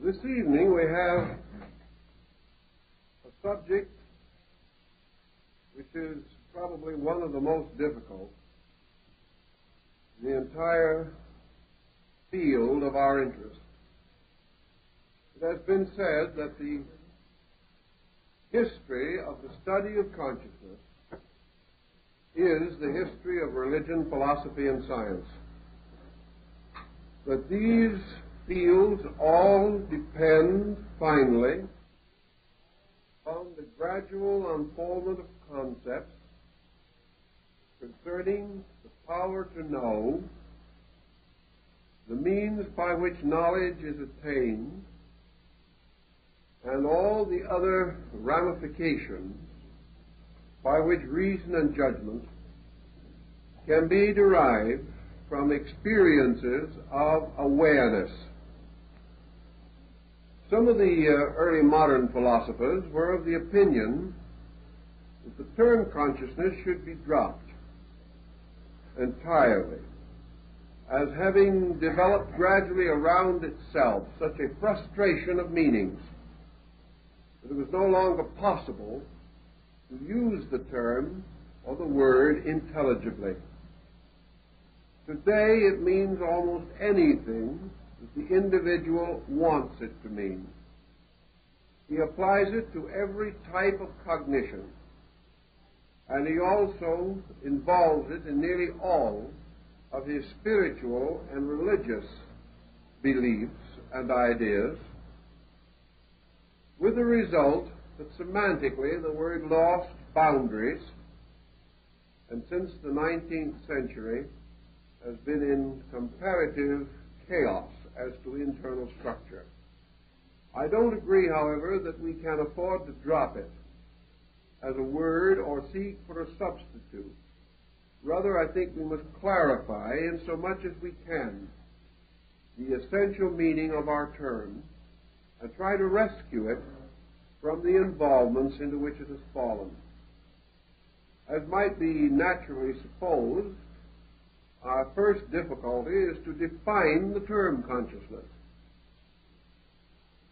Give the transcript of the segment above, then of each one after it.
This evening we have a subject which is probably one of the most difficult in the entire field of our interest. It has been said that the history of the study of consciousness is the history of religion, philosophy, and science. That these fields all depend, finally, on the gradual unfoldment of concepts concerning the power to know, the means by which knowledge is attained, and all the other ramifications by which reason and judgment can be derived from experiences of awareness. Some of the early modern philosophers were of the opinion that the term consciousness should be dropped entirely, as having developed gradually around itself such a frustration of meanings that it was no longer possible to use the term or the word intelligibly. Today it means almost anything that the individual wants it to mean. He applies it to every type of cognition, and he also involves it in nearly all of his spiritual and religious beliefs and ideas, with the result that semantically the word lost boundaries, and since the 19th century has been in comparative chaos as to internal structure. I don't agree, however, that we can afford to drop it as a word or seek for a substitute. Rather, I think we must clarify, in so much as we can, the essential meaning of our term and try to rescue it from the involvements into which it has fallen. As might be naturally supposed, our first difficulty is to define the term consciousness,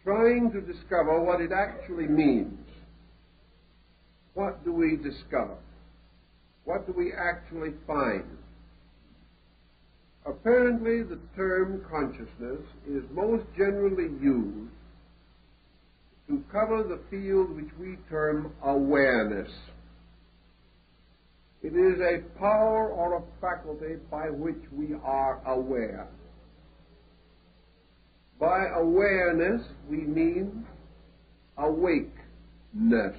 trying to discover what it actually means. What do we discover? What do we actually find? Apparently, the term consciousness is most generally used to cover the field which we term awareness. It is a power or a faculty by which we are aware. By awareness, we mean awakeness.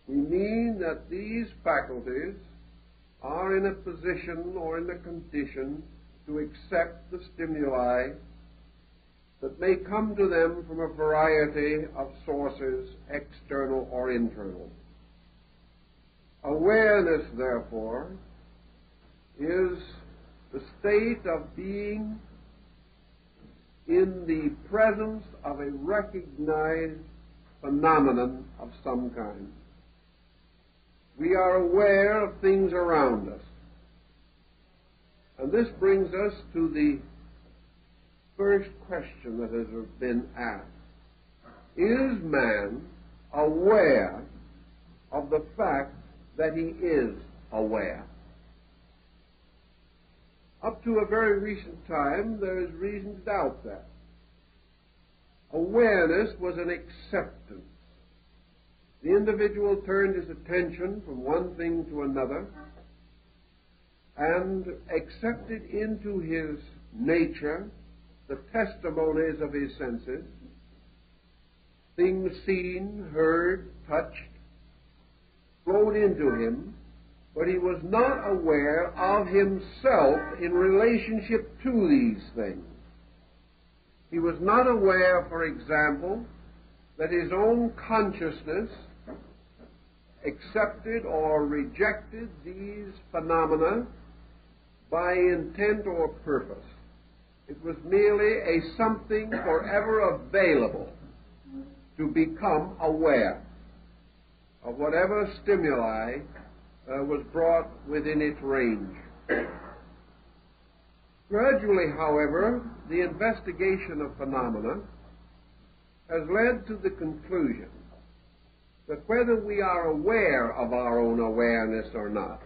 We mean that these faculties are in a position or in a condition to accept the stimuli that may come to them from a variety of sources, external or internal. Awareness, therefore, is the state of being in the presence of a recognized phenomenon of some kind. We are aware of things around us. And this brings us to the first question that has been asked. Is man aware of the fact that he is aware? Up to a very recent time, there is reason to doubt that. Awareness was an acceptance. The individual turned his attention from one thing to another and accepted into his nature the testimonies of his senses, things seen, heard, touched, flowed into him, but he was not aware of himself in relationship to these things. He was not aware, for example, that his own consciousness accepted or rejected these phenomena by intent or purpose. It was merely a something forever available to become aware of whatever stimuli was brought within its range. Gradually, however, the investigation of phenomena has led to the conclusion that whether we are aware of our own awareness or not,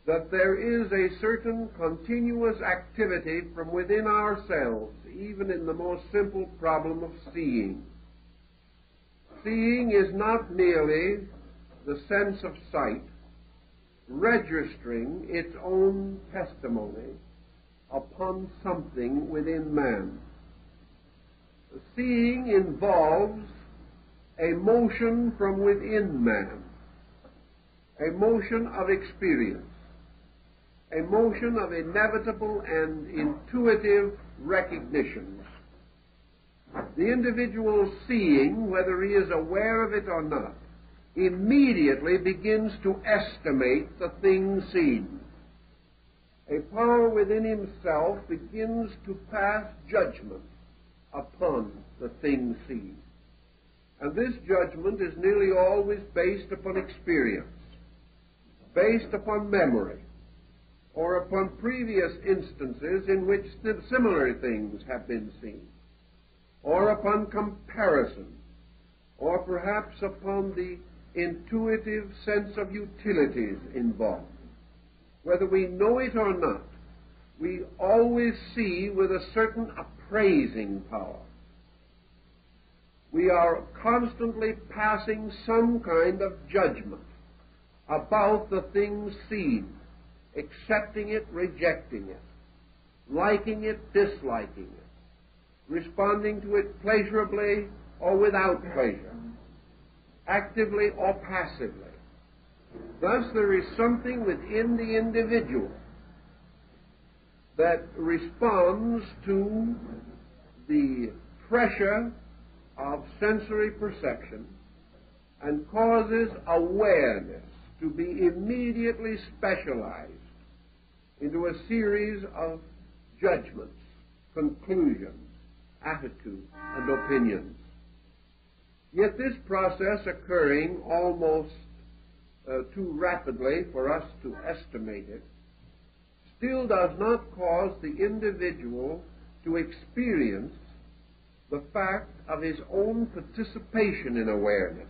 that there is a certain continuous activity from within ourselves, even in the most simple problem of seeing. Seeing is not merely the sense of sight, registering its own testimony upon something within man. Seeing involves a motion from within man, a motion of experience, a motion of inevitable and intuitive recognitions. The individual seeing, whether he is aware of it or not, immediately begins to estimate the thing seen. A power within himself begins to pass judgment upon the thing seen. And this judgment is nearly always based upon experience, based upon memory, or upon previous instances in which similar things have been seen, or upon comparison, or perhaps upon the intuitive sense of utilities involved. Whether we know it or not, we always see with a certain appraising power. We are constantly passing some kind of judgment about the things seen, accepting it, rejecting it, liking it, disliking it, responding to it pleasurably or without pleasure, actively or passively. Thus, there is something within the individual that responds to the pressure of sensory perception and causes awareness to be immediately specialized into a series of judgments, conclusions, attitudes, and opinions. Yet this process, occurring almost too rapidly for us to estimate it, still does not cause the individual to experience the fact of his own participation in awareness.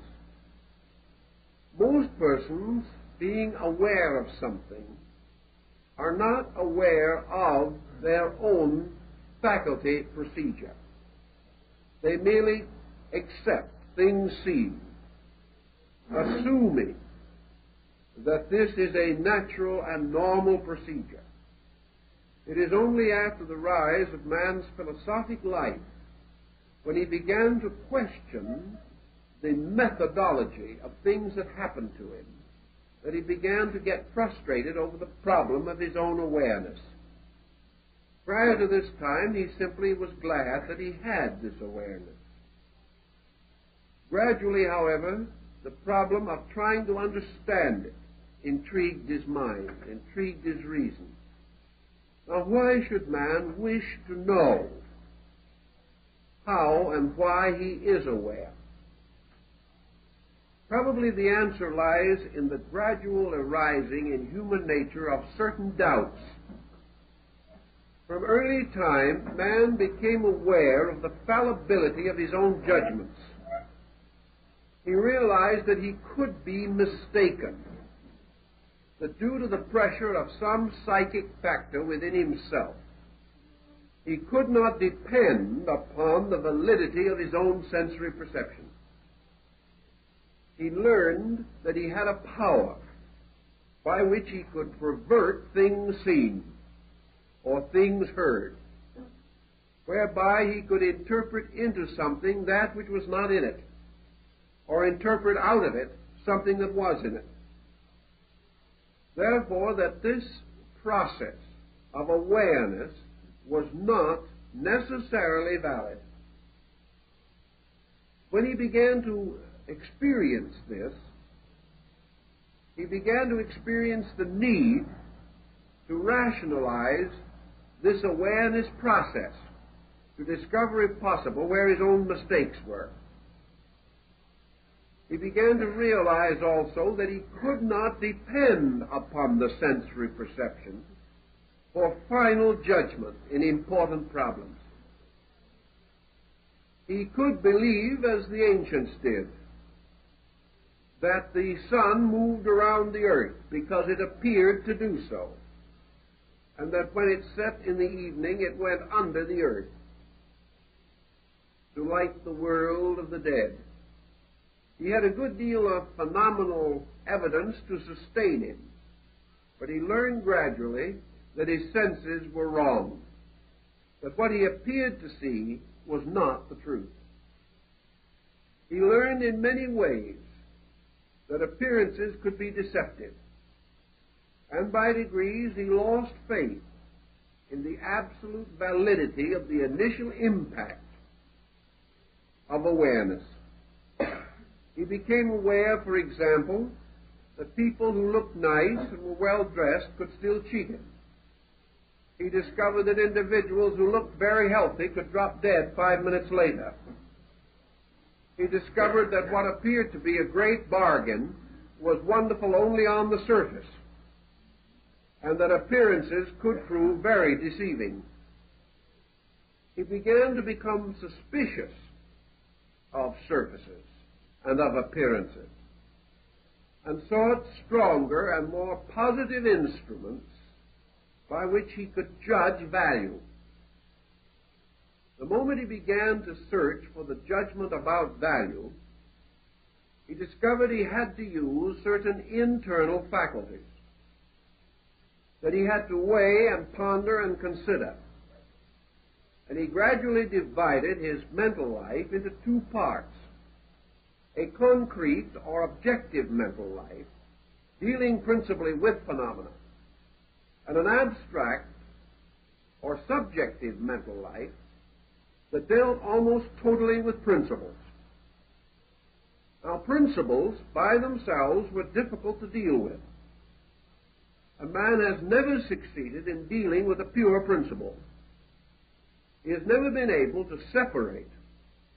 Most persons, being aware of something, are not aware of their own faculty procedure. They merely accept things seen, assuming that this is a natural and normal procedure. It is only after the rise of man's philosophic life, when he began to question the methodology of things that happened to him, that he began to get frustrated over the problem of his own awareness. Prior to this time, he simply was glad that he had this awareness. Gradually, however, the problem of trying to understand it intrigued his mind, intrigued his reason. Now, why should man wish to know how and why he is aware? Probably the answer lies in the gradual arising in human nature of certain doubts. From early time, man became aware of the fallibility of his own judgments. He realized that he could be mistaken, that due to the pressure of some psychic factor within himself, he could not depend upon the validity of his own sensory perception. He learned that he had a power by which he could pervert things seen or things heard, whereby he could interpret into something that which was not in it, or interpret out of it something that was in it. Therefore, that this process of awareness was not necessarily valid. When he began to experience this, he began to experience the need to rationalize this awareness process, to discover, if possible, where his own mistakes were. He began to realize also that he could not depend upon the sensory perception for final judgment in important problems. He could believe, as the ancients did, that the sun moved around the earth because it appeared to do so, and that when it set in the evening it went under the earth to light the world of the dead. He had a good deal of phenomenal evidence to sustain him, but he learned gradually that his senses were wrong, that what he appeared to see was not the truth. He learned in many ways that appearances could be deceptive, and by degrees he lost faith in the absolute validity of the initial impact of awareness. He became aware, for example, that people who looked nice and were well dressed could still cheat him. He discovered that individuals who looked very healthy could drop dead 5 minutes later. He discovered that what appeared to be a great bargain was wonderful only on the surface, and that appearances could prove very deceiving. He began to become suspicious of surfaces and of appearances, and sought stronger and more positive instruments by which he could judge value. The moment he began to search for the judgment about value, he discovered he had to use certain internal faculties, that he had to weigh and ponder and consider. And he gradually divided his mental life into two parts: a concrete or objective mental life, dealing principally with phenomena, and an abstract or subjective mental life that dealt almost totally with principles. Now, principles by themselves were difficult to deal with. A man has never succeeded in dealing with a pure principle. He has never been able to separate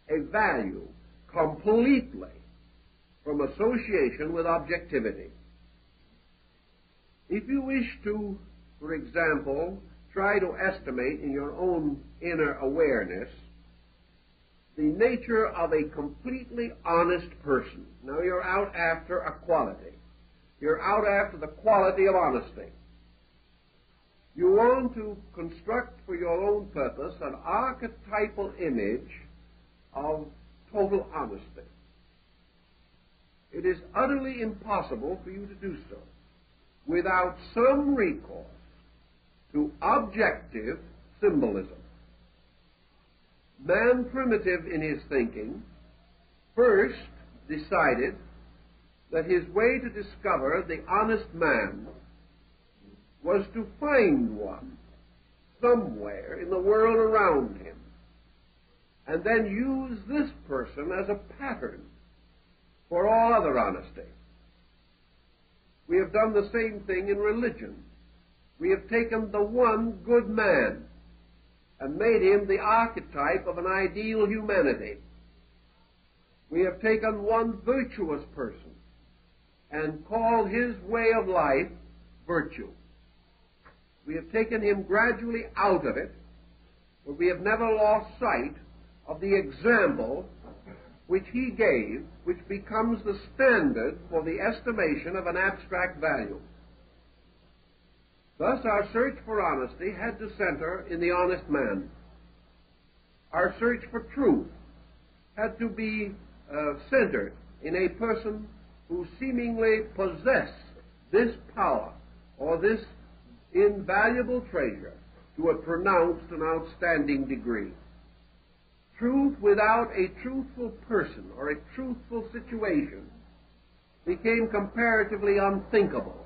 a value completely from association with objectivity. If you wish to, for example, try to estimate in your own inner awareness the nature of a completely honest person. Now, you're out after a quality. You're out after the quality of honesty. You want to construct for your own purpose an archetypal image of total honesty. It is utterly impossible for you to do so without some recourse to objective symbolism. Man, primitive in his thinking, first decided that his way to discover the honest man was to find one somewhere in the world around him, and then use this person as a pattern for all other honesty. We have done the same thing in religion. We have taken the one good man and made him the archetype of an ideal humanity. We have taken one virtuous person and called his way of life virtue. We have taken him gradually out of it, but we have never lost sight of the example which he gave, which becomes the standard for the estimation of an abstract value. Thus, our search for honesty had to center in the honest man. Our search for truth had to be centered in a person who seemingly possessed this power or this invaluable treasure to a pronounced and outstanding degree. Truth without a truthful person or a truthful situation became comparatively unthinkable.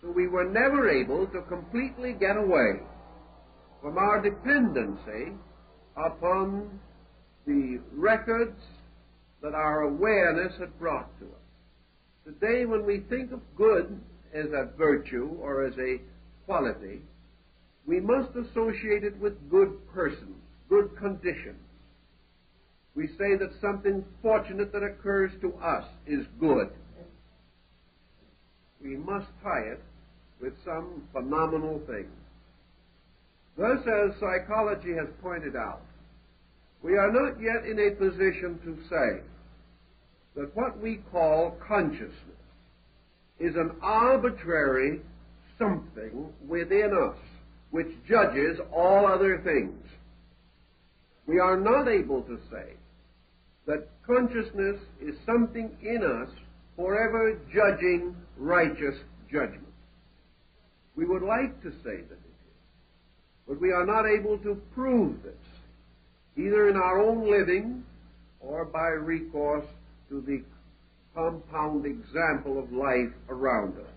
So we were never able to completely get away from our dependency upon the records that our awareness had brought to us. Today, when we think of good as a virtue or as a quality, we must associate it with good persons, good conditions. We say that something fortunate that occurs to us is good. We must tie it with some phenomenal thing. Thus, as psychology has pointed out, we are not yet in a position to say that what we call consciousness is an arbitrary something within us which judges all other things. We are not able to say that consciousness is something in us forever judging righteous judgment. We would like to say that it is, but we are not able to prove this, either in our own living or by recourse to the compound example of life around us.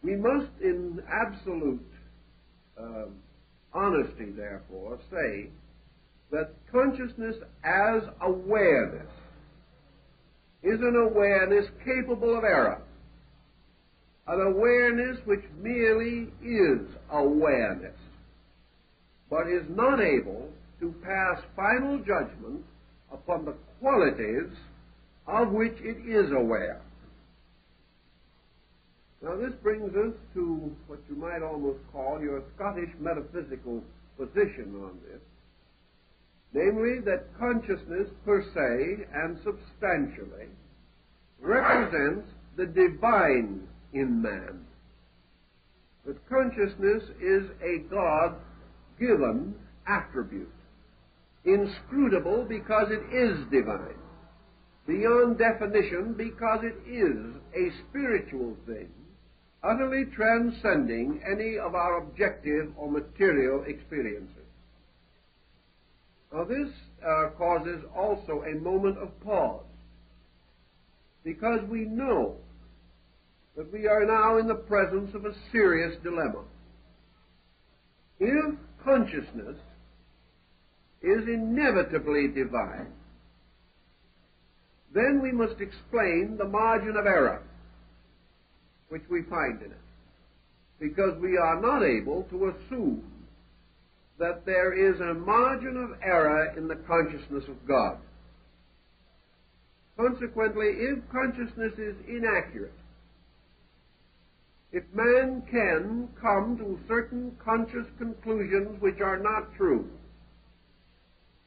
We must, in absolute honesty, therefore, say that consciousness as awareness is an awareness capable of error, an awareness which merely is awareness, but is not able to pass final judgment upon the qualities of which it is aware. Now this brings us to what you might almost call your Scottish metaphysical position on this, namely that consciousness per se and substantially represents the divine in man. That consciousness is a God-given attribute, inscrutable because it is divine, beyond definition because it is a spiritual thing, utterly transcending any of our objective or material experiences. Now this causes also a moment of pause, because we know that we are now in the presence of a serious dilemma. If consciousness is inevitably divine, then we must explain the margin of error which we find in it, because we are not able to assume that there is a margin of error in the consciousness of God. Consequently, if consciousness is inaccurate, if man can come to certain conscious conclusions which are not true,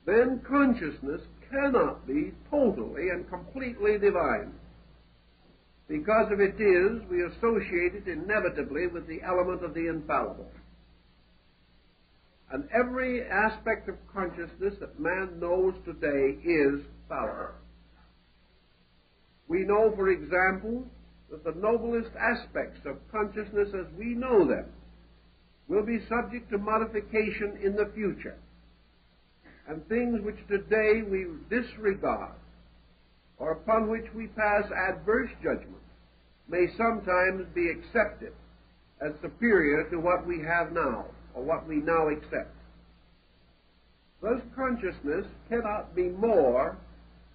then consciousness cannot be totally and completely divine, because if it is, we associate it inevitably with the element of the infallible. And every aspect of consciousness that man knows today is fallible. We know, for example, that the noblest aspects of consciousness as we know them will be subject to modification in the future, and things which today we disregard or upon which we pass adverse judgment may sometimes be accepted as superior to what we have now, or what we now accept. Thus, consciousness cannot be more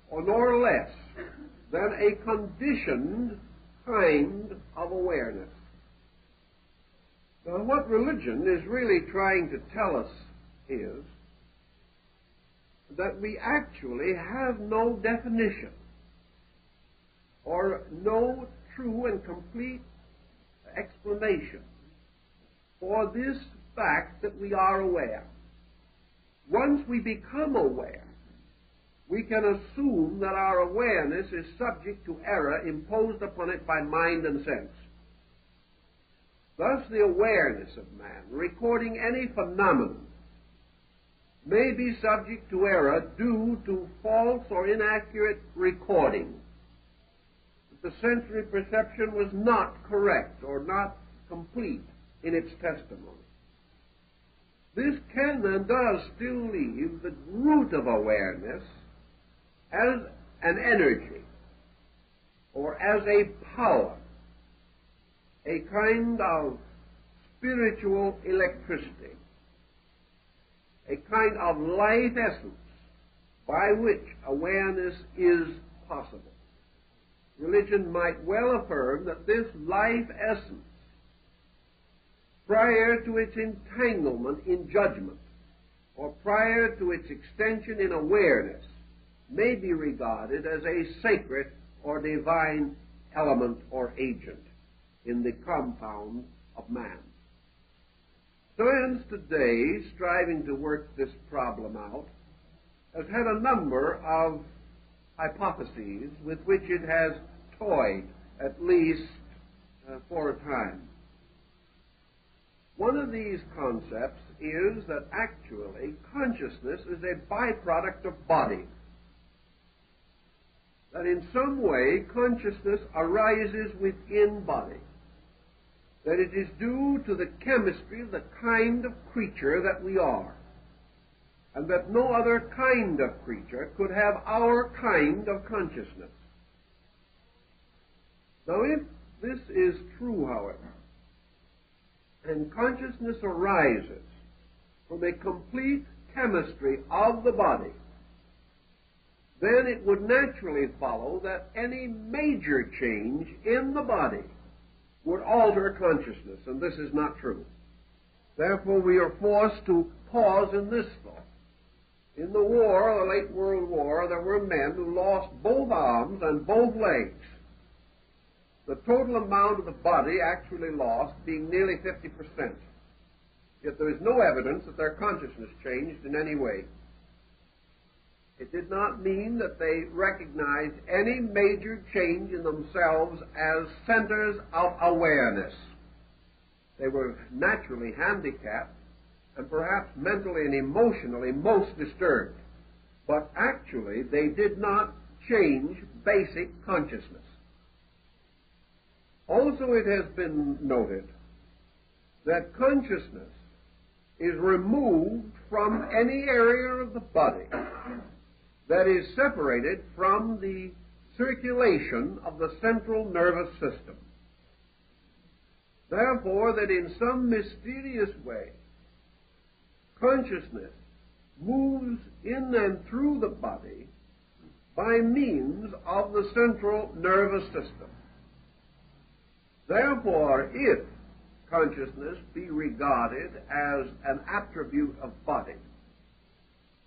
or nor less than a conditioned kind of awareness. Now, what religion is really trying to tell us is that we actually have no definition or no true and complete explanation for this fact that we are aware. Once we become aware, we can assume that our awareness is subject to error imposed upon it by mind and sense. Thus, the awareness of man, recording any phenomenon, may be subject to error due to false or inaccurate recording. The sensory perception was not correct or not complete in its testimony. This can and does still leave the root of awareness as an energy or as a power, a kind of spiritual electricity, a kind of life essence by which awareness is possible. Religion might well affirm that this life essence, prior to its entanglement in judgment, or prior to its extension in awareness, may be regarded as a sacred or divine element or agent. in the compound of man. Science today, striving to work this problem out, has had a number of hypotheses with which it has toyed, at least for a time. One of these concepts is that actually consciousness is a byproduct of body. That in some way consciousness arises within body. That it is due to the chemistry of the kind of creature that we are. And that no other kind of creature could have our kind of consciousness. Now, if this is true, however, and consciousness arises from a complete chemistry of the body, then it would naturally follow that any major change in the body would alter consciousness, and this is not true. Therefore, we are forced to pause in this thought. In the war, the late World War, there were men who lost both arms and both legs. The total amount of the body actually lost being nearly 50%. Yet there is no evidence that their consciousness changed in any way. It did not mean that they recognized any major change in themselves as centers of awareness. They were naturally handicapped and perhaps mentally and emotionally most disturbed. But actually, they did not change basic consciousness. Also, it has been noted that consciousness is removed from any area of the body that is separated from the circulation of the central nervous system. Therefore, that in some mysterious way, consciousness moves in and through the body by means of the central nervous system. Therefore, if consciousness be regarded as an attribute of body,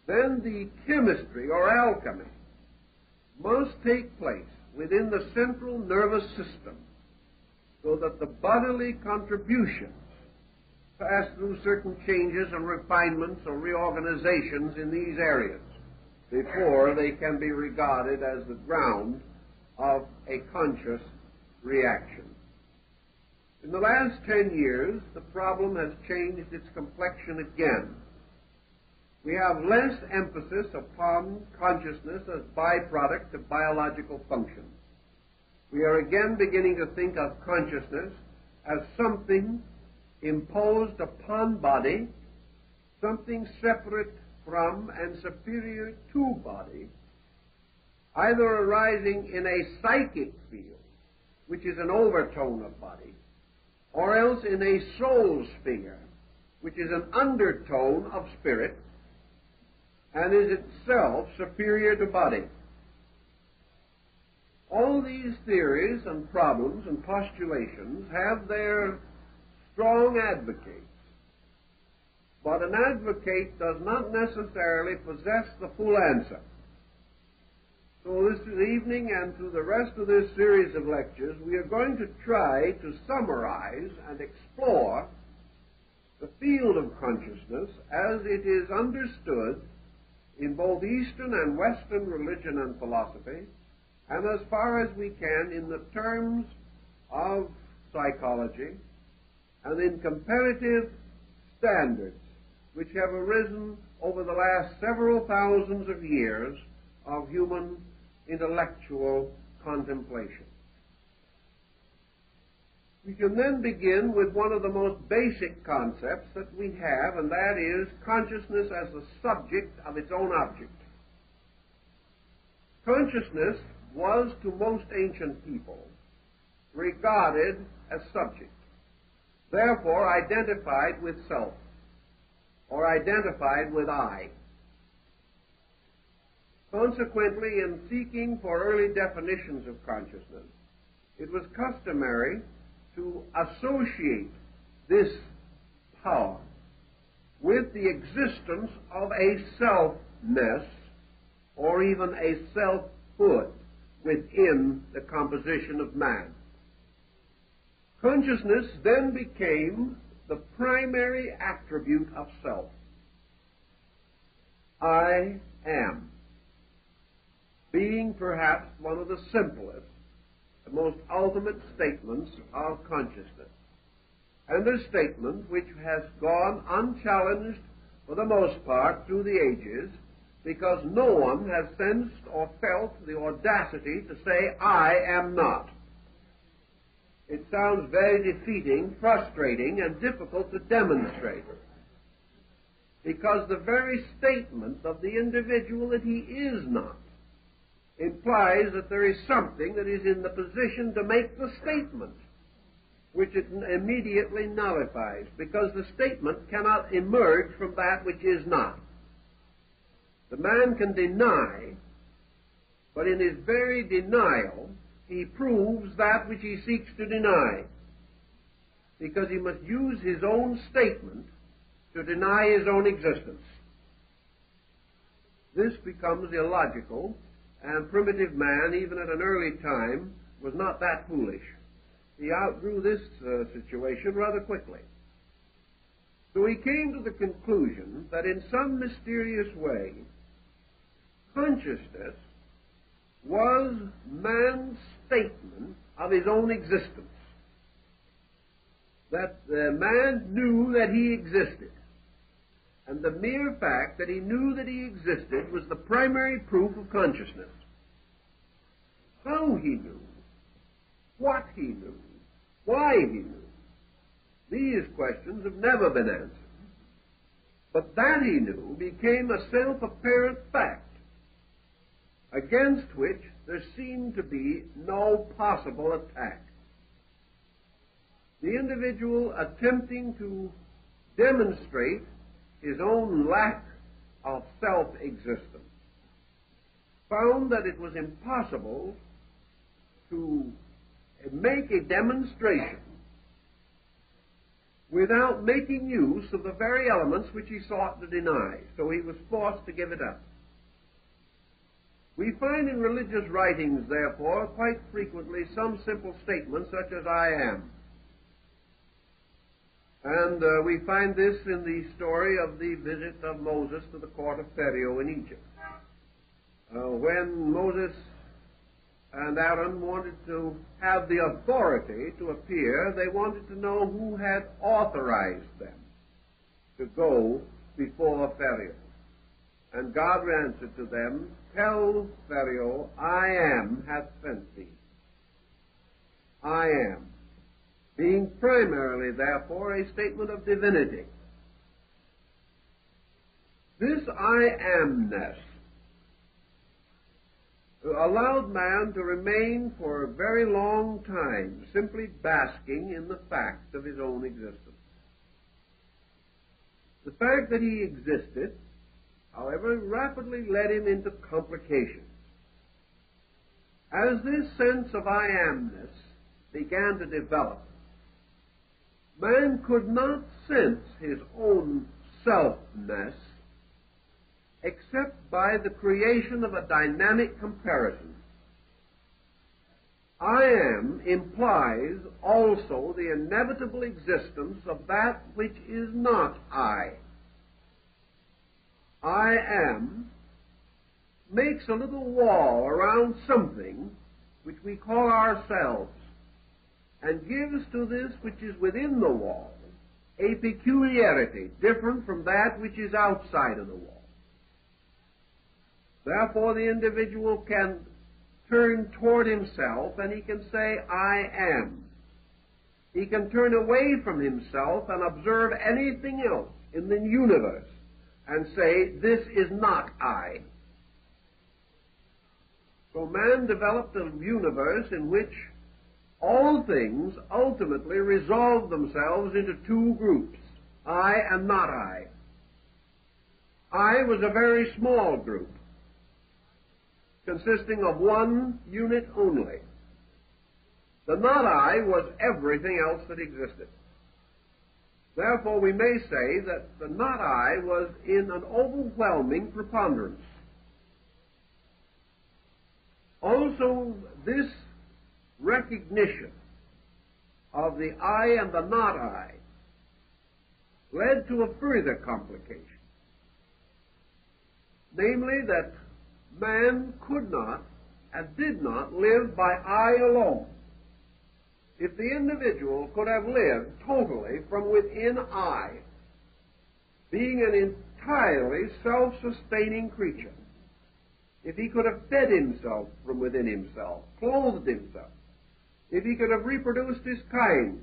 then the chemistry or alchemy must take place within the central nervous system so that the bodily contributions pass through certain changes and refinements or reorganizations in these areas before they can be regarded as the ground of a conscious reaction. In the last 10 years, the problem has changed its complexion again. We have less emphasis upon consciousness as byproduct of biological function. We are again beginning to think of consciousness as something imposed upon body, something separate from and superior to body, either arising in a psychic field, which is an overtone of body, or else in a soul sphere, which is an undertone of spirit, and is itself superior to body. All these theories and problems and postulations have their strong advocates, but an advocate does not necessarily possess the full answer. So this evening and through the rest of this series of lectures, we are going to try to summarize and explore the field of consciousness as it is understood in both Eastern and Western religion and philosophy, and as far as we can in the terms of psychology and in comparative standards which have arisen over the last several thousands of years of human intellectual contemplation. We can then begin with one of the most basic concepts that we have, and that is consciousness as the subject of its own object. Consciousness was to most ancient people regarded as subject, therefore identified with self, or identified with I. Consequently, in seeking for early definitions of consciousness, it was customary to associate this power with the existence of a selfness or even a selfhood within the composition of man. Consciousness then became the primary attribute of self. I am, being perhaps one of the simplest, the most ultimate statements of consciousness, and a statement which has gone unchallenged for the most part through the ages, because no one has sensed or felt the audacity to say, I am not. It sounds very defeating, frustrating, and difficult to demonstrate, because the very statement of the individual that he is not implies that there is something that is in the position to make the statement, which it immediately nullifies, because the statement cannot emerge from that which is not. The man can deny, but in his very denial, he proves that which he seeks to deny, because he must use his own statement to deny his own existence. This becomes illogical, and primitive man, even at an early time, was not that foolish. He outgrew this situation rather quickly. So he came to the conclusion that in some mysterious way, consciousness was man's statement of his own existence. That the man knew that he existed. And the mere fact that he knew that he existed was the primary proof of consciousness. How he knew, what he knew, why he knew, these questions have never been answered. But that he knew became a self-apparent fact, against which there seemed to be no possible attack. The individual attempting to demonstrate his own lack of self-existence found that it was impossible to make a demonstration without making use of the very elements which he sought to deny, so he was forced to give it up. We find in religious writings, therefore, quite frequently some simple statements such as I am. And we find this in the story of the visit of Moses to the court of Pharaoh in Egypt. When Moses and Aaron wanted to have the authority to appear, they wanted to know who had authorized them to go before Pharaoh. And God answered to them, tell Pharaoh, I am hath sent thee. I am. Being primarily, therefore, a statement of divinity. This I amness allowed man to remain for a very long time simply basking in the fact of his own existence. The fact that he existed, however, rapidly led him into complications. As this sense of I amness began to develop, man could not sense his own selfness except by the creation of a dynamic comparison. I am implies also the inevitable existence of that which is not I. I am makes a little wall around something which we call ourselves, and gives to this which is within the wall a peculiarity different from that which is outside of the wall. Therefore, the individual can turn toward himself and he can say, I am. He can turn away from himself and observe anything else in the universe and say, this is not I. So man developed a universe in which all things ultimately resolve themselves into two groups, I and not I. I was a very small group, consisting of one unit only. The not I was everything else that existed. Therefore, we may say that the not I was in an overwhelming preponderance. Also, this recognition of the I and the not I led to a further complication, namely that man could not and did not live by I alone. If the individual could have lived totally from within I, being an entirely self-sustaining creature, if he could have fed himself from within himself, clothed himself, if he could have reproduced his kind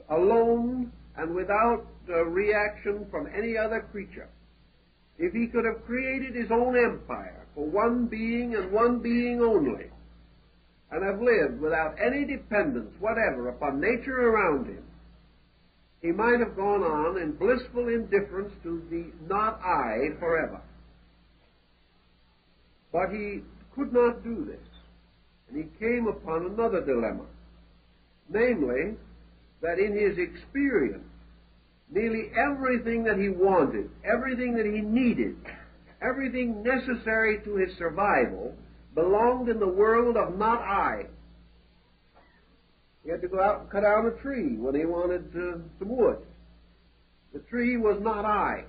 alone and without reaction from any other creature, if he could have created his own empire for one being and one being only, and have lived without any dependence whatever upon nature around him, he might have gone on in blissful indifference to the not I forever. But he could not do this, and he came upon another dilemma, namely, that in his experience, nearly everything that he wanted, everything that he needed, everything necessary to his survival belonged in the world of not I. He had to go out and cut down a tree when he wanted some wood. The tree was not I.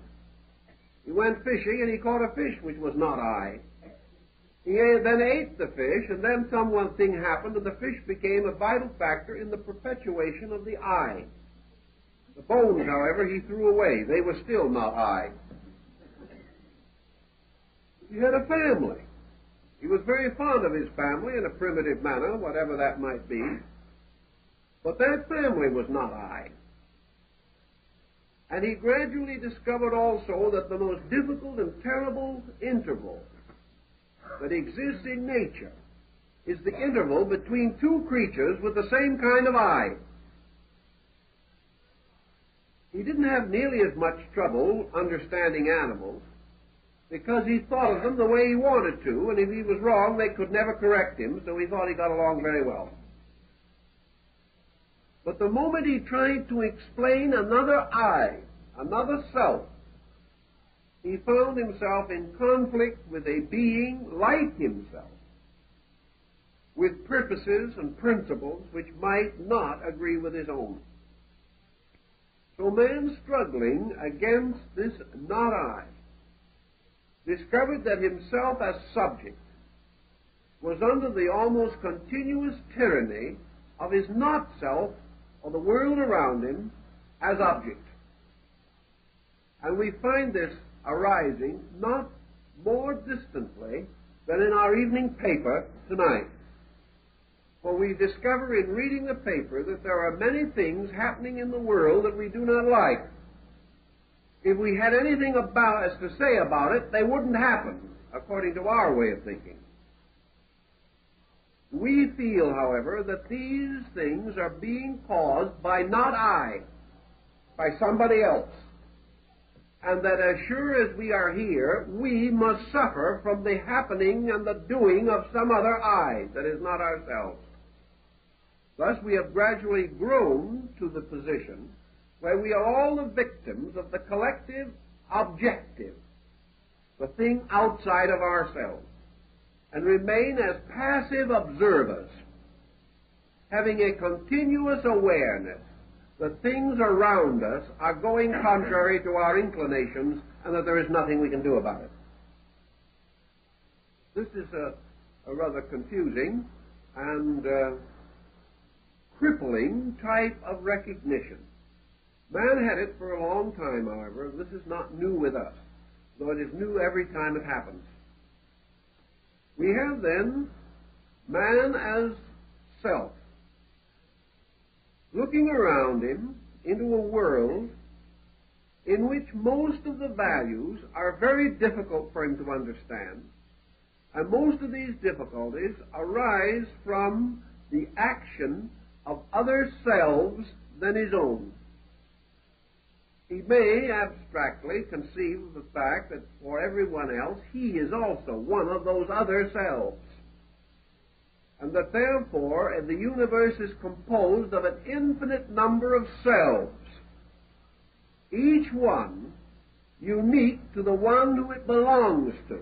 He went fishing and he caught a fish which was not I. He then ate the fish, and then some one thing happened, and the fish became a vital factor in the perpetuation of the I. The bones, however, he threw away. They were still not I. He had a family. He was very fond of his family in a primitive manner, whatever that might be. But that family was not I. And he gradually discovered also that the most difficult and terrible interval that exists in nature is the interval between two creatures with the same kind of I. He didn't have nearly as much trouble understanding animals because he thought of them the way he wanted to, and if he was wrong, they could never correct him, so he thought he got along very well. But the moment he tried to explain another I, another self, he found himself in conflict with a being like himself, with purposes and principles which might not agree with his own. So man, struggling against this not I, discovered that himself as subject was under the almost continuous tyranny of his not self or the world around him as object. And we find this arising not more distantly than in our evening paper tonight. For we discover in reading the paper that there are many things happening in the world that we do not like. If we had anything to say about it, they wouldn't happen, according to our way of thinking. We feel, however, that these things are being caused by not I, by somebody else, and that as sure as we are here, we must suffer from the happening and the doing of some other I that is not ourselves. Thus we have gradually grown to the position where we are all the victims of the collective objective, the thing outside of ourselves, and remain as passive observers, having a continuous awareness that things around us are going contrary to our inclinations and that there is nothing we can do about it. This is a rather confusing and crippling type of recognition. Man had it for a long time, however. This is not new with us, though it is new every time it happens. We have then man as self, looking around him into a world in which most of the values are very difficult for him to understand, and most of these difficulties arise from the action of other selves than his own. He may abstractly conceive of the fact that for everyone else he is also one of those other selves, and that therefore the universe is composed of an infinite number of selves, each one unique to the one who it belongs to,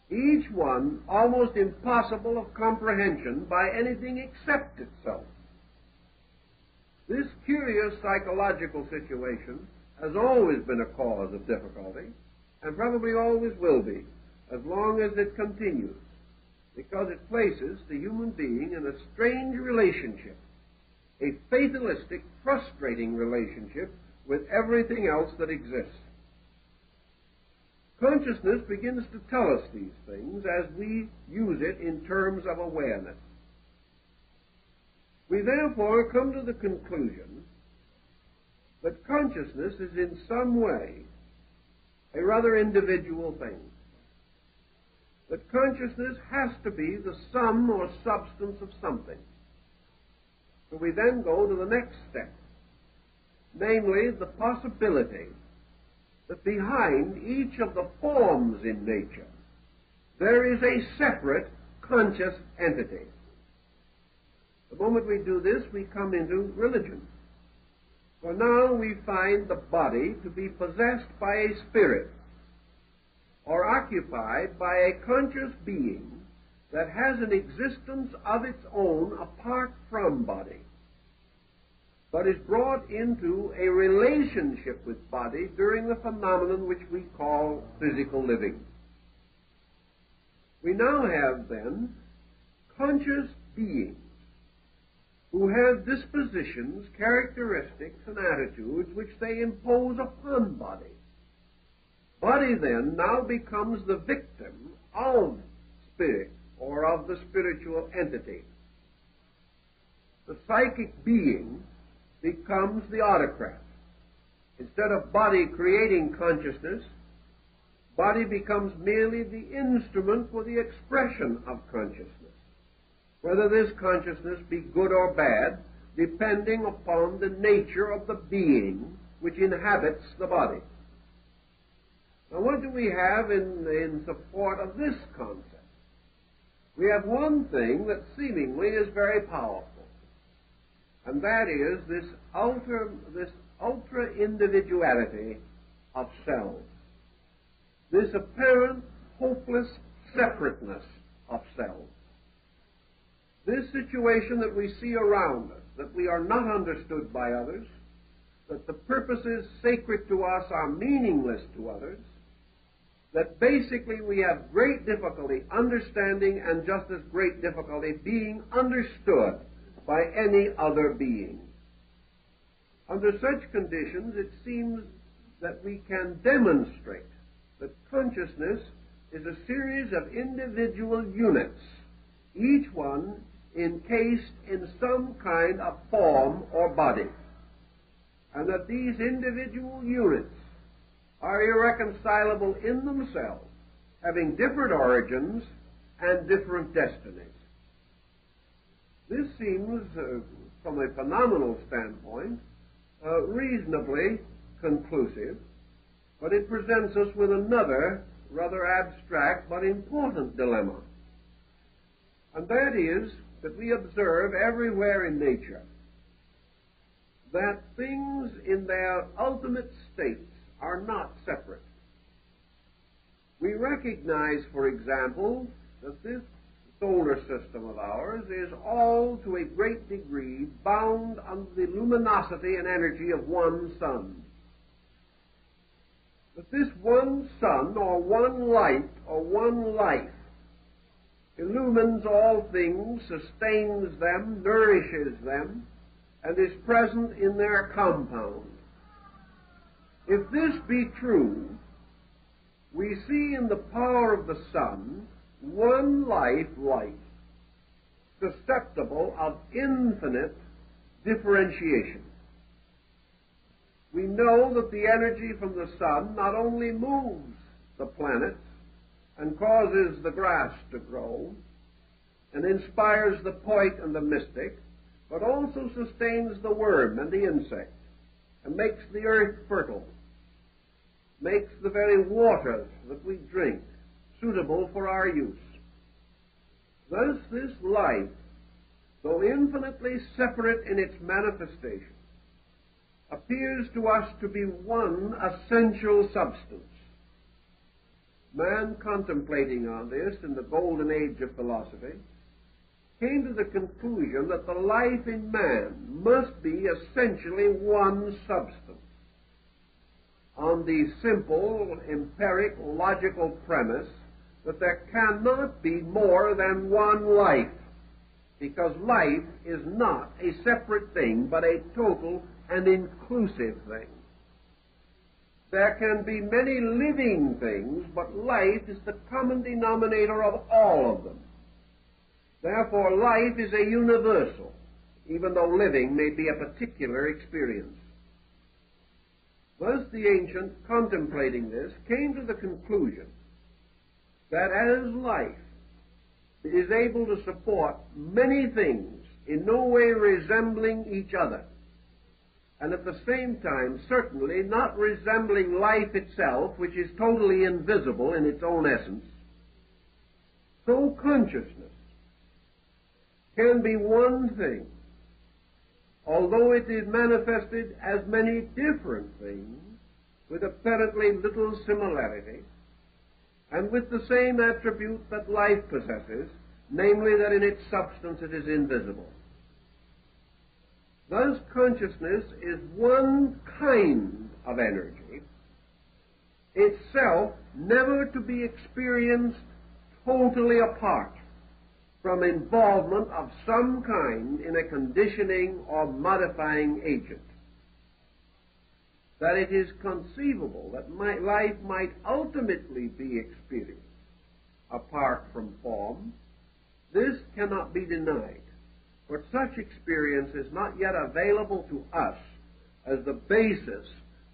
each one almost impossible of comprehension by anything except itself. This curious psychological situation has always been a cause of difficulty, and probably always will be, as long as it continues, because it places the human being in a strange relationship, a fatalistic, frustrating relationship with everything else that exists. Consciousness begins to tell us these things as we use it in terms of awareness. We therefore come to the conclusion that consciousness is in some way a rather individual thing. That consciousness has to be the sum or substance of something. So we then go to the next step, namely the possibility that behind each of the forms in nature there is a separate conscious entity. The moment we do this, we come into religion. For now we find the body to be possessed by a spirit, or occupied by a conscious being that has an existence of its own apart from body, but is brought into a relationship with body during the phenomenon which we call physical living. We now have, then, conscious beings who have dispositions, characteristics, and attitudes which they impose upon body. Body, then, now becomes the victim of spirit, or of the spiritual entity. The psychic being becomes the autocrat. Instead of body creating consciousness, body becomes merely the instrument for the expression of consciousness, whether this consciousness be good or bad, depending upon the nature of the being which inhabits the body. Now, what do we have in support of this concept? We have one thing that seemingly is very powerful, and that is this ultra-individuality of self, this apparent hopeless separateness of self, this situation that we see around us, that we are not understood by others, that the purposes sacred to us are meaningless to others, that basically we have great difficulty understanding and just as great difficulty being understood by any other being. Under such conditions, it seems that we can demonstrate that consciousness is a series of individual units, each one encased in some kind of form or body, and that these individual units are irreconcilable in themselves, having different origins and different destinies. This seems, from a phenomenal standpoint, reasonably conclusive, but it presents us with another rather abstract but important dilemma. And that is that we observe everywhere in nature that things in their ultimate states are not separate. We recognize, for example, that this solar system of ours is all to a great degree bound under the luminosity and energy of one sun. That this one sun, or one light, or one life, illumines all things, sustains them, nourishes them, and is present in their compound. If this be true, we see in the power of the sun one light, susceptible of infinite differentiation. We know that the energy from the sun not only moves the planets and causes the grass to grow and inspires the poet and the mystic, but also sustains the worm and the insect and makes the earth fertile, makes the very water that we drink suitable for our use. Thus this life, though infinitely separate in its manifestation, appears to us to be one essential substance. Man, contemplating on this in the golden age of philosophy, came to the conclusion that the life in man must be essentially one substance, on the simple, empiric, logical premise that there cannot be more than one life, because life is not a separate thing, but a total and inclusive thing. There can be many living things, but life is the common denominator of all of them. Therefore, life is a universal, even though living may be a particular experience. Thus, the ancient, contemplating this, came to the conclusion that as life is able to support many things in no way resembling each other, and at the same time certainly not resembling life itself, which is totally invisible in its own essence, so consciousness can be one thing, although it is manifested as many different things with apparently little similarity, and with the same attribute that life possesses, namely that in its substance it is invisible. Thus, consciousness is one kind of energy, itself never to be experienced totally apart from involvement of some kind in a conditioning or modifying agent. That it is conceivable that life might ultimately be experienced apart from form, this cannot be denied. But such experience is not yet available to us as the basis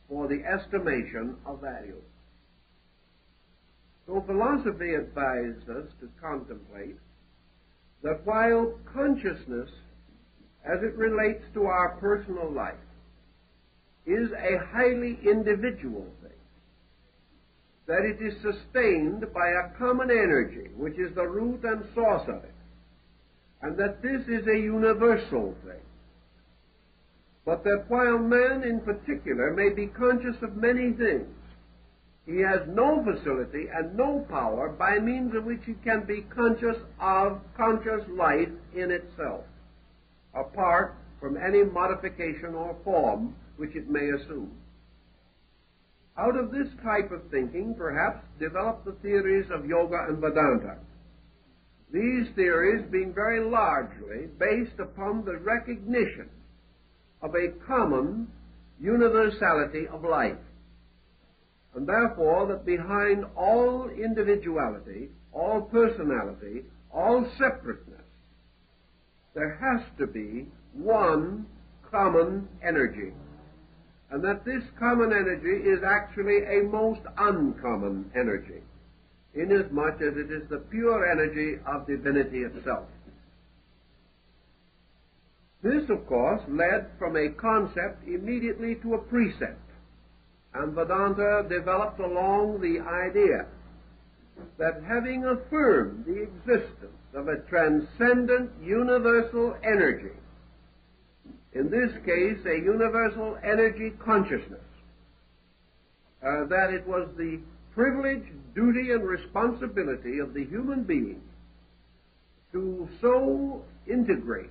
for the estimation of value. So philosophy advised us to contemplate that while consciousness, as it relates to our personal life, is a highly individual thing, that it is sustained by a common energy, which is the root and source of it, and that this is a universal thing. But that while man in particular may be conscious of many things, he has no facility and no power by means of which he can be conscious of conscious life in itself, apart from any modification or form which it may assume. Out of this type of thinking, perhaps, developed the theories of Yoga and Vedanta. These theories being very largely based upon the recognition of a common universality of life, and therefore that behind all individuality, all personality, all separateness, there has to be one common energy, and that this common energy is actually a most uncommon energy, inasmuch as it is the pure energy of divinity itself. This, of course, led from a concept immediately to a precept, and Vedanta developed along the idea that having affirmed the existence of a transcendent universal energy, in this case a universal energy consciousness, that it was the privilege, duty, and responsibility of the human being to so integrate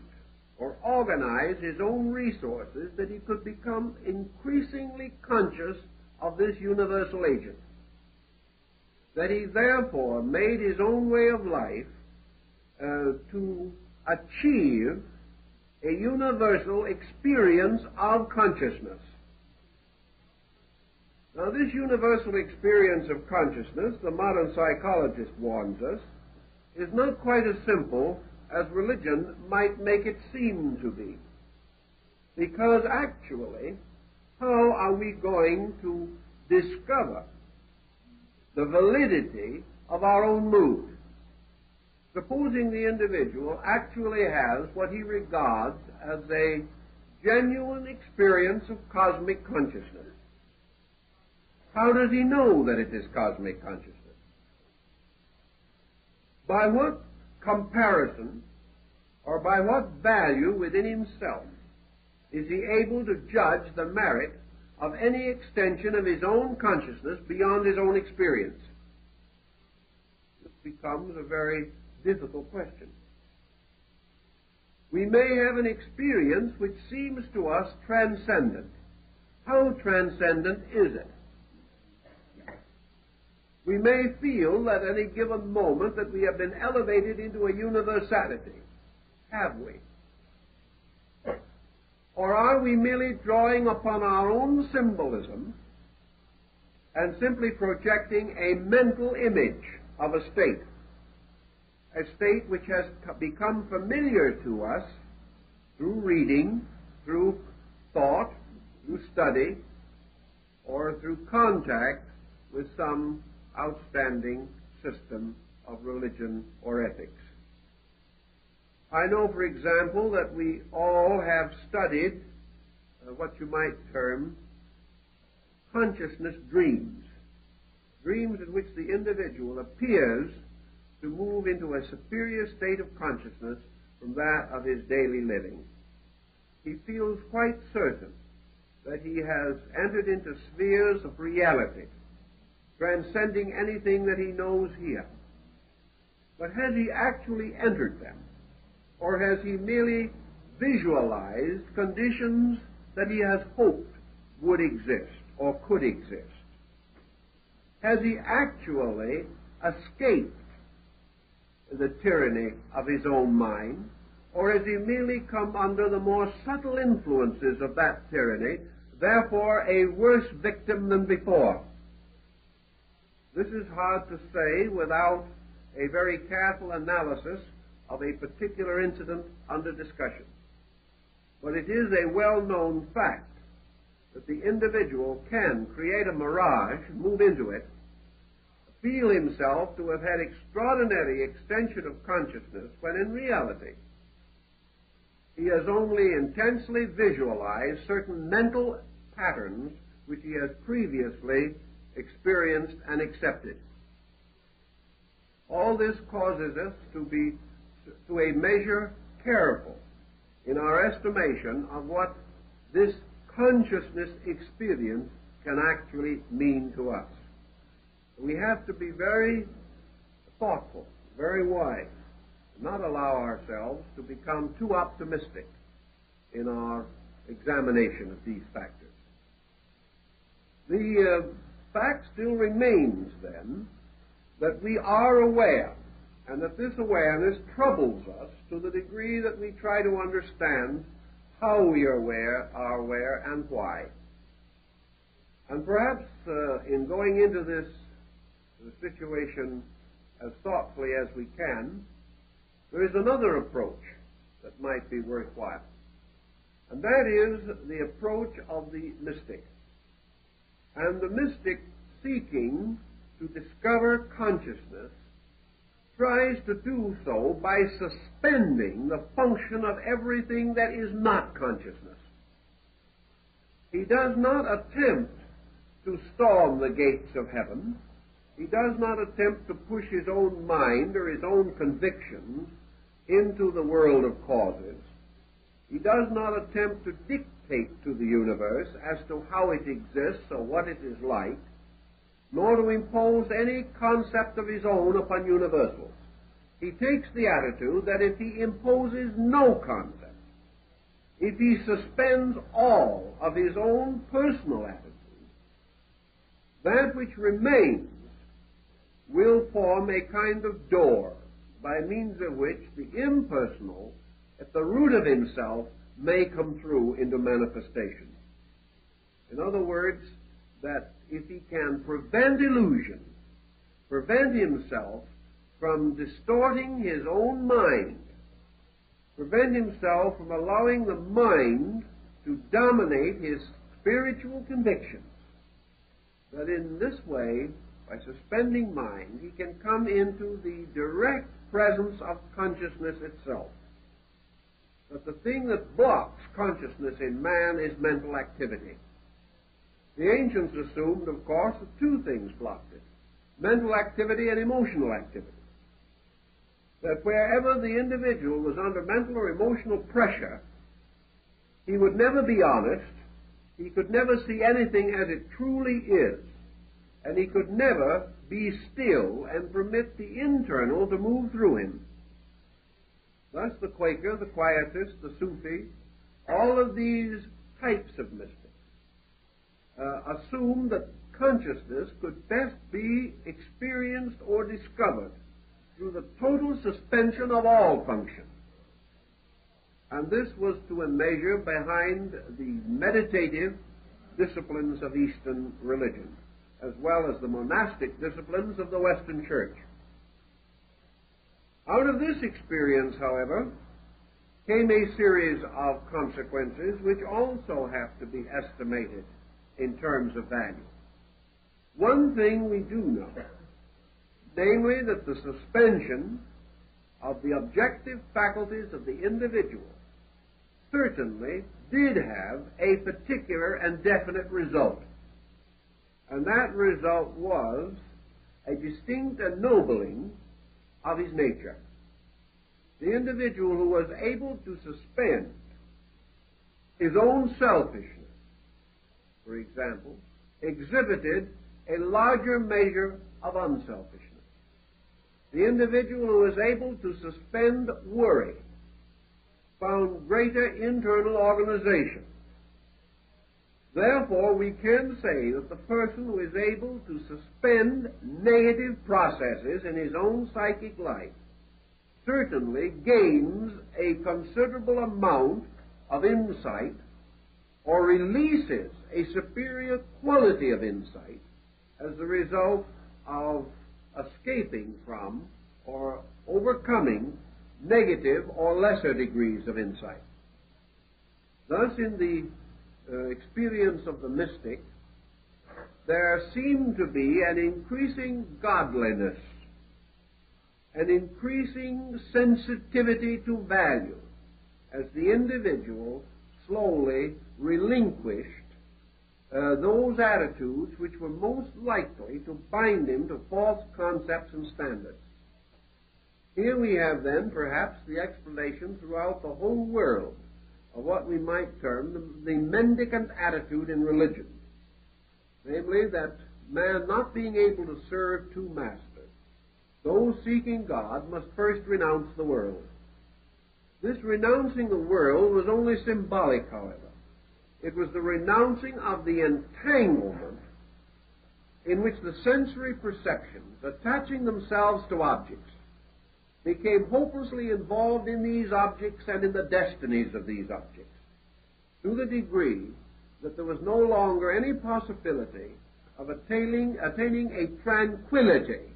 or organize his own resources that he could become increasingly conscious of this universal agent. That he therefore made his own way of life to achieve a universal experience of consciousness. Now, this universal experience of consciousness, the modern psychologist warns us, is not quite as simple as religion might make it seem to be. Because actually, how are we going to discover the validity of our own mood? Supposing the individual actually has what he regards as a genuine experience of cosmic consciousness, how does he know that it is cosmic consciousness? By what comparison or by what value within himself is he able to judge the merit of any extension of his own consciousness beyond his own experience? This becomes a very difficult question. We may have an experience which seems to us transcendent. How transcendent is it? We may feel at any given moment that we have been elevated into a universality. Have we? Or are we merely drawing upon our own symbolism and simply projecting a mental image of a state which has become familiar to us through reading, through thought, through study, or through contact with some outstanding system of religion or ethics? I know, for example, that we all have studied what you might term consciousness dreams, dreams in which the individual appears to move into a superior state of consciousness from that of his daily living. He feels quite certain that he has entered into spheres of reality, transcending anything that he knows here. But has he actually entered them? Or has he merely visualized conditions that he has hoped would exist or could exist? Has he actually escaped the tyranny of his own mind, or has he merely come under the more subtle influences of that tyranny, therefore a worse victim than before? This is hard to say without a very careful analysis of a particular incident under discussion. But it is a well-known fact that the individual can create a mirage, move into it, feel himself to have had extraordinary extension of consciousness, when in reality he has only intensely visualized certain mental patterns which he has previously experienced and accepted. All this causes us to be, to a measure, careful in our estimation of what this consciousness experience can actually mean to us. We have to be very thoughtful, very wise, not allow ourselves to become too optimistic in our examination of these factors. The fact still remains, then, that we are aware, and that this awareness troubles us to the degree that we try to understand how we are aware, and why. And perhaps in going into this situation as thoughtfully as we can, there is another approach that might be worthwhile. And that is the approach of the mystic. And the mystic, seeking to discover consciousness, tries to do so by suspending the function of everything that is not consciousness. He does not attempt to storm the gates of heaven. He does not attempt to push his own mind or his own convictions into the world of causes. He does not attempt to dictate to the universe as to how it exists or what it is like, nor to impose any concept of his own upon universals. He takes the attitude that if he imposes no concept, if he suspends all of his own personal attitude, that which remains will form a kind of door by means of which the impersonal, at the root of himself, may come through into manifestation. In other words, that if he can prevent illusion, prevent himself from distorting his own mind, prevent himself from allowing the mind to dominate his spiritual convictions, that in this way, by suspending mind, he can come into the direct presence of consciousness itself. But the thing that blocks consciousness in man is mental activity. The ancients assumed, of course, that two things blocked it: mental activity and emotional activity. That wherever the individual was under mental or emotional pressure, he would never be honest, he could never see anything as it truly is, and he could never be still and permit the internal to move through him. Thus the Quaker, the Quietist, the Sufi, all of these types of mystics assume that consciousness could best be experienced or discovered through the total suspension of all function. And this was to a measure behind the meditative disciplines of Eastern religion, as well as the monastic disciplines of the Western Church. Out of this experience, however, came a series of consequences which also have to be estimated in terms of value. One thing we do know, namely that the suspension of the objective faculties of the individual certainly did have a particular and definite result. And that result was a distinct ennobling of his nature. The individual who was able to suspend his own selfishness, for example, exhibited a larger measure of unselfishness. The individual who was able to suspend worry found greater internal organization. Therefore, we can say that the person who is able to suspend negative processes in his own psychic life certainly gains a considerable amount of insight, or releases a superior quality of insight as the result of escaping from or overcoming negative or lesser degrees of insight. Thus, in the experience of the mystic, there seemed to be an increasing godliness, an increasing sensitivity to value, as the individual slowly relinquished those attitudes which were most likely to bind him to false concepts and standards. Here we have then perhaps the explanation throughout the whole world of what we might term the mendicant attitude in religion, namely that man not being able to serve two masters, those seeking God must first renounce the world. This renouncing the world was only symbolic, however. It was the renouncing of the entanglement in which the sensory perceptions, attaching themselves to objects, became hopelessly involved in these objects and in the destinies of these objects, to the degree that there was no longer any possibility of attaining a tranquility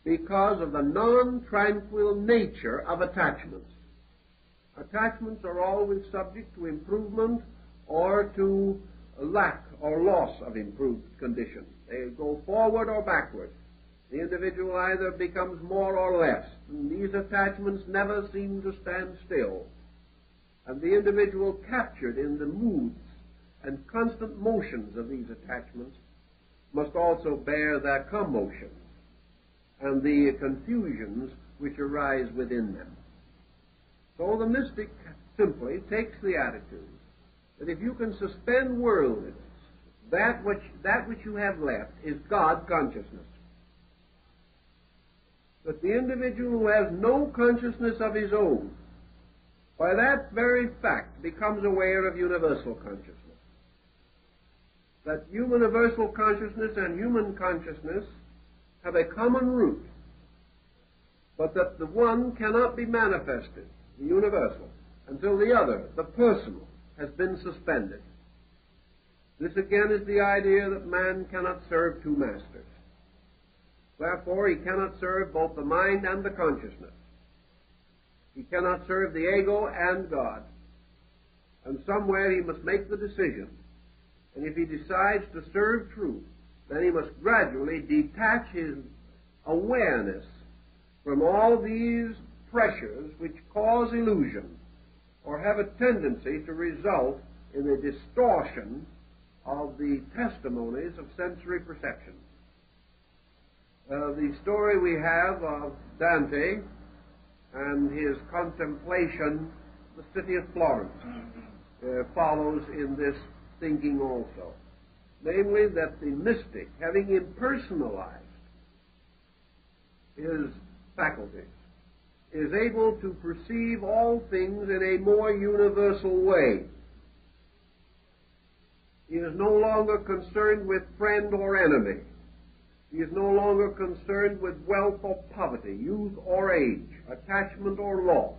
because of the non-tranquil nature of attachments. Attachments are always subject to improvement or to lack or loss of improved condition. They go forward or backward. The individual either becomes more or less, and these attachments never seem to stand still. And the individual captured in the moods and constant motions of these attachments must also bear their commotions and the confusions which arise within them. So the mystic simply takes the attitude that if you can suspend worldliness, that which you have left is God consciousness. But the individual who has no consciousness of his own, by that very fact becomes aware of universal consciousness. That universal consciousness and human consciousness have a common root, but that the one cannot be manifested, the universal, until the other, the personal, has been suspended. This again is the idea that man cannot serve two masters. Therefore, he cannot serve both the mind and the consciousness. He cannot serve the ego and God. And somewhere he must make the decision. And if he decides to serve truth, then he must gradually detach his awareness from all these pressures which cause illusion or have a tendency to result in a distortion of the testimonies of sensory perception. The story we have of Dante and his contemplation of the city of Florence follows in this thinking also. Namely, that the mystic, having impersonalized his faculties, is able to perceive all things in a more universal way. He is no longer concerned with friend or enemy. He is no longer concerned with wealth or poverty, youth or age, attachment or loss.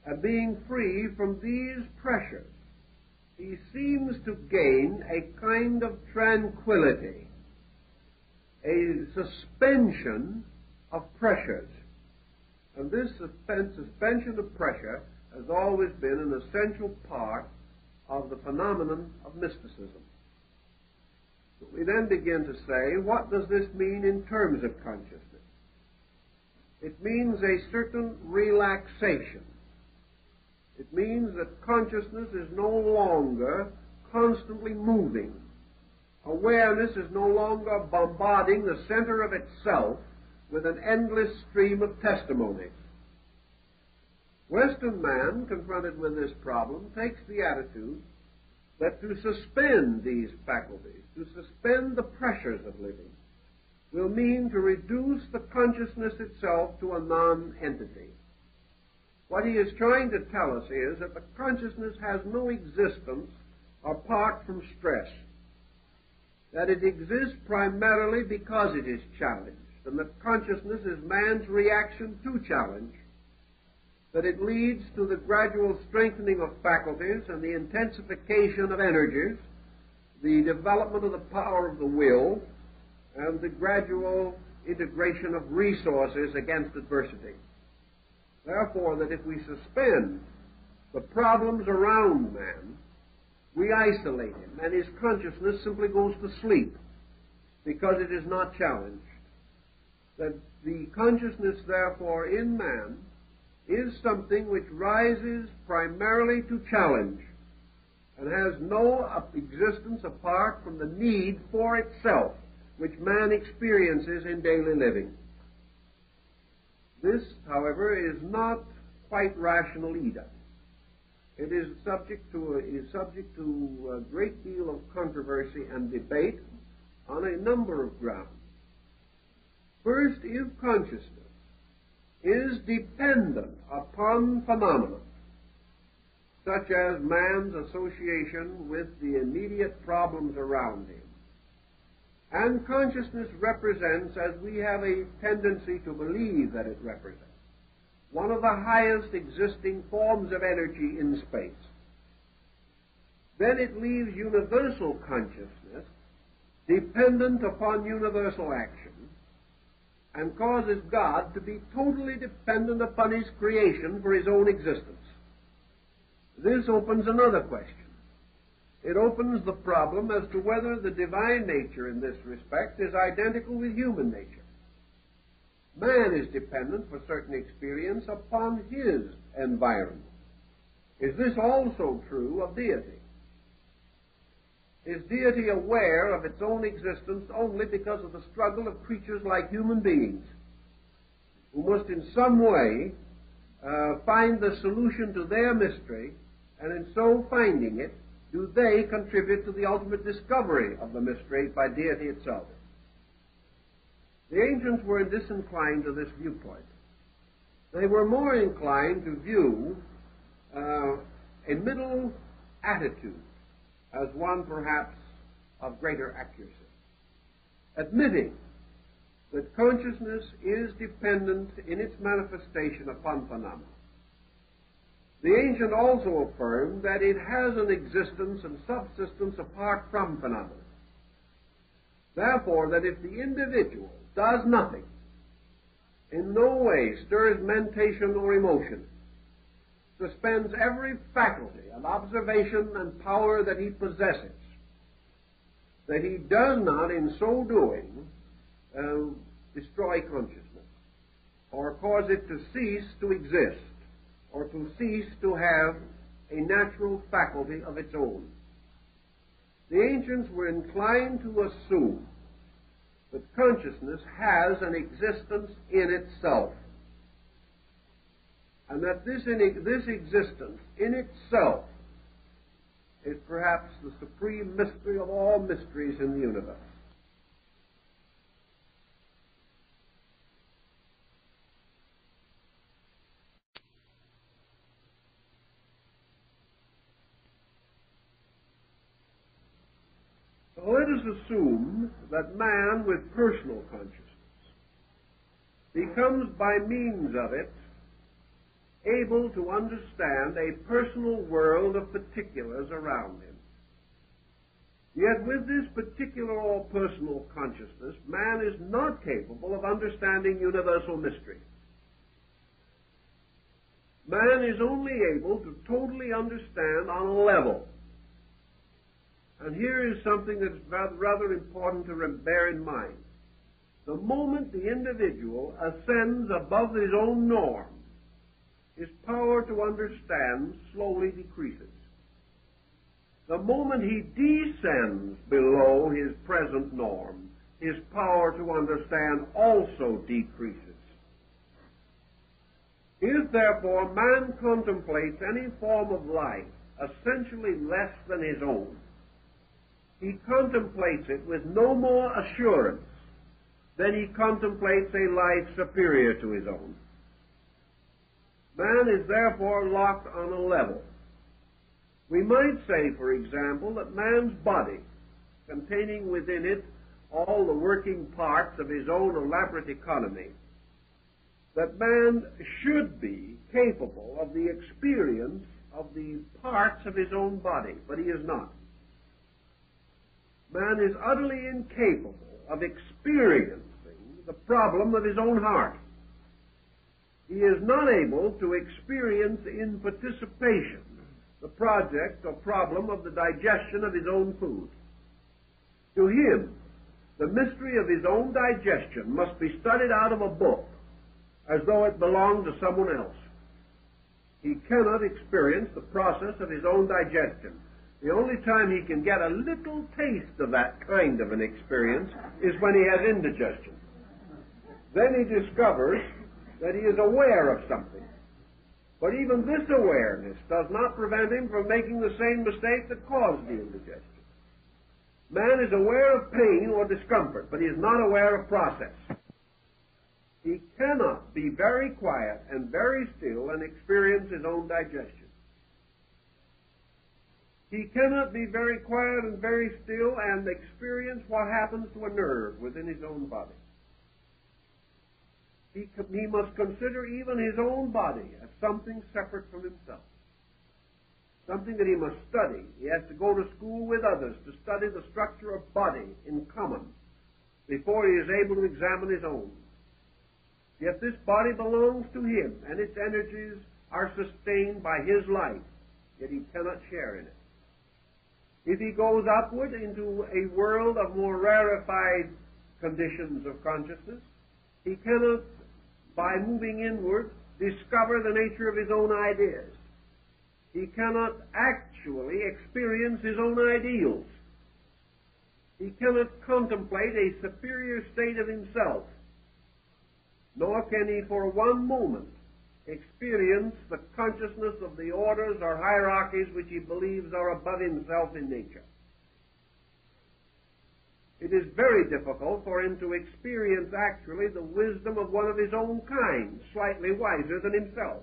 And being free from these pressures, he seems to gain a kind of tranquility, a suspension of pressures. And this suspension of pressure has always been an essential part of the phenomenon of mysticism. But we then begin to say, what does this mean in terms of consciousness? It means a certain relaxation. It means that consciousness is no longer constantly moving. Awareness is no longer bombarding the center of itself with an endless stream of testimonies. Western man, confronted with this problem, takes the attitude that to suspend these faculties, to suspend the pressures of living, will mean to reduce the consciousness itself to a non-entity. What he is trying to tell us is that the consciousness has no existence apart from stress, that it exists primarily because it is challenged, and that consciousness is man's reaction to challenge, that it leads to the gradual strengthening of faculties and the intensification of energies, the development of the power of the will, and the gradual integration of resources against adversity. Therefore, that if we suspend the problems around man, we isolate him, and his consciousness simply goes to sleep because it is not challenged. That the consciousness, therefore, in man is something which rises primarily to challenge and has no existence apart from the need for itself, which man experiences in daily living. This, however, is not quite rational either. It is subject to a great deal of controversy and debate on a number of grounds. First, if consciousness is dependent upon phenomena, such as man's association with the immediate problems around him, and consciousness represents, as we have a tendency to believe that it represents, one of the highest existing forms of energy in space, then it leaves universal consciousness dependent upon universal action and causes God to be totally dependent upon his creation for his own existence. This opens another question. It opens the problem as to whether the divine nature in this respect is identical with human nature. Man is dependent for certain experience upon his environment. Is this also true of deity? Is deity aware of its own existence only because of the struggle of creatures like human beings, who must in some way find the solution to their mystery, and in so finding it, do they contribute to the ultimate discovery of the mystery by deity itself? The ancients were disinclined to this viewpoint. They were more inclined to view a middle attitude as one perhaps of greater accuracy, admitting that consciousness is dependent in its manifestation upon phenomena. The ancient also affirmed that it has an existence and subsistence apart from phenomena. Therefore, that if the individual does nothing, in no way stirs mentation or emotion, suspends every faculty and observation and power that he possesses, that he does not, in so doing, destroy consciousness, or cause it to cease to exist, or to cease to have a natural faculty of its own. The ancients were inclined to assume that consciousness has an existence in itself, and that this existence in itself is perhaps the supreme mystery of all mysteries in the universe. Well, let us assume that man with personal consciousness becomes by means of it able to understand a personal world of particulars around him. Yet with this particular or personal consciousness, man is not capable of understanding universal mystery. Man is only able to totally understand on a level. And here is something that's rather important to bear in mind. The moment the individual ascends above his own norm, his power to understand slowly decreases. The moment he descends below his present norm, his power to understand also decreases. If, therefore, man contemplates any form of life essentially less than his own, he contemplates it with no more assurance than he contemplates a life superior to his own. Man is therefore locked on a level. We might say, for example, that man's body, containing within it all the working parts of his own elaborate economy, that man should be capable of the experience of the parts of his own body, but he is not. Man is utterly incapable of experiencing the problem of his own heart. He is not able to experience in participation the project or problem of the digestion of his own food. To him, the mystery of his own digestion must be studied out of a book as though it belonged to someone else. He cannot experience the process of his own digestion. The only time he can get a little taste of that kind of an experience is when he has indigestion. Then he discovers that he is aware of something. But even this awareness does not prevent him from making the same mistake that caused the indigestion. Man is aware of pain or discomfort, but he is not aware of process. He cannot be very quiet and very still and experience his own digestion. He cannot be very quiet and very still and experience what happens to a nerve within his own body. He must consider even his own body as something separate from himself, something that he must study. He has to go to school with others to study the structure of body in common before he is able to examine his own. Yet this body belongs to him, and its energies are sustained by his life, yet he cannot share in it. If he goes upward into a world of more rarefied conditions of consciousness, he cannot, by moving inward, discover the nature of his own ideas. He cannot actually experience his own ideals. He cannot contemplate a superior state of himself, nor can he for one moment experience the consciousness of the orders or hierarchies which he believes are above himself in nature. It is very difficult for him to experience actually the wisdom of one of his own kind, slightly wiser than himself.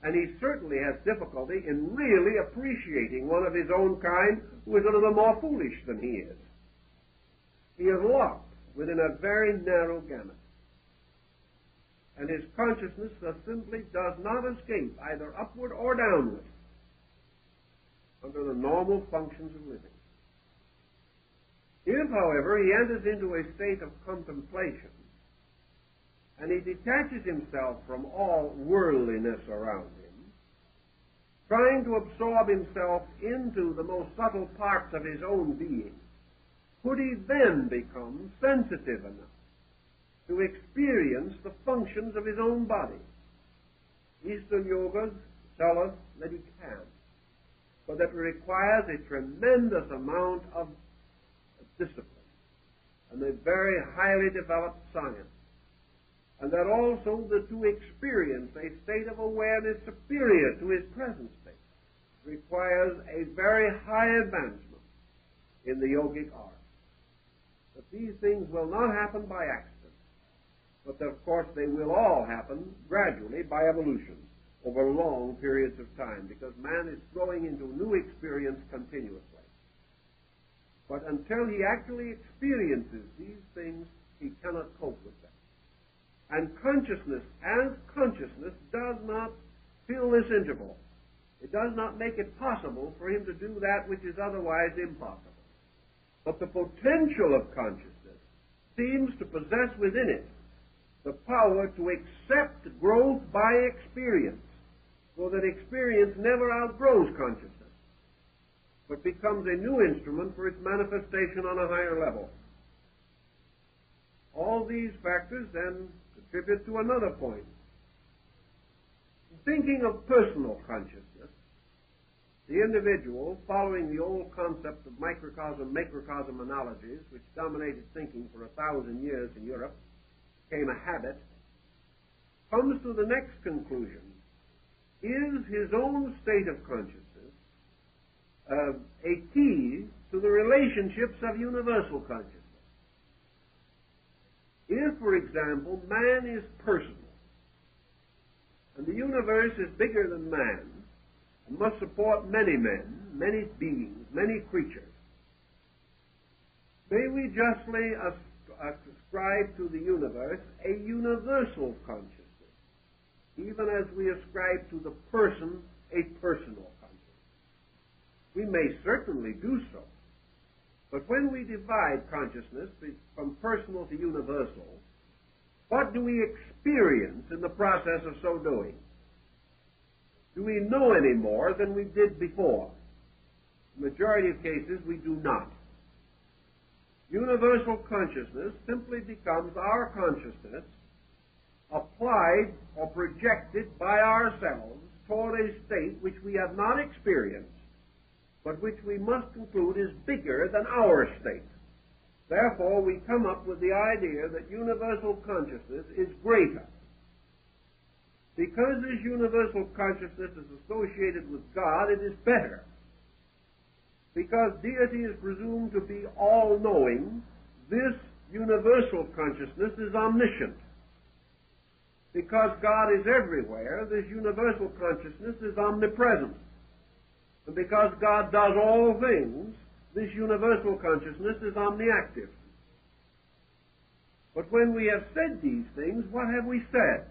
And he certainly has difficulty in really appreciating one of his own kind who is a little more foolish than he is. He is locked within a very narrow gamut. And his consciousness thus simply does not escape either upward or downward under the normal functions of living. If, however, he enters into a state of contemplation, and he detaches himself from all worldliness around him, trying to absorb himself into the most subtle parts of his own being, could he then become sensitive enough to experience the functions of his own body? Eastern yogas tell us that he can, but that requires a tremendous amount of discipline and a very highly developed science, and that also that to experience a state of awareness superior to his present state requires a very high advancement in the yogic art. But these things will not happen by accident, but of course they will all happen gradually by evolution over long periods of time, because man is growing into new experience continuously. But until he actually experiences these things, he cannot cope with them. And consciousness, as consciousness, does not fill this interval. It does not make it possible for him to do that which is otherwise impossible. But the potential of consciousness seems to possess within it the power to accept growth by experience, so that experience never outgrows consciousness, but becomes a new instrument for its manifestation on a higher level. All these factors then contribute to another point. Thinking of personal consciousness, the individual, following the old concept of microcosm analogies, which dominated thinking for 1,000 years in Europe, became a habit, comes to the next conclusion. Is his own state of consciousness a key to the relationships of universal consciousness? If, for example, man is personal, and the universe is bigger than man, and must support many men, many beings, many creatures, may we justly ascribe to the universe a universal consciousness, even as we ascribe to the person a personal consciousness? We may certainly do so, but when we divide consciousness from personal to universal, what do we experience in the process of so doing? Do we know any more than we did before? In the majority of cases, we do not. Universal consciousness simply becomes our consciousness applied or projected by ourselves toward a state which we have not experienced, but which we must conclude is bigger than our state. Therefore, we come up with the idea that universal consciousness is greater. Because this universal consciousness is associated with God, it is better. Because deity is presumed to be all-knowing, this universal consciousness is omniscient. Because God is everywhere, this universal consciousness is omnipresent. And because God does all things, this universal consciousness is omniactive. But when we have said these things, what have we said?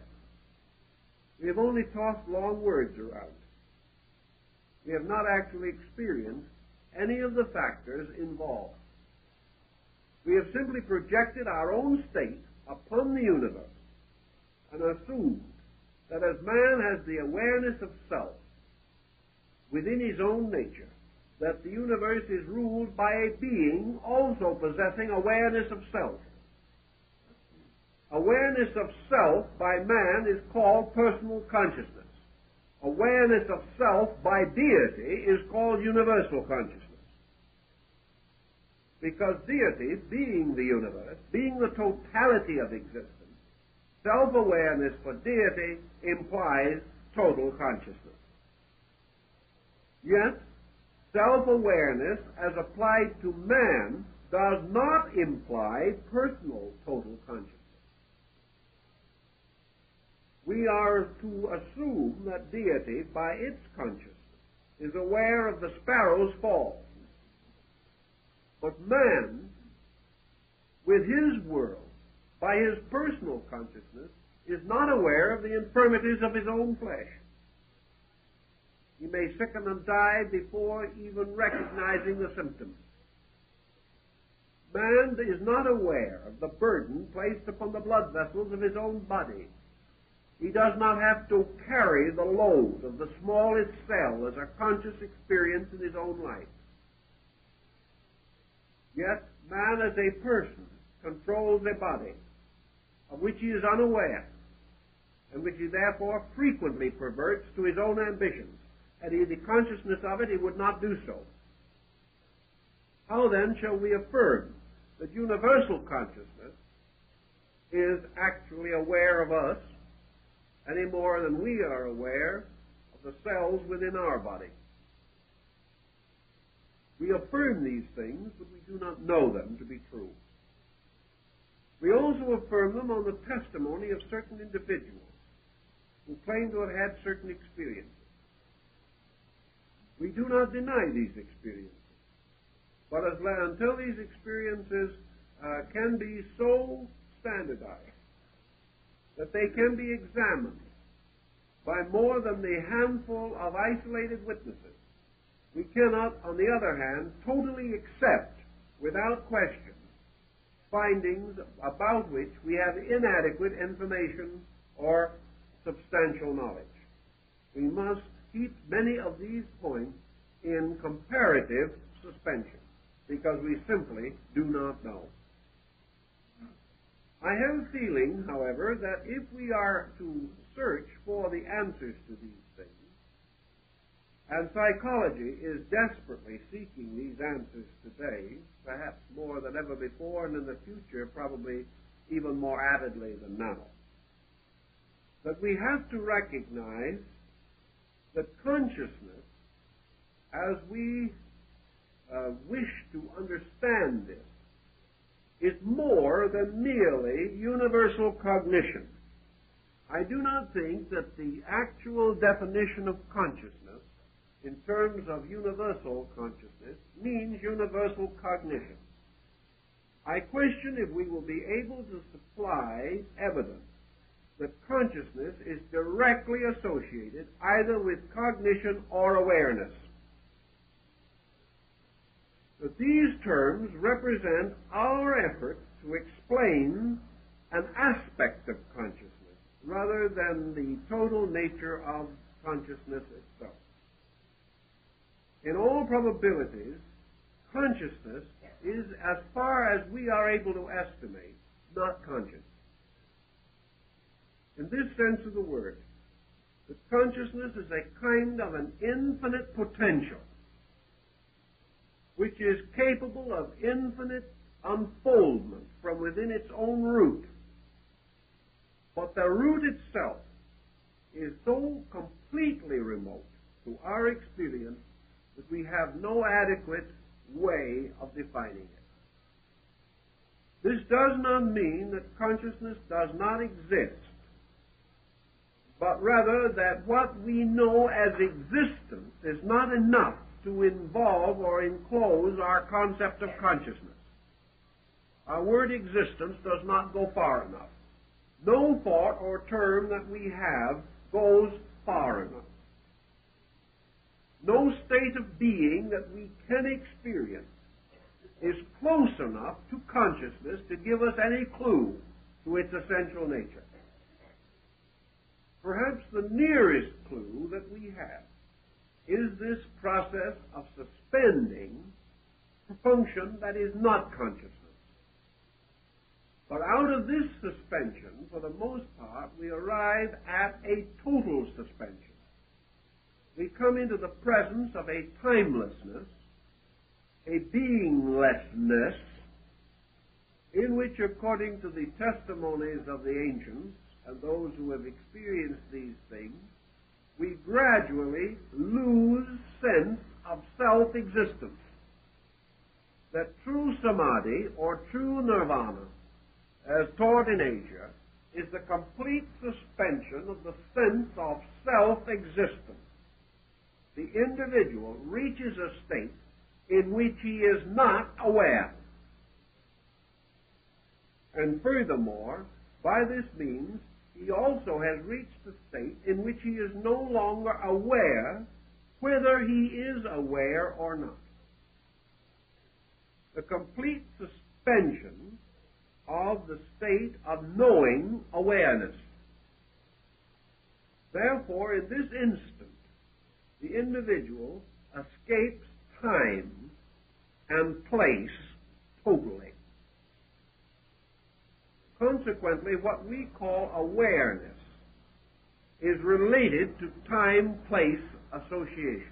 We have only tossed long words around. We have not actually experienced any of the factors involved. We have simply projected our own state upon the universe and assumed that as man has the awareness of self within his own nature, that the universe is ruled by a being also possessing awareness of self. Awareness of self by man is called personal consciousness. Awareness of self by deity is called universal consciousness. Because deity, being the universe, being the totality of existence, self-awareness for deity implies total consciousness. Yet, self-awareness as applied to man does not imply personal total consciousness. We are to assume that deity, by its consciousness, is aware of the sparrow's fall. But man, with his world, by his personal consciousness, is not aware of the infirmities of his own flesh. He may sicken and die before even recognizing the symptoms. Man is not aware of the burden placed upon the blood vessels of his own body. He does not have to carry the load of the smallest cell as a conscious experience in his own life. Yet, man as a person controls a body of which he is unaware, and which he therefore frequently perverts to his own ambitions. Had he the consciousness of it, he would not do so. How then shall we affirm that universal consciousness is actually aware of us any more than we are aware of the cells within our body? We affirm these things, but we do not know them to be true. We also affirm them on the testimony of certain individuals who claim to have had certain experiences. We do not deny these experiences. But until these experiences can be so standardized that they can be examined by more than the handful of isolated witnesses, we cannot, on the other hand, totally accept, without question, findings about which we have inadequate information or substantial knowledge. We must keep many of these points in comparative suspension, because we simply do not know. I have a feeling, however, that if we are to search for the answers to these things, and psychology is desperately seeking these answers today, perhaps more than ever before, and in the future probably even more avidly than now, that we have to recognize that consciousness, as we wish to understand this, is more than merely universal cognition. I do not think that the actual definition of consciousness in terms of universal consciousness means universal cognition. I question if we will be able to supply evidence that consciousness is directly associated either with cognition or awareness. That these terms represent our effort to explain an aspect of consciousness rather than the total nature of consciousness itself. In all probabilities, consciousness is, as far as we are able to estimate, not conscious. In this sense of the word, that consciousness is a kind of an infinite potential which is capable of infinite unfoldment from within its own root. But the root itself is so completely remote to our experience that we have no adequate way of defining it. This does not mean that consciousness does not exist, but rather that what we know as existence is not enough to involve or enclose our concept of consciousness. Our word existence does not go far enough. No thought or term that we have goes far enough. No state of being that we can experience is close enough to consciousness to give us any clue to its essential nature. Perhaps the nearest clue that we have is this process of suspending a function that is not consciousness. But out of this suspension, for the most part, we arrive at a total suspension. We come into the presence of a timelessness, a beinglessness, in which, according to the testimonies of the ancients and those who have experienced these things, we gradually lose sense of self-existence. That true samadhi, or true nirvana, as taught in Asia, is the complete suspension of the sense of self-existence. The individual reaches a state in which he is not aware. And furthermore, by this means, he also has reached a state in which he is no longer aware whether he is aware or not. The complete suspension of the state of knowing awareness. Therefore, in this instant, the individual escapes time and place totally. Consequently, what we call awareness is related to time-place association.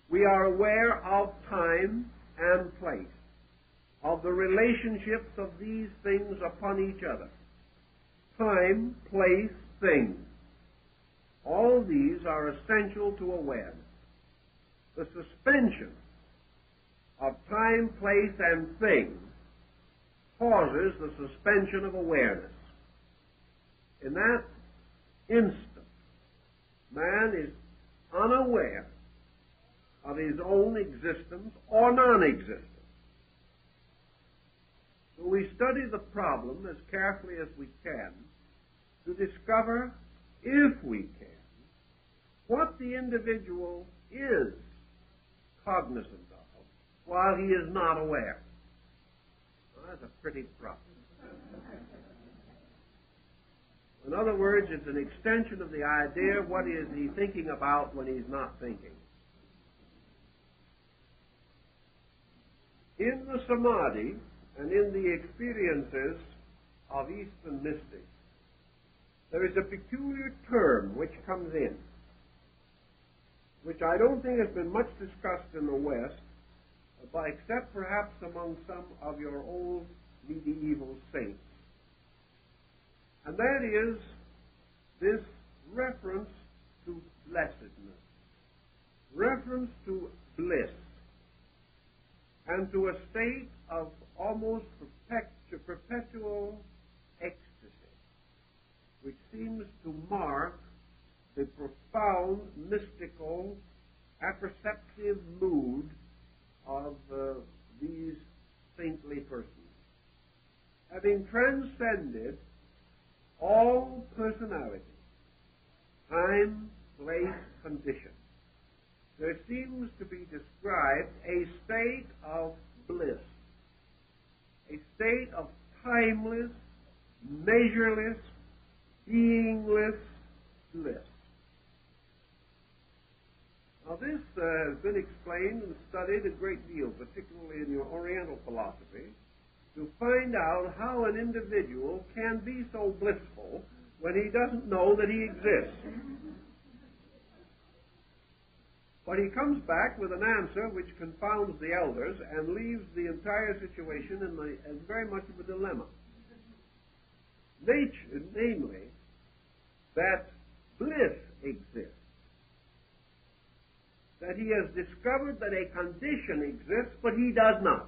We are aware of time and place, of the relationships of these things upon each other. Time, place, things. All these are essential to awareness. The suspension of time, place, and thing causes the suspension of awareness. In that instant, man is unaware of his own existence or non-existence. So we study the problem as carefully as we can to discover, if we can, what the individual is cognizant of while he is not aware. Well, that's a pretty problem. In other words, it's an extension of the idea, what is he thinking about when he's not thinking? In the Samadhi and in the experiences of Eastern mystics, there is a peculiar term which comes in, which I don't think has been much discussed in the West, except perhaps among some of your old medieval saints. And that is this reference to blessedness, reference to bliss, and to a state of almost perpetual ecstasy, which seems to mark the profound, mystical, apperceptive mood of these saintly persons. Having transcended all personality, time, place, condition, there seems to be described a state of bliss, a state of timeless, measureless, beingless bliss. Now this has been explained and studied a great deal, particularly in your Oriental philosophy, to find out how an individual can be so blissful when he doesn't know that he exists. But he comes back with an answer which confounds the elders and leaves the entire situation in very much of a dilemma. Namely, that bliss exists, that he has discovered that a condition exists, but he does not,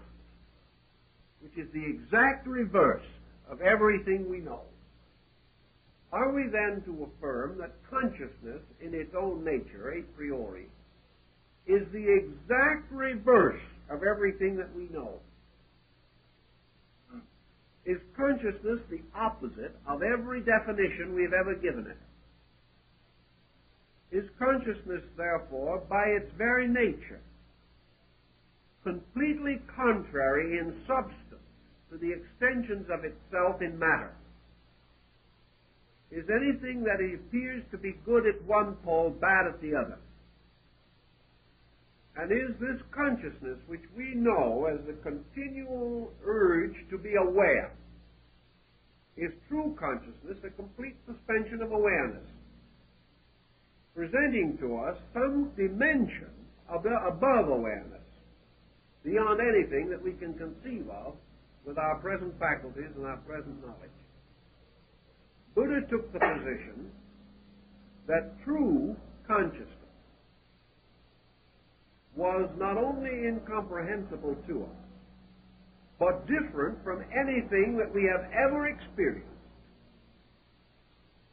which is the exact reverse of everything we know. Are we then to affirm that consciousness in its own nature, a priori, is the exact reverse of everything that we know? Is consciousness the opposite of every definition we've ever given it? Is consciousness, therefore, by its very nature, completely contrary in substance to the extensions of itself in matter? Is anything that appears to be good at one pole bad at the other? And is this consciousness, which we know as the continual urge to be aware, is true consciousness a complete suspension of awareness, presenting to us some dimension above awareness, beyond anything that we can conceive of with our present faculties and our present knowledge? Buddha took the position that true consciousness was not only incomprehensible to us, but different from anything that we have ever experienced,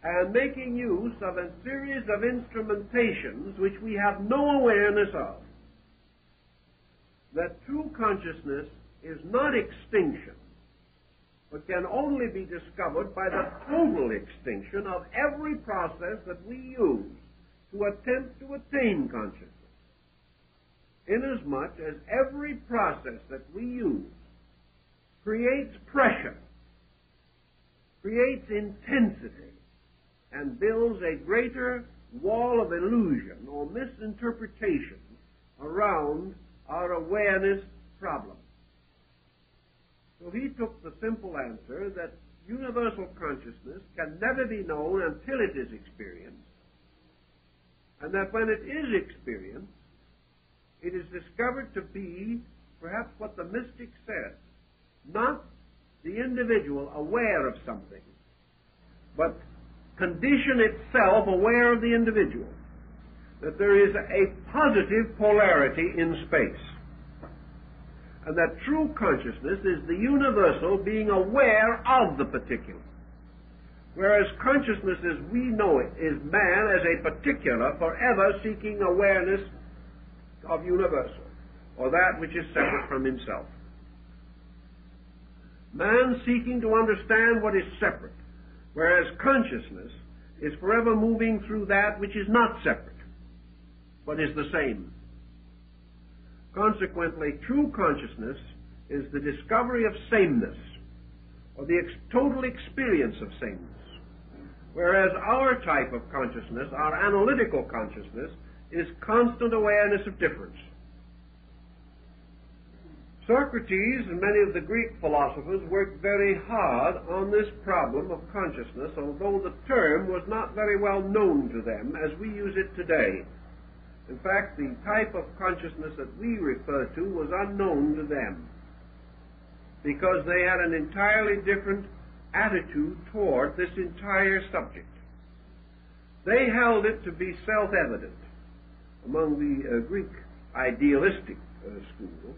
and making use of a series of instrumentations which we have no awareness of. That true consciousness is not extinction, but can only be discovered by the total extinction of every process that we use to attempt to attain consciousness. Inasmuch as every process that we use creates pressure, creates intensity, and builds a greater wall of illusion or misinterpretation around our awareness problem. So he took the simple answer that universal consciousness can never be known until it is experienced, and that when it is experienced, it is discovered to be perhaps what the mystic says, not the individual aware of something, but condition itself aware of the individual, that there is a positive polarity in space, and that true consciousness is the universal being aware of the particular, whereas consciousness as we know it is man as a particular forever seeking awareness of universal, or that which is separate from himself. Man seeking to understand what is separate, whereas consciousness is forever moving through that which is not separate, but is the same. Consequently, true consciousness is the discovery of sameness, or the total experience of sameness, whereas our type of consciousness, our analytical consciousness, is constant awareness of difference. Socrates and many of the Greek philosophers worked very hard on this problem of consciousness, although the term was not very well known to them as we use it today. In fact, the type of consciousness that we refer to was unknown to them, because they had an entirely different attitude toward this entire subject. They held it to be self-evident among the Greek idealistic school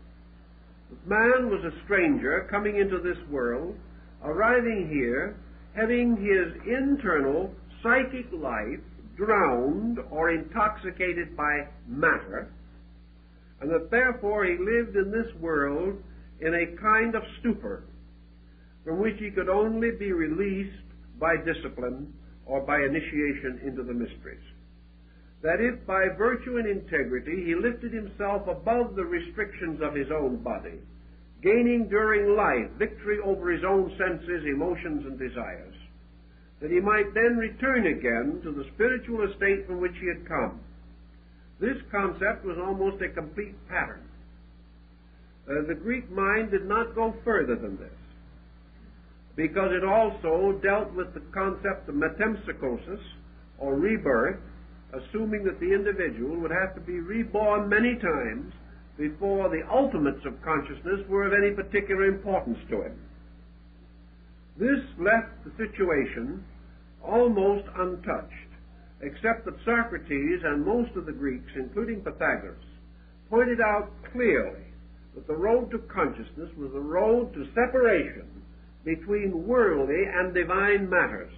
that man was a stranger coming into this world, arriving here, having his internal psychic life drowned or intoxicated by matter, and that therefore he lived in this world in a kind of stupor from which he could only be released by discipline or by initiation into the mysteries. That if by virtue and integrity he lifted himself above the restrictions of his own body, gaining during life victory over his own senses, emotions, and desires, that he might then return again to the spiritual estate from which he had come. This concept was almost a complete pattern. The Greek mind did not go further than this, because it also dealt with the concept of metempsychosis, or rebirth, assuming that the individual would have to be reborn many times before the ultimates of consciousness were of any particular importance to him. This left the situation almost untouched, except that Socrates and most of the Greeks, including Pythagoras, pointed out clearly that the road to consciousness was the road to separation between worldly and divine matters,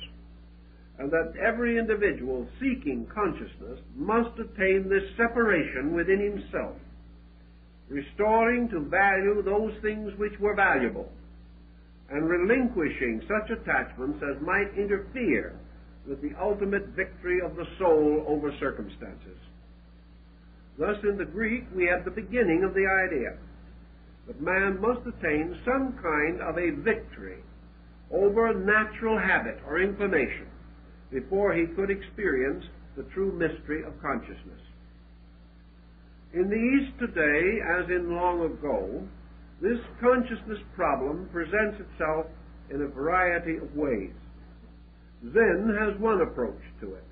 and that every individual seeking consciousness must attain this separation within himself, restoring to value those things which were valuable, and relinquishing such attachments as might interfere with the ultimate victory of the soul over circumstances. Thus, in the Greek, we have the beginning of the idea that man must attain some kind of a victory over natural habit or inclination before he could experience the true mystery of consciousness. In the East today, as in long ago, this consciousness problem presents itself in a variety of ways. Zen has one approach to it.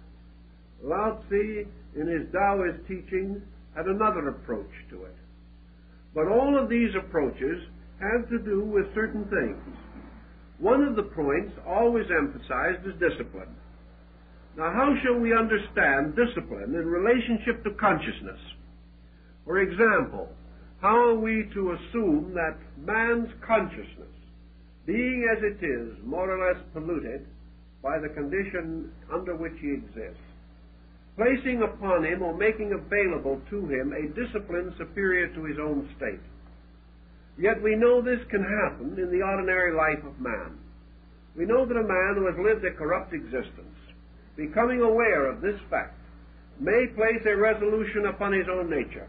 Lao Tzu, in his Taoist teachings, had another approach to it. But all of these approaches have to do with certain things. One of the points always emphasized is discipline. Now, how shall we understand discipline in relationship to consciousness? For example, how are we to assume that man's consciousness, being as it is more or less polluted by the condition under which he exists, placing upon him or making available to him a discipline superior to his own state? Yet we know this can happen in the ordinary life of man. We know that a man who has lived a corrupt existence, becoming aware of this fact, may place a resolution upon his own nature,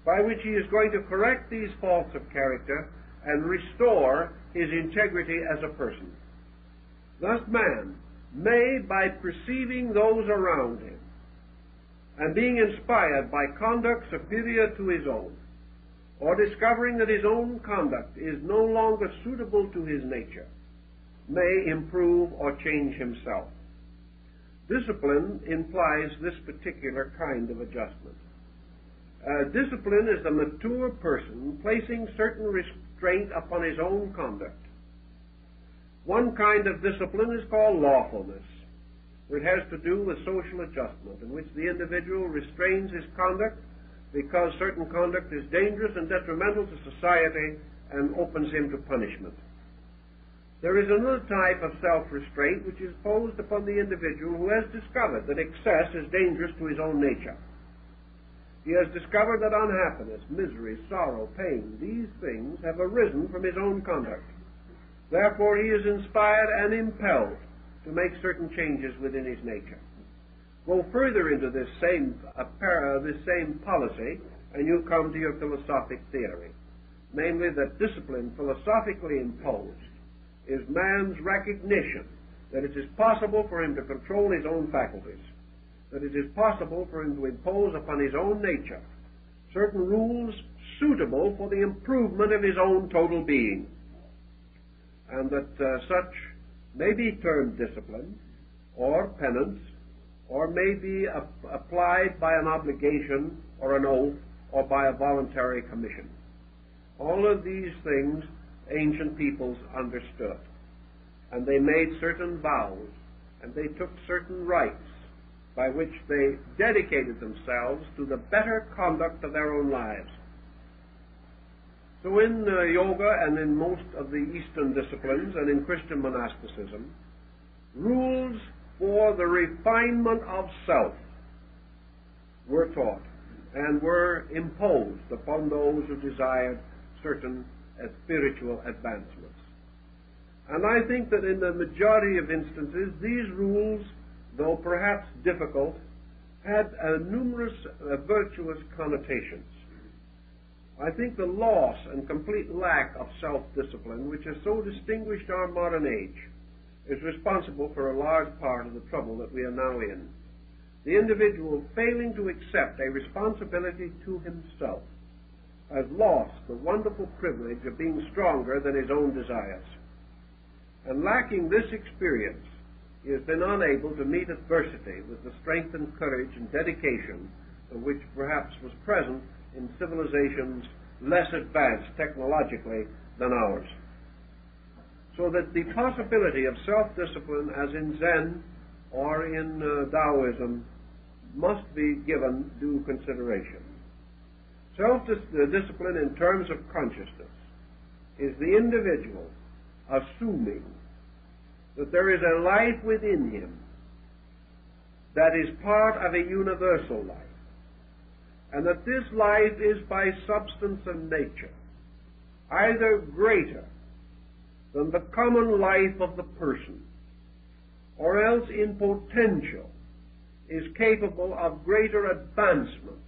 by which he is going to correct these faults of character and restore his integrity as a person. Thus man may, by perceiving those around him, and being inspired by conduct superior to his own, or discovering that his own conduct is no longer suitable to his nature, may improve or change himself. Discipline implies this particular kind of adjustment. Discipline is the mature person placing certain restraint upon his own conduct. One kind of discipline is called lawfulness. It has to do with social adjustment, in which the individual restrains his conduct because certain conduct is dangerous and detrimental to society and opens him to punishment. There is another type of self-restraint which is posed upon the individual who has discovered that excess is dangerous to his own nature. He has discovered that unhappiness, misery, sorrow, pain, these things have arisen from his own conduct. Therefore, he is inspired and impelled to make certain changes within his nature. Go further into this same policy, and you come to your philosophic theory, namely that discipline philosophically imposed is man's recognition that it is possible for him to control his own faculties, that it is possible for him to impose upon his own nature certain rules suitable for the improvement of his own total being, and that such may be termed discipline or penance, or may be applied by an obligation or an oath or by a voluntary commission. All of these things ancient peoples understood, and they made certain vows, and they took certain rites by which they dedicated themselves to the better conduct of their own lives. So in yoga and in most of the Eastern disciplines and in Christian monasticism, rules for the refinement of self were taught and were imposed upon those who desired certain spiritual advancements. And I think that in the majority of instances, these rules, though perhaps difficult, had numerous virtuous connotations. I think the loss and complete lack of self-discipline, which has so distinguished our modern age, is responsible for a large part of the trouble that we are now in. The individual failing to accept a responsibility to himself has lost the wonderful privilege of being stronger than his own desires. And lacking this experience, he has been unable to meet adversity with the strength and courage and dedication which perhaps was present in civilizations less advanced technologically than ours. So that the possibility of self-discipline, as in Zen or in Taoism, must be given due consideration. Self-discipline in terms of consciousness is the individual assuming that there is a life within him that is part of a universal life, and that this life is by substance and nature either greater than the common life of the person, or else in potential is capable of greater advancement,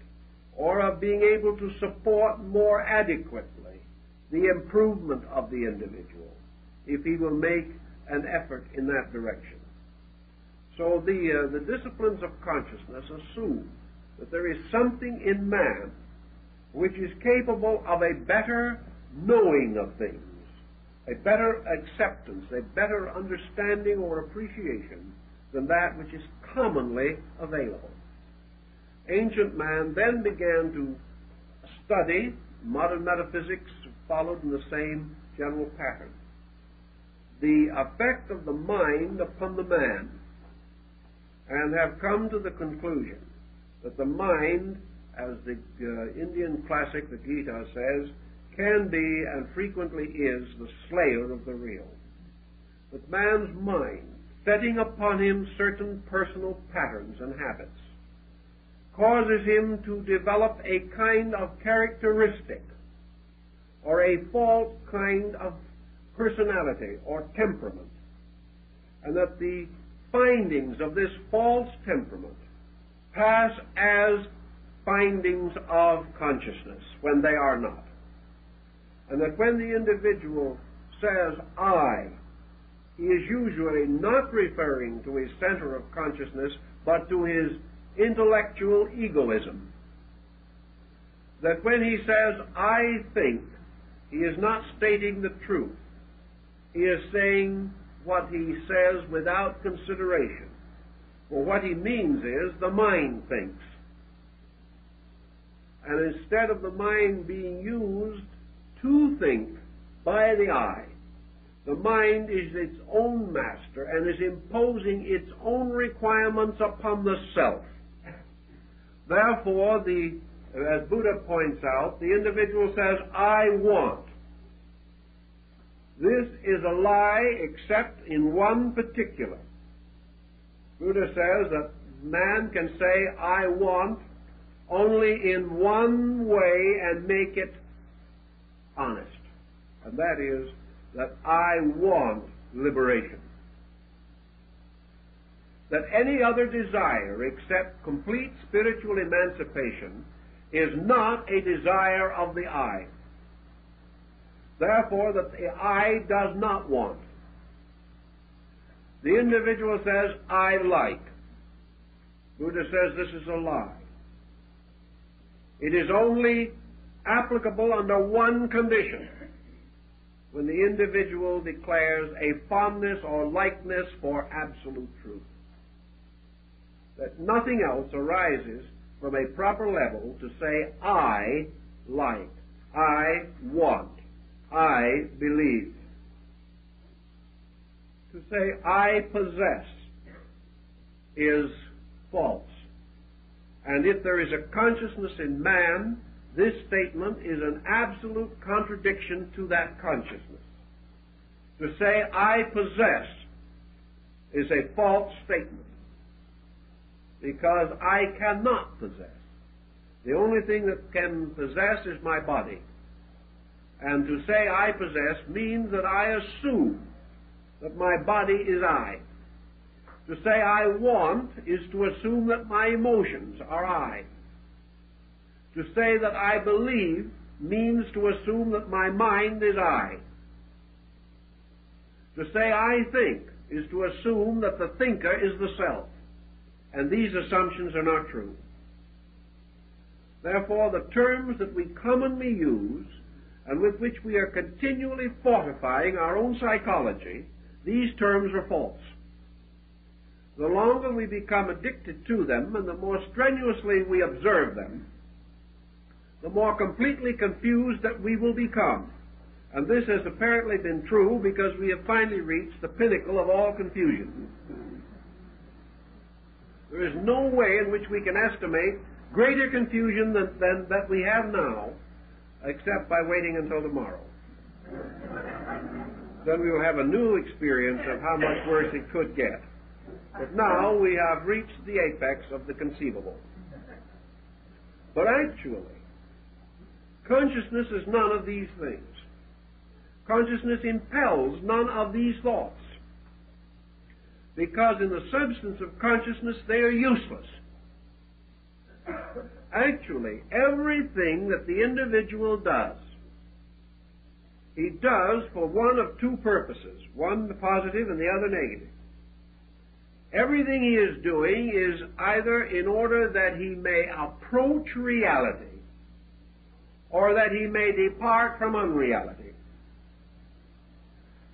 or of being able to support more adequately the improvement of the individual, if he will make an effort in that direction. So the disciplines of consciousness assume that there is something in man which is capable of a better knowing of things, a better acceptance, a better understanding or appreciation than that which is commonly available. Ancient man then began to study. Modern metaphysics followed in the same general pattern. The effect of the mind upon the man, and have come to the conclusion that the mind, as the Indian classic, the Gita, says, can be and frequently is the slayer of the real. That man's mind, setting upon him certain personal patterns and habits, causes him to develop a kind of characteristic or a false kind of personality or temperament, and that the findings of this false temperament pass as findings of consciousness when they are not. And that when the individual says, I, he is usually not referring to his center of consciousness, but to his intellectual egoism. That when he says, I think, he is not stating the truth. He is saying what he says without consideration. Well, what he means is the mind thinks. And instead of the mind being used to think by the I, the mind is its own master and is imposing its own requirements upon the self. Therefore, as Buddha points out, the individual says, I want. This is a lie except in one particular. Buddha says that man can say, I want, only in one way and make it honest. And that is that I want liberation. That any other desire except complete spiritual emancipation is not a desire of the I. Therefore, that the I does not want. The individual says, I like. Buddha says this is a lie. It is only applicable under one condition, when the individual declares a fondness or likeness for absolute truth. That nothing else arises from a proper level to say, I like, I want, I believe. To say, I possess, is false. And if there is a consciousness in man, this statement is an absolute contradiction to that consciousness. To say, I possess, is a false statement, because I cannot possess. The only thing that can possess is my body. And to say I possess means that I assume that my body is I. To say I want is to assume that my emotions are I. To say that I believe means to assume that my mind is I. To say I think is to assume that the thinker is the self. And these assumptions are not true. Therefore, the terms that we commonly use, and with which we are continually fortifying our own psychology, these terms are false. The longer we become addicted to them, and the more strenuously we observe them, the more completely confused that we will become. And this has apparently been true because we have finally reached the pinnacle of all confusion. There is no way in which we can estimate greater confusion than that we have now, except by waiting until tomorrow. Then we will have a new experience of how much worse it could get. But now we have reached the apex of the conceivable. But actually, consciousness is none of these things. Consciousness impels none of these thoughts, because in the substance of consciousness they are useless. Actually, everything that the individual does, he does for one of two purposes, one the positive and the other negative. Everything he is doing is either in order that he may approach reality or that he may depart from unreality.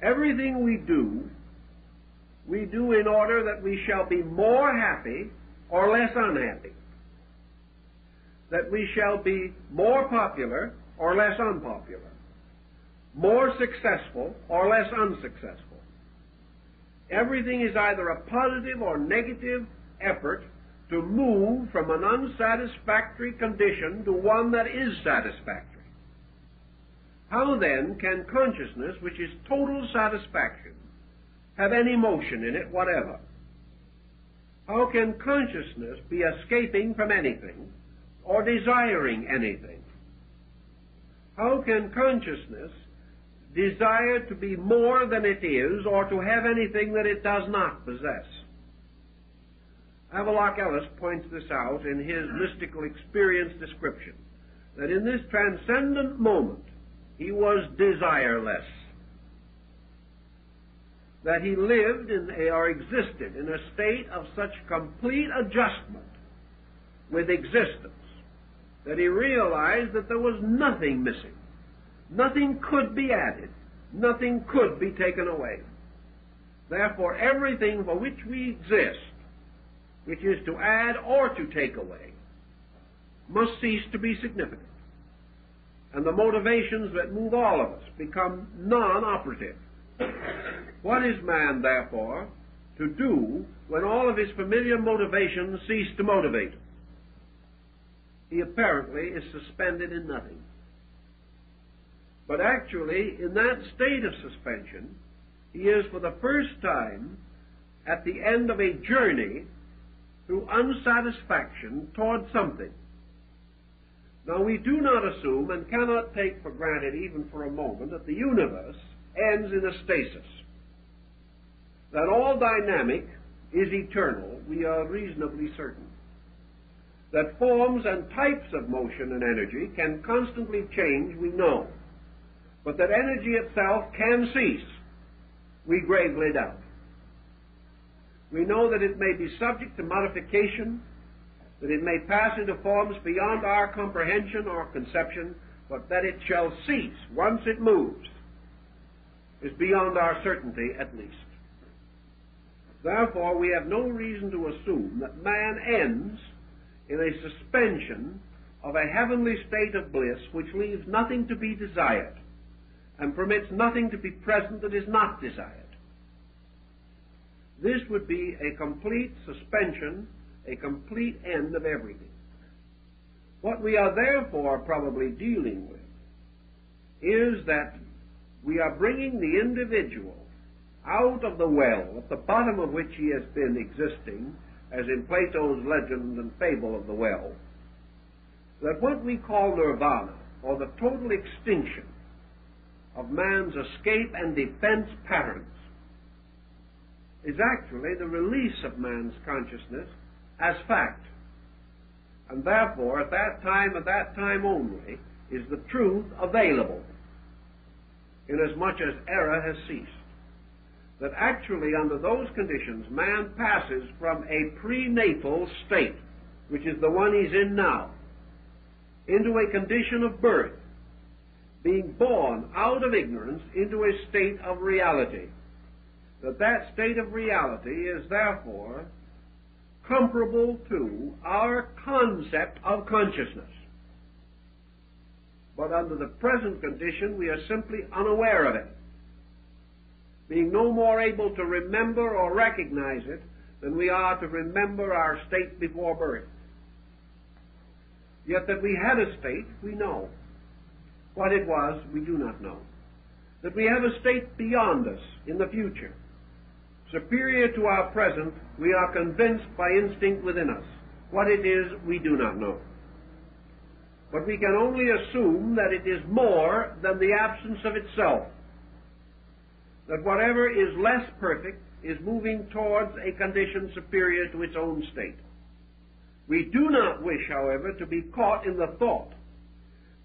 Everything we do in order that we shall be more happy or less unhappy, that we shall be more popular or less unpopular, more successful or less unsuccessful. Everything is either a positive or negative effort to move from an unsatisfactory condition to one that is satisfactory. How then can consciousness, which is total satisfaction, have any motion in it whatever? How can consciousness be escaping from anything or desiring anything? How can consciousness desire to be more than it is or to have anything that it does not possess? Havelock Ellis points this out in his mystical experience description, that in this transcendent moment he was desireless, that he lived or existed in a state of such complete adjustment with existence that he realized that there was nothing missing. Nothing could be added. Nothing could be taken away. Therefore, everything for which we exist, which is to add or to take away, must cease to be significant. And the motivations that move all of us become non-operative. What is man, therefore, to do when all of his familiar motivations cease to motivate him? He apparently is suspended in nothing. But actually, in that state of suspension, he is for the first time at the end of a journey through unsatisfaction toward something. Now, we do not assume and cannot take for granted even for a moment that the universe ends in a stasis. That all dynamic is eternal, we are reasonably certain. That forms and types of motion and energy can constantly change, we know. But that energy itself can cease, we gravely doubt. We know that it may be subject to modification, that it may pass into forms beyond our comprehension or conception, but that it shall cease once it moves is beyond our certainty at least. Therefore, we have no reason to assume that man ends in a suspension of a heavenly state of bliss which leaves nothing to be desired and permits nothing to be present that is not desired. This would be a complete suspension, a complete end of everything. What we are therefore probably dealing with is that we are bringing the individual out of the well at the bottom of which he has been existing, as in Plato's legend and fable of the well, that what we call nirvana, or the total extinction of man's escape and defense patterns, is actually the release of man's consciousness as fact. And therefore, at that time only, is the truth available, inasmuch as error has ceased. That actually, under those conditions, man passes from a prenatal state, which is the one he's in now, into a condition of birth, being born out of ignorance into a state of reality. That state of reality is therefore comparable to our concept of consciousness. But under the present condition, we are simply unaware of it, being no more able to remember or recognize it than we are to remember our state before birth. Yet that we had a state, we know. What it was, we do not know. That we have a state beyond us in the future, superior to our present, we are convinced by instinct within us. What it is, we do not know. But we can only assume that it is more than the absence of itself. That whatever is less perfect is moving towards a condition superior to its own state. We do not wish, however, to be caught in the thought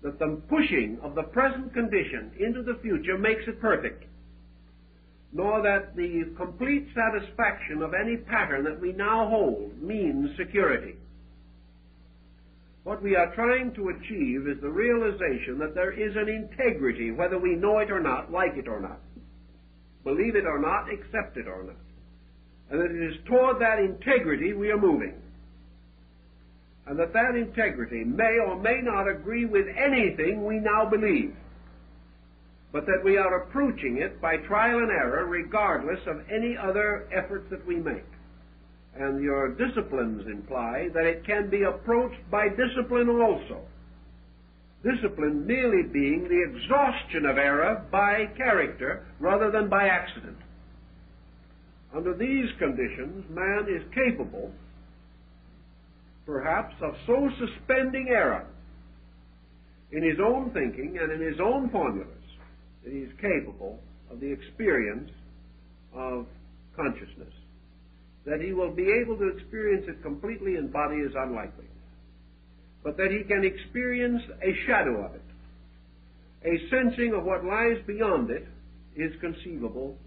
that the pushing of the present condition into the future makes it perfect, nor that the complete satisfaction of any pattern that we now hold means security. What we are trying to achieve is the realization that there is an integrity, whether we know it or not, like it or not, believe it or not, accept it or not, and that it is toward that integrity we are moving, and that integrity may or may not agree with anything we now believe, but that we are approaching it by trial and error regardless of any other efforts that we make. And your disciplines imply that it can be approached by discipline also. Discipline merely being the exhaustion of error by character rather than by accident. Under these conditions, man is capable, perhaps, of so suspending error in his own thinking and in his own formulas that he is capable of the experience of consciousness. That he will be able to experience it completely in body is unlikely, but that he can experience a shadow of it, a sensing of what lies beyond it, is conceivable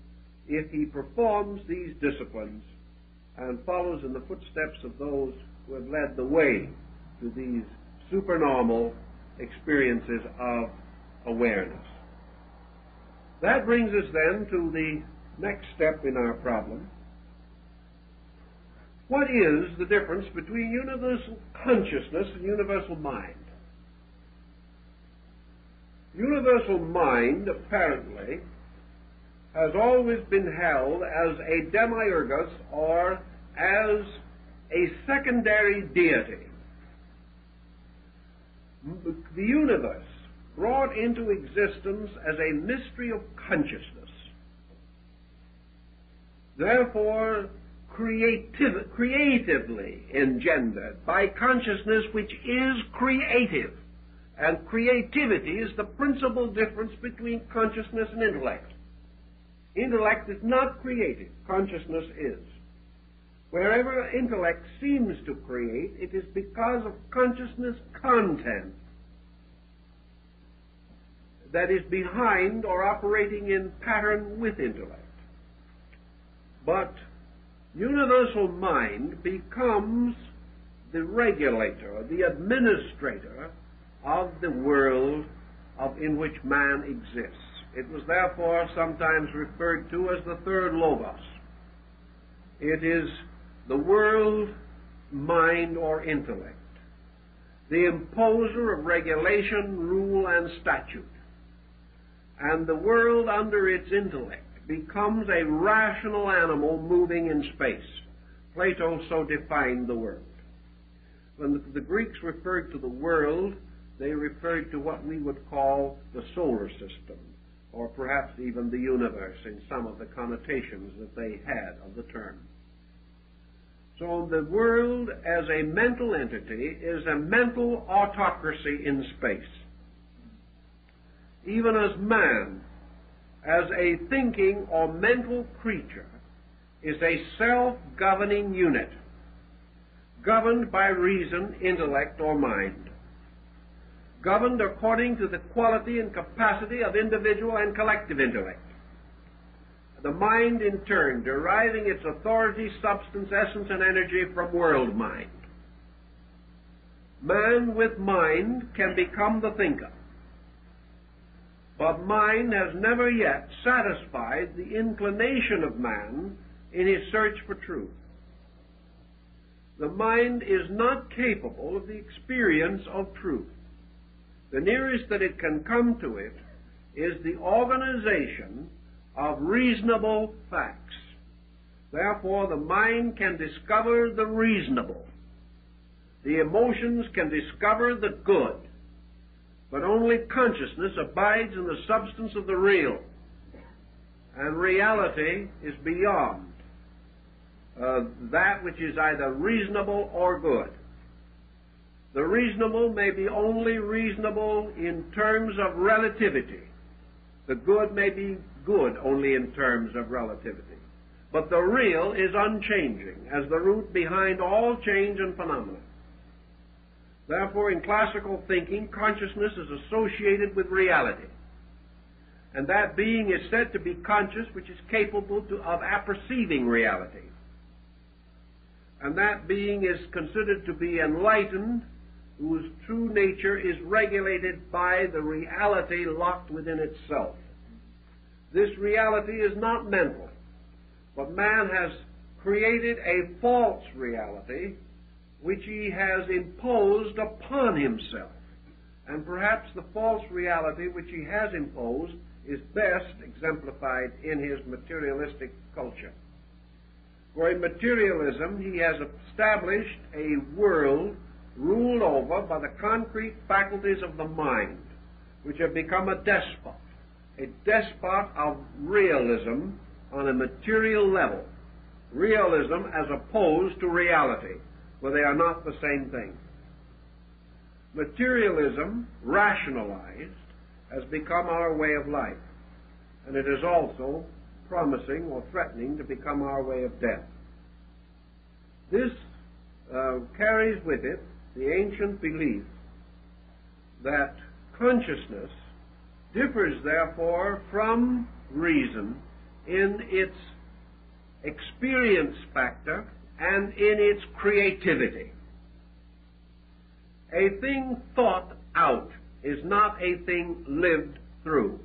if he performs these disciplines and follows in the footsteps of those who have led the way to these supernormal experiences of awareness. That brings us then to the next step in our problem. What is the difference between universal consciousness and universal mind? Universal mind, apparently, has always been held as a demiurgus or as a secondary deity. The universe brought into existence as a mystery of consciousness, therefore creatively engendered by consciousness which is creative, And creativity is the principal difference between consciousness and intellect. Intellect is not creative, consciousness is. Wherever intellect seems to create, it is because of consciousness content that is behind or operating in pattern with intellect. But universal mind becomes the regulator, the administrator of the world in which man exists. It was therefore sometimes referred to as the third logos. It is the world, mind, or intellect, the imposer of regulation, rule, and statute. And the world under its intellect becomes a rational animal moving in space. Plato so defined the world. When the Greeks referred to the world, they referred to what we would call the solar system, or perhaps even the universe in some of the connotations that they had of the term. So the world as a mental entity is a mental autocracy in space. Even as man, as a thinking or mental creature, is a self-governing unit, governed by reason, intellect, or mind, governed according to the quality and capacity of individual and collective intellect. The mind, in turn, deriving its authority, substance, essence, and energy from world mind. Man with mind can become the thinker, but mind has never yet satisfied the inclination of man in his search for truth. The mind is not capable of the experience of truth. The nearest that it can come to it is the organization of reasonable facts. Therefore, the mind can discover the reasonable. The emotions can discover the good. But only consciousness abides in the substance of the real. And reality is beyond that which is either reasonable or good. The reasonable may be only reasonable in terms of relativity. The good may be good only in terms of relativity. But the real is unchanging, as the root behind all change and phenomena. Therefore, in classical thinking, consciousness is associated with reality. And that being is said to be conscious, which is capable of apperceiving reality. And that being is considered to be enlightened, whose true nature is regulated by the reality locked within itself. This reality is not mental, but man has created a false reality which he has imposed upon himself. And perhaps the false reality which he has imposed is best exemplified in his materialistic culture. For in materialism he has established a world ruled over by the concrete faculties of the mind, which have become a despot of realism on a material level. Realism as opposed to reality, for they are not the same thing. Materialism, rationalized, has become our way of life, and it is also promising or threatening to become our way of death. This carries with it the ancient belief that consciousness differs, therefore, from reason in its experience factor and in its creativity. A thing thought out is not a thing lived through.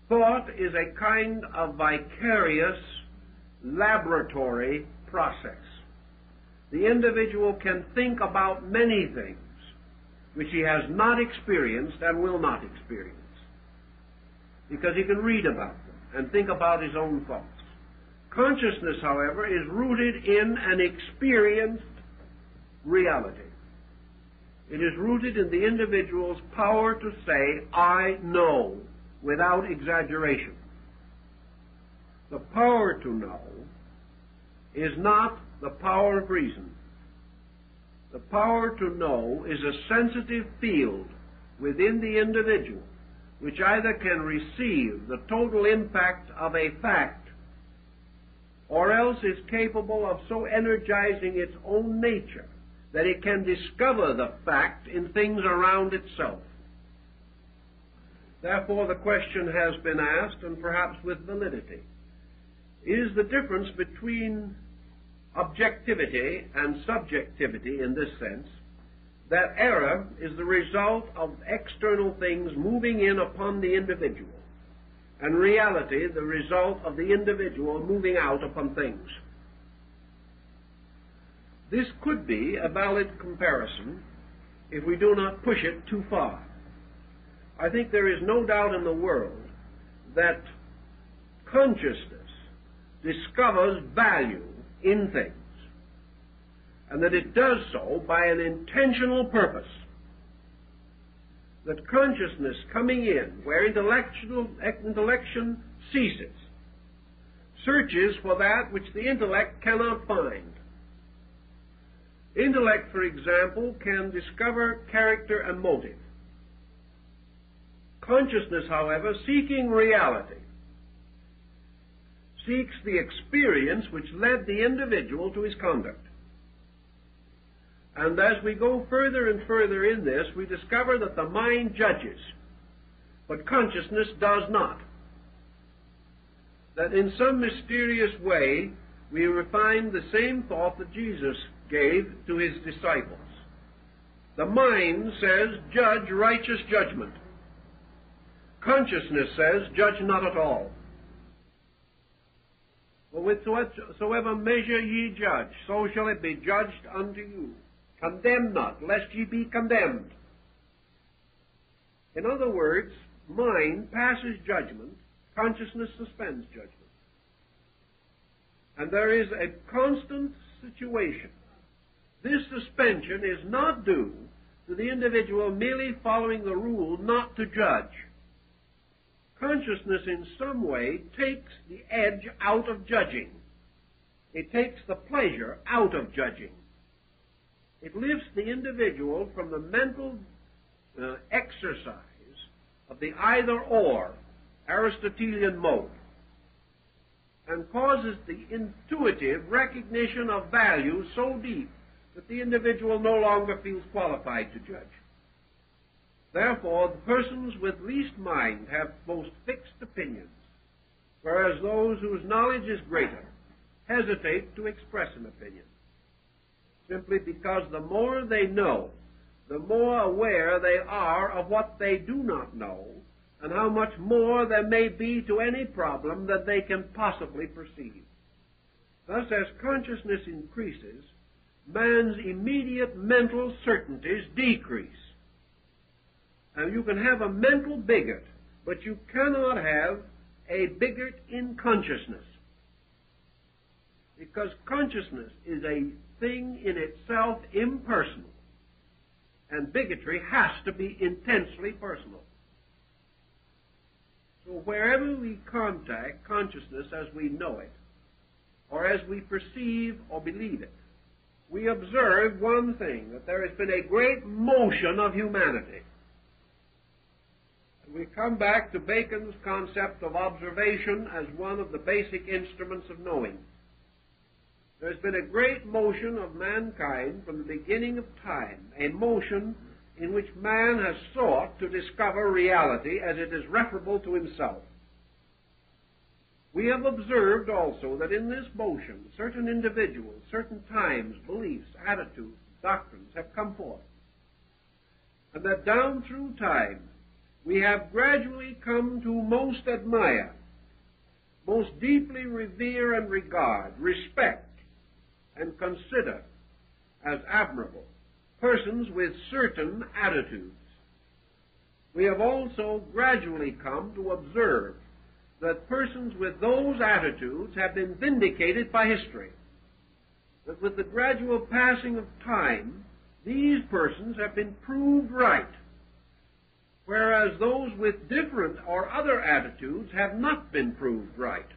Thought is a kind of vicarious laboratory process. The individual can think about many things which he has not experienced and will not experience, because he can read about them and think about his own thoughts. Consciousness, however, is rooted in an experienced reality. It is rooted in the individual's power to say, I know, without exaggeration. The power to know is not the power of reason. The power to know is a sensitive field within the individual which either can receive the total impact of a fact or else is capable of so energizing its own nature that it can discover the fact in things around itself. Therefore, the question has been asked, and perhaps with validity, is the difference between objectivity and subjectivity in this sense, that error is the result of external things moving in upon the individual, and reality the result of the individual moving out upon things. This could be a valid comparison if we do not push it too far. I think there is no doubt in the world that consciousness discovers value in things, and that it does so by an intentional purpose. That consciousness coming in where intellection ceases, searches for that which the intellect cannot find. Intellect, for example, can discover character and motive. Consciousness, however, seeking reality, seeks the experience which led the individual to his conduct. And as we go further and further in this, we discover that the mind judges, but consciousness does not. That in some mysterious way, we refine the same thought that Jesus gave to his disciples. The mind says, judge righteous judgment. Consciousness says, judge not at all. For with whatsoever measure ye judge, so shall it be judged unto you. Condemn not, lest ye be condemned. In other words, mind passes judgment, consciousness suspends judgment. And there is a constant situation. This suspension is not due to the individual merely following the rule not to judge. Consciousness in some way takes the edge out of judging. It takes the pleasure out of judging. It lifts the individual from the mental exercise of the either-or Aristotelian mode and causes the intuitive recognition of value so deep that the individual no longer feels qualified to judge. Therefore, the persons with least mind have most fixed opinions, whereas those whose knowledge is greater hesitate to express an opinion, simply because the more they know, the more aware they are of what they do not know, and how much more there may be to any problem than they can possibly perceive. Thus, as consciousness increases, man's immediate mental certainties decrease. Now, you can have a mental bigot, but you cannot have a bigot in consciousness, because consciousness is a thing in itself impersonal, and bigotry has to be intensely personal. So wherever we contact consciousness as we know it, or as we perceive or believe it, we observe one thing, that there has been a great motion of humanity. And we come back to Bacon's concept of observation as one of the basic instruments of knowing. There's been a great motion of mankind from the beginning of time, a motion in which man has sought to discover reality as it is referable to himself. We have observed also that in this motion certain individuals, certain times, beliefs, attitudes, doctrines have come forth, and that down through time we have gradually come to most admire, most deeply revere and regard, respect, and consider as admirable persons with certain attitudes. We have also gradually come to observe that persons with those attitudes have been vindicated by history, that with the gradual passing of time, these persons have been proved right, whereas those with different or other attitudes have not been proved right.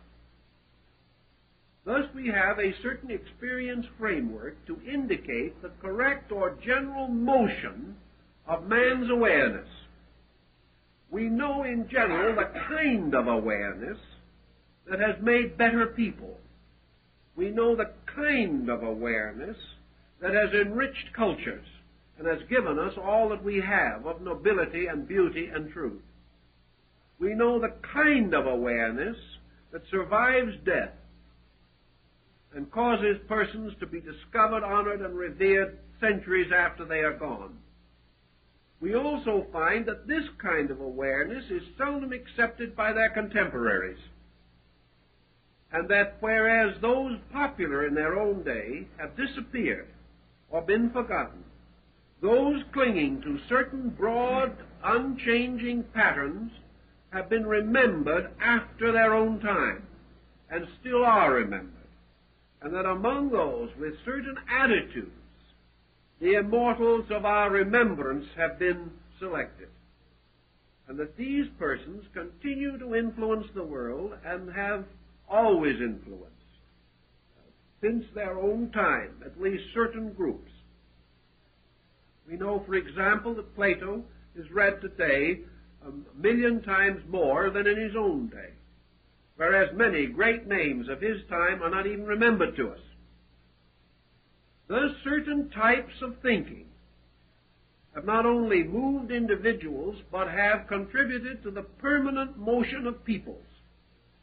Thus we have a certain experience framework to indicate the correct or general motion of man's awareness. We know in general the kind of awareness that has made better people. We know the kind of awareness that has enriched cultures and has given us all that we have of nobility and beauty and truth. We know the kind of awareness that survives death and causes persons to be discovered, honored, and revered centuries after they are gone. We also find that this kind of awareness is seldom accepted by their contemporaries, and that whereas those popular in their own day have disappeared or been forgotten, those clinging to certain broad, unchanging patterns have been remembered after their own time, and still are remembered, and that among those with certain attitudes, the immortals of our remembrance have been selected, and that these persons continue to influence the world and have always influenced, since their own time, at least certain groups. We know, for example, that Plato is read today 1,000,000 times more than in his own day, whereas many great names of his time are not even remembered to us. Thus, certain types of thinking have not only moved individuals, but have contributed to the permanent motion of peoples,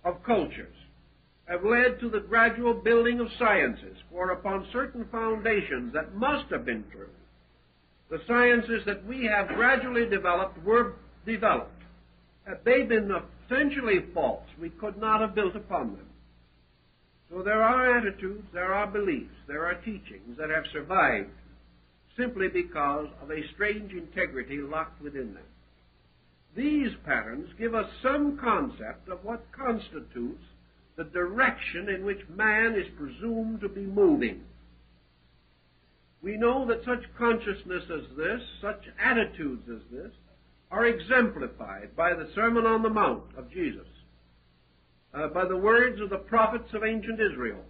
of cultures, have led to the gradual building of sciences, for upon certain foundations that must have been true, the sciences that we have gradually developed were developed. Had they been essentially false, we could not have built upon them. So there are attitudes, there are beliefs, there are teachings that have survived simply because of a strange integrity locked within them. These patterns give us some concept of what constitutes the direction in which man is presumed to be moving. We know that such consciousness as this, such attitudes as this, are exemplified by the Sermon on the Mount of Jesus, by the words of the prophets of ancient Israel,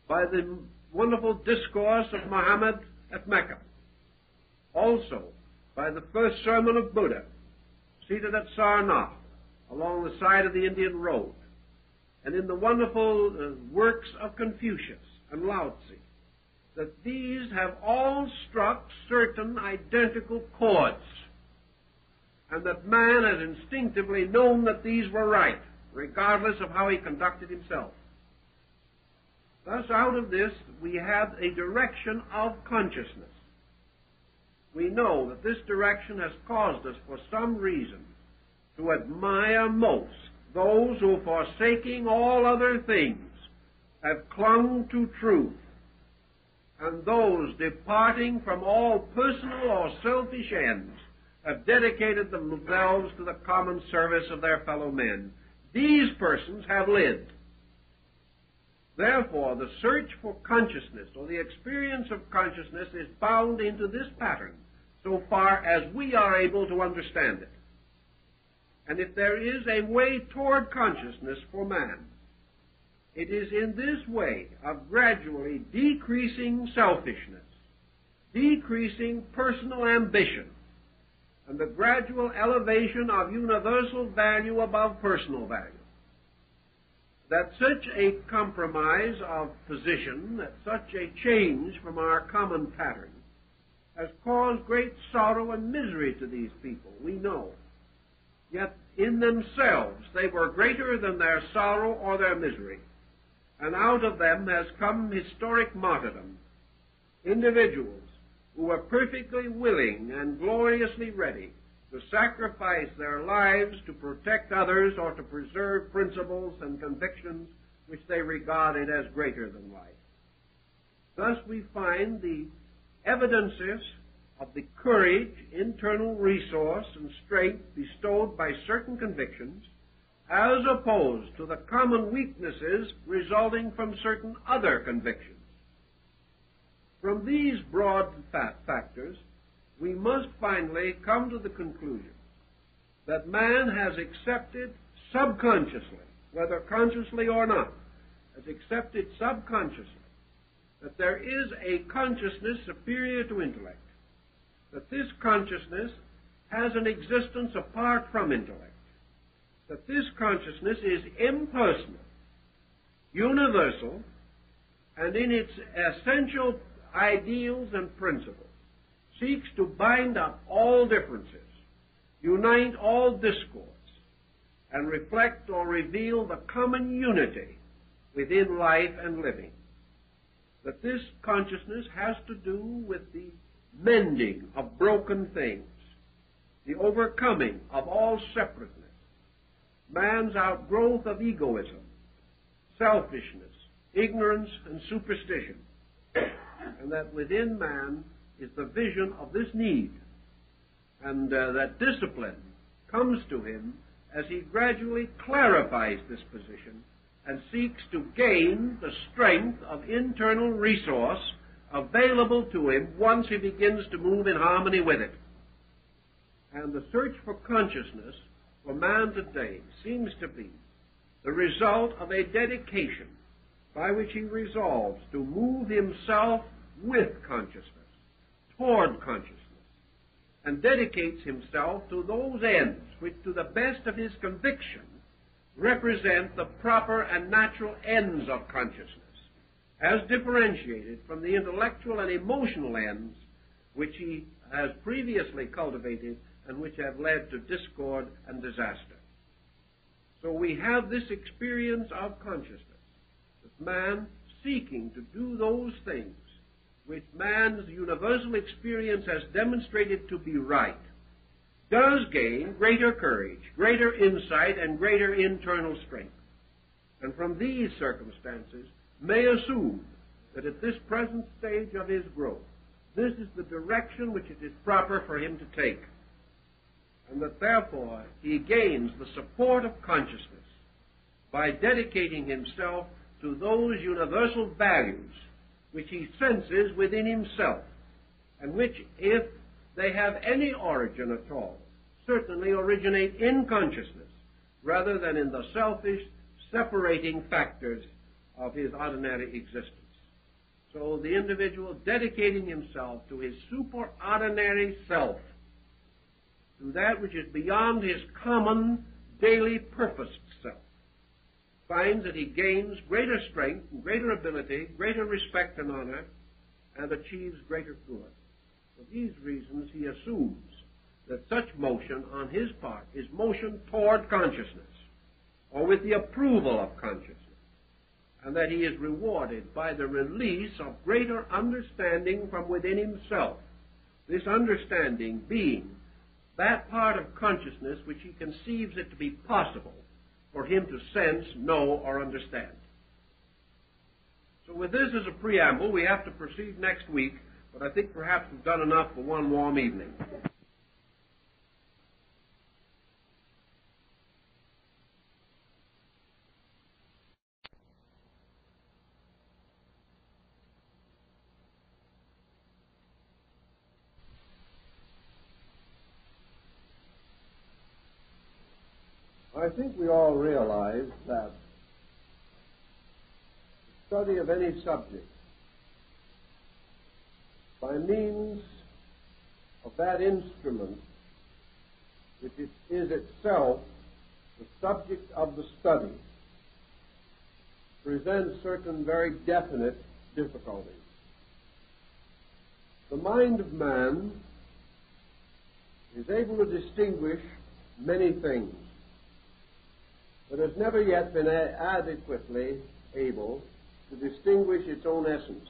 by the wonderful discourse of Muhammad at Mecca, also by the first sermon of Buddha, seated at Sarnath, along the side of the Indian road, and in the wonderful works of Confucius and Lao Tzu, that these have all struck certain identical chords, and that man has instinctively known that these were right, regardless of how he conducted himself. Thus, out of this, we have a direction of consciousness. We know that this direction has caused us, for some reason, to admire most those who, forsaking all other things, have clung to truth, and those, departing from all personal or selfish ends, have dedicated themselves to the common service of their fellow men. These persons have lived. Therefore, the search for consciousness, or the experience of consciousness, is bound into this pattern, so far as we are able to understand it. And if there is a way toward consciousness for man, it is in this way of gradually decreasing selfishness, decreasing personal ambition, and the gradual elevation of universal value above personal value, that such a compromise of position, that such a change from our common pattern, has caused great sorrow and misery to these people, we know. Yet in themselves they were greater than their sorrow or their misery, and out of them has come historic martyrdom, individuals who were perfectly willing and gloriously ready to sacrifice their lives to protect others or to preserve principles and convictions which they regarded as greater than life. Thus we find the evidences of the courage, internal resource, and strength bestowed by certain convictions, as opposed to the common weaknesses resulting from certain other convictions. From these broad factors, we must finally come to the conclusion that man has accepted subconsciously, whether consciously or not, has accepted subconsciously that there is a consciousness superior to intellect, that this consciousness has an existence apart from intellect, that this consciousness is impersonal, universal, and in its essential ideals and principles seeks to bind up all differences, unite all discords, and reflect or reveal the common unity within life and living. That this consciousness has to do with the mending of broken things, the overcoming of all separateness, man's outgrowth of egoism, selfishness, ignorance, and superstition, and that within man is the vision of this need, and that discipline comes to him as he gradually clarifies this position and seeks to gain the strength of internal resource available to him once he begins to move in harmony with it. And the search for consciousness for man today seems to be the result of a dedication by which he resolves to move himself with consciousness, toward consciousness, and dedicates himself to those ends which, to the best of his conviction, represent the proper and natural ends of consciousness, as differentiated from the intellectual and emotional ends which he has previously cultivated and which have led to discord and disaster. So we have this experience of consciousness, that man seeking to do those things which man's universal experience has demonstrated to be right, does gain greater courage, greater insight, and greater internal strength. And from these circumstances may assume that at this present stage of his growth, this is the direction which it is proper for him to take, and that therefore he gains the support of consciousness by dedicating himself to those universal values which he senses within himself, and which, if they have any origin at all, certainly originate in consciousness rather than in the selfish, separating factors of his ordinary existence. So the individual dedicating himself to his superordinary self, to that which is beyond his common, daily purposed self, finds that he gains greater strength, greater ability, greater respect and honor, and achieves greater good. For these reasons he assumes that such motion on his part is motion toward consciousness, or with the approval of consciousness, and that he is rewarded by the release of greater understanding from within himself, this understanding being that part of consciousness which he conceives it to be possible for him to sense, know, or understand. So with this as a preamble, we have to proceed next week, but I think perhaps we've done enough for one warm evening. I think we all realize that the study of any subject by means of that instrument which is itself the subject of the study presents certain very definite difficulties. The mind of man is able to distinguish many things, but has never yet been adequately able to distinguish its own essence.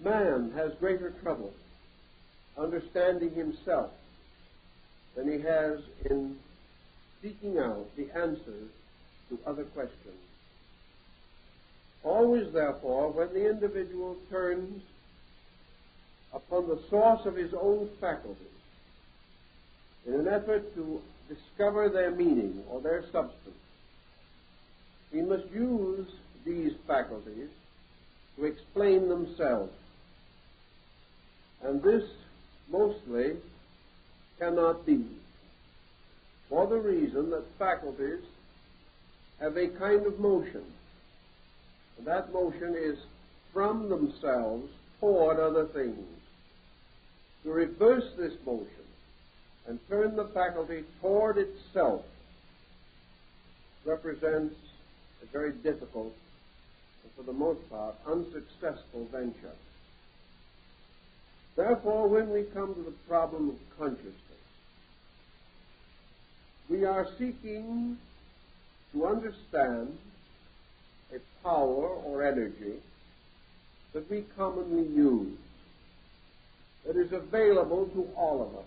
Man has greater trouble understanding himself than he has in seeking out the answers to other questions. Always, therefore, when the individual turns upon the source of his own faculties in an effort to discover their meaning or their substance, he must use these faculties to explain themselves. And this mostly cannot be, for the reason that faculties have a kind of motion And that motion is from themselves toward other things. To reverse this motion and turn the faculty toward itself represents a very difficult and, for the most part, unsuccessful venture. Therefore, when we come to the problem of consciousness, we are seeking to understand a power or energy that we commonly use, that is available to all of us,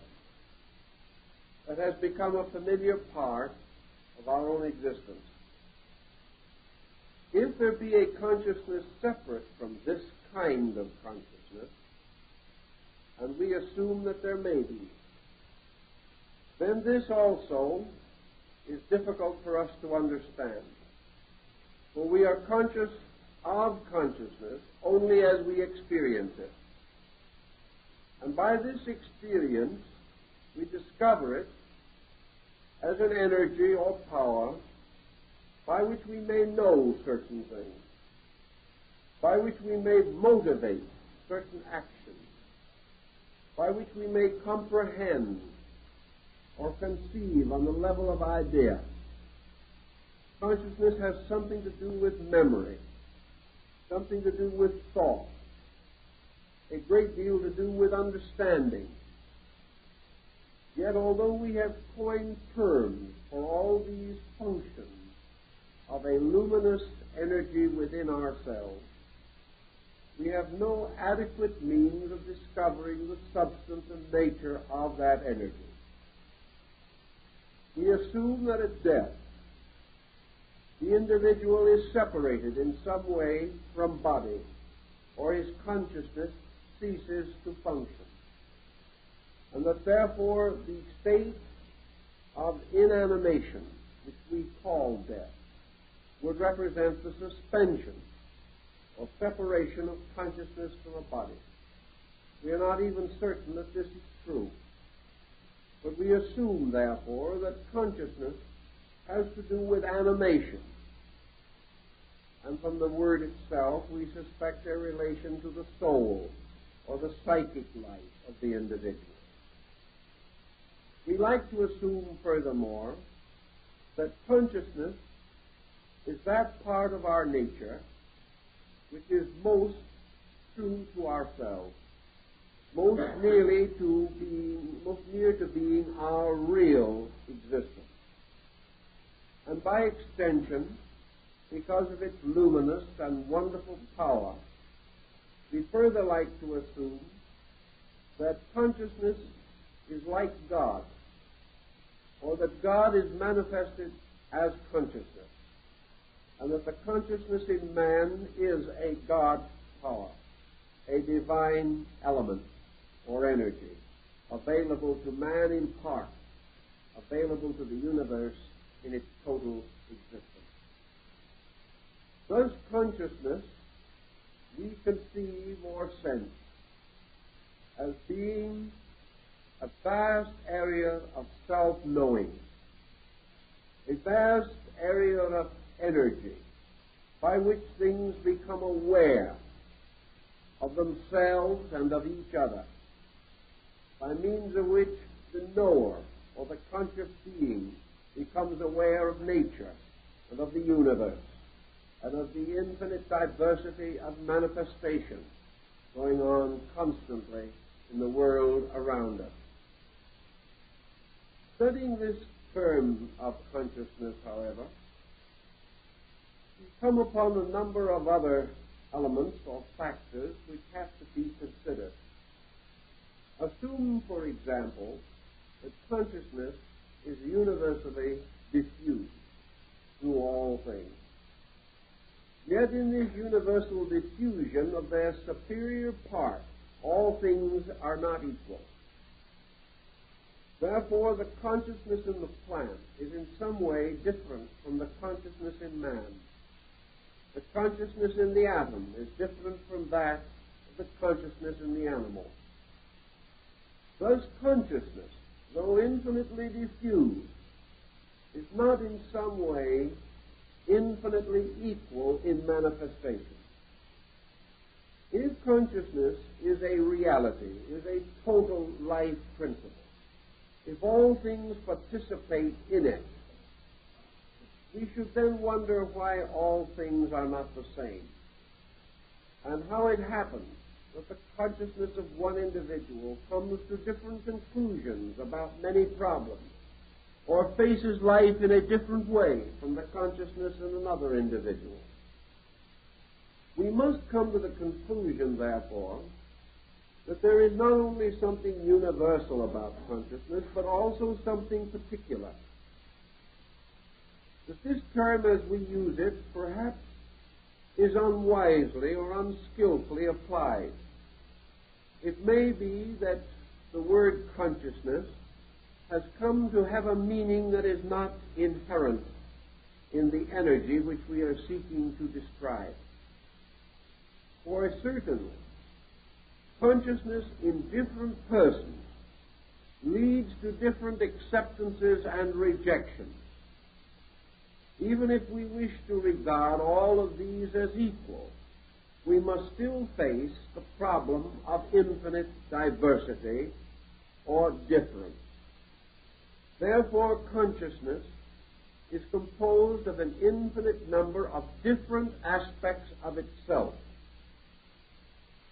that has become a familiar part of our own existence. If there be a consciousness separate from this kind of consciousness, and we assume that there may be, then this also is difficult for us to understand. For we are conscious of consciousness only as we experience it. And by this experience, we discover it as an energy or power by which we may know certain things, by which we may motivate certain actions, by which we may comprehend or conceive on the level of idea. Consciousness has something to do with memory, something to do with thought, a great deal to do with understanding. Yet although we have coined terms for all these functions of a luminous energy within ourselves, we have no adequate means of discovering the substance and nature of that energy. We assume that at death, the individual is separated in some way from body, or his consciousness ceases to function, and that therefore the state of inanimation, which we call death, would represent the suspension or separation of consciousness from a body. We are not even certain that this is true, but we assume, therefore, that consciousness has to do with animation, and from the word itself we suspect a relation to the soul or the psychic life of the individual. We like to assume, furthermore, that consciousness is that part of our nature which is most true to ourselves, most near to being our real existence. And by extension, because of its luminous and wonderful power, we further like to assume that consciousness is like God, or that God is manifested as consciousness, and that the consciousness in man is a God power, a divine element or energy, available to man in part, available to the universe in its total existence. Thus, consciousness we conceive or sense as being a vast area of self-knowing, a vast area of energy by which things become aware of themselves and of each other, by means of which the knower or the conscious being becomes aware of nature and of the universe and of the infinite diversity of manifestation going on constantly in the world around us. Studying this term of consciousness, however, we come upon a number of other elements or factors which have to be considered. Assume, for example, that consciousness is universally diffused through all things. Yet in this universal diffusion of their superior part, all things are not equal. Therefore, the consciousness in the plant is in some way different from the consciousness in man. The consciousness in the atom is different from that of the consciousness in the animal. Thus, consciousness, though infinitely diffused, is not in some way infinitely equal in manifestation. If consciousness is a reality, is a total life principle, if all things participate in it, we should then wonder why all things are not the same, and how it happens that the consciousness of one individual comes to different conclusions about many problems, or faces life in a different way from the consciousness in another individual. We must come to the conclusion, therefore, that there is not only something universal about consciousness, but also something particular. That this term, as we use it, perhaps is unwisely or unskillfully applied. It may be that the word consciousness has come to have a meaning that is not inherent in the energy which we are seeking to describe. For certainly, consciousness in different persons leads to different acceptances and rejections. Even if we wish to regard all of these as equal, we must still face the problem of infinite diversity or difference. Therefore, consciousness is composed of an infinite number of different aspects of itself.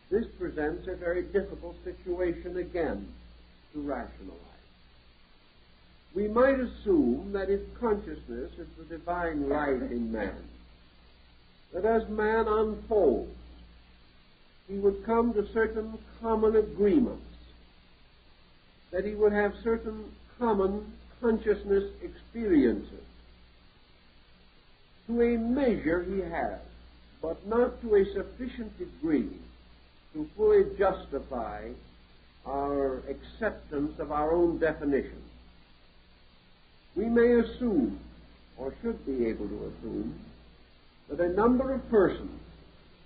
This presents a very difficult situation again to rationalize. We might assume that if consciousness is the divine life in man, that as man unfolds, he would come to certain common agreements, that he would have certain common consciousness experiences. To a measure he has, but not to a sufficient degree to fully justify our acceptance of our own definition. We may assume, or should be able to assume, that a number of persons,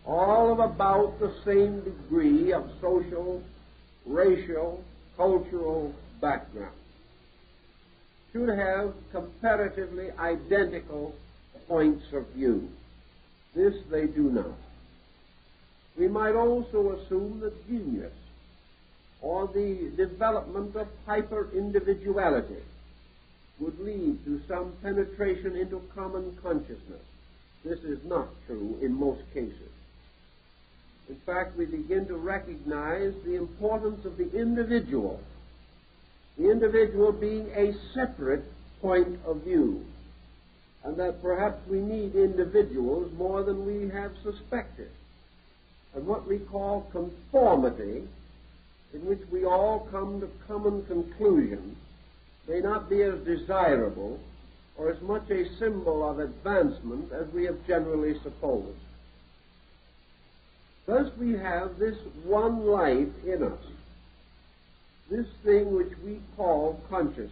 all of about the same degree of social, racial, cultural background, should have comparatively identical points of view. This they do not. We might also assume that genius, or the development of hyper-individuality, would lead to some penetration into common consciousness. This is not true in most cases. In fact, we begin to recognize the importance of the individual being a separate point of view, and that perhaps we need individuals more than we have suspected. And what we call conformity, in which we all come to common conclusions, may not be as desirable or as much a symbol of advancement as we have generally supposed. Thus we have this one life in us, this thing which we call consciousness,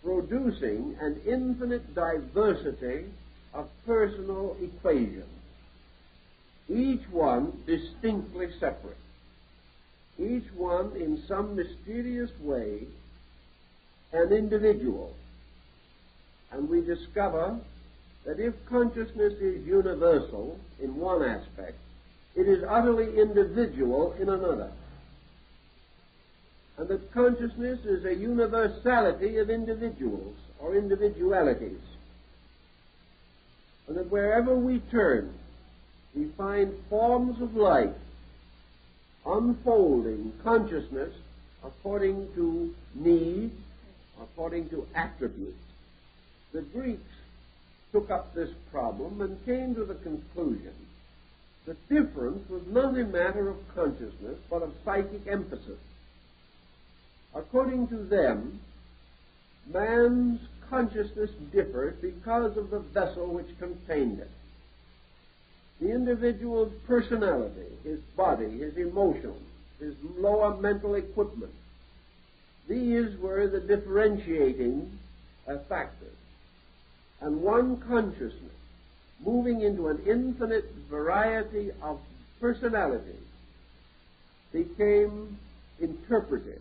producing an infinite diversity of personal equations, each one distinctly separate, each one in some mysterious way an individual. And we discover that if consciousness is universal in one aspect, it is utterly individual in another. And that consciousness is a universality of individuals or individualities. And that wherever we turn, we find forms of life unfolding consciousness according to need, according to attributes. The Greeks took up this problem and came to the conclusion that difference was not a matter of consciousness, but of psychic emphasis. According to them, man's consciousness differs because of the vessel which contained it. The individual's personality, his body, his emotions, his lower mental equipment, these were the differentiating factors. And one consciousness, moving into an infinite variety of personalities, became interpreted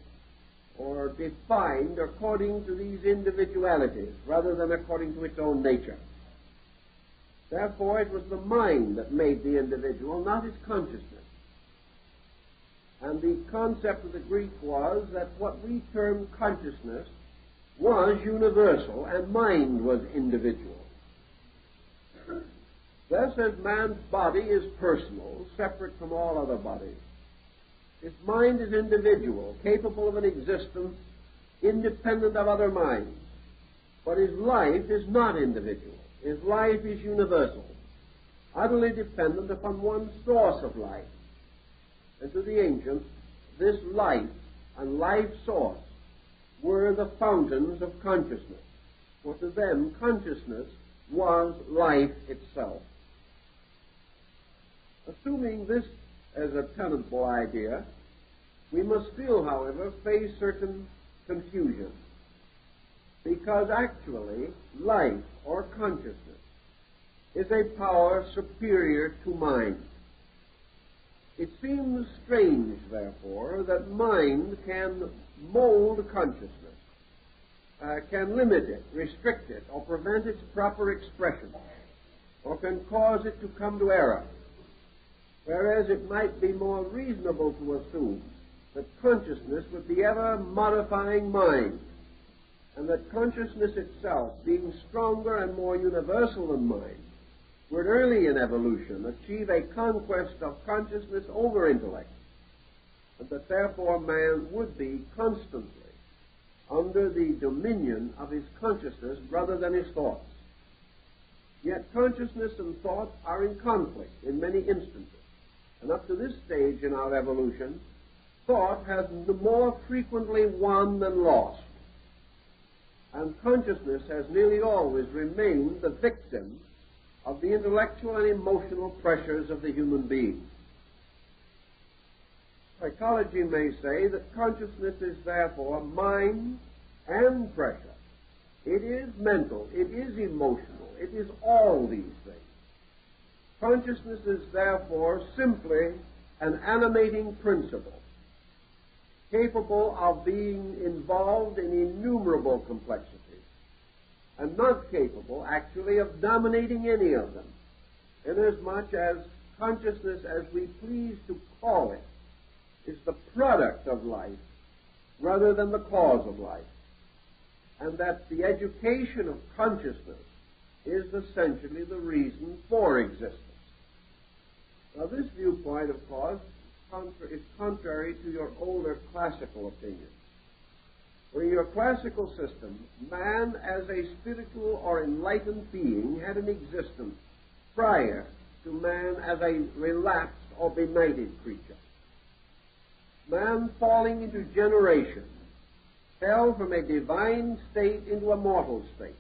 or defined according to these individualities rather than according to its own nature. Therefore, it was the mind that made the individual, not his consciousness. And the concept of the Greek was that what we term consciousness was universal and mind was individual. Thus, as man's body is personal, separate from all other bodies, his mind is individual, capable of an existence independent of other minds. But his life is not individual. His life is universal, utterly dependent upon one source of life. And to the ancients, this life and life source were the fountains of consciousness. For to them, consciousness was life itself. Assuming this as a tenable idea, we must still, however, face certain confusion. Because actually, life or consciousness is a power superior to mind. It seems strange, therefore, that mind can mold consciousness, can limit it, restrict it, or prevent its proper expression, or can cause it to come to error, whereas it might be more reasonable to assume that consciousness would be ever modifying mind, and that consciousness itself, being stronger and more universal than mind, would early in evolution achieve a conquest of consciousness over intellect, and that therefore man would be constantly under the dominion of his consciousness rather than his thoughts. Yet consciousness and thought are in conflict in many instances, and up to this stage in our evolution, thought has more frequently won than lost, and consciousness has nearly always remained the victim of the intellectual and emotional pressures of the human being. Psychology may say that consciousness is therefore mind and pressure. It is mental, it is emotional, it is all these things. Consciousness is therefore simply an animating principle, capable of being involved in innumerable complexities, and not capable, actually, of dominating any of them, inasmuch as consciousness, as we please to call it, is the product of life rather than the cause of life, and that the education of consciousness is essentially the reason for existence. Now, this viewpoint, of course, is contrary to your older classical opinion. For in your classical system, man as a spiritual or enlightened being had an existence prior to man as a relapsed or benighted creature. Man, falling into generation, fell from a divine state into a mortal state,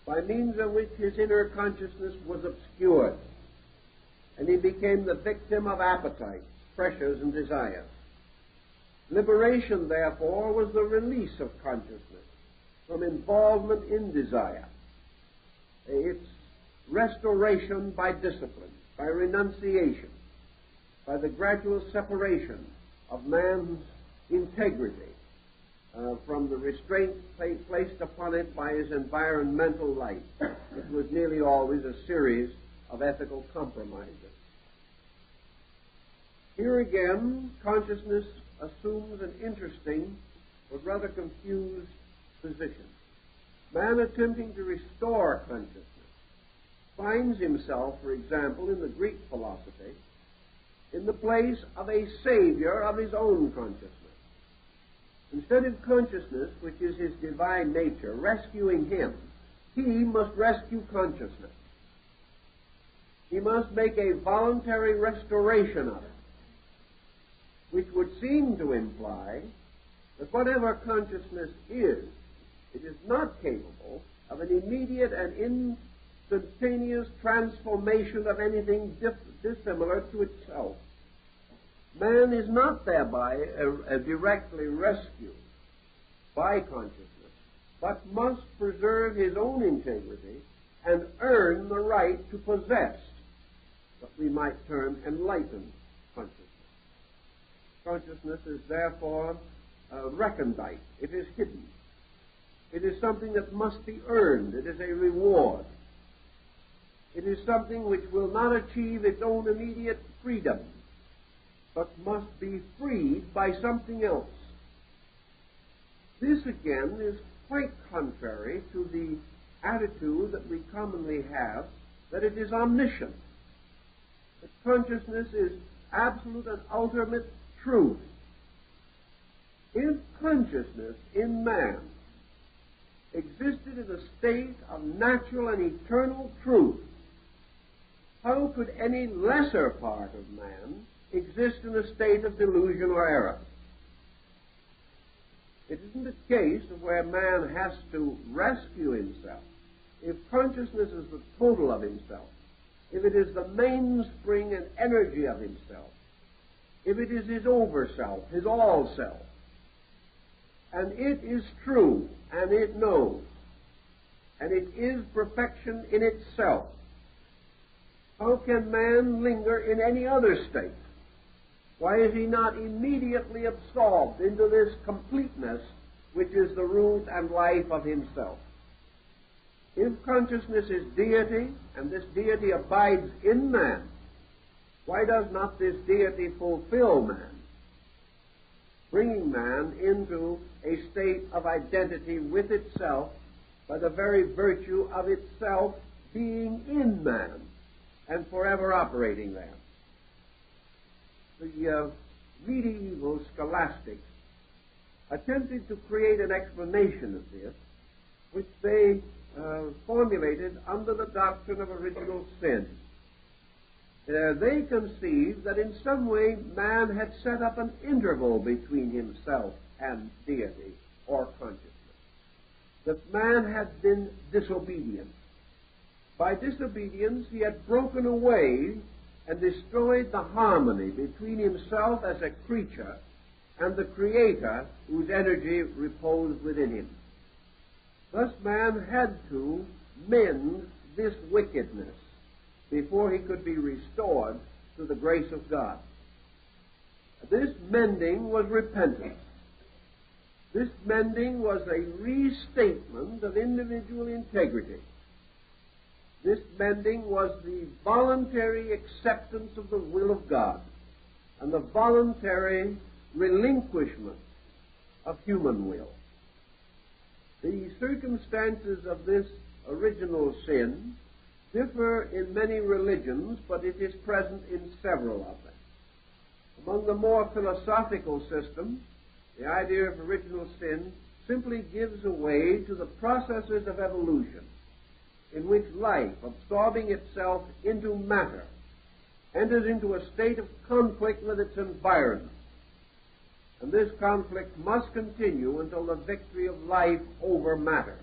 by means of which his inner consciousness was obscured, and he became the victim of appetites, pressures, and desires. Liberation, therefore, was the release of consciousness from involvement in desire, its restoration by discipline, by renunciation, by the gradual separation of man's integrity from the restraint placed upon it by his environmental life, which was nearly always a series of ethical compromises. Here again, consciousness assumes an interesting but rather confused position. Man attempting to restore consciousness finds himself, for example, in the Greek philosophy, in the place of a savior of his own consciousness. Instead of consciousness, which is his divine nature, rescuing him, he must rescue consciousness. He must make a voluntary restoration of it, which would seem to imply that whatever consciousness is, it is not capable of an immediate and instantaneous transformation of anything dissimilar to itself. Man is not thereby directly rescued by consciousness, but must preserve his own integrity and earn the right to possess what we might term enlightened consciousness. Consciousness is therefore recondite. It is hidden. It is something that must be earned. It is a reward. It is something which will not achieve its own immediate freedom, but must be freed by something else. This, again, is quite contrary to the attitude that we commonly have, that it is omniscient, that consciousness is absolute and ultimate truth. If consciousness in man existed in a state of natural and eternal truth, how could any lesser part of man exist in a state of delusion or error? It isn't a case of where man has to rescue himself. If consciousness is the total of himself, if it is the mainspring and energy of himself, if it is his over-self, his all-self, and it is true, and it knows, and it is perfection in itself, how can man linger in any other state? Why is he not immediately absorbed into this completeness which is the root and life of himself? If consciousness is deity, and this deity abides in man, why does not this deity fulfill man, bringing man into a state of identity with itself by the very virtue of itself being in man and forever operating there? The medieval scholastics attempted to create an explanation of this, which they formulated under the doctrine of original sin. They conceived that in some way man had set up an interval between himself and deity or consciousness, that man had been disobedient. By disobedience he had broken away and destroyed the harmony between himself as a creature and the Creator whose energy reposed within him. Thus man had to mend this wickedness before he could be restored to the grace of God. This mending was repentance. This mending was a restatement of individual integrity. This mending was the voluntary acceptance of the will of God and the voluntary relinquishment of human will. The circumstances of this original sin differ in many religions, but it is present in several of them. Among the more philosophical systems, the idea of original sin simply gives way to the processes of evolution, in which life, absorbing itself into matter, enters into a state of conflict with its environment. And this conflict must continue until the victory of life over matter.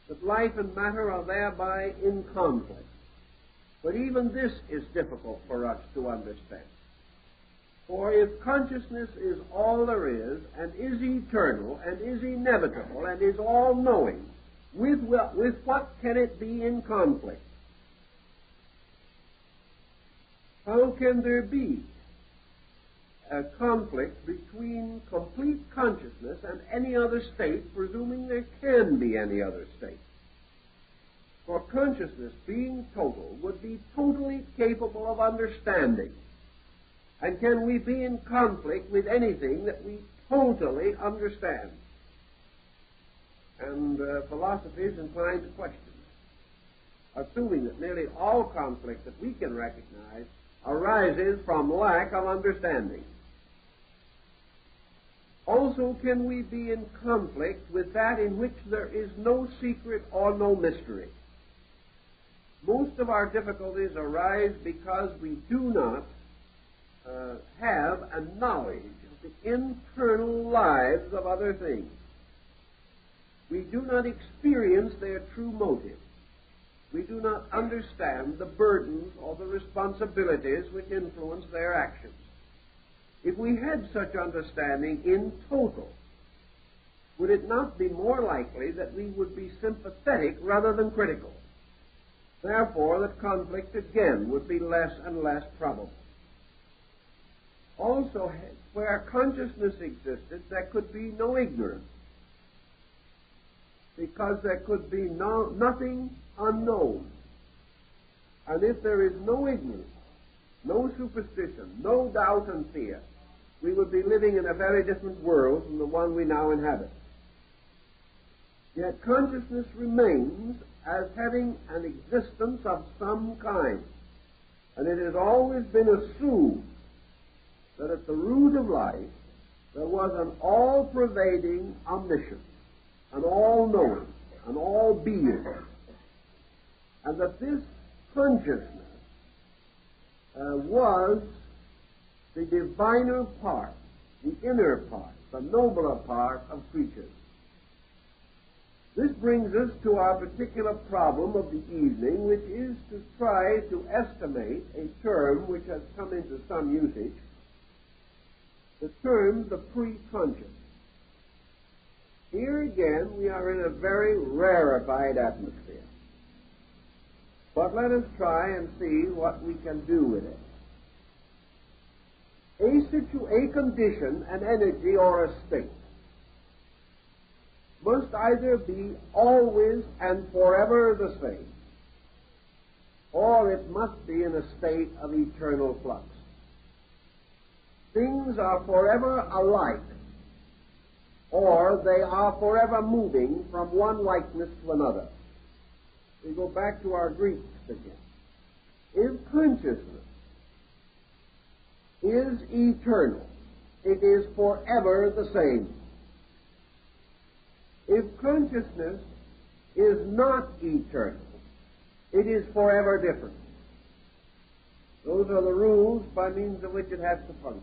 That life and matter are thereby in conflict. But even this is difficult for us to understand. For if consciousness is all there is, and is eternal, and is inevitable, and is all-knowing, with what can it be in conflict? How can there be a conflict between complete consciousness and any other state, presuming there can be any other state? For consciousness, being total, would be totally capable of understanding. And can we be in conflict with anything that we totally understand? And philosophy is inclined to question, assuming that nearly all conflict that we can recognize arises from lack of understanding. Also, can we be in conflict with that in which there is no secret or no mystery? Most of our difficulties arise because we do not have a knowledge of the internal lives of other things. We do not experience their true motive. We do not understand the burdens or the responsibilities which influence their actions. If we had such understanding in total, would it not be more likely that we would be sympathetic rather than critical? Therefore, that conflict again would be less and less probable. Also, where consciousness existed, there could be no ignorance, because there could be nothing unknown. And if there is no ignorance, no superstition, no doubt and fear, we would be living in a very different world from the one we now inhabit. Yet consciousness remains as having an existence of some kind, and it has always been assumed that at the root of life there was an all-pervading omniscience, an all-knowing, an all-being, and that this consciousness was the diviner part, the inner part, the nobler part of creatures. This brings us to our particular problem of the evening, which is to try to estimate a term which has come into some usage, the term the pre-conscious. Here again we are in a very rarefied atmosphere. But let us try and see what we can do with it. A condition, an energy, or a state must either be always and forever the same, or it must be in a state of eternal flux. Things are forever alike, or they are forever moving from one likeness to another. We go back to our Greeks again. If consciousness is eternal, it is forever the same. If consciousness is not eternal, it is forever different. Those are the rules by means of which it has to function.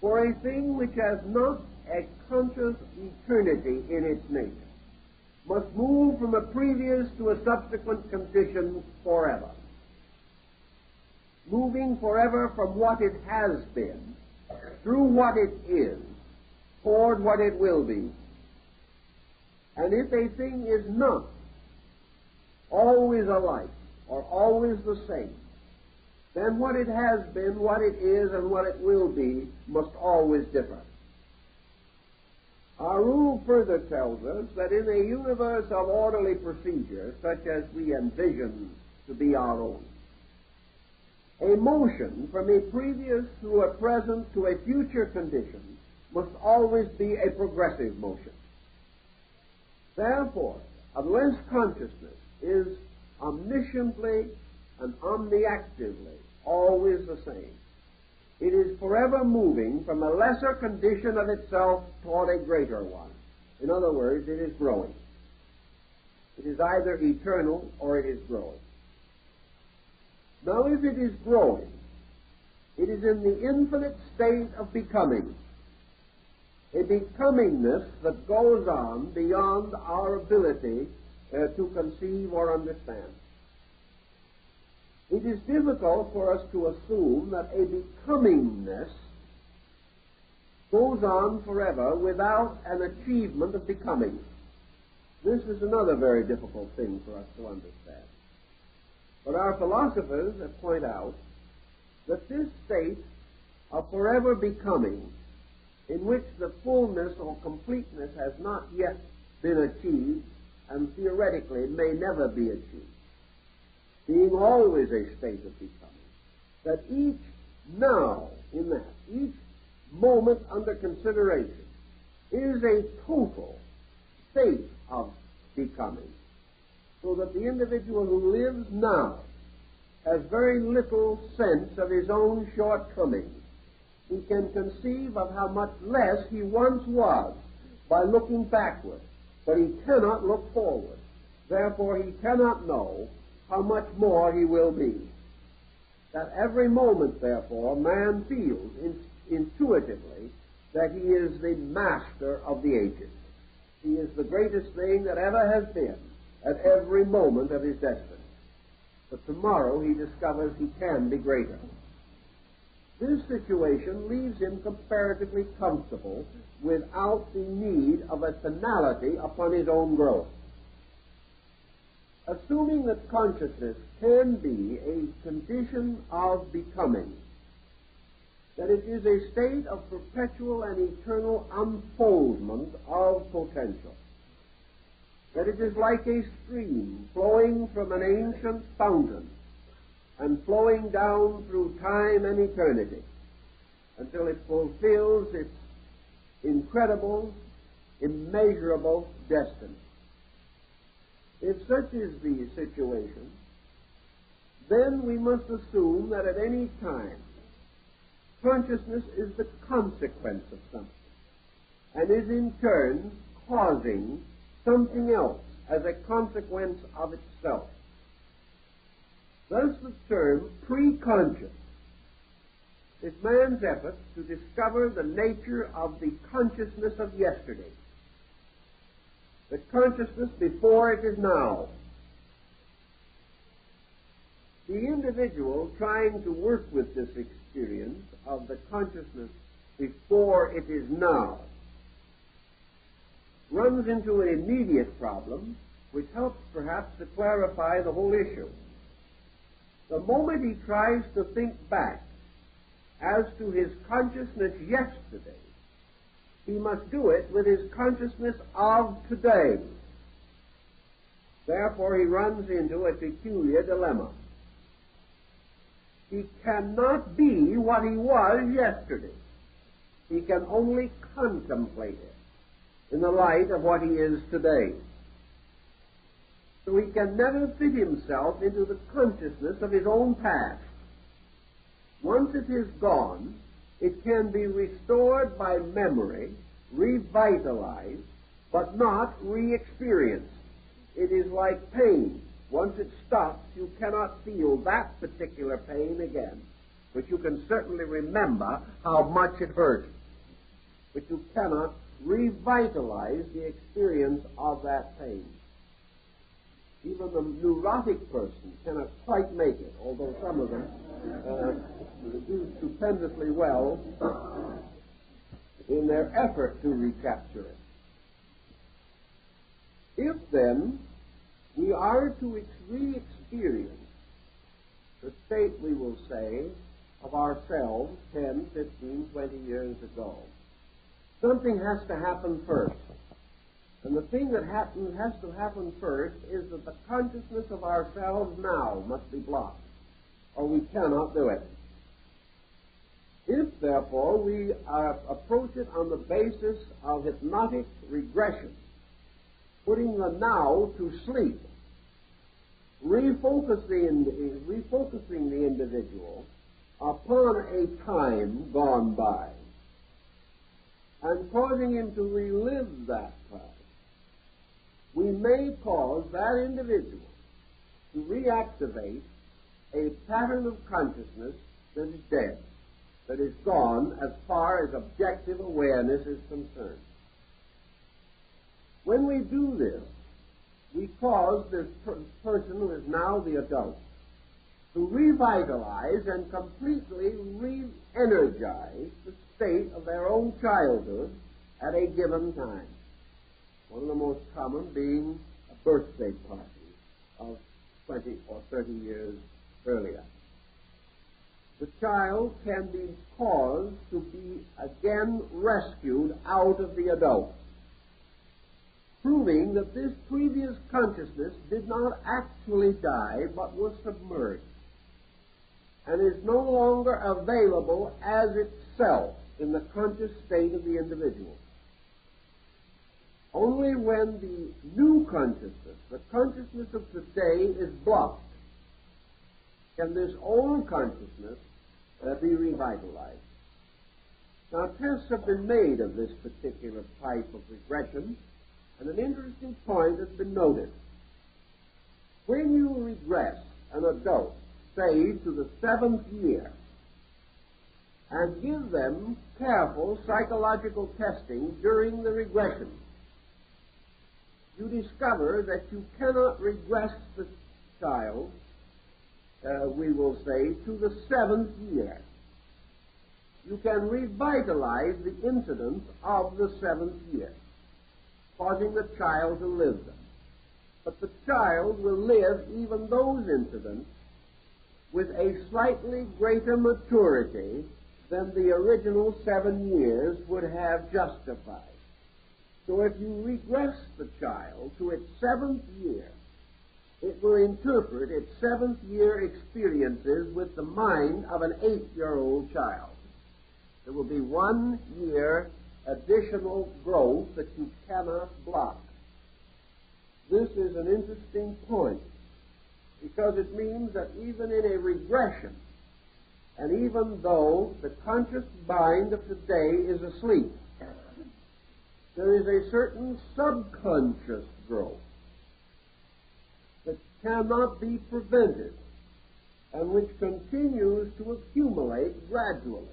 For a thing which has not a conscious eternity in its nature must move from a previous to a subsequent condition forever, moving forever from what it has been through what it is toward what it will be. And if a thing is not always alike or always the same, then what it has been, what it is, and what it will be must always differ. Our rule further tells us that in a universe of orderly procedure, such as we envision to be our own, a motion from a previous through a present to a future condition must always be a progressive motion. Therefore, unless consciousness is omnisciently and omniactively always the same, it is forever moving from a lesser condition of itself toward a greater one. In other words, it is growing. It is either eternal or it is growing. Now, if it is growing, it is in the infinite state of becoming, a becomingness that goes on beyond our ability to conceive or understand. It is difficult for us to assume that a becomingness goes on forever without an achievement of becoming. This is another very difficult thing for us to understand. But our philosophers have pointed out that this state of forever becoming, in which the fullness or completeness has not yet been achieved, and theoretically may never be achieved, being always a state of becoming, that each now in that, each moment under consideration is a total state of becoming, so that the individual who lives now has very little sense of his own shortcomings. He can conceive of how much less he once was by looking backward, but he cannot look forward. Therefore, he cannot know how much more he will be. That every moment, therefore, man feels intuitively that he is the master of the ages. He is the greatest thing that ever has been at every moment of his destiny. But tomorrow he discovers he can be greater. This situation leaves him comparatively comfortable without the need of a finality upon his own growth. Assuming that consciousness can be a condition of becoming, that it is a state of perpetual and eternal unfoldment of potential, that it is like a stream flowing from an ancient fountain and flowing down through time and eternity until it fulfills its incredible, immeasurable destiny. If such is the situation, then we must assume that at any time consciousness is the consequence of something and is in turn causing something else as a consequence of itself. Thus the term pre-conscious is man's effort to discover the nature of the consciousness of yesterday, the consciousness before it is now. The individual trying to work with this experience of the consciousness before it is now runs into an immediate problem which helps perhaps to clarify the whole issue. The moment he tries to think back as to his consciousness yesterday, he must do it with his consciousness of today. Therefore, he runs into a peculiar dilemma. He cannot be what he was yesterday. He can only contemplate it in the light of what he is today. So he can never fit himself into the consciousness of his own past. Once it is gone, it can be restored by memory, revitalized, but not re-experienced. It is like pain. Once it stops, you cannot feel that particular pain again. But you can certainly remember how much it hurt. But you cannot revitalize the experience of that pain. Even the neurotic person cannot quite make it, although some of them do stupendously well in their effort to recapture it. If, then, we are to re-experience the state, we will say, of ourselves 10, 15, 20 years ago, something has to happen first. And the thing that has to happen first is that the consciousness of ourselves now must be blocked, or we cannot do it. If, therefore, we approach it on the basis of hypnotic regression, putting the now to sleep, refocusing the individual upon a time gone by, and causing him to relive that time, we may cause that individual to reactivate a pattern of consciousness that is dead, that is gone as far as objective awareness is concerned. When we do this, we cause this person who is now the adult to revitalize and completely re-energize the state of their own childhood at a given time. One of the most common being a birthday party of 20 or 30 years earlier. The child can be caused to be again rescued out of the adult, proving that this previous consciousness did not actually die but was submerged and is no longer available as itself in the conscious state of the individual. Only when the new consciousness, the consciousness of today, is blocked, can this old consciousness be revitalized. Now, tests have been made of this particular type of regression, and an interesting point has been noted. When you regress an adult, say, to the 7th year, and give them careful psychological testing during the regression, you discover that you cannot regress the child, we will say, to the 7th year. You can revitalize the incidents of the 7th year, causing the child to live them. But the child will live even those incidents with a slightly greater maturity than the original 7 years would have justified. So if you regress the child to its 7th year, it will interpret its 7th year experiences with the mind of an 8-year-old child. There will be 1 year additional growth that you cannot block. This is an interesting point, because it means that even in a regression, and even though the conscious mind of today is asleep, there is a certain subconscious growth that cannot be prevented and which continues to accumulate gradually.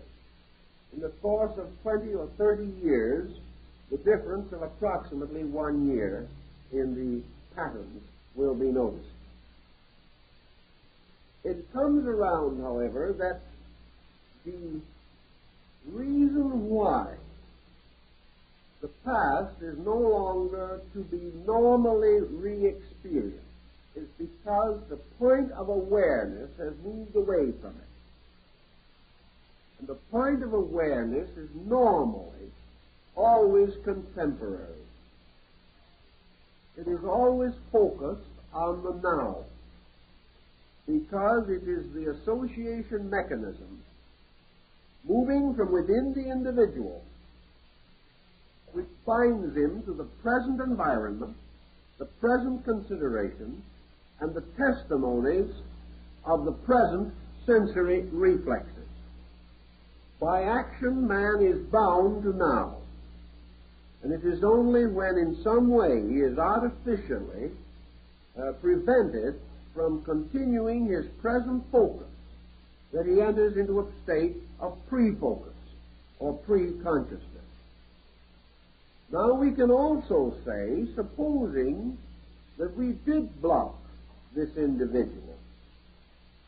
In the course of 20 or 30 years, the difference of approximately 1 year in the patterns will be noticed. It comes around, however, that the reason why the past is no longer to be normally re-experienced is because the point of awareness has moved away from it. And the point of awareness is normally always contemporary. It is always focused on the now, because it is the association mechanism moving from within the individual which binds him to the present environment, the present considerations, and the testimonies of the present sensory reflexes. By action, man is bound to now, and it is only when in some way he is artificially prevented from continuing his present focus that he enters into a state of pre-focus or pre-consciousness. Now we can also say, supposing that we did block this individual,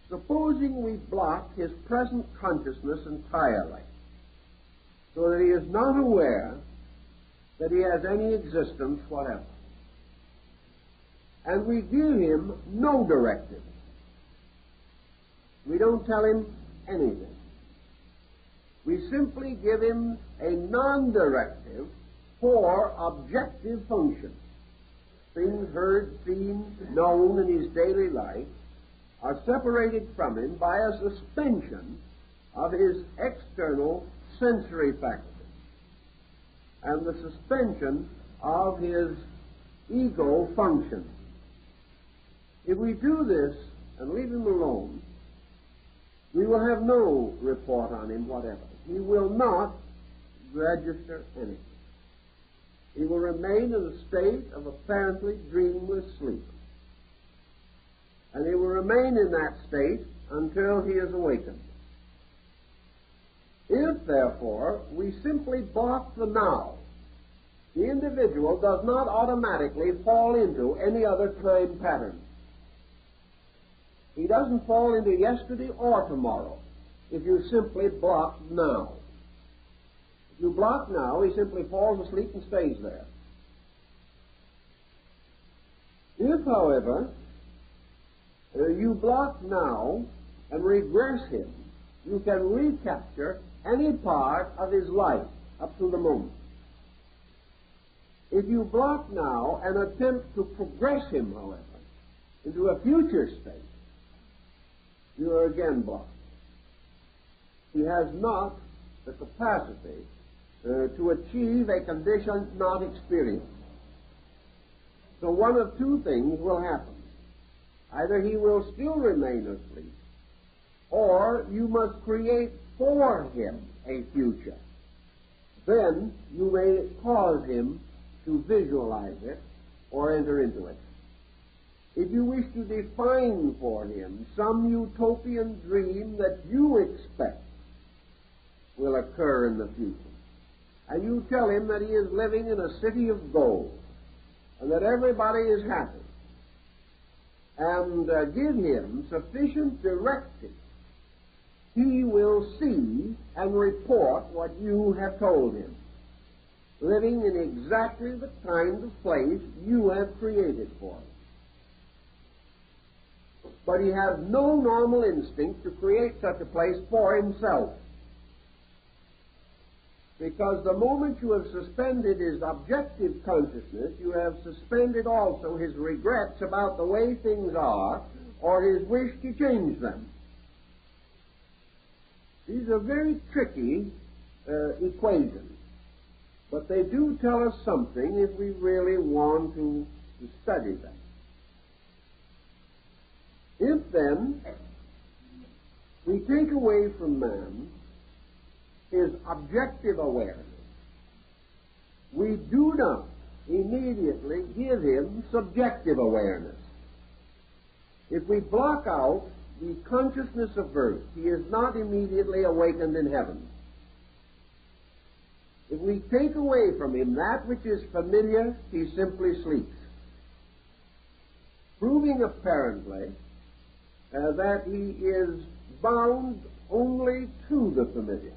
supposing we block his present consciousness entirely, so that he is not aware that he has any existence whatever, and we give him no directive. We don't tell him anything. We simply give him a non-directive for objective functions. Things heard, seen, known in his daily life are separated from him by a suspension of his external sensory faculties and the suspension of his ego functions. If we do this and leave him alone, we will have no report on him whatever. He will not register anything. He will remain in a state of apparently dreamless sleep. And he will remain in that state until he is awakened. If, therefore, we simply block the now, the individual does not automatically fall into any other time pattern. He doesn't fall into yesterday or tomorrow if you simply block now. If you block now, he simply falls asleep and stays there. If, however, you block now and regress him, you can recapture any part of his life up to the moment. If you block now and attempt to progress him, however, into a future state, you are again blocked. He has not the capacity to achieve a condition not experienced. So one of two things will happen. Either he will still remain asleep, or you must create for him a future. Then you may cause him to visualize it or enter into it. If you wish to define for him some utopian dream that you expect will occur in the future, and you tell him that he is living in a city of gold, and that everybody is happy, and give him sufficient directive, he will see and report what you have told him, living in exactly the kind of place you have created for him. But he has no normal instinct to create such a place for himself. Because the moment you have suspended his objective consciousness, you have suspended also his regrets about the way things are or his wish to change them. These are very tricky equations, but they do tell us something if we really want to study them. If then we take away from man his objective awareness, we do not immediately give him subjective awareness. If we block out the consciousness of birth, he is not immediately awakened in heaven. If we take away from him that which is familiar, he simply sleeps, proving apparently that he is bound only to the familiar,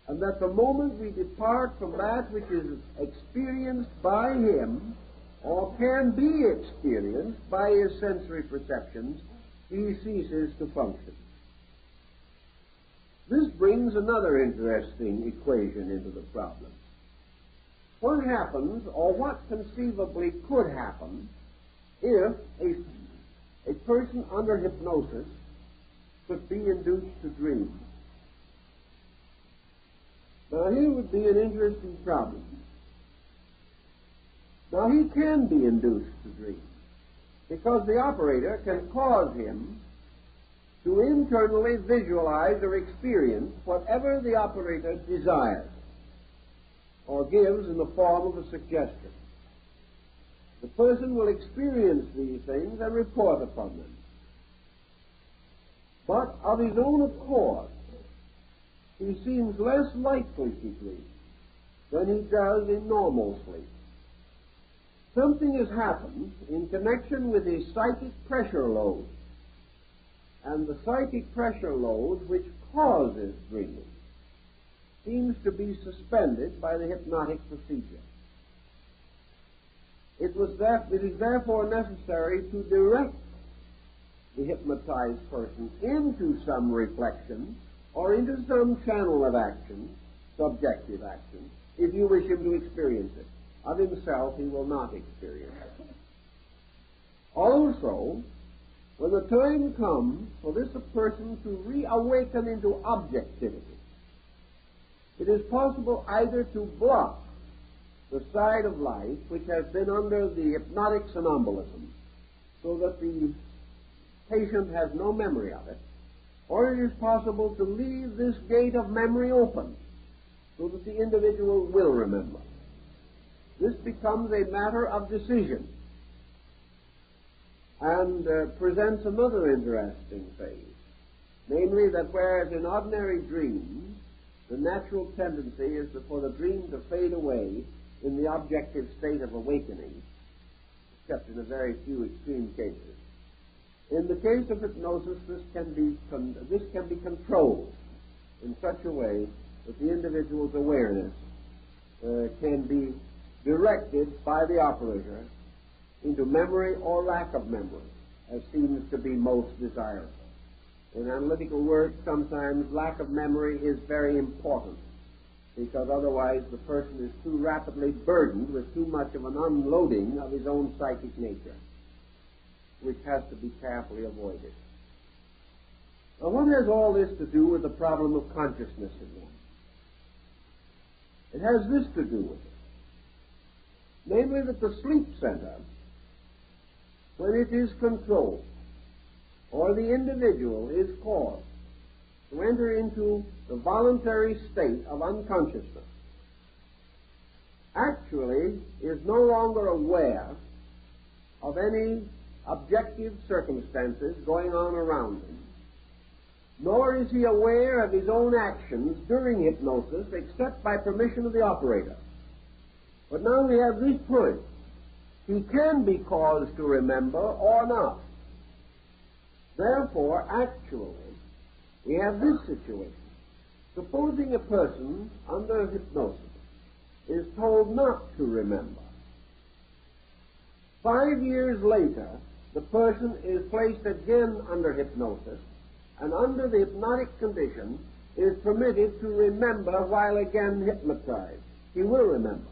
and that the moment we depart from that which is experienced by him or can be experienced by his sensory perceptions, he ceases to function. This brings another interesting equation into the problem. What happens, or what conceivably could happen, if a person under hypnosis could be induced to dream? Now, here would be an interesting problem. Now, he can be induced to dream, because the operator can cause him to internally visualize or experience whatever the operator desires or gives in the form of a suggestion. The person will experience these things and report upon them. But of his own accord, he seems less likely to dream than he does in normal sleep. Something has happened in connection with his psychic pressure load, and the psychic pressure load which causes dreaming seems to be suspended by the hypnotic procedure. It is therefore necessary to direct the hypnotized person into some reflection or into some channel of action, subjective action, if you wish him to experience it. Of himself, he will not experience it. Also, when the time comes for this person to reawaken into objectivity, it is possible either to block the side of life which has been under the hypnotic somnambulism, so that the patient has no memory of it, or it is possible to leave this gate of memory open so that the individual will remember. This becomes a matter of decision and presents another interesting phase, namely that whereas in ordinary dreams the natural tendency is for the dream to fade away in the objective state of awakening, except in a very few extreme cases, in the case of hypnosis this can be controlled in such a way that the individual's awareness can be directed by the operator into memory or lack of memory, as seems to be most desirable. In analytical work, sometimes lack of memory is very important, because otherwise the person is too rapidly burdened with too much of an unloading of his own psychic nature, which has to be carefully avoided. Now, what has all this to do with the problem of consciousness in one? It has this to do with it, namely that the sleep center, when it is controlled, or the individual is caused to enter into the voluntary state of unconsciousness, actually is no longer aware of any objective circumstances going on around him, nor is he aware of his own actions during hypnosis except by permission of the operator. But now we have this point. He can be caused to remember or not. Therefore, actually, we have this situation. Supposing a person under hypnosis is told not to remember. 5 years later, the person is placed again under hypnosis, and under the hypnotic condition is permitted to remember while again hypnotized. He will remember.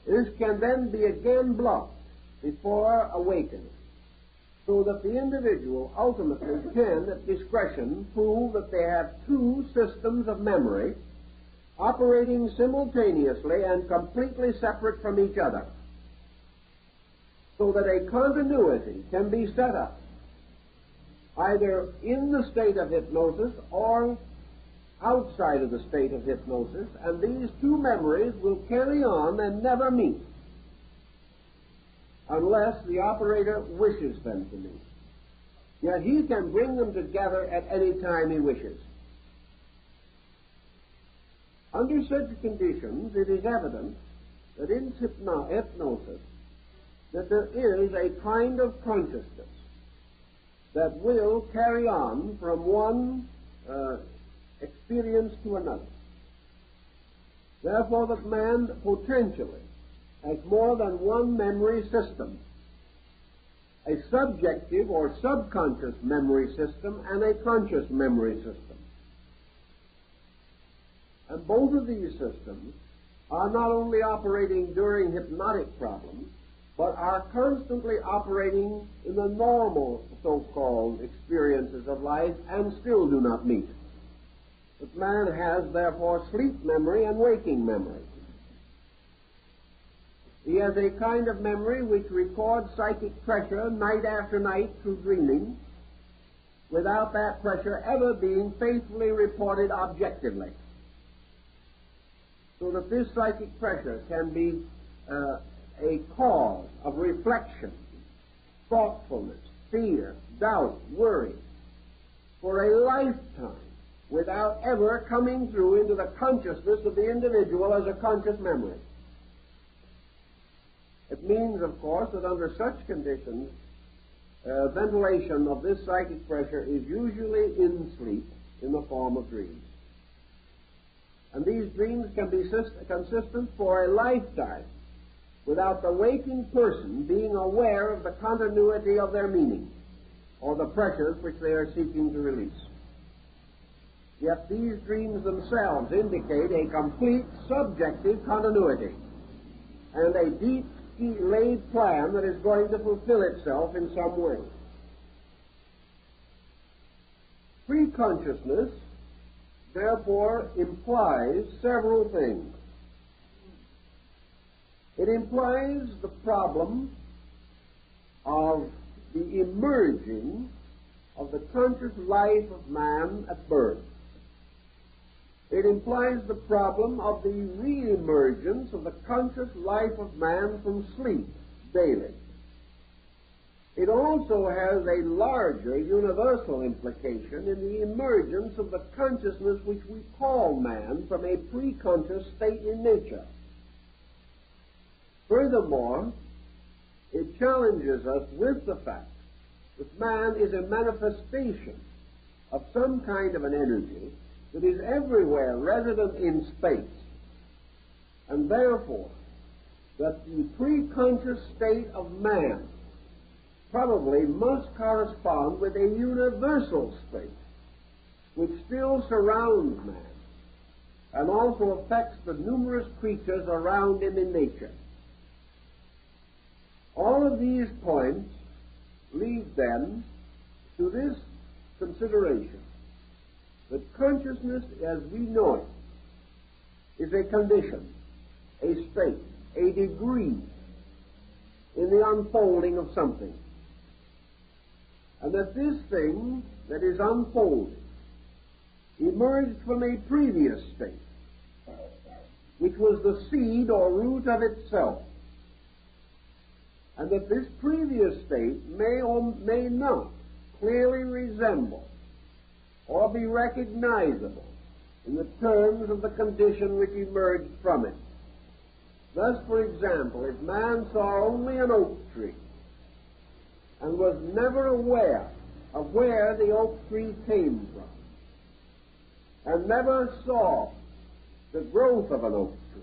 This can then be again blocked before awakening, so that the individual ultimately can, at discretion, prove that they have two systems of memory operating simultaneously and completely separate from each other, so that a continuity can be set up either in the state of hypnosis or outside of the state of hypnosis, and these two memories will carry on and never meet unless the operator wishes them to meet. Yet he can bring them together at any time he wishes. Under such conditions, it is evident that in hypnosis that there is a kind of consciousness that will carry on from one experience to another. Therefore, that man potentially has more than one memory system, a subjective or subconscious memory system and a conscious memory system. And both of these systems are not only operating during hypnotic problems, but are constantly operating in the normal so-called experiences of life and still do not meet. But man has, therefore, sleep memory and waking memory. He has a kind of memory which records psychic pressure night after night through dreaming, without that pressure ever being faithfully reported objectively. So that this psychic pressure can be a cause of reflection, thoughtfulness, fear, doubt, worry, for a lifetime, without ever coming through into the consciousness of the individual as a conscious memory. It means, of course, that under such conditions, ventilation of this psychic pressure is usually in sleep in the form of dreams. And these dreams can be consistent for a lifetime without the waking person being aware of the continuity of their meaning or the pressures which they are seeking to release. Yet these dreams themselves indicate a complete subjective continuity and a deep laid plan that is going to fulfill itself in some way. Pre-consciousness, therefore, implies several things. It implies the problem of the emerging of the conscious life of man at birth. It implies the problem of the re-emergence of the conscious life of man from sleep daily. It also has a larger universal implication in the emergence of the consciousness which we call man from a pre-conscious state in nature. Furthermore, it challenges us with the fact that man is a manifestation of some kind of an energy that is everywhere resident in space, and therefore that the pre-conscious state of man probably must correspond with a universal state which still surrounds man and also affects the numerous creatures around him in nature. All of these points lead then to this consideration that consciousness as we know it is a condition, a state, a degree in the unfolding of something. And that this thing that is unfolded emerged from a previous state, which was the seed or root of itself. And that this previous state may or may not clearly resemble or be recognizable in the terms of the condition which emerged from it. Thus, for example, if man saw only an oak tree and was never aware of where the oak tree came from, and never saw the growth of an oak tree,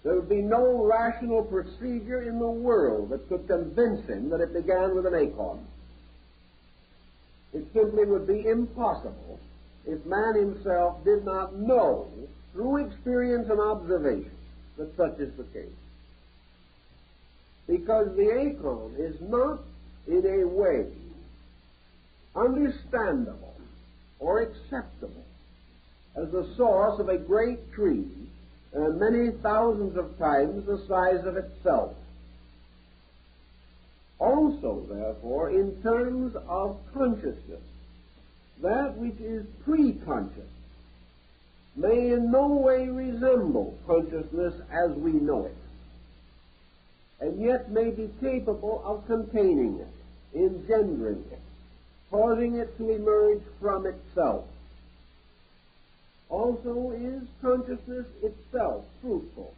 there would be no rational procedure in the world that could convince him that it began with an acorn. It simply would be impossible if man himself did not know, through experience and observation, that such is the case. Because the acorn is not, in a way, understandable or acceptable as the source of a great tree many thousands of times the size of itself. Also, therefore, in terms of consciousness, that which is pre-conscious may in no way resemble consciousness as we know it, and yet may be capable of containing it, engendering it, causing it to emerge from itself. Also, is consciousness itself fruitful?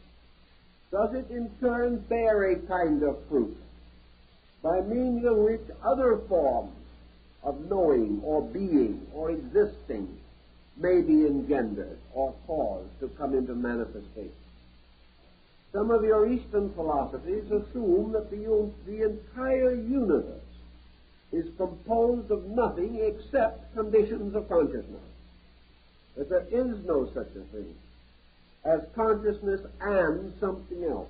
Does it in turn bear a kind of fruit, by means of which other forms of knowing or being or existing may be engendered or caused to come into manifestation? Some of your Eastern philosophies assume that the entire universe is composed of nothing except conditions of consciousness, that there is no such a thing as consciousness and something else,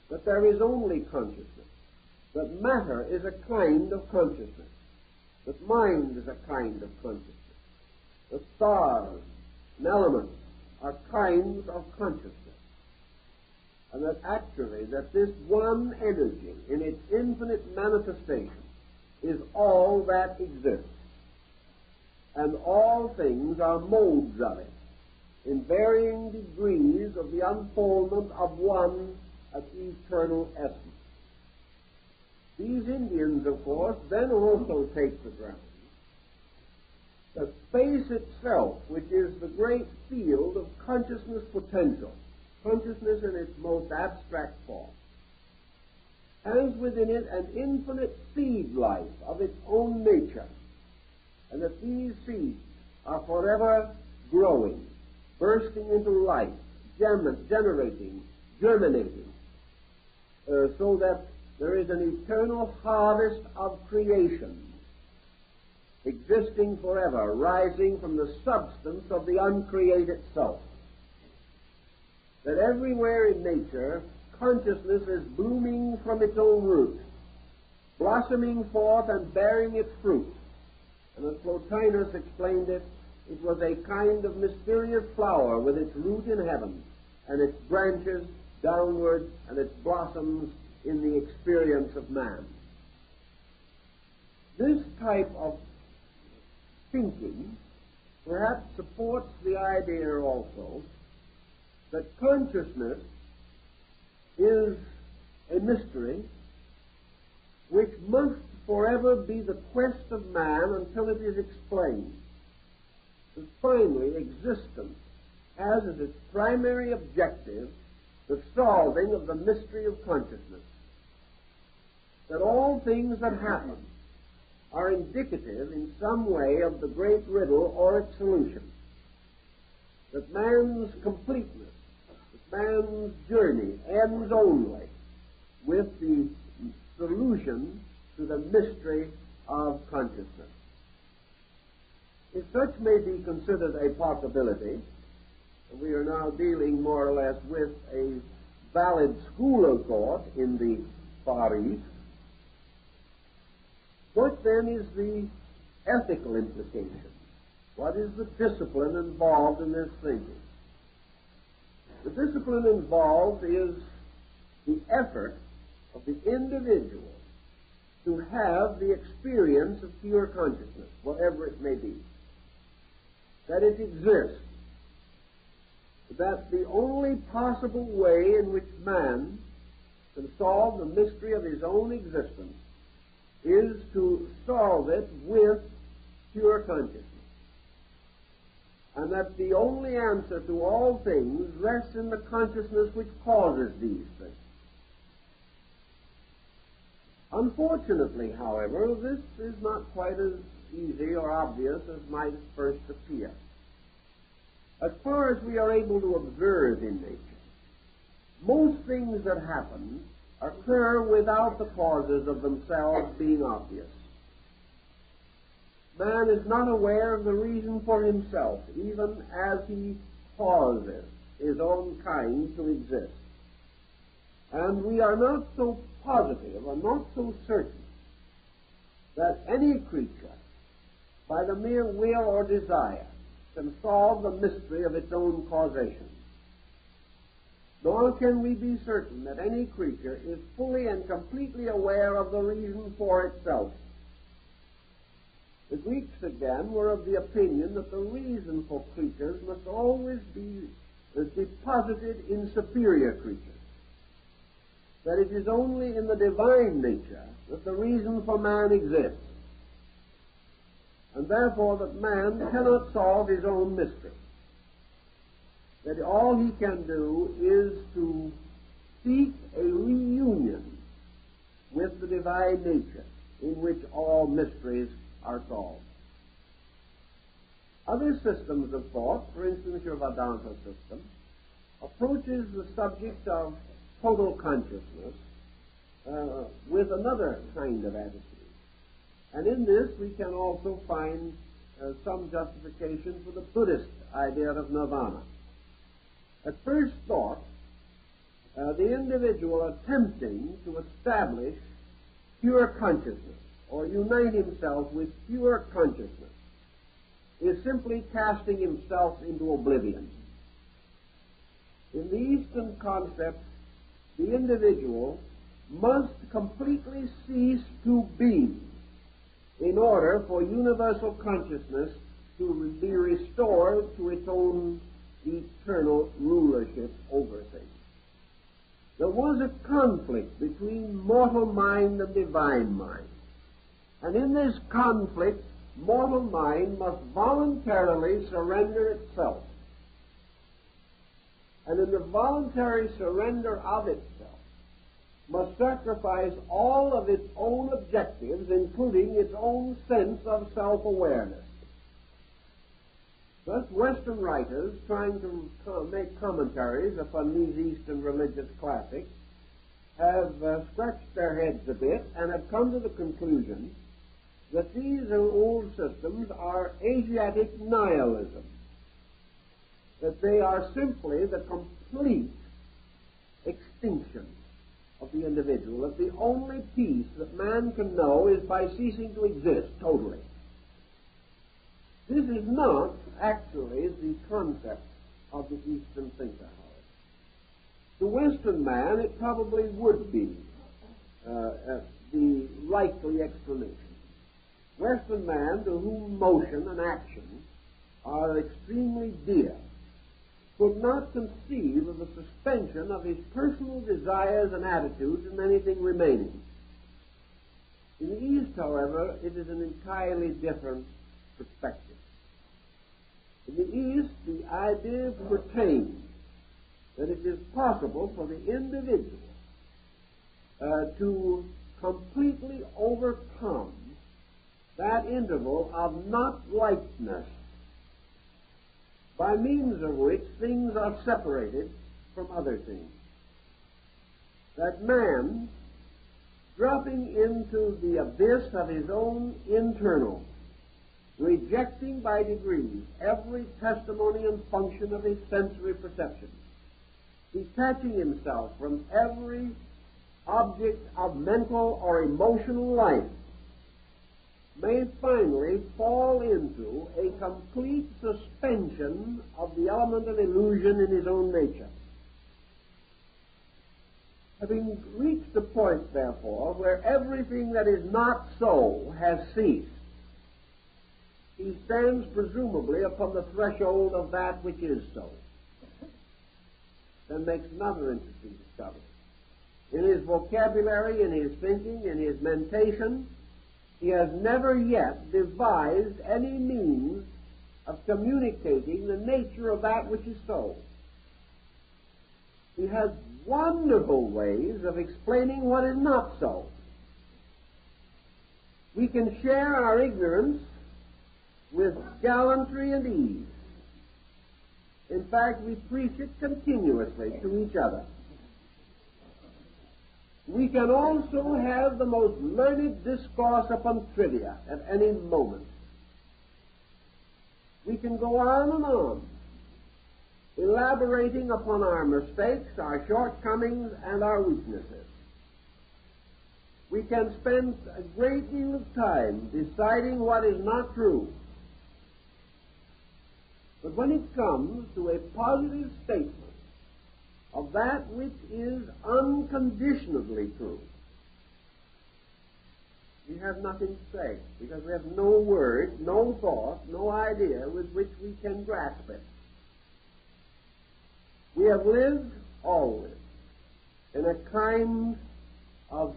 that there is only consciousness, that matter is a kind of consciousness, that mind is a kind of consciousness, that stars and elements are kinds of consciousness, and that actually that this one energy in its infinite manifestation is all that exists, and all things are modes of it in varying degrees of the unfoldment of one eternal essence. These Indians, of course, then also take the ground that space itself, which is the great field of consciousness potential, consciousness in its most abstract form, has within it an infinite seed life of its own nature, and that these seeds are forever growing, bursting into life, generating, germinating, so that there is an eternal harvest of creation, existing forever, rising from the substance of the uncreated self. That everywhere in nature, consciousness is blooming from its own root, blossoming forth and bearing its fruit. And as Plotinus explained it, it was a kind of mysterious flower with its root in heaven, and its branches downward, and its blossoms in the experience of man. This type of thinking perhaps supports the idea also that consciousness is a mystery which must forever be the quest of man until it is explained. That finally existence has as its primary objective the solving of the mystery of consciousness. That all things that happen are indicative in some way of the great riddle or its solution. That man's completeness, that man's journey ends only with the solution to the mystery of consciousness. If such may be considered a possibility, we are now dealing more or less with a valid school of thought in the Far East. What then is the ethical implication? What is the discipline involved in this thinking? The discipline involved is the effort of the individual to have the experience of pure consciousness, whatever it may be. That it exists. That the only possible way in which man can solve the mystery of his own existence is to solve it with pure consciousness. And that the only answer to all things rests in the consciousness which causes these things. Unfortunately, however, this is not quite as easy or obvious as might first appear. As far as we are able to observe in nature, most things that happen occur without the causes of themselves being obvious. man is not aware of the reason for himself, even as he causes his own kind to exist. And we are not so positive or not so certain that any creature, by the mere will or desire, can solve the mystery of its own causation. Nor can we be certain that any creature is fully and completely aware of the reason for itself. The Greeks, again, were of the opinion that the reason for creatures must always be deposited in superior creatures, that it is only in the divine nature that the reason for man exists, and therefore that man cannot solve his own mystery, that all he can do is to seek a reunion with the divine nature in which all mysteries are solved. Other systems of thought, for instance your Vedanta system, approaches the subject of total consciousness with another kind of attitude. And in this we can also find some justification for the Buddhist idea of nirvana. At first thought, the individual attempting to establish pure consciousness or unite himself with pure consciousness is simply casting himself into oblivion. In the Eastern concept, the individual must completely cease to be in order for universal consciousness to be restored to its own eternal rulership over things. There was a conflict between mortal mind and divine mind. And in this conflict, mortal mind must voluntarily surrender itself. And in the voluntary surrender of itself, must sacrifice all of its own objectives, including its own sense of self-awareness. Thus, Western writers, trying to make commentaries upon these Eastern religious classics, have scratched their heads a bit and have come to the conclusion that these old systems are Asiatic nihilism, that they are simply the complete extinction of the individual, that the only peace that man can know is by ceasing to exist totally. This is not actually the concept of the Eastern thinker, however. To Western man, it probably would be the likely explanation. Western man, to whom motion and action are extremely dear, could not conceive of the suspension of his personal desires and attitudes and anything remaining. In the East, however, it is an entirely different perspective. In the East, the idea pertains that it is possible for the individual to completely overcome that interval of not-likeness by means of which things are separated from other things. That man, dropping into the abyss of his own internal, rejecting by degrees every testimony and function of his sensory perception, detaching himself from every object of mental or emotional life, may finally fall into a complete suspension of the element of illusion in his own nature. Having reached a point, therefore, where everything that is not so has ceased, he stands presumably upon the threshold of that which is so. Then makes another interesting discovery. In his vocabulary, in his thinking, in his mentation, he has never yet devised any means of communicating the nature of that which is so. He has wonderful ways of explaining what is not so. We can share our ignorance with gallantry and ease. In fact, we preach it continuously to each other. We can also have the most learned discourse upon trivia at any moment. We can go on and on, elaborating upon our mistakes, our shortcomings, and our weaknesses. We can spend a great deal of time deciding what is not true. But when it comes to a positive statement of that which is unconditionally true, we have nothing to say, because we have no word, no thought, no idea with which we can grasp it. We have lived always in a kind of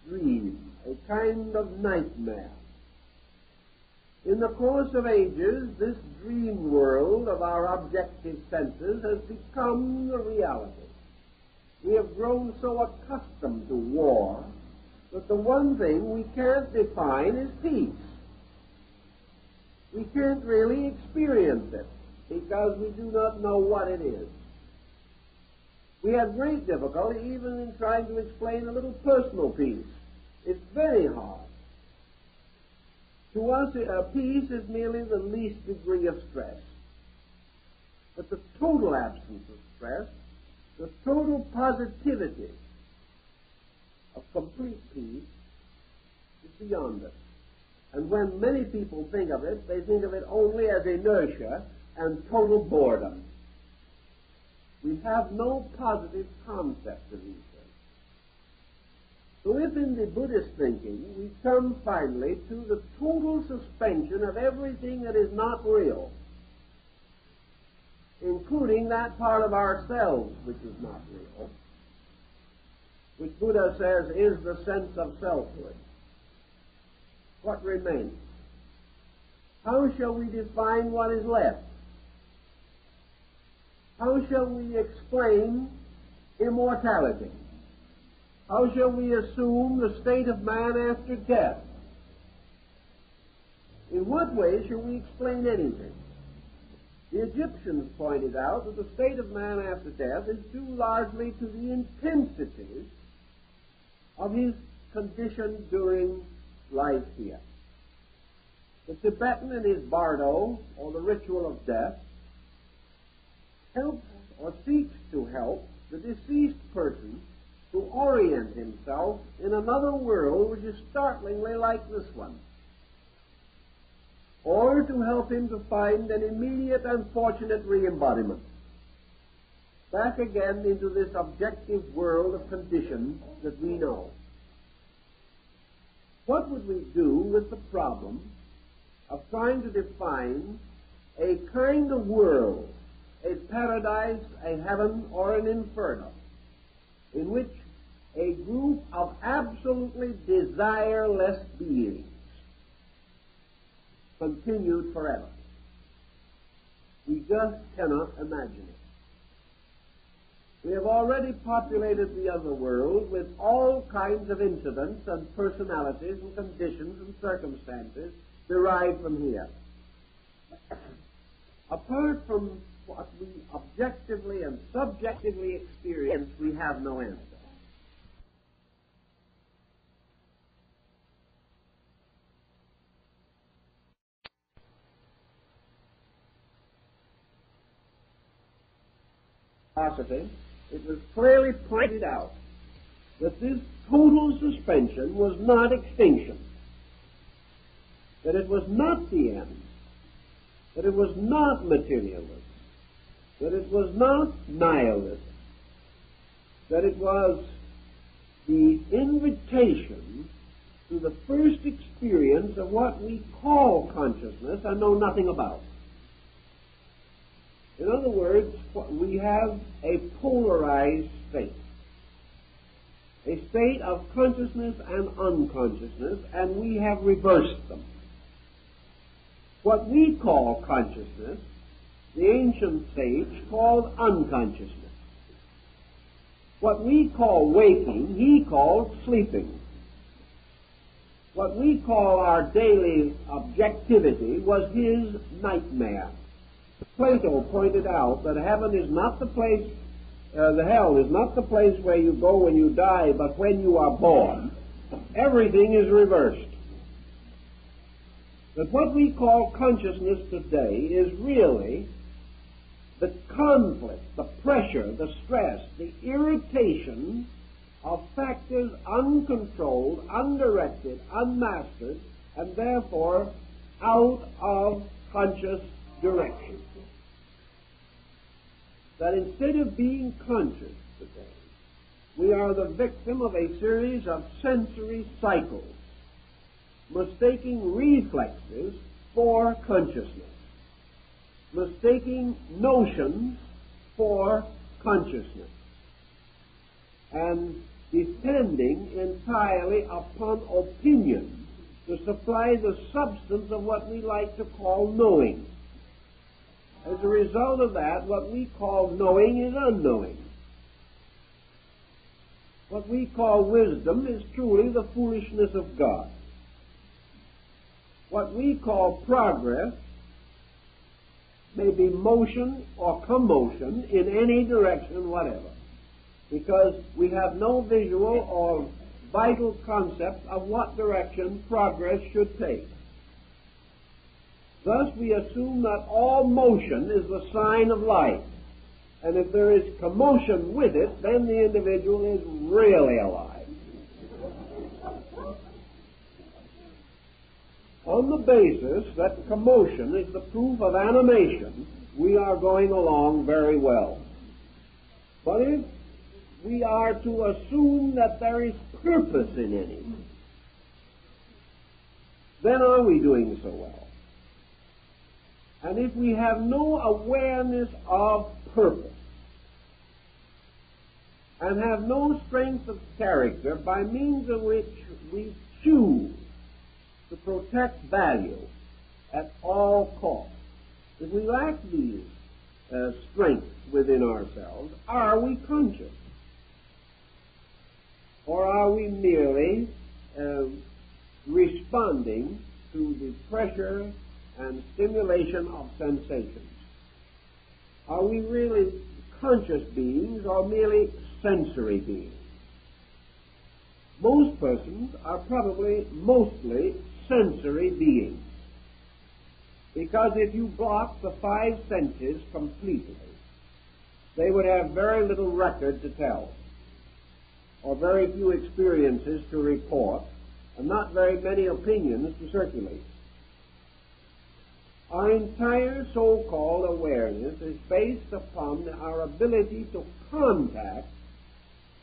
dream, a kind of nightmare. In the course of ages, this dream world of our objective senses has become the reality. We have grown so accustomed to war that the one thing we can't define is peace. We can't really experience it because we do not know what it is. We have great difficulty even in trying to explain a little personal peace. It's very hard. To us, peace is merely the least degree of stress. But the total absence of stress, the total positivity of complete peace is beyond us. And when many people think of it, they think of it only as inertia and total boredom. We have no positive concept of these things. So if in the Buddhist thinking we come finally to the total suspension of everything that is not real, including that part of ourselves which is not real, which Buddha says is the sense of selfhood, what remains? How shall we define what is left? How shall we explain immortality? How shall we assume the state of man after death? In what way shall we explain anything? The Egyptians pointed out that the state of man after death is due largely to the intensity of his condition during life here. The Tibetan in his bardo, or the ritual of death, helps or seeks to help the deceased person to orient himself in another world which is startlingly like this one, or to help him to find an immediate and fortunate re-embodiment back again into this objective world of conditions that we know. What would we do with the problem of trying to define a kind of world, a paradise, a heaven, or an inferno, in which a group of absolutely desireless beings continued forever? We just cannot imagine it. We have already populated the other world with all kinds of incidents and personalities and conditions and circumstances derived from here. Apart from what we objectively and subjectively experience, we have no answer. It was clearly pointed out that this total suspension was not extinction, that it was not the end, that it was not materialism, that it was not nihilism, that it was the invitation to the first experience of what we call consciousness and know nothing about. In other words, we have a polarized state, a state of consciousness and unconsciousness, and we have reversed them. What we call consciousness, the ancient sage called unconsciousness. What we call waking, he called sleeping. What we call our daily objectivity was his nightmare. Plato pointed out that heaven is not the place, the hell is not the place where you go when you die, but when you are born. Everything is reversed. that what we call consciousness today is really the conflict, the pressure, the stress, the irritation of factors uncontrolled, undirected, unmastered, and therefore out of conscious direction. That instead of being conscious today, we are the victim of a series of sensory cycles, mistaking reflexes for consciousness, mistaking notions for consciousness, and depending entirely upon opinion to supply the substance of what we like to call knowing. As a result of that, what we call knowing is unknowing. What we call wisdom is truly the foolishness of God. What we call progress may be motion or commotion in any direction whatever, because we have no visual or vital concept of what direction progress should take. Thus we assume that all motion is the sign of life, and if there is commotion with it, then the individual is really alive. On the basis that commotion is the proof of animation, we are going along very well. But if we are to assume that there is purpose in any, then are we doing so well? And if we have no awareness of purpose, and have no strength of character by means of which we choose to protect value at all costs, if we lack these strengths within ourselves, are we conscious? Or are we merely responding to the pressure and stimulation of sensations? Are we really conscious beings or merely sensory beings? Most persons are probably mostly sensory beings, because if you block the five senses completely, they would have very little record to tell, or very few experiences to report, and not very many opinions to circulate. Our entire so-called awareness is based upon our ability to contact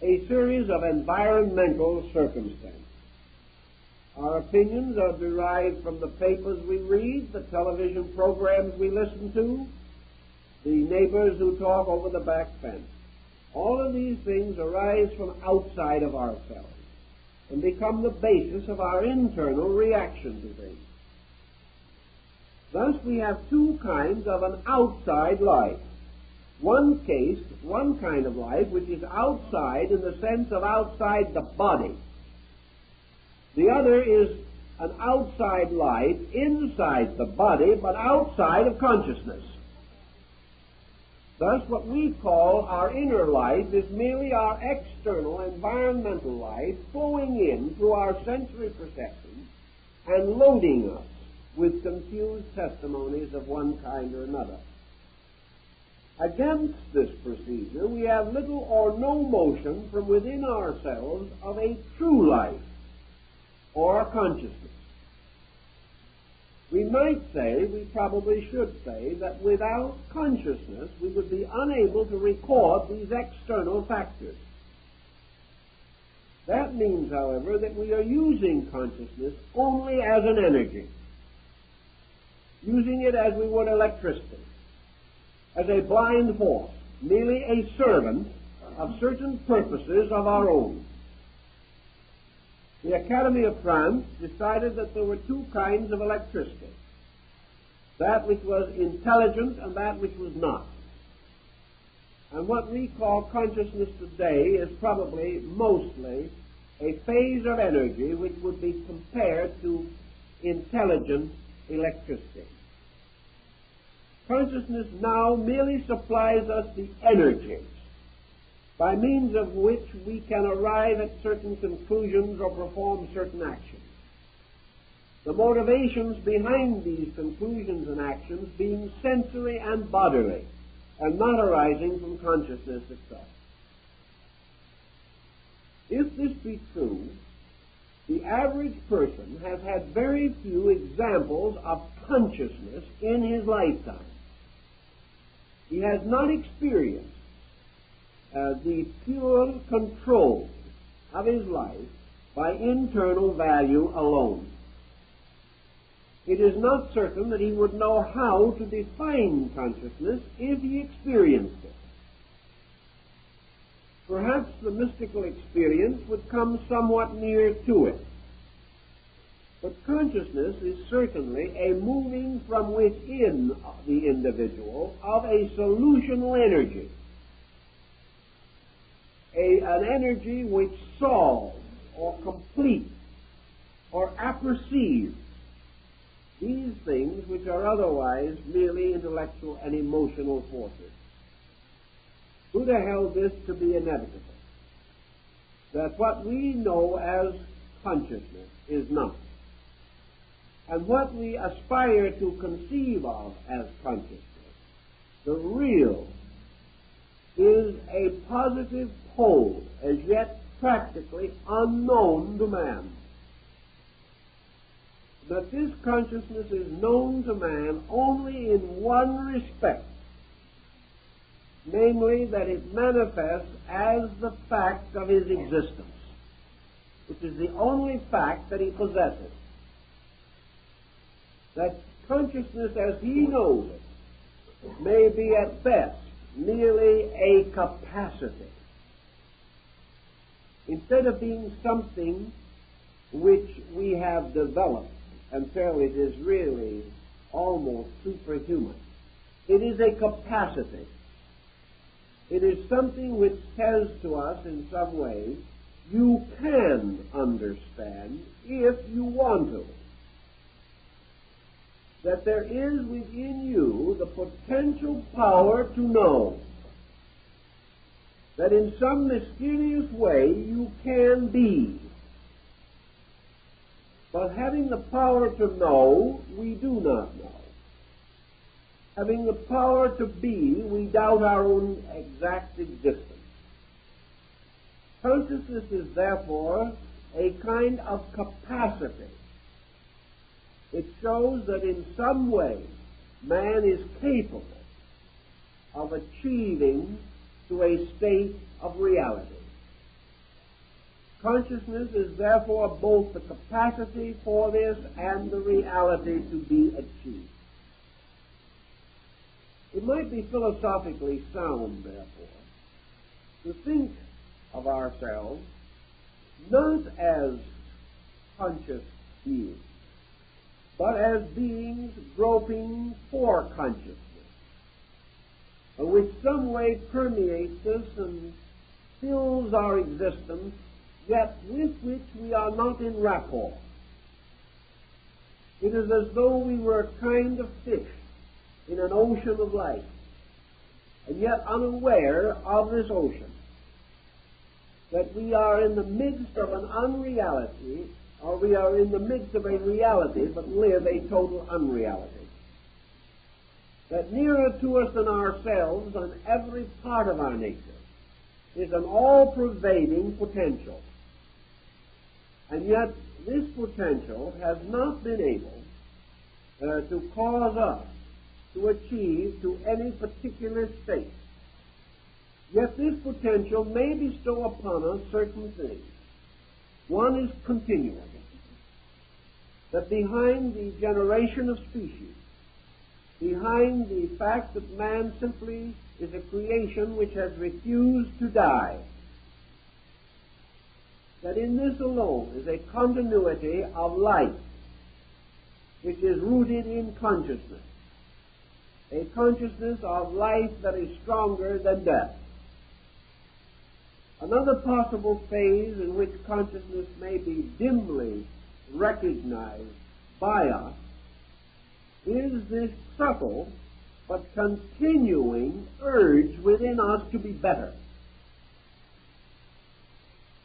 a series of environmental circumstances. Our opinions are derived from the papers we read, the television programs we listen to, the neighbors who talk over the back fence. All of these things arise from outside of ourselves and become the basis of our internal reaction to things. Thus we have two kinds of an outside life. One kind of life which is outside in the sense of outside the body. The other is an outside life inside the body, but outside of consciousness. Thus, what we call our inner life is merely our external environmental life flowing in through our sensory perception and loading us with confused testimonies of one kind or another. Against this procedure, we have little or no motion from within ourselves of a true life or consciousness. We might say, we probably should say, that without consciousness we would be unable to record these external factors. That means, however, that we are using consciousness only as an energy, using it as we would electricity, as a blind force, merely a servant of certain purposes of our own. The Academy of France decided that there were two kinds of electricity, that which was intelligent and that which was not. And what we call consciousness today is probably mostly a phase of energy which would be compared to intelligent electricity. Consciousness now merely supplies us the energy by means of which we can arrive at certain conclusions or perform certain actions. the motivations behind these conclusions and actions being sensory and bodily, and not arising from consciousness itself. If this be true, the average person has had very few examples of consciousness in his lifetime. He has not experienced the pure control of his life by internal value alone. It is not certain that he would know how to define consciousness if he experienced it. Perhaps the mystical experience would come somewhat near to it. But consciousness is certainly a moving from within the individual of a solutional energy, an energy which solves or completes or apperceives these things which are otherwise merely intellectual and emotional forces. Buddha held this to be inevitable, that what we know as consciousness is not, and what we aspire to conceive of as consciousness, the real, is a positive whole, as yet practically unknown to man. That this consciousness is known to man only in one respect, namely that it manifests as the fact of his existence, which is the only fact that he possesses. That consciousness as he knows it may be at best merely a capacity, instead of being something which we have developed until it is really almost superhuman. It is a capacity. It is something which says to us in some way, you can understand if you want to. That there is within you the potential power to know. That in some mysterious way you can be. But having the power to know, we do not know. Having the power to be, we doubt our own exact existence. Consciousness is therefore a kind of capacity. It shows that in some way man is capable of achieving to a state of reality. Consciousness is therefore both the capacity for this and the reality to be achieved. It might be philosophically sound, therefore, to think of ourselves not as conscious beings, but as beings groping for consciousness, which some way permeates us and fills our existence, yet with which we are not in rapport. It is as though we were a kind of fish in an ocean of life, and yet unaware of this ocean, that we are in the midst of an unreality, or we are in the midst of a reality, but live a total unreality. That nearer to us than ourselves, on every part of our nature, is an all-pervading potential. And yet this potential has not been able to cause us to achieve to any particular state. Yet this potential may bestow upon us certain things. One is continuity. That behind the generation of species, behind the fact that man simply is a creation which has refused to die, that in this alone is a continuity of life which is rooted in consciousness, a consciousness of life that is stronger than death. Another possible phase in which consciousness may be dimly recognized by us is this subtle but continuing urge within us to be better.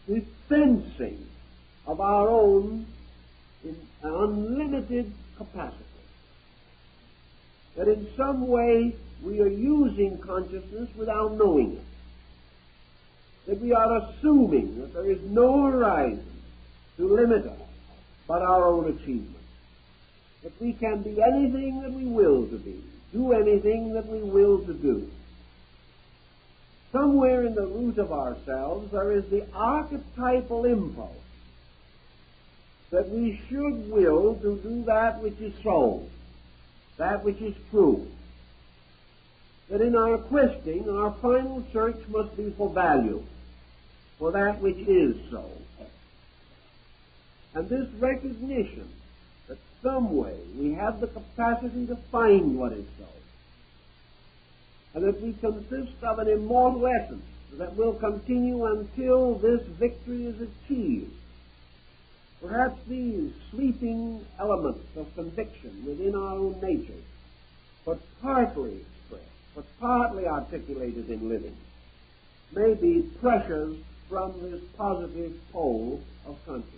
This sensing of our own in an unlimited capacity. That in some way we are using consciousness without knowing it. That we are assuming that there is no horizon to limit us but our own achievement. That we can be anything that we will to be, do anything that we will to do. Somewhere in the root of ourselves there is the archetypal impulse that we should will to do that which is so, that which is true. That in our questing, our final search must be for value, for that which is so. And this recognition that some way we have the capacity to find what is so, and that we consist of an immortal essence that will continue until this victory is achieved. Perhaps these sleeping elements of conviction within our own natures, but partly expressed, but partly articulated in living, may be pressures from this positive pole of consciousness.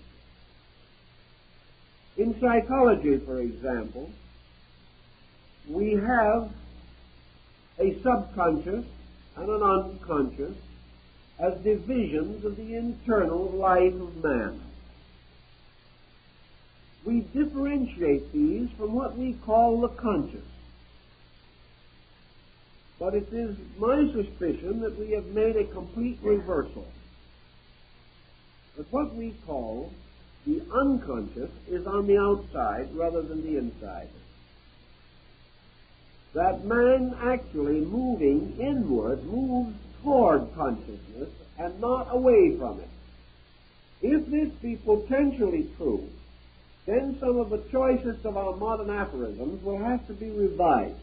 In psychology, for example, we have a subconscious and an unconscious as divisions of the internal life of man. We differentiate these from what we call the conscious. But it is my suspicion that we have made a complete reversal. That what we call the unconscious is on the outside rather than the inside. That man actually moving inward moves toward consciousness and not away from it. If this be potentially true, then some of the choicest of our modern aphorisms will have to be revised.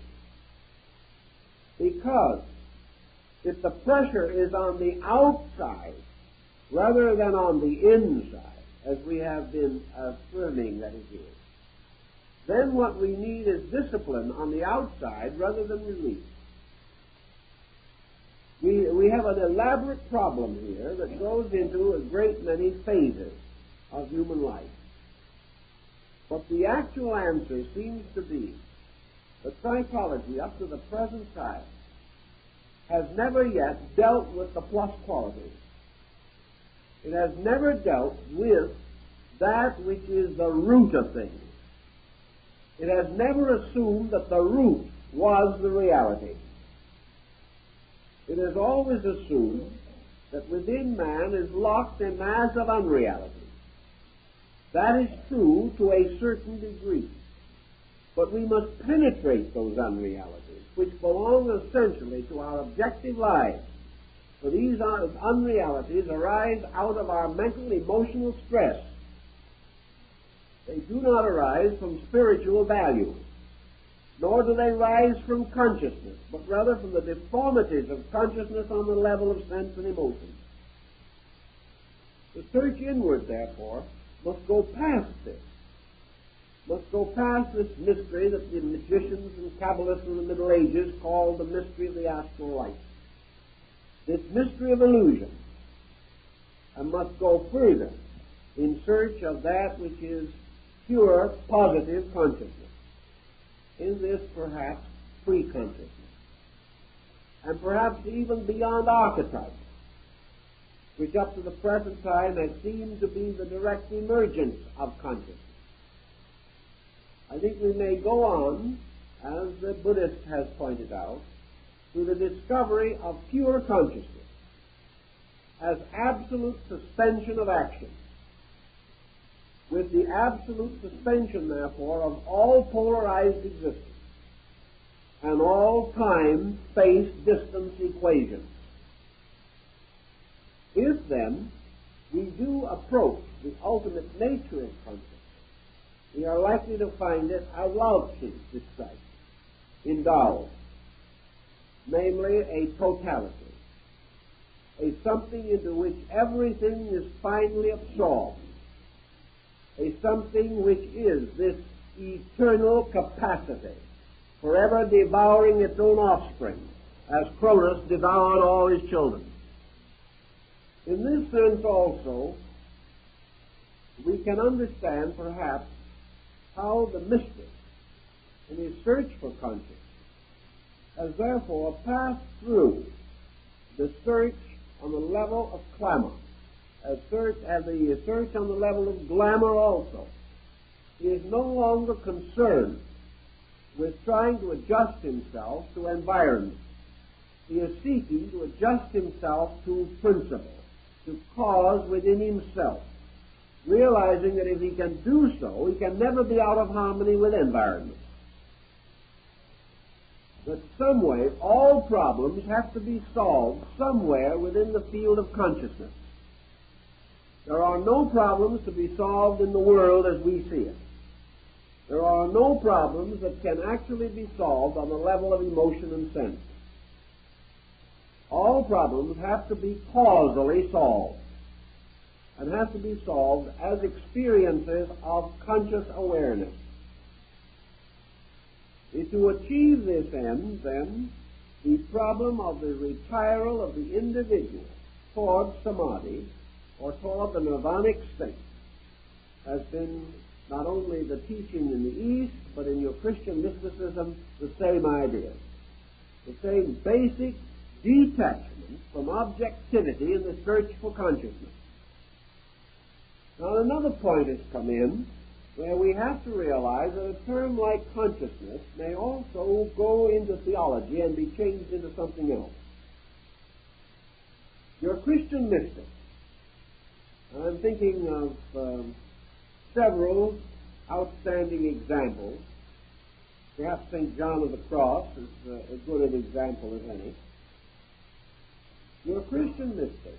Because if the pressure is on the outside rather than on the inside, as we have been affirming that it is, then what we need is discipline on the outside rather than release. We have an elaborate problem here that goes into a great many phases of human life. But the actual answer seems to be that psychology, up to the present time, has never yet dealt with the plus qualities. It has never dealt with that which is the root of things. It has never assumed that the root was the reality. It has always assumed that within man is locked a mass of unreality. That is true to a certain degree. But we must penetrate those unrealities, which belong essentially to our objective lives. For these unrealities arise out of our mental, emotional stress. They do not arise from spiritual value, nor do they rise from consciousness, but rather from the deformities of consciousness on the level of sense and emotion. The search inward, therefore, must go past this. Must go past this mystery that the magicians and Kabbalists in the Middle Ages called the mystery of the astral light. This mystery of illusion, and must go further in search of that which is pure, positive consciousness. In this, perhaps, pre-consciousness. And perhaps even beyond archetypes, which up to the present time has seemed to be the direct emergence of consciousness. I think we may go on, as the Buddhist has pointed out, to the discovery of pure consciousness as absolute suspension of action, with the absolute suspension, therefore, of all polarized existence and all time, space, distance equations. If, then, we do approach the ultimate nature of consciousness, we are likely to find it a Lao-Tzu site in Tao, namely a totality, a something into which everything is finally absorbed, a something which is this eternal capacity, forever devouring its own offspring, as Cronus devoured all his children. In this sense also, we can understand perhaps how the mystic, in his search for consciousness, has therefore passed through the search on the level of clamor, the search on the level of glamour also. He is no longer concerned with trying to adjust himself to environment. He is seeking to adjust himself to principle, to cause within himself, realizing that if he can do so, he can never be out of harmony with environment. That some way, all problems have to be solved somewhere within the field of consciousness. There are no problems to be solved in the world as we see it. There are no problems that can actually be solved on the level of emotion and sense. All problems have to be causally solved, and have to be solved as experiences of conscious awareness. To achieve this end, then, the problem of the retiral of the individual toward samadhi, or toward the nirvanic state, has been not only the teaching in the East, but in your Christian mysticism, the same idea. The same basic detachment from objectivity in the search for consciousness. Now, another point has come in where we have to realize that a term like consciousness may also go into theology and be changed into something else. Your Christian mystic, I'm thinking of several outstanding examples. Perhaps St. John of the Cross is as good an example as any. Your Christian mystic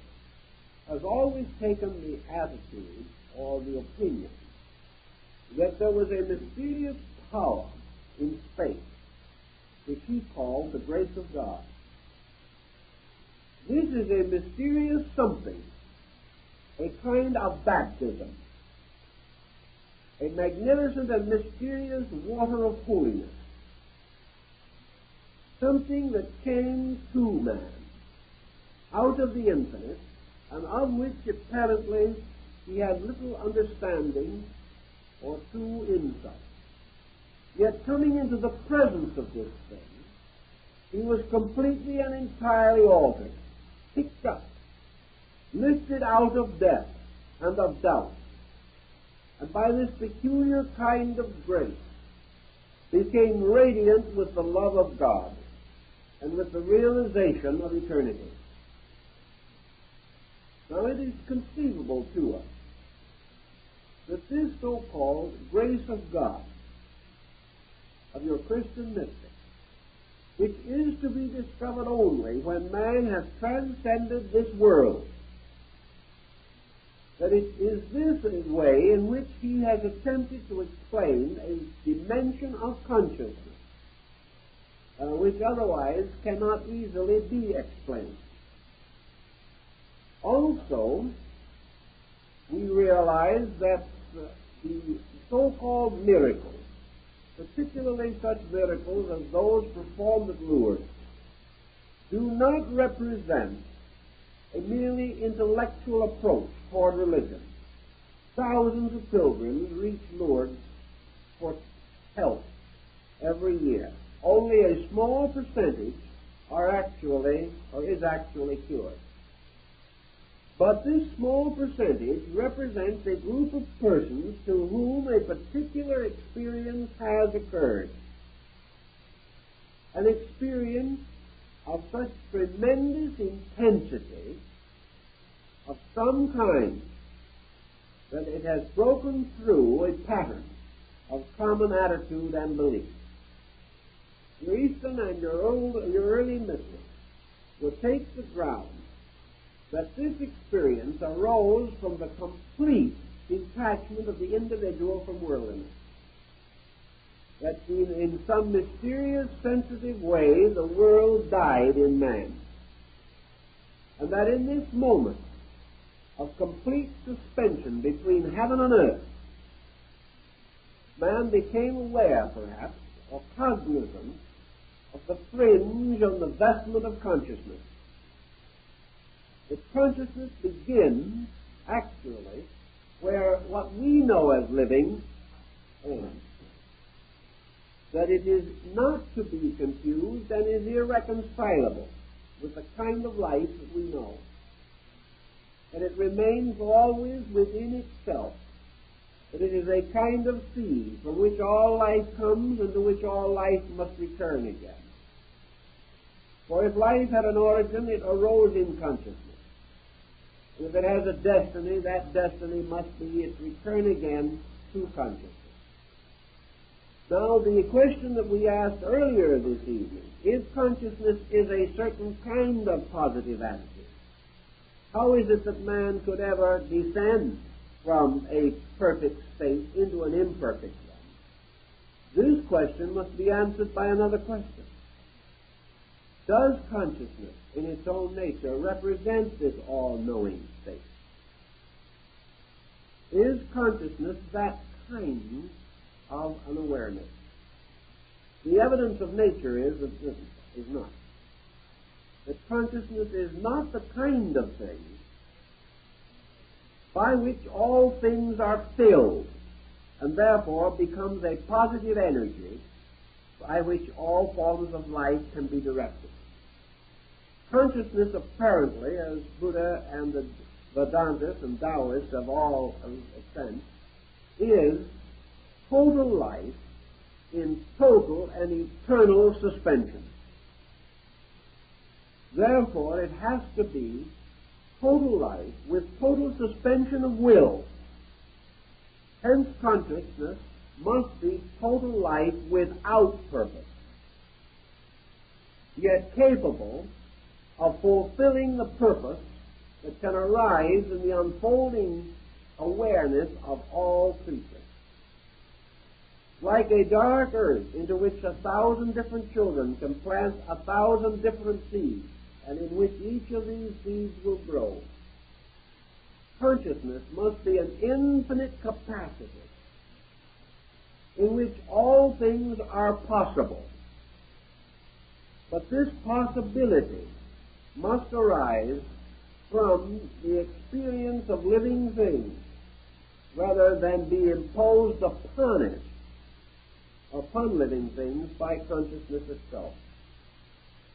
has always taken the attitude or the opinion that there was a mysterious power in space which he called the grace of God. This is a mysterious something, a kind of baptism, a magnificent and mysterious water of holiness, something that came to man out of the infinite, and of which apparently he had little understanding or true insight. Yet coming into the presence of this thing, he was completely and entirely altered, picked up, lifted out of death and of doubt, and by this peculiar kind of grace became radiant with the love of God and with the realization of eternity. Now it is conceivable to us that this so-called grace of God, of your Christian mystic, which is to be discovered only when man has transcended this world, that it is this way in which he has attempted to explain a dimension of consciousness which otherwise cannot easily be explained. Also, we realize that the so-called miracles, particularly such miracles as those performed at Lourdes, do not represent a merely intellectual approach toward religion. Thousands of pilgrims reach Lourdes for health every year. Only a small percentage is actually cured. But this small percentage represents a group of persons to whom a particular experience has occurred. An experience of such tremendous intensity of some kind that it has broken through a pattern of common attitude and belief. Your Eastern and your early mystics will take the ground that this experience arose from the complete detachment of the individual from worldliness. That in some mysterious, sensitive way, the world died in man. And that in this moment of complete suspension between heaven and earth, man became aware, perhaps, or cognizant of the fringe on the vestment of consciousness. That consciousness begins, actually, where what we know as living ends. That it is not to be confused and is irreconcilable with the kind of life that we know. That it remains always within itself. That it is a kind of sea from which all life comes and to which all life must return again. For if life had an origin, it arose in consciousness. And if it has a destiny, that destiny must be its return again to consciousness. Now, the question that we asked earlier this evening, if consciousness is a certain kind of positive attitude, how is it that man could ever descend from a perfect state into an imperfect one? This question must be answered by another question. Does consciousness in its own nature represent this all-knowing state? Is consciousness that kind of an awareness? The evidence of nature is that this is not. That consciousness is not the kind of thing by which all things are filled and therefore becomes a positive energy by which all forms of life can be directed. Consciousness apparently, as Buddha and the Vedantists and Taoists have all assent, is total life in total and eternal suspension. Therefore, it has to be total life with total suspension of will. Hence, consciousness must be total life without purpose, yet capable of fulfilling the purpose that can arise in the unfolding awareness of all creatures. Like a dark earth into which 1,000 different children can plant 1,000 different seeds, and in which each of these seeds will grow, consciousness must be an infinite capacity in which all things are possible. But this possibility must arise from the experience of living things rather than be imposed upon it, upon living things by consciousness itself.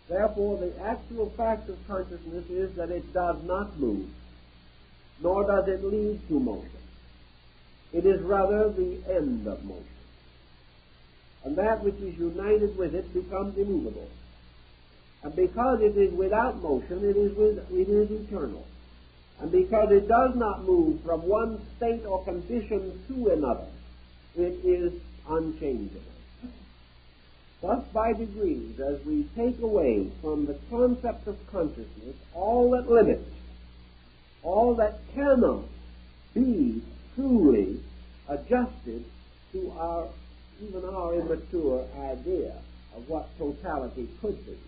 Therefore, the actual fact of consciousness is that it does not move, nor does it lead to motion. It is rather the end of motion. And that which is united with it becomes immovable. And because it is without motion, it is eternal. And because it does not move from one state or condition to another, it is unchangeable. Thus, by degrees, as we take away from the concept of consciousness all that limits, all that cannot be truly adjusted to even our immature idea of what totality could be,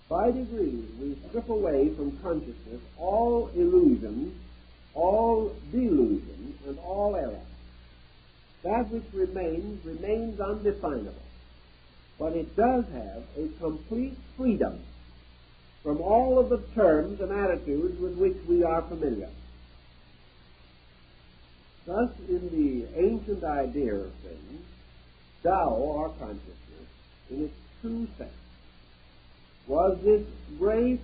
by degrees we strip away from consciousness all illusion, all delusion, and all error. That which remains undefinable. But it does have a complete freedom from all of the terms and attitudes with which we are familiar. Thus, in the ancient idea of things, Tao, or consciousness, in its true sense, was this great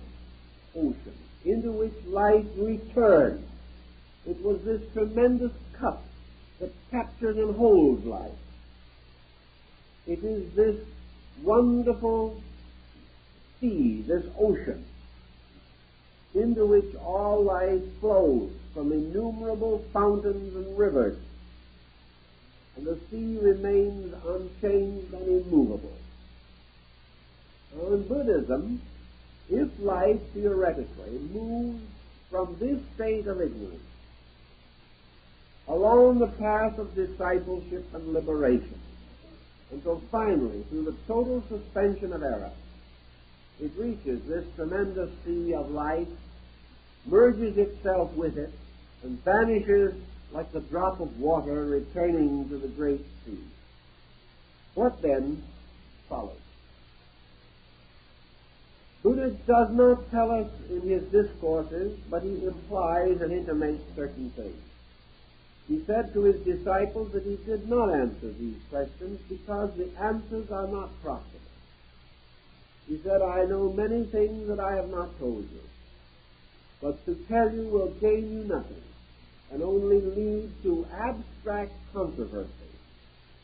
ocean into which life returned. It was this tremendous cup that captures and holds life. It is this wonderful sea, this ocean, into which all life flows from innumerable fountains and rivers, and the sea remains unchanged and immovable. Now, in Buddhism, if life theoretically moves from this state of ignorance along the path of discipleship and liberation, until finally, through the total suspension of error, it reaches this tremendous sea of life, merges itself with it, and vanishes like the drop of water returning to the great sea. What then follows? Buddha does not tell us in his discourses, but he implies and intimates certain things. He said to his disciples that he did not answer these questions because the answers are not profitable. He said, I know many things that I have not told you, but to tell you will gain you nothing and only lead to abstract controversy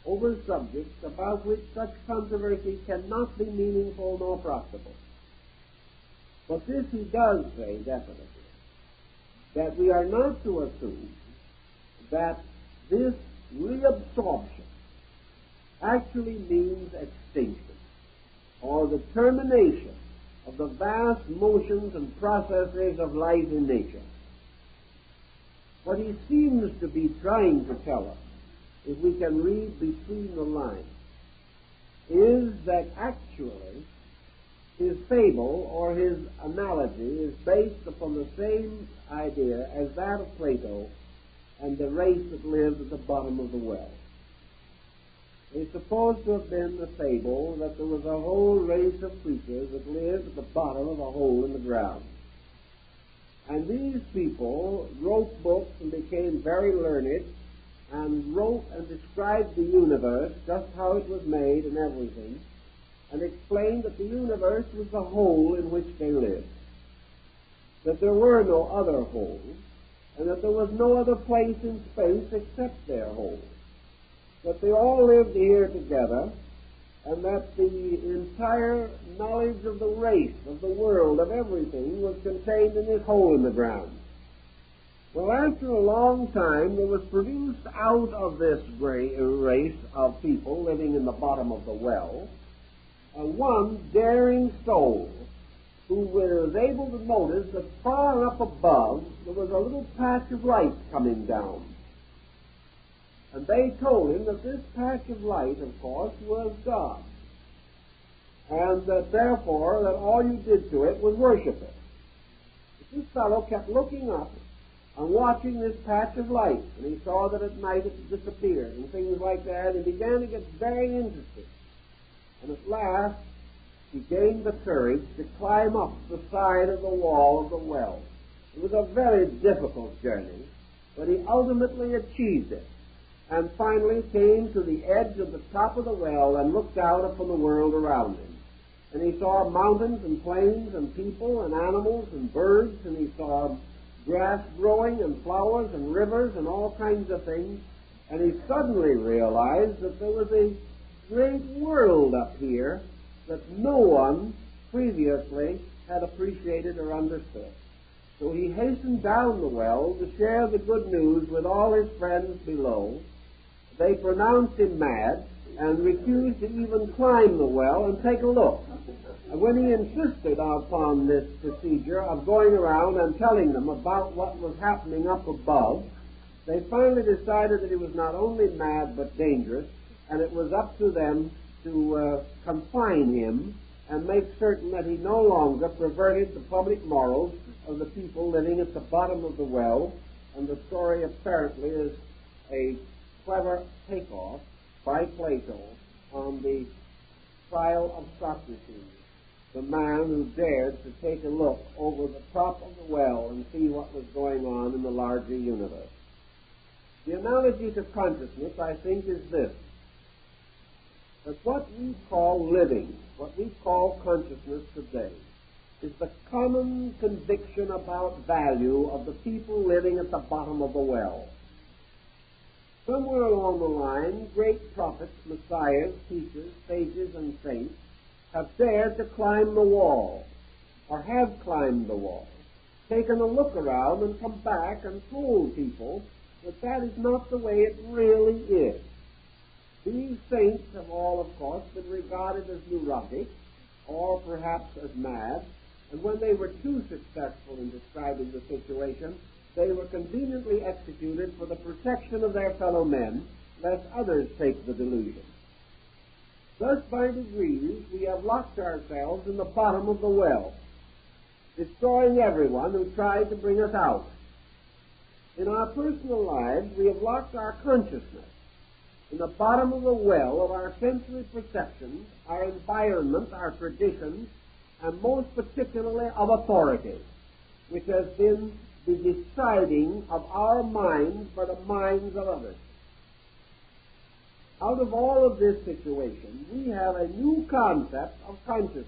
over subjects about which such controversy cannot be meaningful nor profitable. But this he does say definitely, that we are not to assume that this reabsorption actually means extinction or the termination of the vast motions and processes of life in nature. What he seems to be trying to tell us, if we can read between the lines, is that actually his fable or his analogy is based upon the same idea as that of Plato and the race that lived at the bottom of the well. It's supposed to have been the fable that there was a whole race of creatures that lived at the bottom of a hole in the ground. And these people wrote books and became very learned and wrote and described the universe, just how it was made and everything, and explained that the universe was the hole in which they lived, that there were no other holes, and that there was no other place in space except their hole, that they all lived here together, and that the entire knowledge of the race, of the world, of everything was contained in this hole in the ground. Well, after a long time, there was produced out of this race of people living in the bottom of the well, one daring soul who was able to notice that far up above there was a little patch of light coming down. And they told him that this patch of light, of course, was God, and that therefore that all you did to it was worship it. But this fellow kept looking up and watching this patch of light, and he saw that at night it disappeared and things like that, and he began to get very interested. And at last he gained the courage to climb up the side of the wall of the well. It was a very difficult journey, but he ultimately achieved it, and finally came to the edge of the top of the well and looked out upon the world around him. And he saw mountains and plains and people and animals and birds, and he saw grass growing and flowers and rivers and all kinds of things, and he suddenly realized that there was a great world up here that no one previously had appreciated or understood. So he hastened down the well to share the good news with all his friends below. They pronounced him mad and refused to even climb the well and take a look. And when he insisted upon this procedure of going around and telling them about what was happening up above, they finally decided that he was not only mad but dangerous, and it was up to them to confine him and make certain that he no longer perverted the public morals of the people living at the bottom of the well. And the story apparently is a clever takeoff by Plato on the trial of Socrates, the man who dared to take a look over the top of the well and see what was going on in the larger universe. The analogy to consciousness, I think, is this: that what we call living, what we call consciousness today, is the common conviction about value of the people living at the bottom of the well. Somewhere along the line, great prophets, messiahs, teachers, sages, and saints have dared to climb the wall, or have climbed the wall, taken a look around and come back and told people that that is not the way it really is. These saints have all, of course, been regarded as neurotic, or perhaps as mad, and when they were too successful in describing the situation, they were conveniently executed for the protection of their fellow men, lest others take the delusion. Thus, by degrees, we have locked ourselves in the bottom of the well, destroying everyone who tried to bring us out. In our personal lives, we have locked our consciousness in the bottom of the well of our sensory perceptions, our environment, our traditions, and most particularly of authority, which has been the deciding of our minds for the minds of others. Out of all of this situation, we have a new concept of consciousness.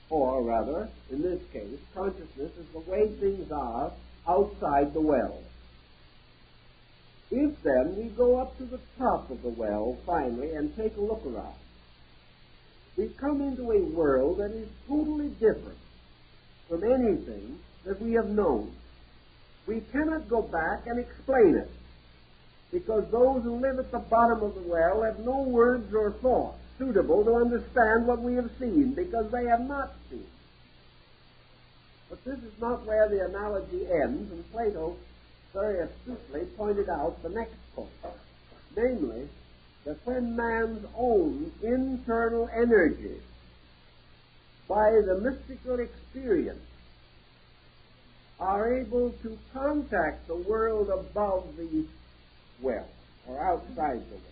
Or rather, in this case, consciousness is the way things are outside the well. If then we go up to the top of the well finally and take a look around, we come into a world that is totally different from anything that we have known. We cannot go back and explain it, because those who live at the bottom of the well have no words or thoughts suitable to understand what we have seen, because they have not seen. But this is not where the analogy ends, and Plato very astutely pointed out the next point, namely, that when man's own internal energy, by the mystical experience, are able to contact the world above the well, or outside the well,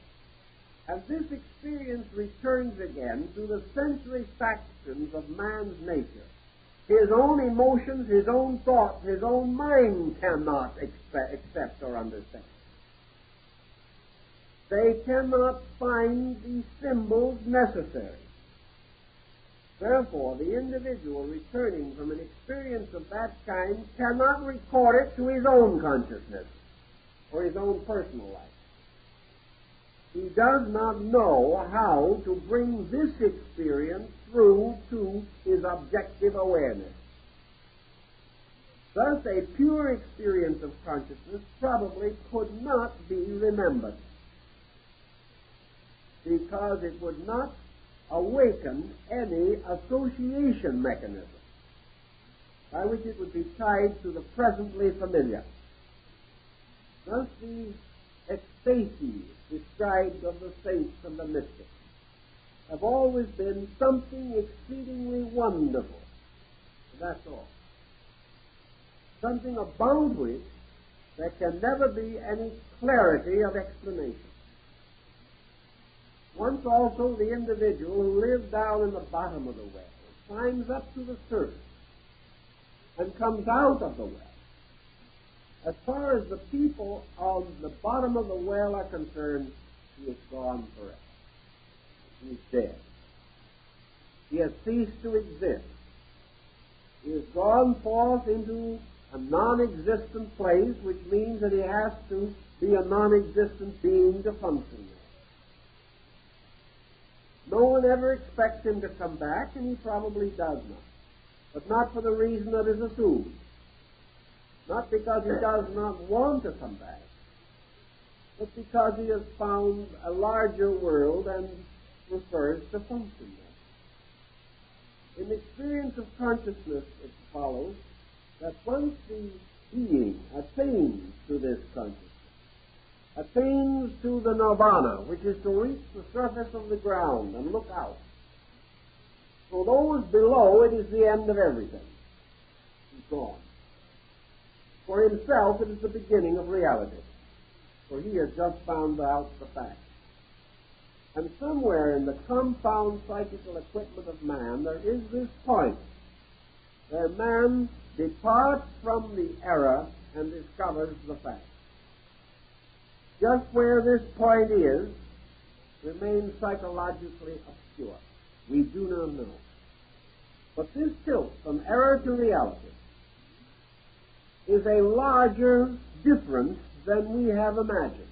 and this experience returns again to the sensory factions of man's nature, his own emotions, his own thoughts, his own mind cannot accept or understand. They cannot find the symbols necessary. Therefore, the individual returning from an experience of that kind cannot record it to his own consciousness or his own personal life. He does not know how to bring this experience through to his objective awareness. Thus, a pure experience of consciousness probably could not be remembered, because it would not awaken any association mechanism by which it would be tied to the presently familiar. Thus, the ecstasies described of the saints and the mystics have always been something exceedingly wonderful. That's all. Something about which there can never be any clarity of explanation. Once also the individual who lived down in the bottom of the well climbs up to the surface and comes out of the well. As far as the people on the bottom of the well are concerned, he is gone forever. He is dead. He has ceased to exist. He has gone forth into a non-existent place, which means that he has to be a non-existent being to function there. No one ever expects him to come back, and he probably does not. But not for the reason that is assumed. Not because he does not want to come back, but because he has found a larger world and prefers to function there. In the experience of consciousness, it follows that once the being attains to this consciousness, attains to the nirvana, which is to reach the surface of the ground and look out, for those below, it is the end of everything. He's gone. For himself, it is the beginning of reality, for he has just found out the fact. And somewhere in the compound psychical equipment of man, there is this point where man departs from the error and discovers the fact. Just where this point is remains psychologically obscure. We do not know. But this tilt from error to reality is a larger difference than we have imagined.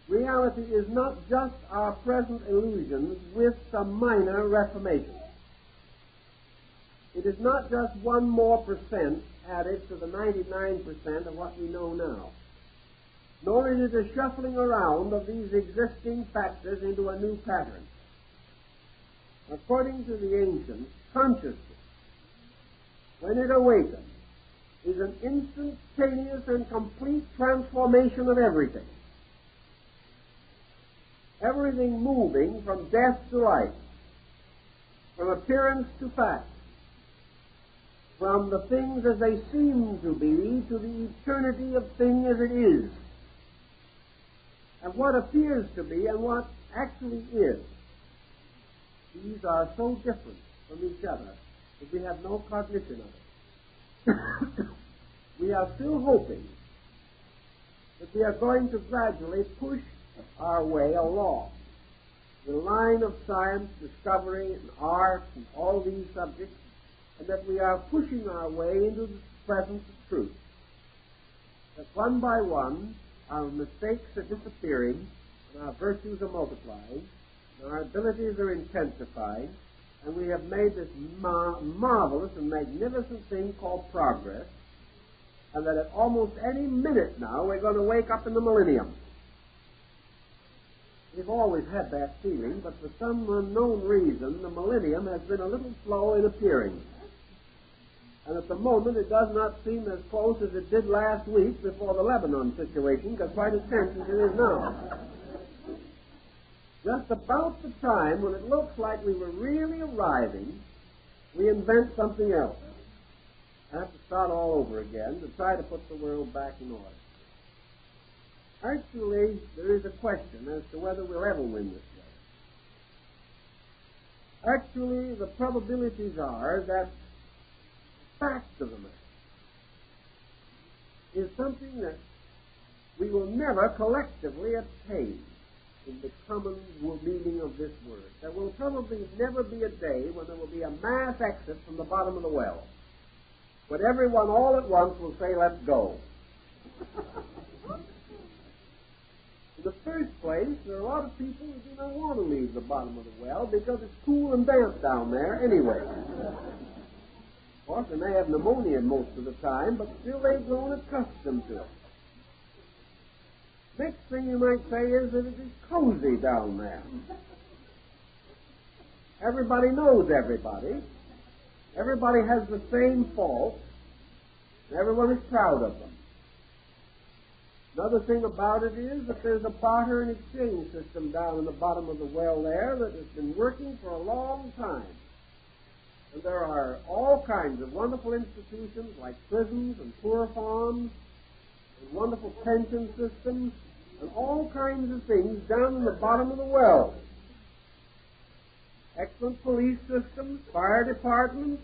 Reality is not just our present illusions with some minor reformation. It is not just 1 more percent added to the 99% of what we know now. Nor is it a shuffling around of these existing factors into a new pattern. According to the ancients, consciousness, when it awakens, is an instantaneous and complete transformation of everything. Everything moving from death to life, from appearance to fact, from the things as they seem to be to the eternity of thing as it is, and what appears to be and what actually is. These are so different from each other that we have no cognition of it. we are still hoping that we are going to gradually push our way along the line of science, discovery, and art, and all these subjects, and that we are pushing our way into the presence of truth. That one by one, our mistakes are disappearing, and our virtues are multiplying, and our abilities are intensifying, and we have made this marvelous and magnificent thing called progress, and that at almost any minute now we're going to wake up in the millennium. We've always had that feeling, but for some unknown reason, the millennium has been a little slow in appearing. And at the moment, it does not seem as close as it did last week before the Lebanon situation, because quite as tense as it is now. Just about the time when it looks like we were really arriving, we invent something else. I have to start all over again to try to put the world back in order. Actually, there is a question as to whether we'll ever win this war. Actually, the probabilities are that the fact of the matter is something that we will never collectively attain in the common meaning of this word. There will probably never be a day when there will be a mass exit from the bottom of the well, when everyone all at once will say, let's go. In the first place, there are a lot of people who do not want to leave the bottom of the well because it's cool and damp down there anyway. Of course, they may have pneumonia most of the time, but still they've grown accustomed to it. Next thing you might say is that it is cozy down there. Everybody knows everybody. Everybody has the same faults. Everyone is proud of them. Another thing about it is that there's a barter and exchange system down in the bottom of the well there that has been working for a long time. And there are all kinds of wonderful institutions like prisons and poor farms and wonderful pension systems and all kinds of things down in the bottom of the well. Excellent police systems, fire departments,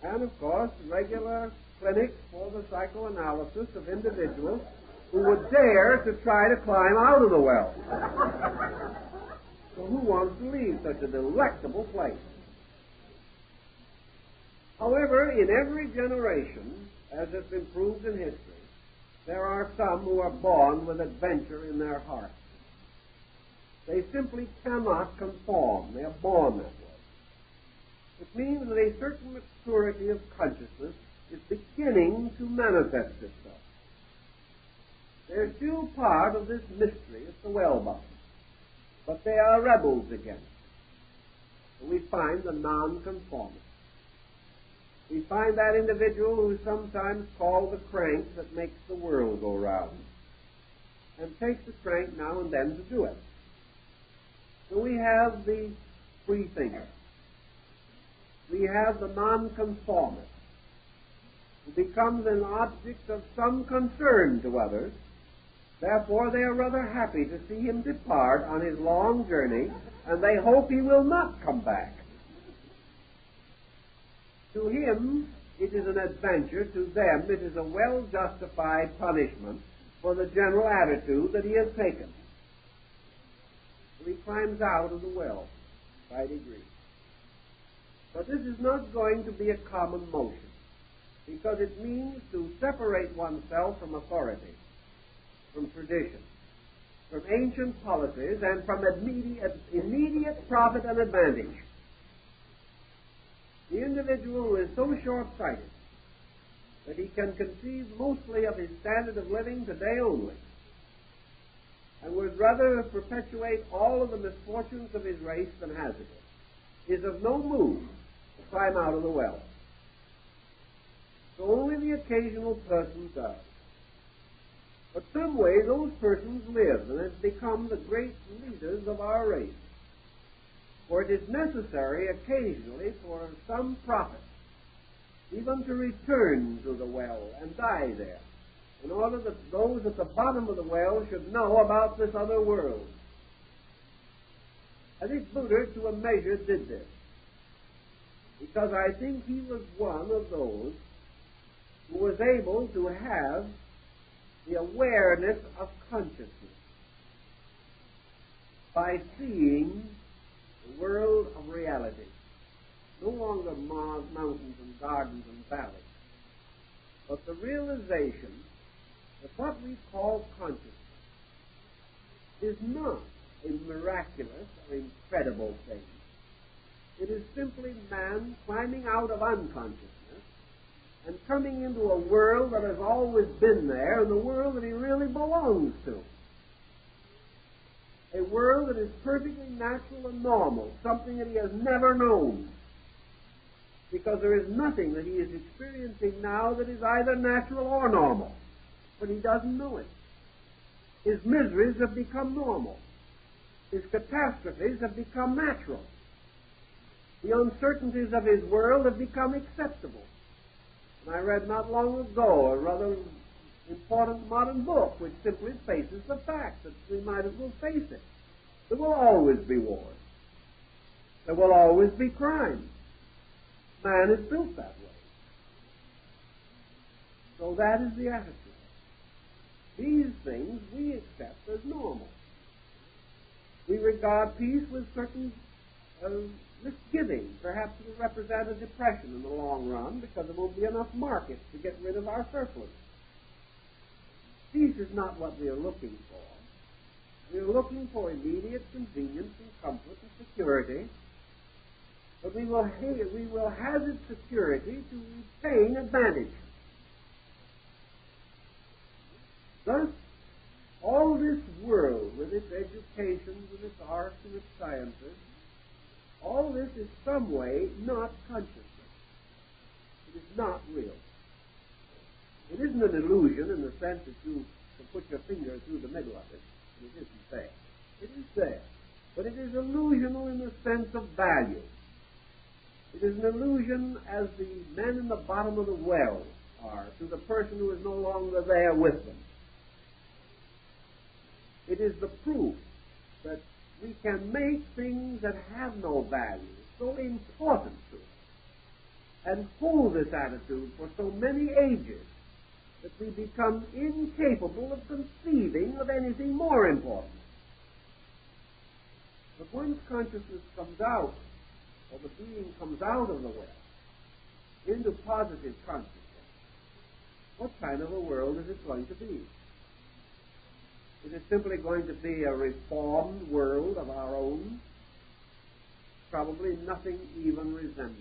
and, of course, regular clinics for the psychoanalysis of individuals who would dare to try to climb out of the well. So who wants to leave such a delectable place? However, in every generation, as has been proved in history, there are some who are born with adventure in their hearts. They simply cannot conform. They are born that way. It means that a certain maturity of consciousness is beginning to manifest itself. They're still part of this mystery of the well bottom, but they are rebels against it. We find the nonconformist. We find that individual who is sometimes called the crank that makes the world go round, and takes the crank now and then to do it. So we have the free thinker. We have the nonconformist, who becomes an object of some concern to others. Therefore, they are rather happy to see him depart on his long journey, and they hope he will not come back. To him, it is an adventure. To them, it is a well-justified punishment for the general attitude that he has taken. So he climbs out of the well by degrees. But this is not going to be a common motion, because it means to separate oneself from authority, from tradition, from ancient policies, and from immediate profit and advantage. The individual who is so short-sighted that he can conceive mostly of his standard of living today only, and would rather perpetuate all of the misfortunes of his race than hazard it, is of no move to climb out of the well. So only the occasional person does. But some way those persons live and have become the great leaders of our race. For it is necessary occasionally for some prophet even to return to the well and die there, in order that those at the bottom of the well should know about this other world. I think Buddha, to a measure, did this, because I think he was one of those who was able to have the awareness of consciousness by seeing the world of reality. No longer mountains and gardens and valleys, but the realization that what we call consciousness is not a miraculous or incredible thing. It is simply man climbing out of unconsciousness and coming into a world that has always been there and the world that he really belongs to. A world that is perfectly natural and normal, something that he has never known. Because there is nothing that he is experiencing now that is either natural or normal. But he doesn't know it. His miseries have become normal. His catastrophes have become natural. The uncertainties of his world have become acceptable. And I read not long ago a rather important modern book which simply faces the fact that we might as well face it. There will always be wars. There will always be crime. Man is built that way. So that is the attitude. These things we accept as normal. We regard peace with certain misgivings. Perhaps it will represent a depression in the long run because there won't be enough markets to get rid of our surplus. Peace is not what we are looking for. We are looking for immediate convenience and comfort and security, but we will hazard security to retain advantage. Thus, all this world, with its education, with its arts and its sciences, all this is some way not consciousness. It is not real. It isn't an illusion in the sense that you can put your finger through the middle of it, and it isn't there. It is there. But it is illusional in the sense of value. It is an illusion as the men in the bottom of the well are to the person who is no longer there with them. It is the proof that we can make things that have no value so important to us and hold this attitude for so many ages that we become incapable of conceiving of anything more important. But once consciousness comes out, or the being comes out of the well, into positive consciousness, what kind of a world is it going to be? Is it simply going to be a reformed world of our own? Probably nothing even resembling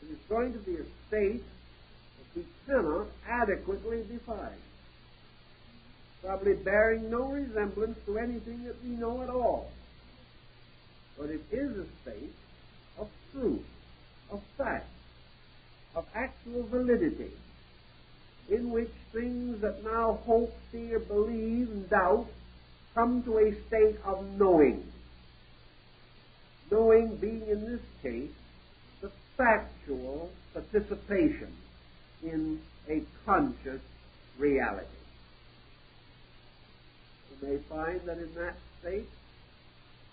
it. It is going to be a state that we cannot adequately define, probably bearing no resemblance to anything that we know at all. But it is a state of truth, of fact, of actual validity, in which things that now hope, fear, believe, and doubt come to a state of knowing. Knowing being, in this case, the factual participation in a conscious reality. You may find that in that state,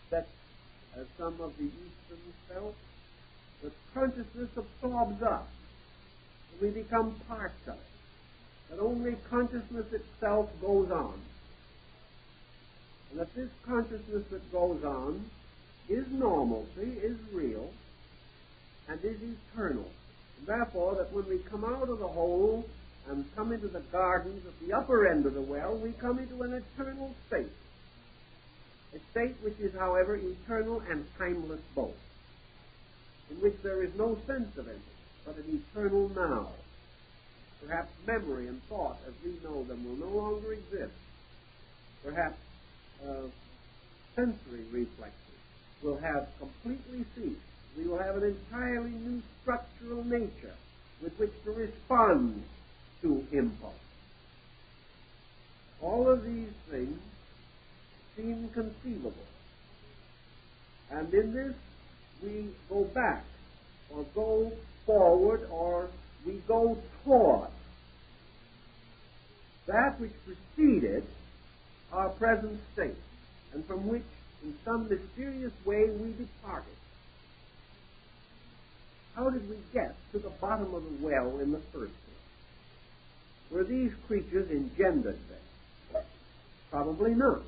that as some of the Easterns felt, that consciousness absorbs us, and we become parts of it. That only consciousness itself goes on. And that this consciousness that goes on is normalcy, is real, and is eternal. And therefore, that when we come out of the hole and come into the gardens at the upper end of the well, we come into an eternal state. A state which is, however, eternal and timeless both, in which there is no sense of anything, but an eternal now. Perhaps memory and thought, as we know them, will no longer exist. Perhaps sensory reflexes will have completely ceased. We will have an entirely new structural nature with which to respond to impulse. All of these things seem conceivable. And in this, we go back, or go forward, or we go toward that which preceded our present state, and from which, in some mysterious way, we departed. how did we get to the bottom of the well in the first place? Were these creatures engendered there? Probably not.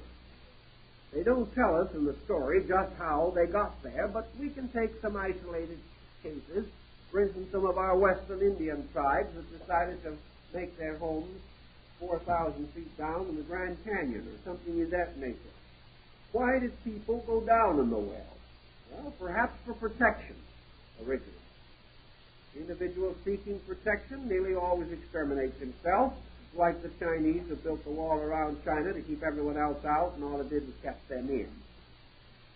They don't tell us in the story just how they got there, but we can take some isolated cases. For instance, some of our western Indian tribes have decided to make their homes 4,000 feet down in the Grand Canyon or something of that nature. Why did people go down in the well? Well, perhaps for protection, originally. The individual seeking protection nearly always exterminates himself, like the Chinese who built the wall around China to keep everyone else out, and all it did was kept them in.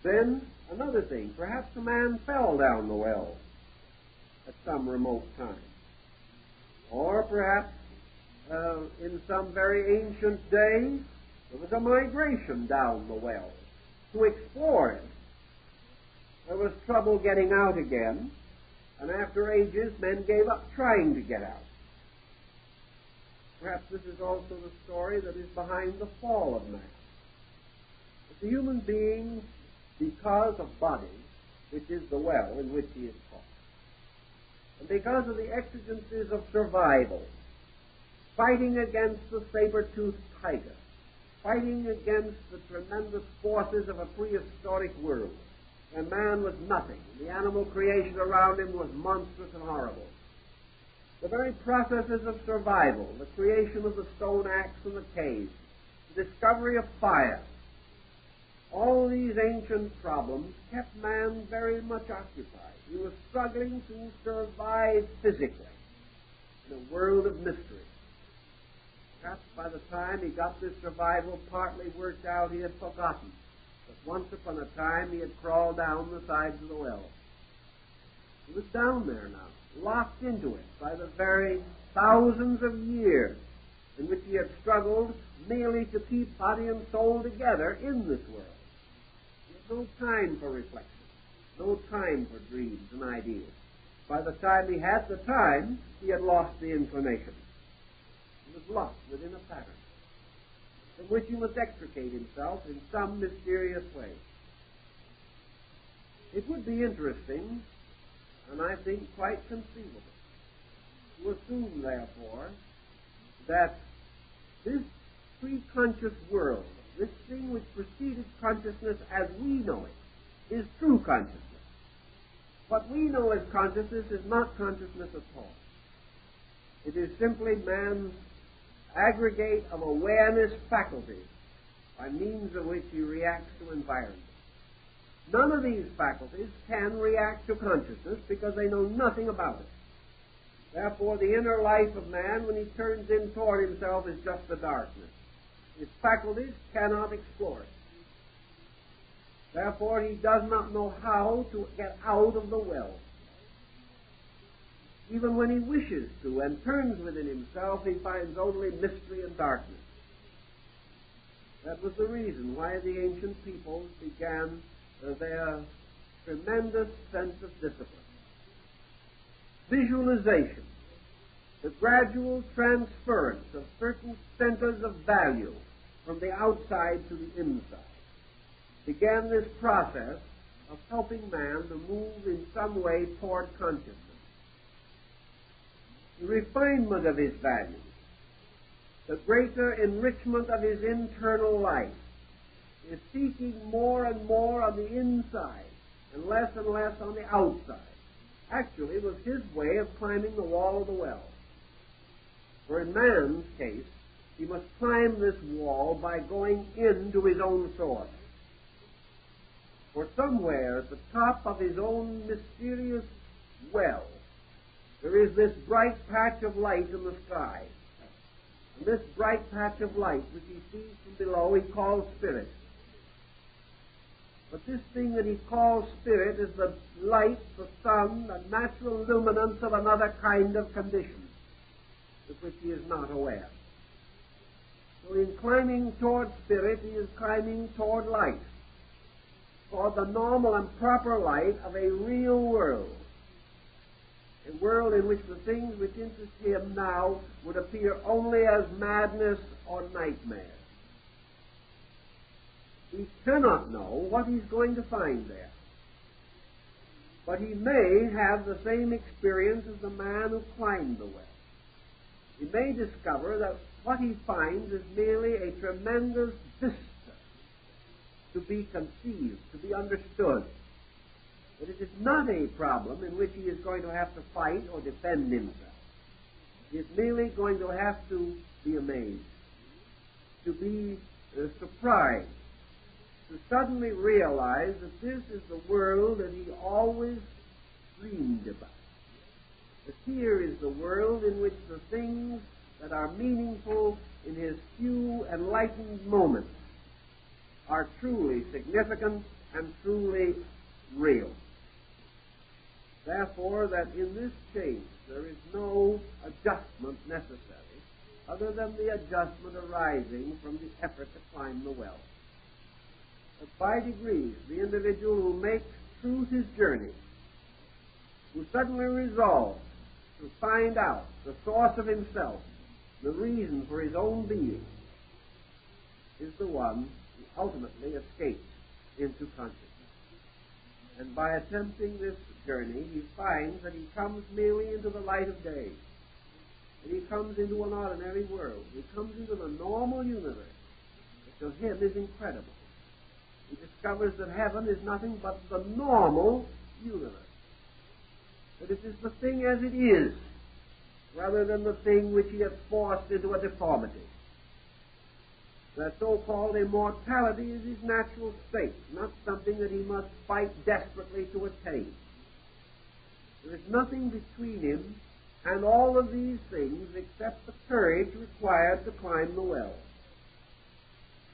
Then, another thing, perhaps a man fell down the well at some remote time. Or perhaps in some very ancient day, there was a migration down the well to explore it. There was trouble getting out again, and after ages, men gave up trying to get out. Perhaps this is also the story that is behind the fall of man. That the human being, because of body, which is the well in which he is caught, and because of the exigencies of survival, fighting against the saber-toothed tiger, fighting against the tremendous forces of a prehistoric world, where man was nothing, the animal creation around him was monstrous and horrible. The very processes of survival, the creation of the stone axe and the cave, the discovery of fire, all these ancient problems kept man very much occupied. He was struggling to survive physically in a world of mystery. Perhaps by the time he got this survival partly worked out, he had forgotten that once upon a time he had crawled down the sides of the well. He was down there now, locked into it by the very thousands of years in which he had struggled merely to keep body and soul together in this world. He had no time for reflection, no time for dreams and ideas. By the time he had the time, he had lost the inclination. He was locked within a pattern from which he must extricate himself in some mysterious way. It would be interesting, and I think quite conceivable, to assume, therefore, that this pre-conscious world, this thing which preceded consciousness as we know it, is true consciousness. What we know as consciousness is not consciousness at all. It is simply man's aggregate of awareness faculties by means of which he reacts to environment. None of these faculties can react to consciousness because they know nothing about it. Therefore, the inner life of man, when he turns in toward himself, is just the darkness. His faculties cannot explore it. Therefore, he does not know how to get out of the well. Even when he wishes to and turns within himself, he finds only mystery and darkness. That was the reason why the ancient peoples began their tremendous sense of discipline. Visualization, the gradual transference of certain centers of value from the outside to the inside, began this process of helping man to move in some way toward consciousness. The refinement of his values, the greater enrichment of his internal life, is seeking more and more on the inside and less on the outside. Actually, it was his way of climbing the wall of the well. For in man's case, he must climb this wall by going into his own source. For somewhere at the top of his own mysterious well, there is this bright patch of light in the sky. And this bright patch of light, which he sees from below, he calls spirit. But this thing that he calls spirit is the light, the sun, the natural luminance of another kind of condition, with which he is not aware. So in climbing toward spirit, he is climbing toward light, toward the normal and proper light of a real world, a world in which the things which interest him now would appear only as madness or nightmare. He cannot know what he's going to find there. But he may have the same experience as the man who climbed the well. He may discover that what he finds is merely a tremendous vista to be conceived, to be understood. But it is not a problem in which he is going to have to fight or defend himself. He is merely going to have to be amazed, to be surprised, to suddenly realize that this is the world that he always dreamed about. That here is the world in which the things that are meaningful in his few enlightened moments are truly significant and truly real. Therefore, that in this change there is no adjustment necessary other than the adjustment arising from the effort to climb the well. But by degrees, the individual who makes truth his journey, who suddenly resolves to find out the source of himself, the reason for his own being, is the one who ultimately escapes into consciousness. And by attempting this journey, he finds that he comes merely into the light of day. And he comes into an ordinary world. He comes into the normal universe that to him is incredible. He discovers that heaven is nothing but the normal universe. That it is the thing as it is, rather than the thing which he has forced into a deformity. That so-called immortality is his natural state, not something that he must fight desperately to attain. There is nothing between him and all of these things except the courage required to climb the well.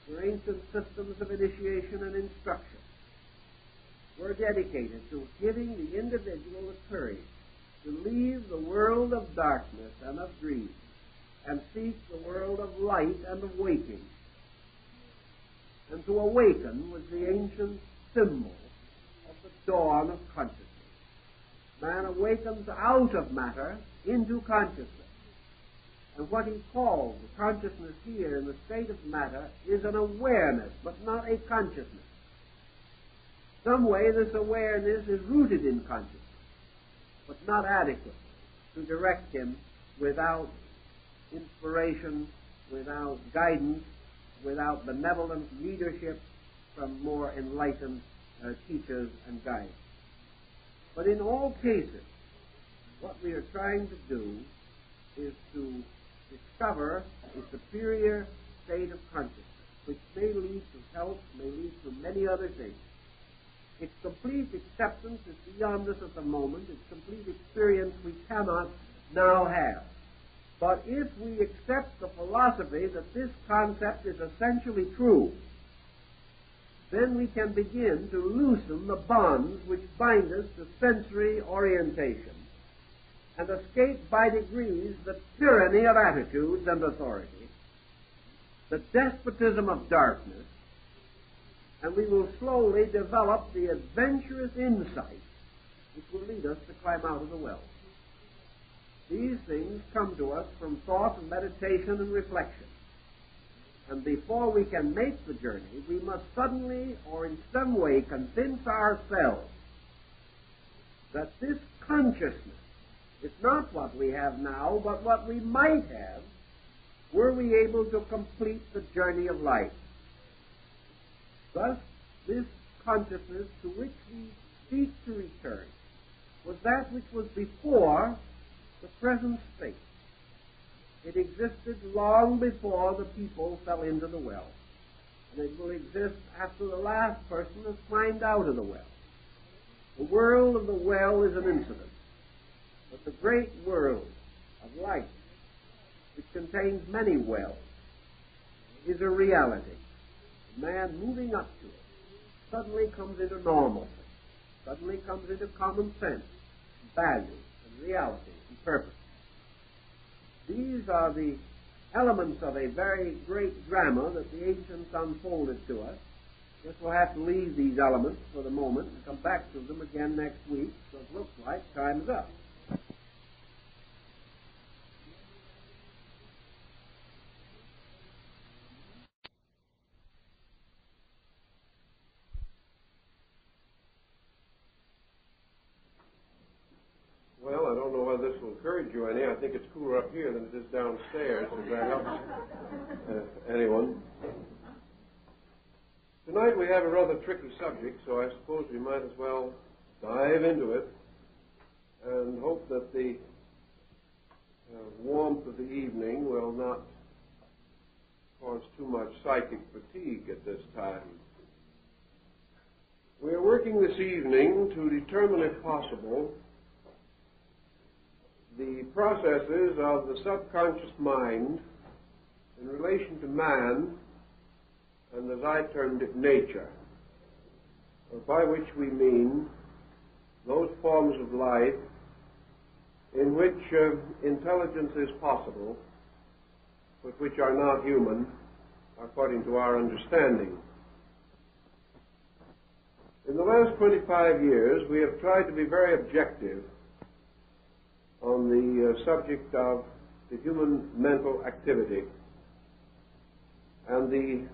The ancient systems of initiation and instruction were dedicated to giving the individual the courage to leave the world of darkness and of dreams and seek the world of light and of waking. And to awaken was the ancient symbol of the dawn of consciousness. Man awakens out of matter into consciousness. And what he calls the consciousness here in the state of matter is an awareness, but not a consciousness. Some way this awareness is rooted in consciousness, but not adequate to direct him without inspiration, without guidance, without benevolent leadership from more enlightened teachers and guides. But in all cases, what we are trying to do is to discover a superior state of consciousness, which may lead to health, may lead to many other things. Its complete acceptance is beyond us at the moment. Its complete experience we cannot now have. But if we accept the philosophy that this concept is essentially true, then we can begin to loosen the bonds which bind us to sensory orientation and escape by degrees the tyranny of attitudes and authority, the despotism of darkness, and we will slowly develop the adventurous insight which will lead us to climb out of the well. These things come to us from thought and meditation and reflection. And before we can make the journey, we must suddenly or in some way convince ourselves that this consciousness is not what we have now, but what we might have were we able to complete the journey of life. Thus, this consciousness to which we seek to return was that which was before the present state. It existed long before the people fell into the well, and it will exist after the last person has climbed out of the well. The world of the well is an incident, but the great world of life, which contains many wells, is a reality. The man moving up to it suddenly comes into normalcy, suddenly comes into common sense, value, and reality, and purpose. These are the elements of a very great drama that the ancients unfolded to us. I guess we'll have to leave these elements for the moment and come back to them again next week, so it looks like time is up. whether this will encourage you any. I think it's cooler up here than it is downstairs, if that helps anyone. Tonight we have a rather tricky subject, so I suppose we might as well dive into it and hope that the warmth of the evening will not cause too much psychic fatigue at this time. We are working this evening to determine, if possible, the processes of the subconscious mind in relation to man, and as I termed it, nature, by which we mean those forms of life in which intelligence is possible, but which are not human, according to our understanding. In the last 25 years, we have tried to be very objective on the subject of the human mental activity. And the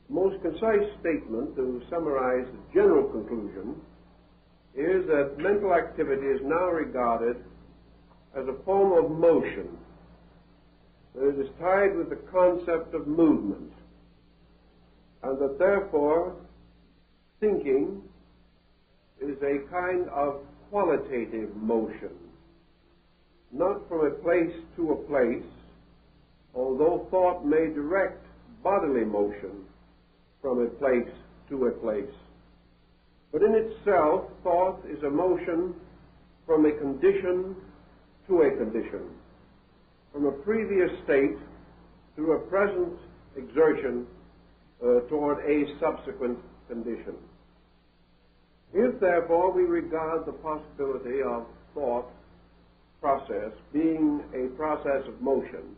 most concise statement to summarize the general conclusion is that mental activity is now regarded as a form of motion, that it is tied with the concept of movement, and that therefore thinking is a kind of qualitative motion, not from a place to a place, although thought may direct bodily motion from a place to a place. But in itself, thought is a motion from a condition to a condition, from a previous state through a present exertion toward a subsequent condition. If, therefore, we regard the possibility of thought process being a process of motion,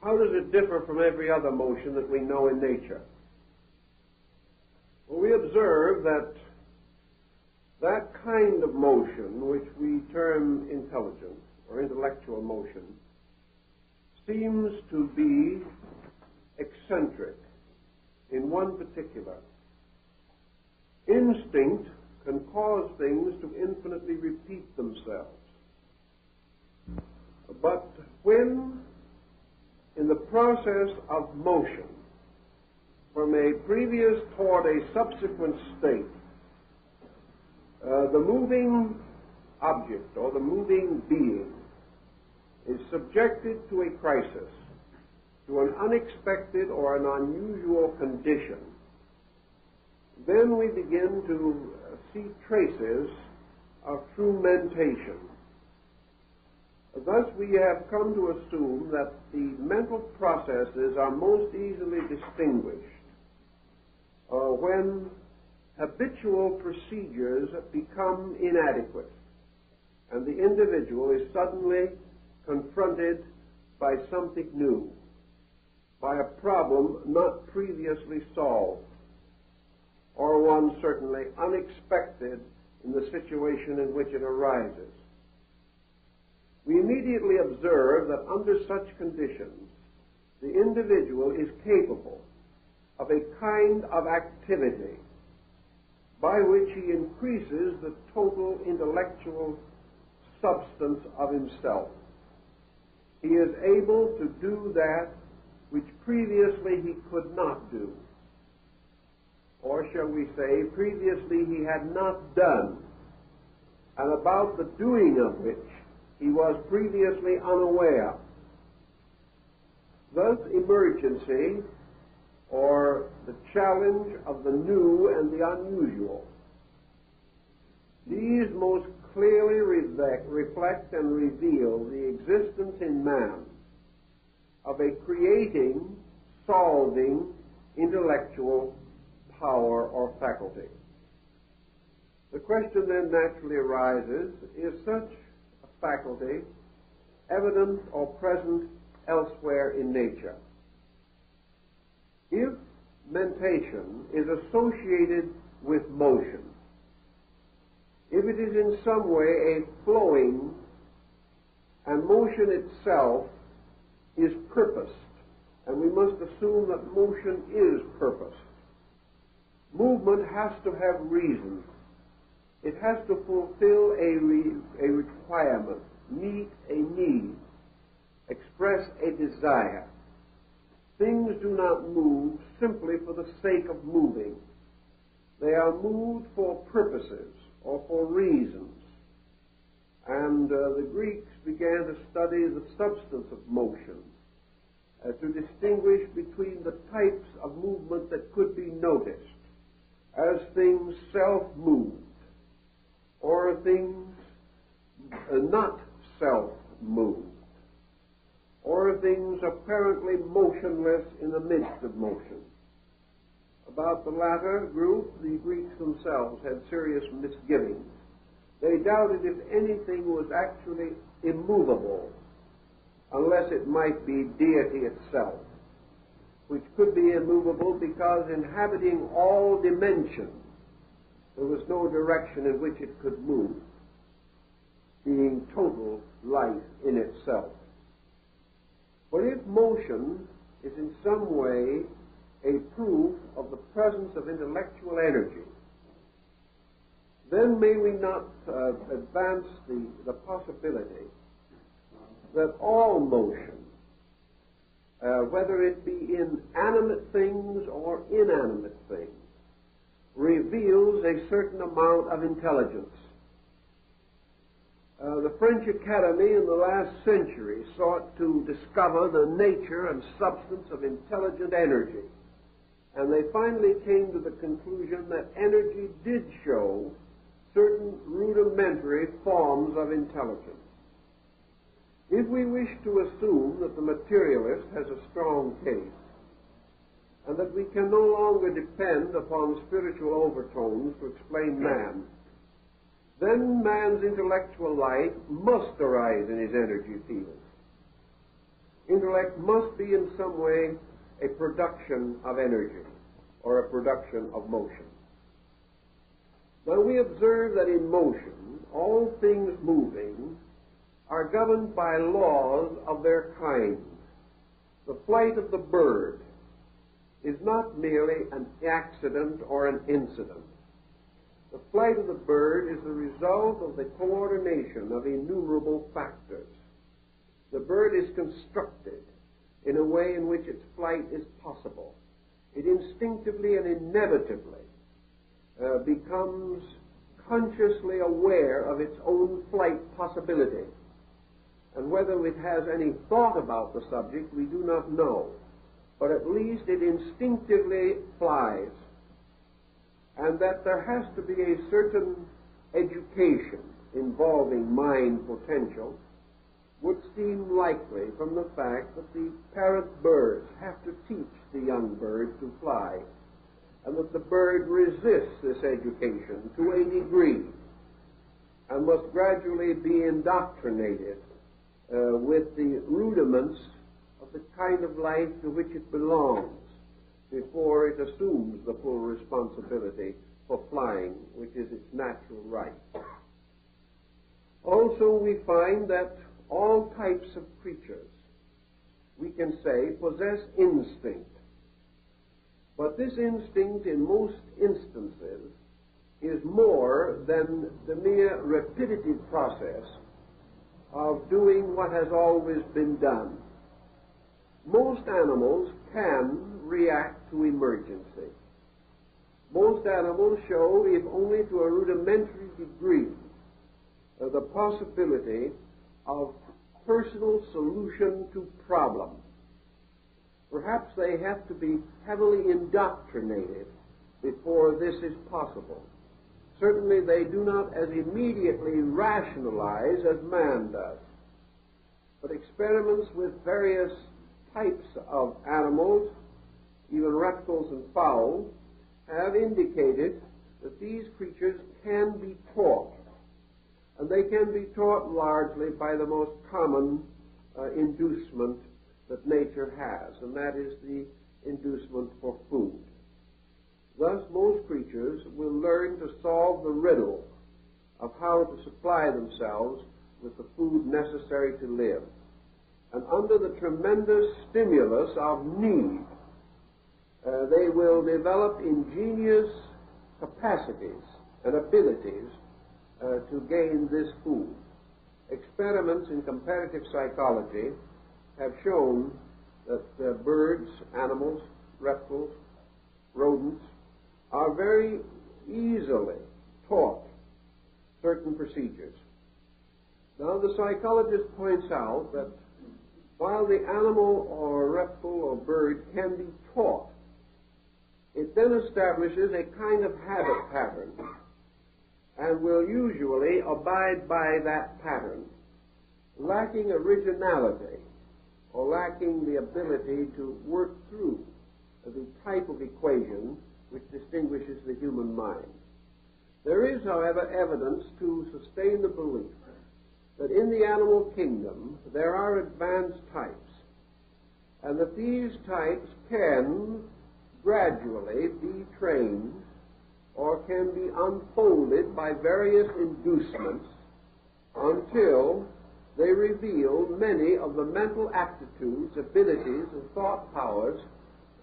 how does it differ from every other motion that we know in nature? Well, we observe that that kind of motion, which we term intelligent or intellectual motion, seems to be eccentric in one particular. Instinct can cause things to infinitely repeat themselves. But when, in the process of motion, from a previous toward a subsequent state, the moving object or the moving being is subjected to a crisis, to an unexpected or an unusual condition, then we begin to see traces of true mentation. Thus, we have come to assume that the mental processes are most easily distinguished when habitual procedures become inadequate and the individual is suddenly confronted by something new, by a problem not previously solved, or one certainly unexpected in the situation in which it arises. We immediately observe that under such conditions, the individual is capable of a kind of activity by which he increases the total intellectual substance of himself. He is able to do that which previously he could not do, or shall we say, previously he had not done, and about the doing of which he was previously unaware. Thus, emergency, or the challenge of the new and the unusual, these most clearly reflect and reveal the existence in man of a creating, solving, intellectual power or faculty. The question then naturally arises, is such a faculty evident or present elsewhere in nature? If mentation is associated with motion, if it is in some way a flowing, and motion itself is purposed, and we must assume that motion is purposed, movement has to have reason. It has to fulfill a requirement, meet a need, express a desire. Things do not move simply for the sake of moving. They are moved for purposes or for reasons. And the Greeks began to study the substance of motion, to distinguish between the types of movement that could be noticed as things self-moved or things not self-moved, or things apparently motionless in the midst of motion. About the latter group, the Greeks themselves had serious misgivings. They doubted if anything was actually immovable, unless it might be deity itself, which could be immovable because inhabiting all dimensions, there was no direction in which it could move, being total life in itself. But if motion is in some way a proof of the presence of intellectual energy, then may we not advance the possibility that all motion, whether it be in animate things or inanimate things, reveals a certain amount of intelligence. The French Academy in the last century sought to discover the nature and substance of intelligent energy, and they finally came to the conclusion that energy did show certain rudimentary forms of intelligence. If we wish to assume that the materialist has a strong case, and that we can no longer depend upon spiritual overtones to explain man, then man's intellectual life must arise in his energy field. Intellect must be in some way a production of energy or a production of motion. Now we observe that in motion, all things moving are governed by laws of their kind. The flight of the bird is not merely an accident or an incident. The flight of the bird is the result of the coordination of innumerable factors. The bird is constructed in a way in which its flight is possible. It instinctively and inevitably becomes consciously aware of its own flight possibility. And whether it has any thought about the subject, we do not know. But at least it instinctively flies. And that there has to be a certain education involving mind potential would seem likely from the fact that the parent birds have to teach the young birds to fly, and that the bird resists this education to a degree and must gradually be indoctrinated with the rudiments of the kind of life to which it belongs before it assumes the full responsibility for flying, which is its natural right. Also, we find that all types of creatures, we can say, possess instinct. But this instinct, in most instances, is more than the mere repetitive process of doing what has always been done. Most animals can react to emergency. Most animals show, if only to a rudimentary degree, the possibility of personal solution to problems. Perhaps they have to be heavily indoctrinated before this is possible. Certainly they do not as immediately rationalize as man does. But experiments with various types of animals, even reptiles and fowls, have indicated that these creatures can be taught. And they can be taught largely by the most common inducement that nature has, and that is the inducement for food. Thus, most creatures will learn to solve the riddle of how to supply themselves with the food necessary to live. And under the tremendous stimulus of need, they will develop ingenious capacities and abilities to gain this food. experiments in comparative psychology have shown that birds, animals, reptiles, rodents are very easily taught certain procedures. Now, the psychologist points out that while the animal or reptile or bird can be taught, it then establishes a kind of habit pattern and will usually abide by that pattern, lacking originality or lacking the ability to work through the type of equation which distinguishes the human mind. There is, however, evidence to sustain the belief that in the animal kingdom there are advanced types, and that these types can gradually be trained or can be unfolded by various inducements until they reveal many of the mental aptitudes, abilities, and thought powers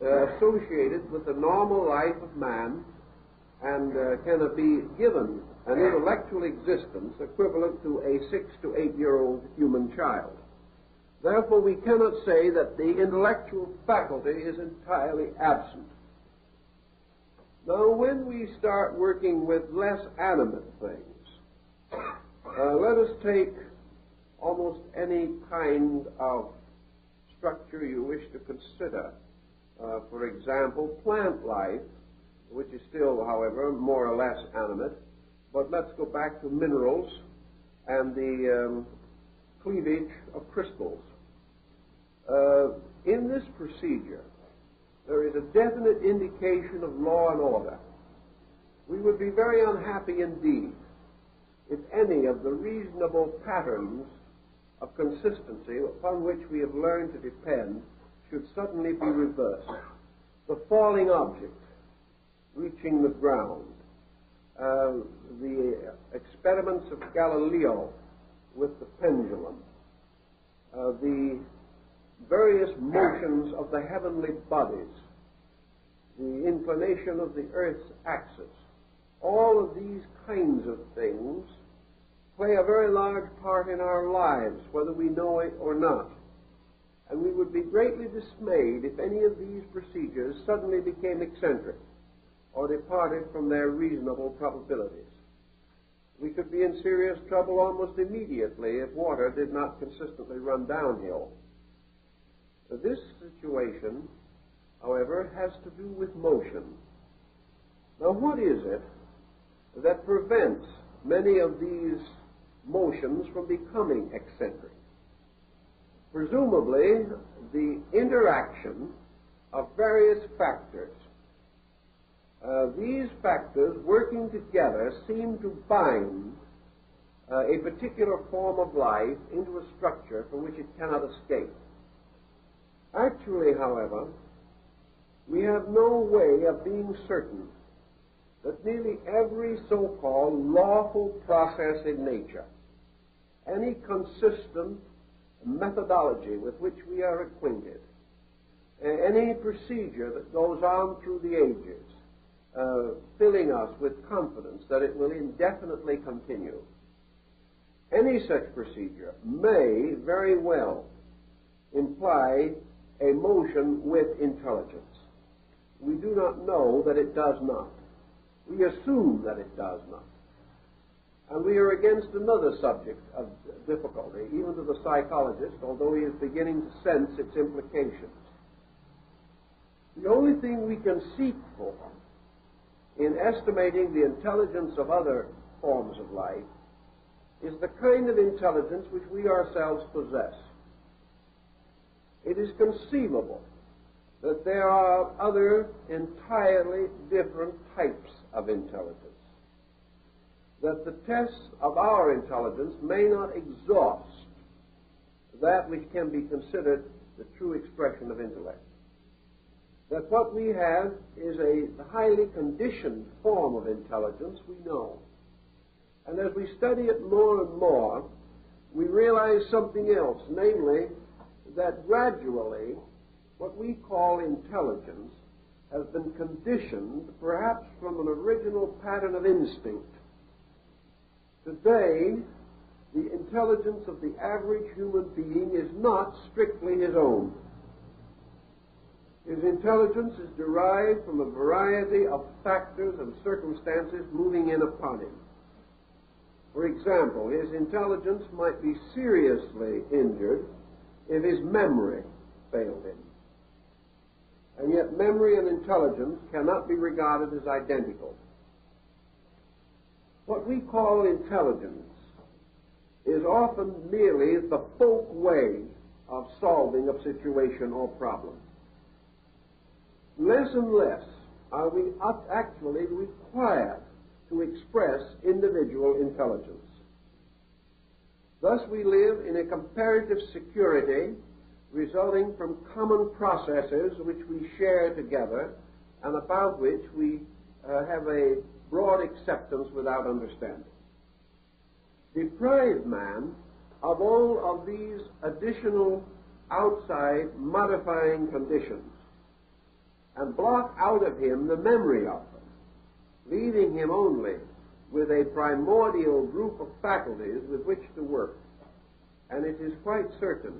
associated with the normal life of man, and can be given an intellectual existence equivalent to a 6 to 8-year-old human child. Therefore, we cannot say that the intellectual faculty is entirely absent. Now, when we start working with less animate things, let us take almost any kind of structure you wish to consider. For example, plant life, which is still, however, more or less animate. But let's go back to minerals and the cleavage of crystals. In this procedure, there is a definite indication of law and order. We would be very unhappy indeed if any of the reasonable patterns of consistency upon which we have learned to depend should suddenly be reversed. The falling object reaching the ground, the experiments of Galileo with the pendulum, the various motions of the heavenly bodies, the inclination of the earth's axis, all of these kinds of things play a very large part in our lives, whether we know it or not. And we would be greatly dismayed if any of these procedures suddenly became eccentric or departed from their reasonable probabilities. We could be in serious trouble almost immediately if water did not consistently run downhill. This situation, however, has to do with motion. Now, what is it that prevents many of these motions from becoming eccentric? Presumably, the interaction of various factors. These factors working together seem to bind a particular form of life into a structure from which it cannot escape. Actually, however, we have no way of being certain that nearly every so-called lawful process in nature, any consistent methodology with which we are acquainted, any procedure that goes on through the ages, filling us with confidence that it will indefinitely continue, any such procedure may very well imply a motion with intelligence. We do not know that it does not. We assume that it does not. And we are against another subject of difficulty, even to the psychologist, although he is beginning to sense its implications. The only thing we can seek for in estimating the intelligence of other forms of life is the kind of intelligence which we ourselves possess. It is conceivable that there are other entirely different types of intelligence, that the tests of our intelligence may not exhaust that which can be considered the true expression of intellect, that what we have is a highly conditioned form of intelligence we know. And as we study it more and more, we realize something else, namely that gradually what we call intelligence has been conditioned perhaps from an original pattern of instinct. Today, the intelligence of the average human being is not strictly his own. His intelligence is derived from a variety of factors and circumstances moving in upon him. For example, his intelligence might be seriously injured if his memory failed him. And yet memory and intelligence cannot be regarded as identical. What we call intelligence is often merely the folk way of solving a situation or problem. Less and less are we actually required to express individual intelligence. Thus we live in a comparative security resulting from common processes which we share together and about which we have a broad acceptance without understanding. Deprive man of all of these additional outside modifying conditions and block out of him the memory of them, leaving him only with a primordial group of faculties with which to work. And it is quite certain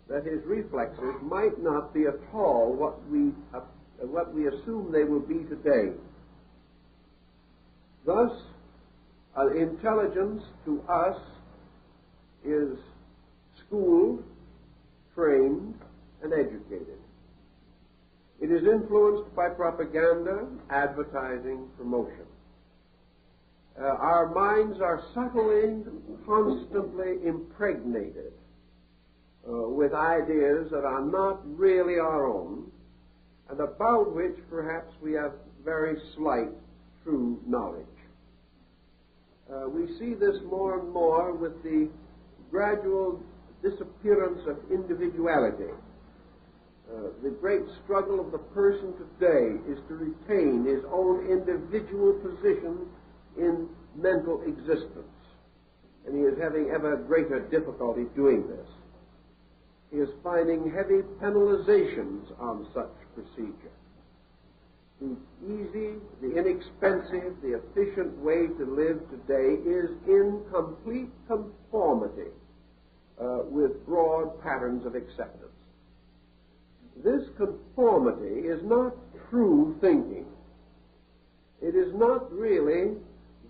that his reflexes might not be at all what we assume they will be today. Thus, intelligence to us is schooled, trained, and educated. It is influenced by propaganda, advertising, promotion. Our minds are subtly, constantly impregnated with ideas that are not really our own, and about which perhaps we have very slight true knowledge. We see this more and more with the gradual disappearance of individuality. The great struggle of the person today is to retain his own individual position in mental existence, and he is having ever greater difficulty doing this. He is finding heavy penalizations on such procedure. The easy, the inexpensive, the efficient way to live today is in complete conformity with broad patterns of acceptance. This conformity is not true thinking. It is not really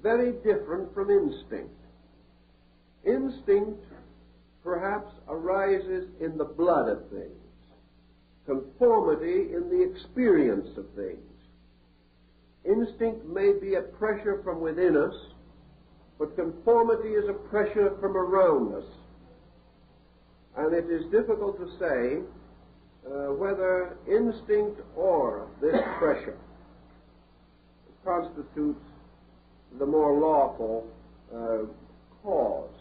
very different from instinct. Instinct perhaps arises in the blood of things, conformity in the experience of things. Instinct may be a pressure from within us, but conformity is a pressure from around us. And it is difficult to say whether instinct or this pressure constitutes the more lawful cause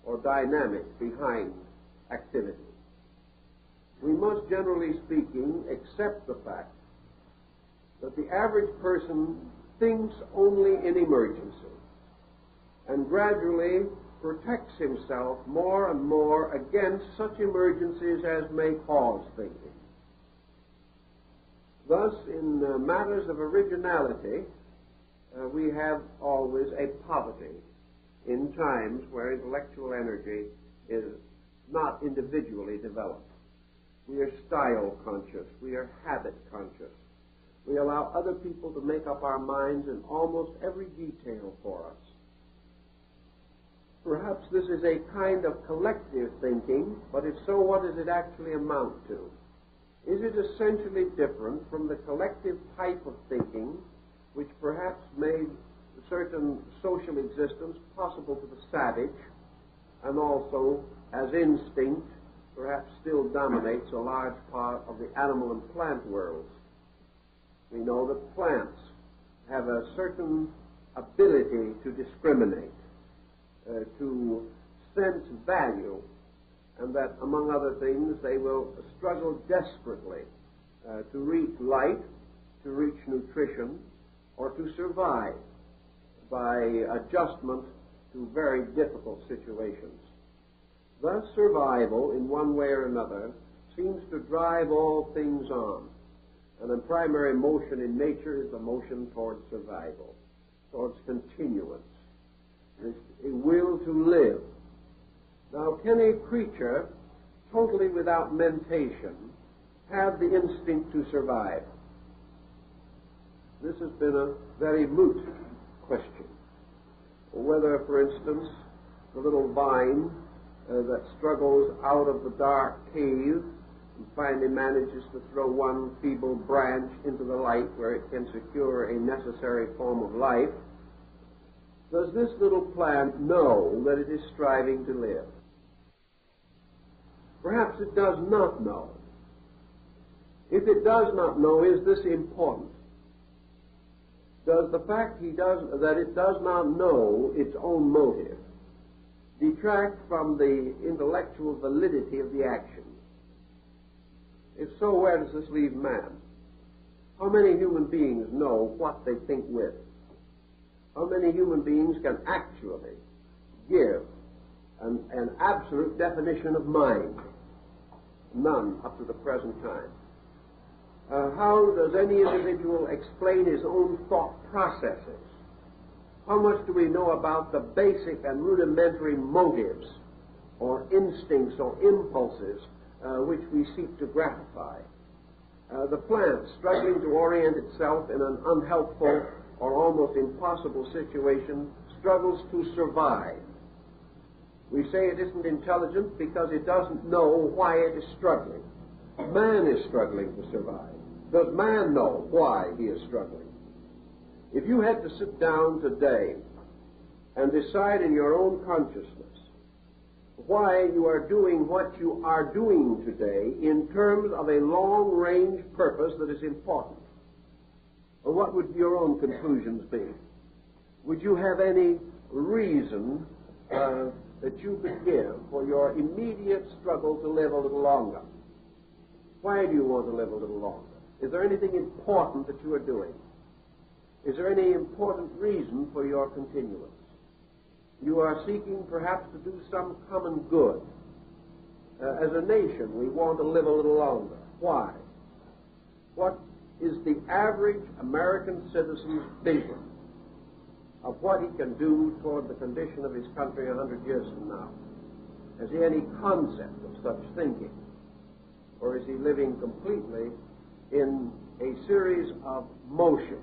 or dynamic behind activity. We must, generally speaking, accept the fact that the average person thinks only in emergency and gradually protects himself more and more against such emergencies as may cause thinking. Thus, in matters of originality, we have always a poverty in times where intellectual energy is not individually developed. We are style conscious. We are habit conscious. We allow other people to make up our minds in almost every detail for us. Perhaps this is a kind of collective thinking, but if so, what does it actually amount to? Is it essentially different from the collective type of thinking which perhaps made certain social existence possible to the savage, and also, as instinct, perhaps still dominates a large part of the animal and plant worlds? We know that plants have a certain ability to discriminate, to sense value, and that, among other things, they will struggle desperately to reach light, to reach nutrition, or to survive by adjustment to very difficult situations. Thus, survival, in one way or another, seems to drive all things on. And the primary motion in nature is the motion towards survival, towards continuance. It's a will to live, Now, can a creature totally without mentation have the instinct to survive? This has been a very moot question. Whether, for instance, the little vine that struggles out of the dark cave and finally manages to throw one feeble branch into the light where it can secure a necessary form of life, does this little plant know that it is striving to live? Perhaps it does not know. If it does not know, is this important? Does the fact that it does not know its own motive detract from the intellectual validity of the action? If so, where does this leave man? How many human beings know what they think with? How many human beings can actually give an absolute definition of mind? None up to the present time. How does any individual explain his own thought processes? How much do we know about the basic and rudimentary motives or instincts or impulses which we seek to gratify? The plant, struggling to orient itself in an unhelpful or almost impossible situation, struggles to survive. We say it isn't intelligent because it doesn't know why it is struggling. Man is struggling to survive. Does man know why he is struggling? If you had to sit down today and decide in your own consciousness why you are doing what you are doing today in terms of a long-range purpose that is important, what would your own conclusions be? Would you have any reason that you could give for your immediate struggle to live a little longer? Why do you want to live a little longer? Is there anything important that you are doing? Is there any important reason for your continuance? You are seeking perhaps to do some common good. As a nation, we want to live a little longer. Why? What is the average American citizen's vision of what he can do toward the condition of his country 100 years from now? Has he any concept of such thinking? Or is he living completely in a series of motions,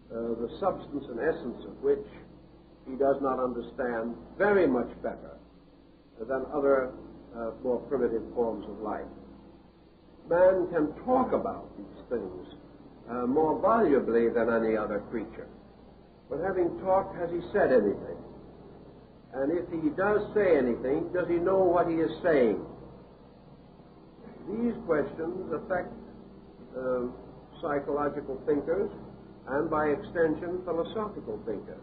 the substance and essence of which he does not understand very much better than other more primitive forms of life? Man can talk about these things more volubly than any other creature. But having talked, has he said anything? And if he does say anything, does he know what he is saying? These questions affect psychological thinkers and, by extension, philosophical thinkers,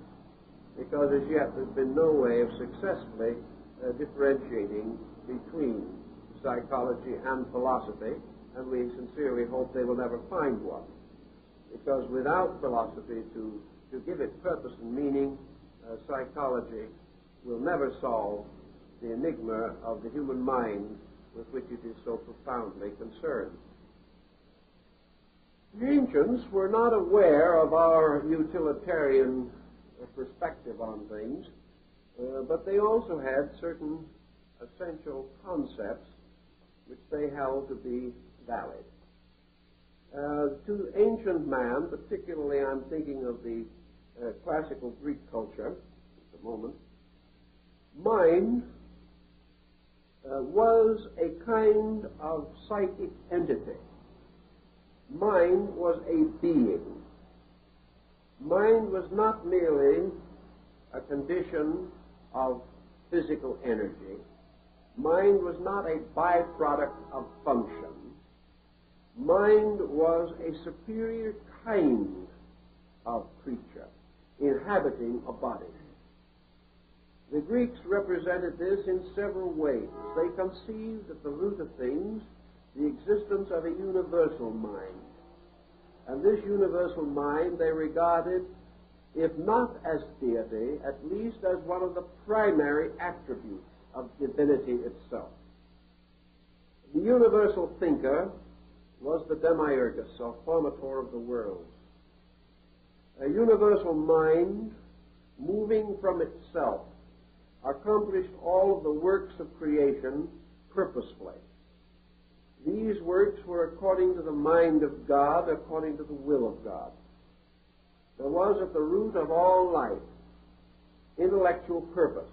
because as yet there's been no way of successfully differentiating between psychology and philosophy, and we sincerely hope they will never find one, because without philosophy to give it purpose and meaning, psychology will never solve the enigma of the human mind with which it is so profoundly concerned. The ancients were not aware of our utilitarian perspective on things, but they also had certain essential concepts which they held to be valid. To ancient man, particularly I'm thinking of the classical Greek culture at the moment, mind was a kind of psychic entity. Mind was a being. Mind was not merely a condition of physical energy. Mind was not a byproduct of function. Mind was a superior kind of creature inhabiting a body. The Greeks represented this in several ways. They conceived at the root of things the existence of a universal mind. And this universal mind they regarded, if not as deity, at least as one of the primary attributes of divinity itself. The universal thinker was the demiurgus, or formator of the worlds. A universal mind moving from itself accomplished all of the works of creation purposefully. These works were according to the mind of God, according to the will of God. There was at the root of all life intellectual purpose.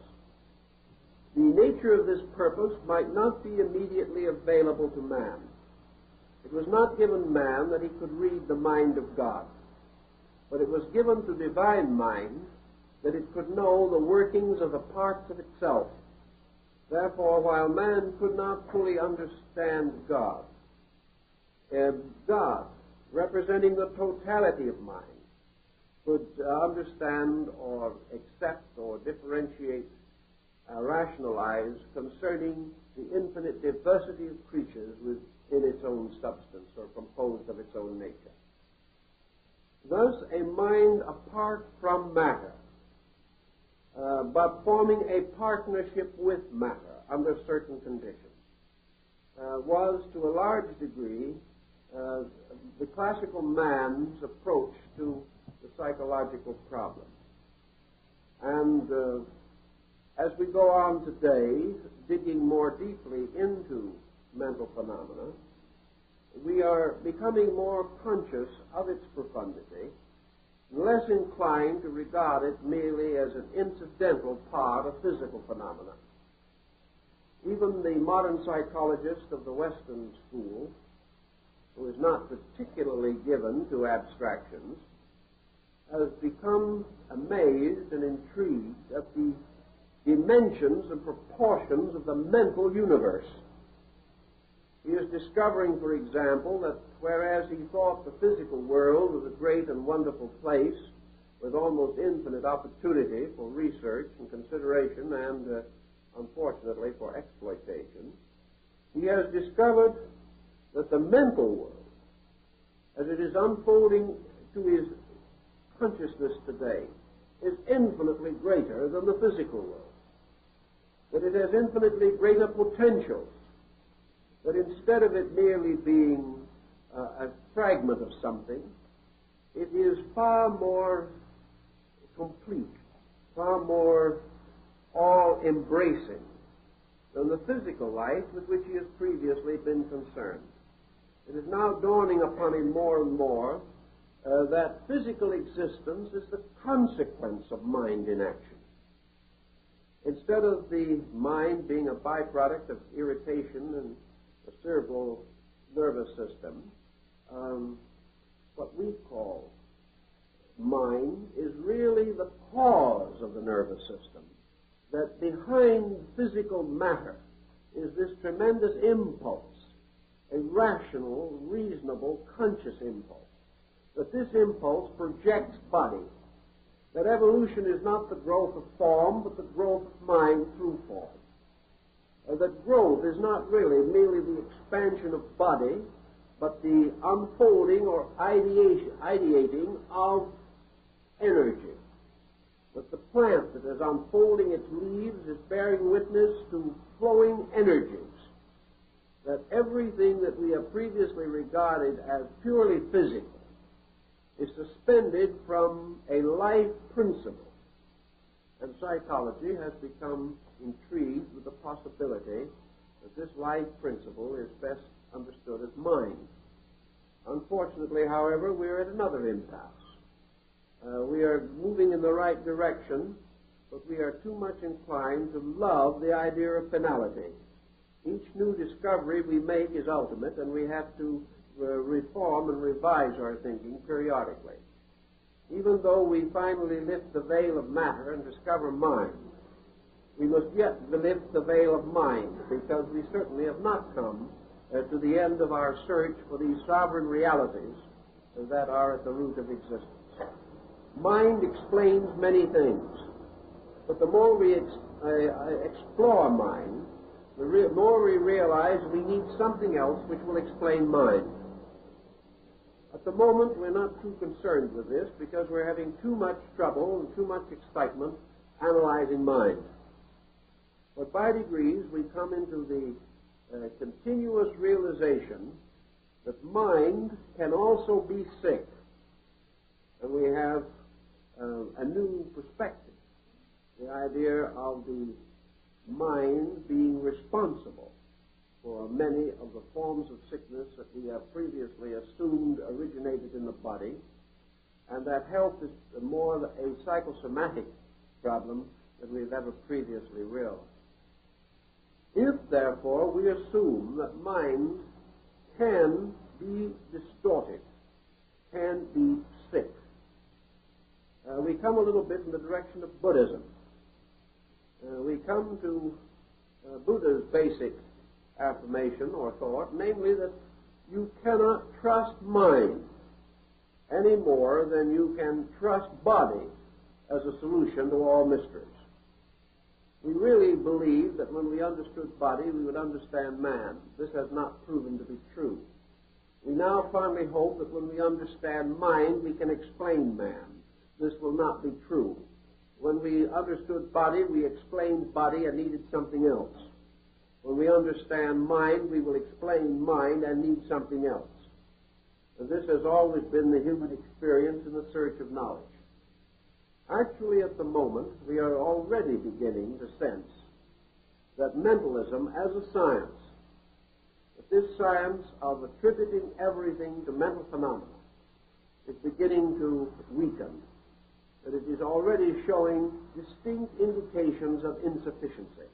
The nature of this purpose might not be immediately available to man. It was not given man that he could read the mind of God, but it was given to divine mind that it could know the workings of the parts of itself. Therefore, while man could not fully understand God, God, representing the totality of mind, could understand or accept or differentiate, rationalize concerning the infinite diversity of creatures within its own substance or composed of its own nature. Thus, a mind apart from matter, but forming a partnership with matter under certain conditions, was to a large degree the classical man's approach to the psychological problem. And as we go on today, digging more deeply into mental phenomena, we are becoming more conscious of its profundity, less inclined to regard it merely as an incidental part of physical phenomena. Even the modern psychologist of the Western school, who is not particularly given to abstractions, has become amazed and intrigued at the dimensions and proportions of the mental universe. He is discovering, for example, that whereas he thought the physical world was a great and wonderful place with almost infinite opportunity for research and consideration and, unfortunately, for exploitation, he has discovered that the mental world, as it is unfolding to his consciousness today, is infinitely greater than the physical world, that it has infinitely greater potentials, that instead of it merely being a fragment of something, it is far more complete, far more all-embracing than the physical life with which he has previously been concerned. It is now dawning upon him more and more that physical existence is the consequence of mind in action. Instead of the mind being a byproduct of irritation and the cerebral nervous system, what we call mind is really the cause of the nervous system, that behind physical matter is this tremendous impulse, a rational, reasonable, conscious impulse, that this impulse projects body, that evolution is not the growth of form, but the growth of mind through form. That growth is not really merely the expansion of body, but the unfolding or ideating of energy. That the plant that is unfolding its leaves is bearing witness to flowing energies. That everything that we have previously regarded as purely physical is suspended from a life principle. And psychology has become intrigued with the possibility that this life principle is best understood as mind. Unfortunately, however, we are at another impasse. We are moving in the right direction, but we are too much inclined to love the idea of finality. Each new discovery we make is ultimate, and we have to reform and revise our thinking periodically. Even though we finally lift the veil of matter and discover mind, we must yet lift the veil of mind, because we certainly have not come to the end of our search for these sovereign realities that are at the root of existence. Mind explains many things, but the more we explore mind, the more we realize we need something else which will explain mind. At the moment, we're not too concerned with this because we're having too much trouble and too much excitement analyzing mind. But by degrees, we come into the continuous realization that mind can also be sick. And we have a new perspective the idea of the mind being responsible for many of the forms of sickness that we have previously assumed originated in the body, and that health is more a psychosomatic problem than we've ever previously realized. If, therefore, we assume that mind can be distorted, can be sick, we come a little bit in the direction of Buddhism. We come to Buddha's basic affirmation or thought, namely that you cannot trust mind any more than you can trust body as a solution to all mysteries. We really believe that when we understood body, we would understand man. This has not proven to be true. We now finally hope that when we understand mind, we can explain man. This will not be true. When we understood body, we explained body and needed something else. When we understand mind, we will explain mind and need something else. And this has always been the human experience in the search of knowledge. Actually, at the moment, we are already beginning to sense that mentalism as a science, that this science of attributing everything to mental phenomena, is beginning to weaken, that it is already showing distinct indications of insufficiency.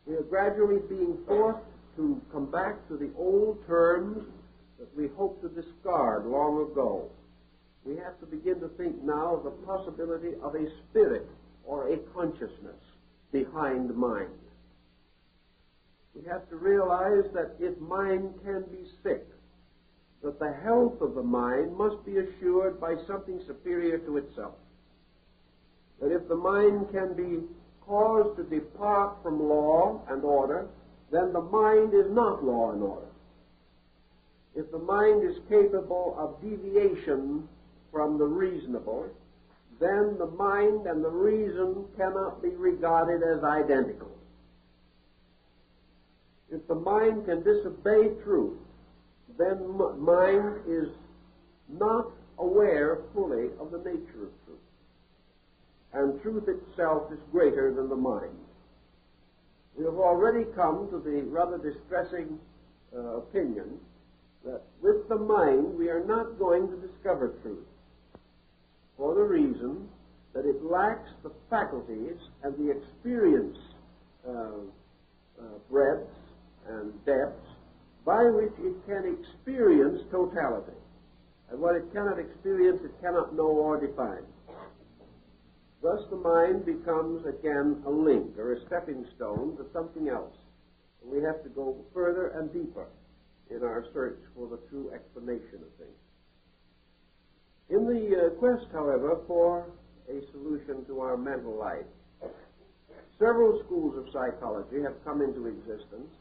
We are gradually being forced to come back to the old terms that we hoped to discard long ago. We have to begin to think now of the possibility of a spirit or a consciousness behind mind. We have to realize that if mind can be sick, that the health of the mind must be assured by something superior to itself. That if the mind can be caused to depart from law and order, then the mind is not law and order. If the mind is capable of deviation from the reasonable, then the mind and the reason cannot be regarded as identical. If the mind can disobey truth, then mind is not aware fully of the nature of truth. And truth itself is greater than the mind. We have already come to the rather distressing opinion that with the mind we are not going to discover truth, for the reason that it lacks the faculties and the experience breadths and depths by which it can experience totality. And what it cannot experience, it cannot know or define. Thus the mind becomes again a link or a stepping stone to something else. And we have to go further and deeper in our search for the true explanation of things. In the quest, however, for a solution to our mental life, several schools of psychology have come into existence,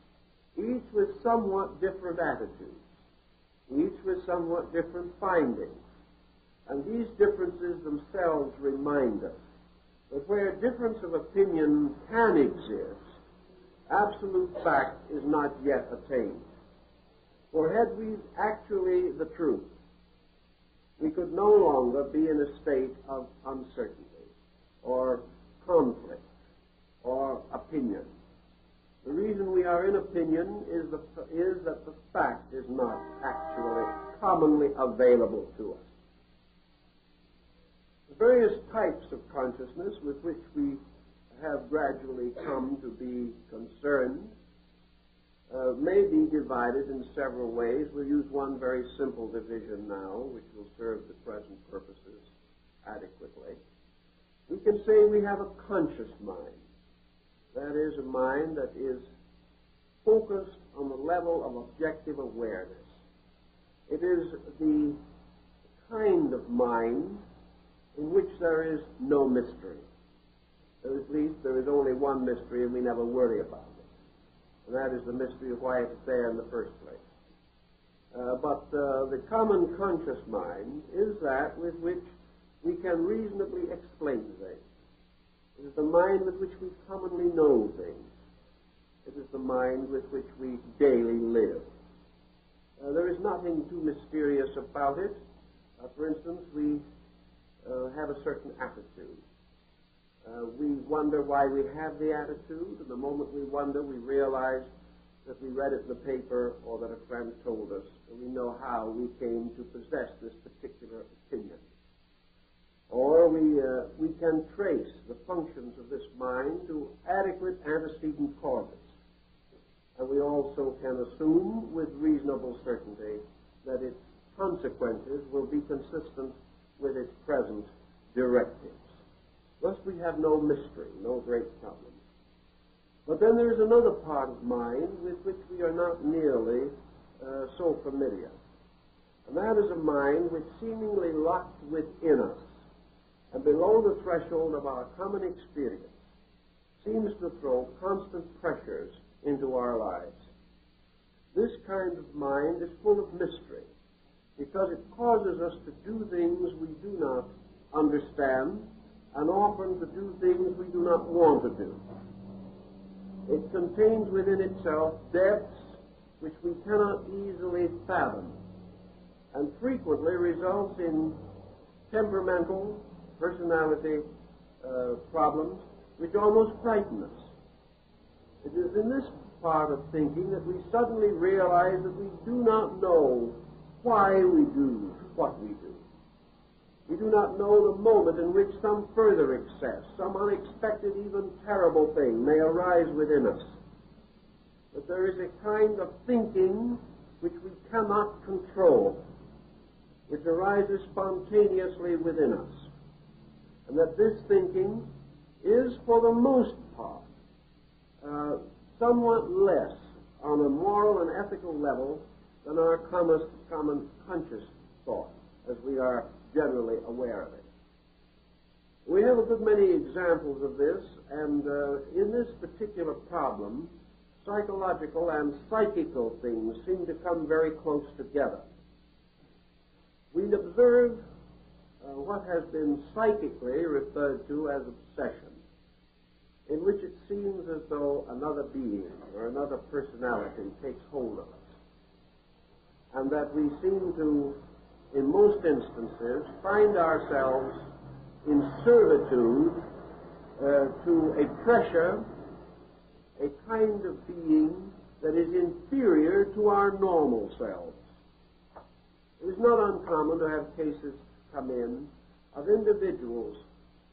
each with somewhat different attitudes, each with somewhat different findings. And these differences themselves remind us that where difference of opinion can exist, absolute fact is not yet attained. For had we actually the truth, we could no longer be in a state of uncertainty or conflict or opinion. The reason we are in opinion is that the fact is not actually commonly available to us. The various types of consciousness with which we have gradually come to be concerned may be divided in several ways. We'll use one very simple division now, which will serve the present purposes adequately. We can say we have a conscious mind. That is a mind that is focused on the level of objective awareness. It is the kind of mind in which there is no mystery. At least there is only one mystery, and we never worry about it. And that is the mystery of why it's there in the first place. But the common conscious mind is that with which we can reasonably explain things. It is the mind with which we commonly know things. It is the mind with which we daily live. There is nothing too mysterious about it. For instance, we have a certain attitude. We wonder why we have the attitude, and the moment we wonder, we realize that we read it in the paper or that a friend told us, and we know how we came to possess this particular opinion. Or we can trace the functions of this mind to adequate antecedent causes. And we also can assume with reasonable certainty that its consequences will be consistent with its present directives. Thus we have no mystery, no great problem. But then there is another part of mind with which we are not nearly so familiar. And that is a mind which seemingly locked within us and below the threshold of our common experience seems to throw constant pressures into our lives. This kind of mind is full of mystery because it causes us to do things we do not understand and often to do things we do not want to do. It contains within itself depths which we cannot easily fathom and frequently results in temperamental personality problems which almost frighten us. It is in this part of thinking that we suddenly realize that we do not know why we do what we do. We do not know the moment in which some further excess, some unexpected, even terrible thing may arise within us. But there is a kind of thinking which we cannot control, which arises spontaneously within us. And that this thinking is, for the most part, somewhat less on a moral and ethical level than our common conscious thought, as we are generally aware of it. We have a good many examples of this, and in this particular problem, psychological and psychical things seem to come very close together. We observe what has been psychically referred to as obsession, in which it seems as though another being or another personality takes hold of us, and that we seem to, in most instances, find ourselves in servitude to a pressure, a kind of being that is inferior to our normal selves. It is not uncommon to have cases come in of individuals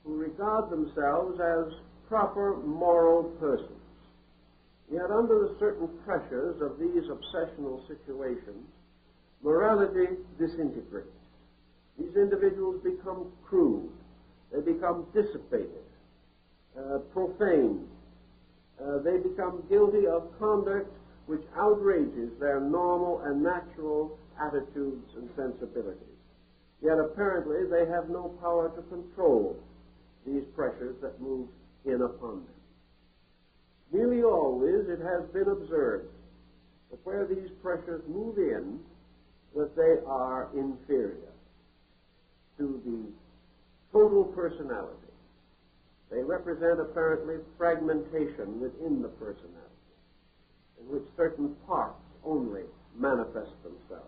who regard themselves as proper moral persons. Yet under the certain pressures of these obsessional situations, morality disintegrates. These individuals become crude. They become dissipated, profane. They become guilty of conduct which outrages their normal and natural attitudes and sensibilities. Yet apparently they have no power to control these pressures that move in upon them. Nearly always it has been observed that where these pressures move in, that they are inferior to the total personality. They represent apparently fragmentation within the personality, in which certain parts only manifest themselves.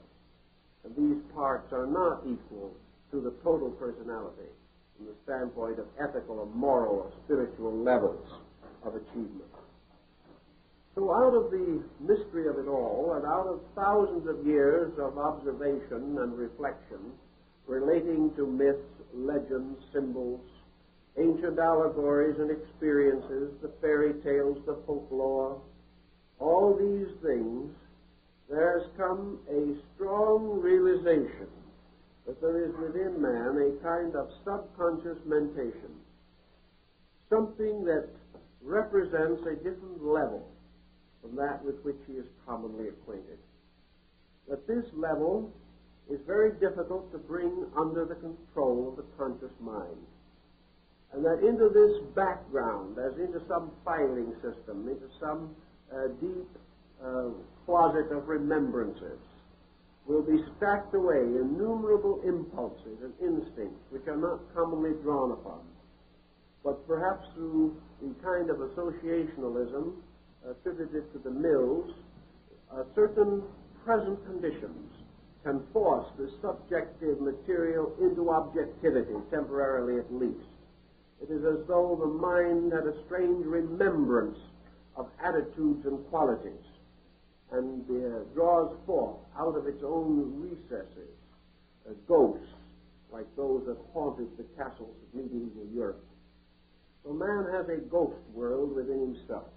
And these parts are not equal to the total personality from the standpoint of ethical or moral or spiritual levels of achievement. So out of the mystery of it all, and out of thousands of years of observation and reflection relating to myths, legends, symbols, ancient allegories and experiences, the fairy tales, the folklore, all these things, there has come a strong realization that there is within man a kind of subconscious mentation, something that represents a different level from that with which he is commonly acquainted. That this level is very difficult to bring under the control of the conscious mind. And that into this background, as into some filing system, into some deep closet of remembrances, will be stacked away innumerable impulses and instincts which are not commonly drawn upon, but perhaps through the kind of associationalism attributed to the Mills, certain present conditions can force the subjective material into objectivity, temporarily at least. It is as though the mind had a strange remembrance of attitudes and qualities, and draws forth out of its own recesses ghosts like those that haunted the castles of medieval Europe. So man has a ghost world within himself.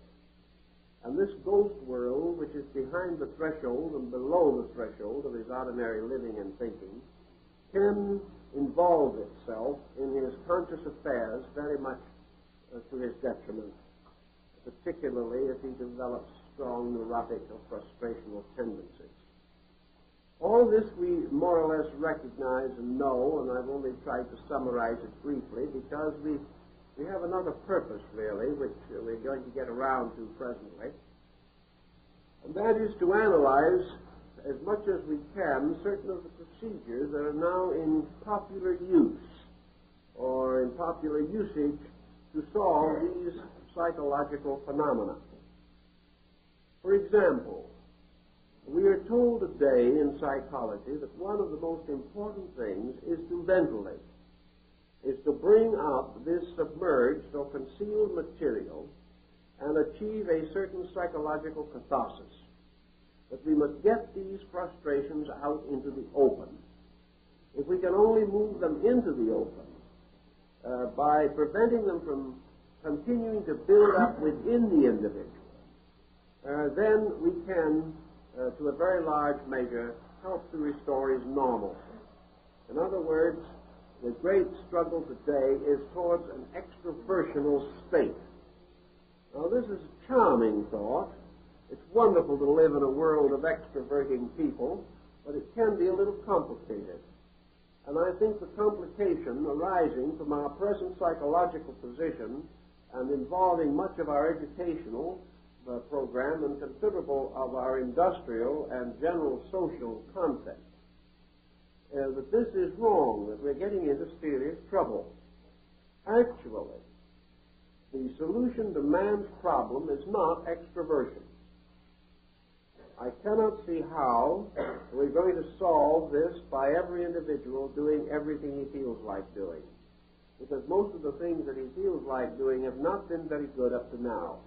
And this ghost world, which is behind the threshold and below the threshold of his ordinary living and thinking, can involve itself in his conscious affairs very much to his detriment, particularly if he develops strong neurotic or frustrational tendencies. All this we more or less recognize and know, and I've only tried to summarize it briefly because we have another purpose, really, which we're going to get around to presently, and that is to analyze as much as we can certain of the procedures that are now in popular use or in popular usage to solve these psychological phenomena. For example, we are told today in psychology that one of the most important things is to ventilate, is to bring up this submerged or concealed material and achieve a certain psychological catharsis. That we must get these frustrations out into the open. If we can only move them into the open by preventing them from continuing to build up within the individual, then we can, to a very large measure, help to restore his normalcy. In other words, the great struggle today is towards an extroversional state. Now, this is a charming thought. It's wonderful to live in a world of extroverting people, but it can be a little complicated. And I think the complication arising from our present psychological position and involving much of our educational program and considerable of our industrial and general social context, that this is wrong, that we're getting into serious trouble. Actually, the solution to man's problem is not extroversion. I cannot see how we're going to solve this by every individual doing everything he feels like doing, because most of the things that he feels like doing have not been very good up to now.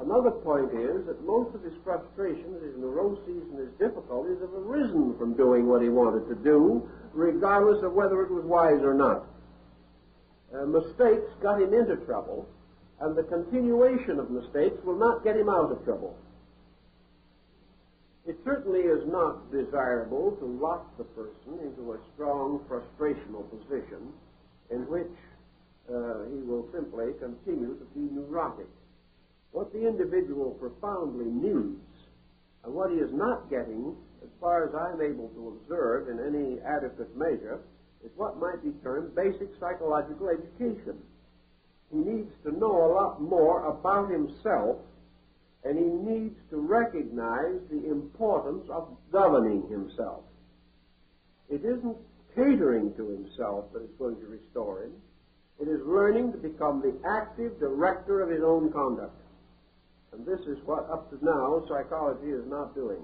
Another point is that most of his frustrations, his neuroses, and his difficulties have arisen from doing what he wanted to do, regardless of whether it was wise or not. Mistakes got him into trouble, and the continuation of mistakes will not get him out of trouble. It certainly is not desirable to lock the person into a strong frustrational position in which he will simply continue to be neurotic. What the individual profoundly needs, and what he is not getting, as far as I'm able to observe in any adequate measure, is what might be termed basic psychological education. He needs to know a lot more about himself, and he needs to recognize the importance of governing himself. It isn't catering to himself that is going to restore him. It is learning to become the active director of his own conduct. And this is what, up to now, psychology is not doing.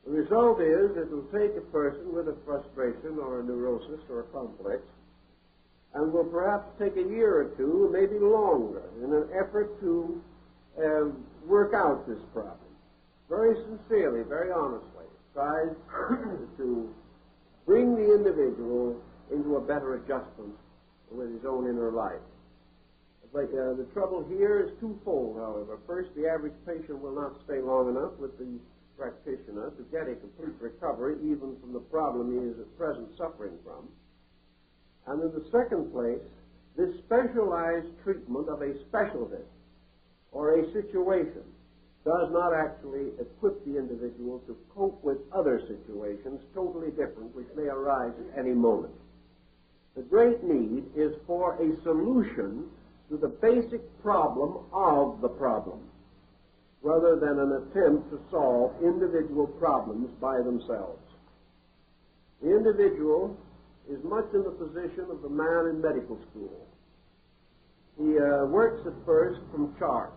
The result is it will take a person with a frustration or a neurosis or a complex and will perhaps take a year or two, maybe longer, in an effort to work out this problem. Very sincerely, very honestly, tries to bring the individual into a better adjustment with his own inner life. But the trouble here is twofold, however. First, the average patient will not stay long enough with the practitioner to get a complete recovery even from the problem he is at present suffering from. And in the second place, this specialized treatment of a specialty or a situation does not actually equip the individual to cope with other situations totally different which may arise at any moment. The great need is for a solution to the basic problem of the problem, rather than an attempt to solve individual problems by themselves. The individual is much in the position of the man in medical school. He works at first from charts,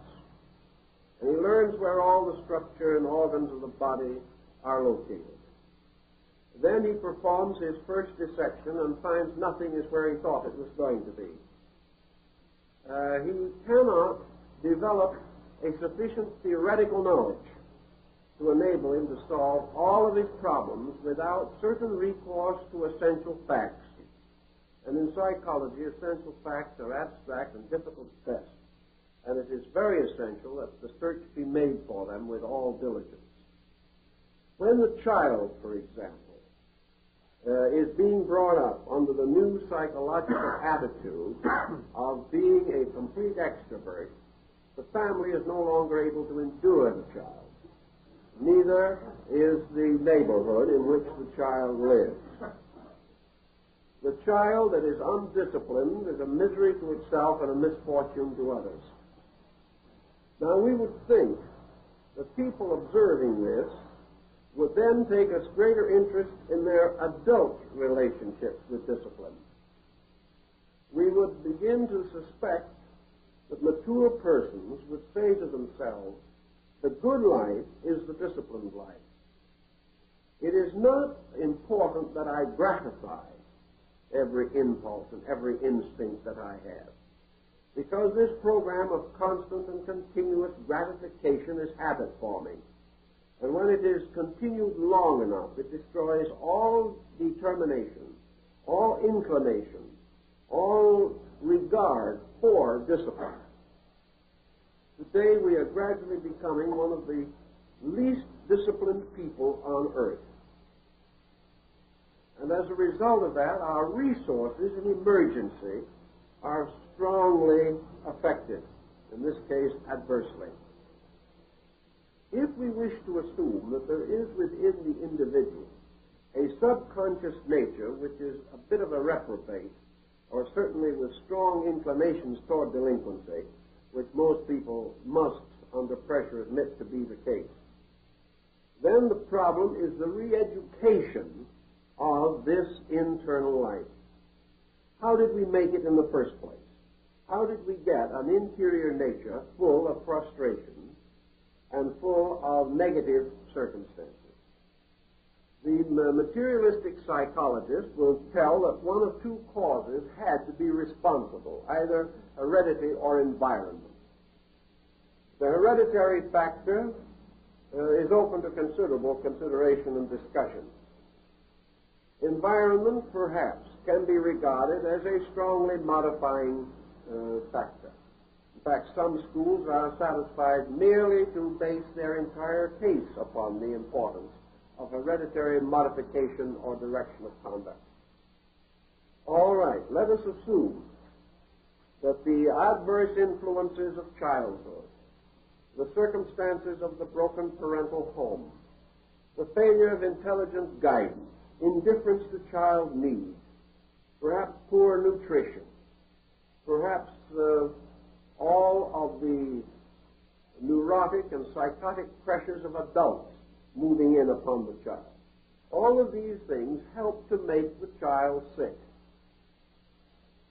and he learns where all the structure and organs of the body are located. Then he performs his first dissection and finds nothing is where he thought it was going to be. He cannot develop a sufficient theoretical knowledge to enable him to solve all of his problems without certain recourse to essential facts. And in psychology, essential facts are abstract and difficult to test, and it is very essential that the search be made for them with all diligence. When the child, for example, is being brought up under the new psychological attitude of being a complete extrovert, the family is no longer able to endure the child. Neither is the neighborhood in which the child lives. The child that is undisciplined is a misery to itself and a misfortune to others. Now, we would think that people observing this would then take a greater interest in their adult relationships with discipline. We would begin to suspect that mature persons would say to themselves, the good life is the disciplined life. It is not important that I gratify every impulse and every instinct that I have, because this program of constant and continuous gratification is habit-forming. And when it is continued long enough, it destroys all determination, all inclination, all regard for discipline. Today we are gradually becoming one of the least disciplined people on earth. And as a result of that, our resources in emergency are strongly affected, in this case adversely. If we wish to assume that there is within the individual a subconscious nature which is a bit of a reprobate, or certainly with strong inclinations toward delinquency, which most people must, under pressure, admit to be the case, then the problem is the re-education of this internal life. How did we make it in the first place? How did we get an interior nature full of frustration and full of negative circumstances? The materialistic psychologist will tell that one of two causes had to be responsible, either heredity or environment. The hereditary factor is open to considerable consideration and discussion. Environment, perhaps, can be regarded as a strongly modifying factor. In fact, some schools are satisfied merely to base their entire case upon the importance of hereditary modification or direction of conduct. All right, let us assume that the adverse influences of childhood, the circumstances of the broken parental home, the failure of intelligent guidance, indifference to child needs, perhaps poor nutrition, perhaps all of the neurotic and psychotic pressures of adults moving in upon the child. All of these things help to make the child sick.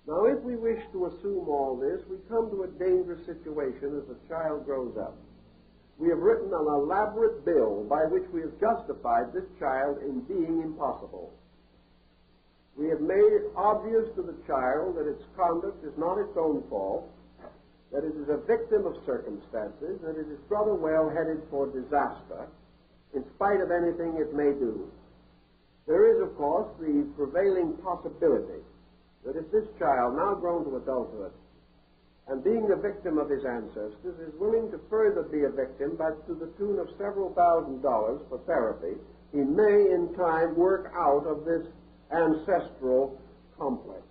Now, if we wish to assume all this, we come to a dangerous situation as the child grows up. We have written an elaborate bill by which we have justified this child in being impossible. We have made it obvious to the child that its conduct is not its own fault, that it is a victim of circumstances, that it is rather well headed for disaster, in spite of anything it may do. There is, of course, the prevailing possibility that if this child, now grown to adulthood, and being the victim of his ancestors, is willing to further be a victim, but to the tune of several $1,000s for therapy, he may in time work out of this ancestral complex.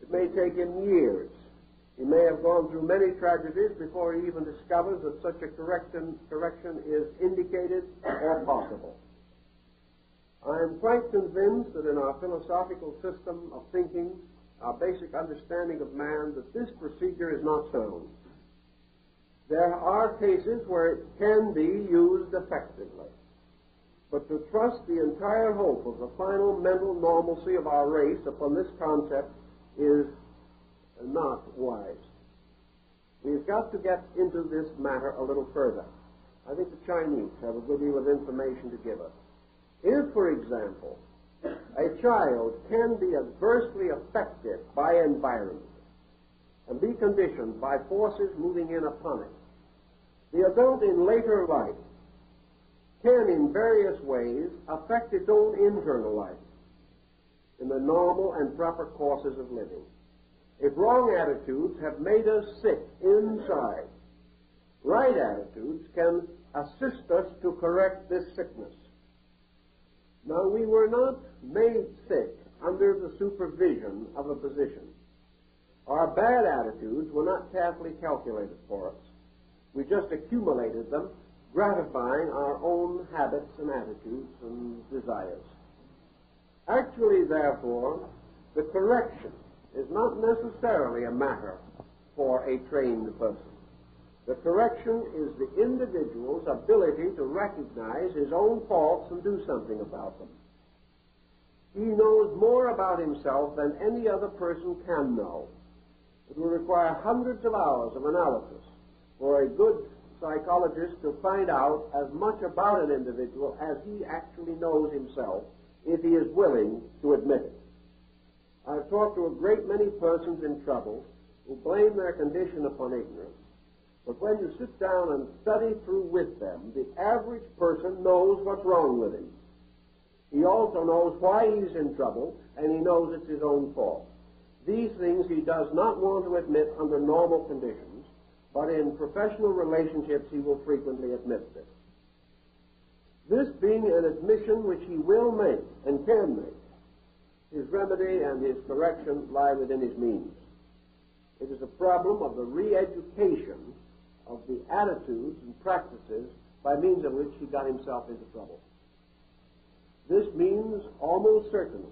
It may take him years. He may have gone through many tragedies before he even discovers that such a correction is indicated or possible. I am quite convinced that in our philosophical system of thinking, our basic understanding of man, that this procedure is not sound. There are cases where it can be used effectively. But to trust the entire hope of the final mental normalcy of our race upon this concept is not wise. We've got to get into this matter a little further. I think the Chinese have a good deal of information to give us. If, for example, a child can be adversely affected by environment and be conditioned by forces moving in upon it, the adult in later life can in various ways affect its own internal life in the normal and proper courses of living. If wrong attitudes have made us sick inside, right attitudes can assist us to correct this sickness. Now, we were not made sick under the supervision of a physician. Our bad attitudes were not carefully calculated for us. We just accumulated them, gratifying our own habits and attitudes and desires. Actually, therefore, the correction is not necessarily a matter for a trained person. The correction is the individual's ability to recognize his own faults and do something about them. He knows more about himself than any other person can know. It will require hundreds of hours of analysis for a good psychologist to find out as much about an individual as he actually knows himself, if he is willing to admit it. I've talked to a great many persons in trouble who blame their condition upon ignorance. But when you sit down and study through with them, the average person knows what's wrong with him. He also knows why he's in trouble, and he knows it's his own fault. These things he does not want to admit under normal conditions, but in professional relationships he will frequently admit this. This being an admission which he will make and can make, his remedy and his correction lie within his means. It is a problem of the re-education of the attitudes and practices by means of which he got himself into trouble. This means almost certainly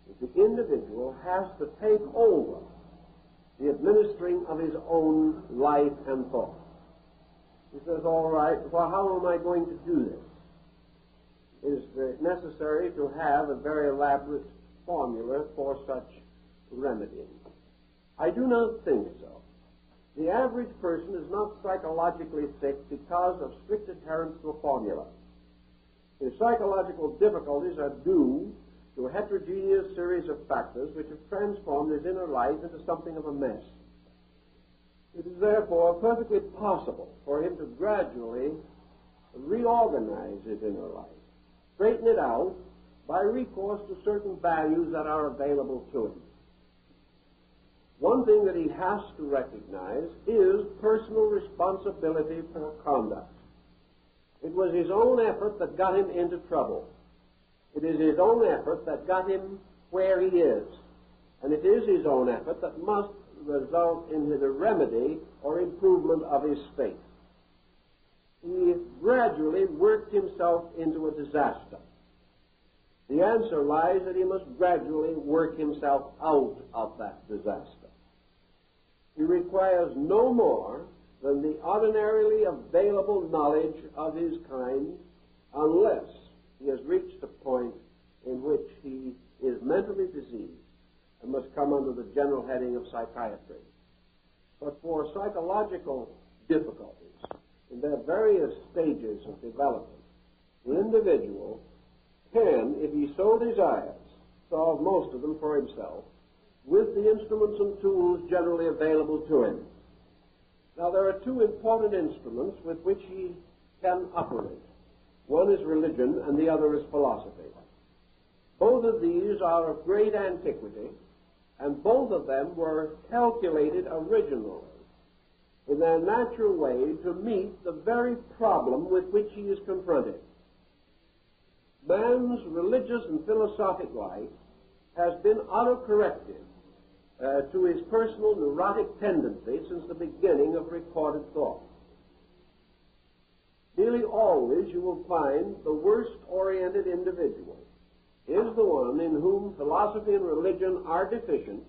that the individual has to take over the administering of his own life and thought. He says, all right, well, how am I going to do this? It is necessary to have a very elaborate formula for such remedying. I do not think so. The average person is not psychologically sick because of strict adherence to a formula. His psychological difficulties are due to a heterogeneous series of factors which have transformed his inner life into something of a mess. It is therefore perfectly possible for him to gradually reorganize his inner life, straighten it out by recourse to certain values that are available to him. One thing that he has to recognize is personal responsibility for conduct. It was his own effort that got him into trouble. It is his own effort that got him where he is. And it is his own effort that must result in the remedy or improvement of his state. He gradually worked himself into a disaster. The answer lies that he must gradually work himself out of that disaster. He requires no more than the ordinarily available knowledge of his kind, unless he has reached a point in which he is mentally diseased and must come under the general heading of psychiatry. But for psychological difficulties in their various stages of development, the individual can, if he so desires, solve most of them for himself with the instruments and tools generally available to him. Now, there are two important instruments with which he can operate. One is religion and the other is philosophy. Both of these are of great antiquity, and both of them were calculated originally in their natural way to meet the very problem with which he is confronted. Man's religious and philosophic life has been autocorrected to his personal neurotic tendency since the beginning of recorded thought. Nearly always you will find the worst-oriented individual is the one in whom philosophy and religion are deficient,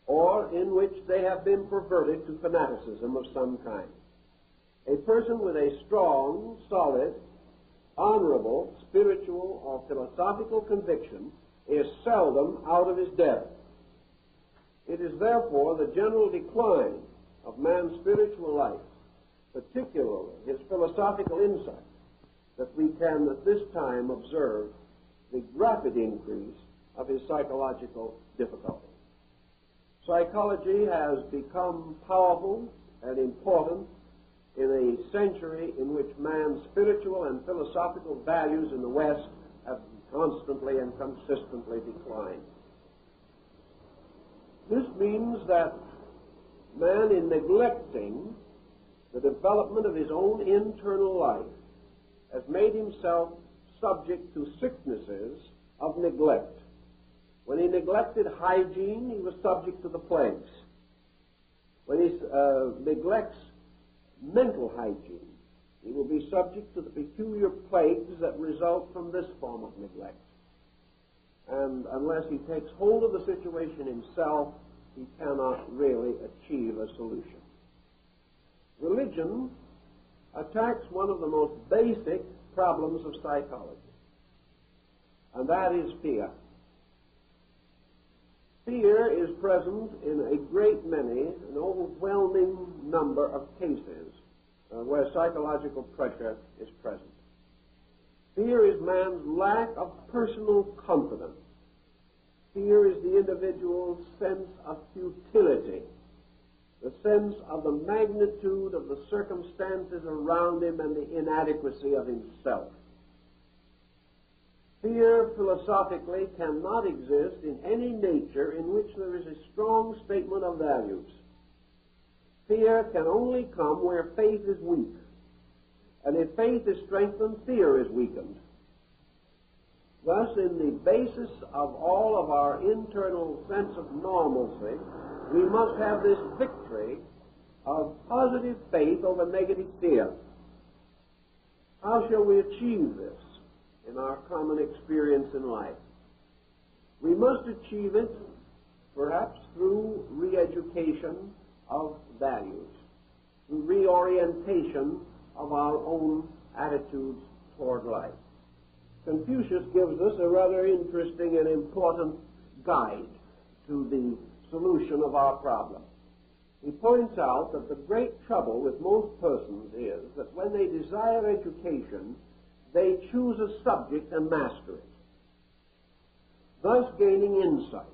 or in which they have been perverted to fanaticism of some kind. A person with a strong, solid, honorable, spiritual, or philosophical conviction is seldom out of his depth. It is therefore the general decline of man's spiritual life, particularly his philosophical insight, that we can at this time observe the rapid increase of his psychological difficulties. Psychology has become powerful and important in a century in which man's spiritual and philosophical values in the West have constantly and consistently declined. This means that man, in neglecting the development of his own internal life, has made himself subject to sicknesses of neglect. When he neglected hygiene, he was subject to the plagues. When he neglects mental hygiene, he will be subject to the peculiar plagues that result from this form of neglect. And unless he takes hold of the situation himself, he cannot really achieve a solution. Religion attacks one of the most basic problems of psychology, and that is fear. Fear is present in a great many, an overwhelming number of cases where psychological pressure is present. Fear is man's lack of personal confidence. Fear is the individual's sense of futility, the sense of the magnitude of the circumstances around him and the inadequacy of himself. Fear, philosophically, cannot exist in any nature in which there is a strong statement of values. Fear can only come where faith is weak. And if faith is strengthened, fear is weakened. Thus, in the basis of all of our internal sense of normalcy, we must have this victory of positive faith over negative fear. How shall we achieve this in our common experience in life? We must achieve it perhaps through re-education of values, through reorientation of our own attitudes toward life. Confucius gives us a rather interesting and important guide to the solution of our problem. He points out that the great trouble with most persons is that when they desire education, they choose a subject and master it, thus gaining insight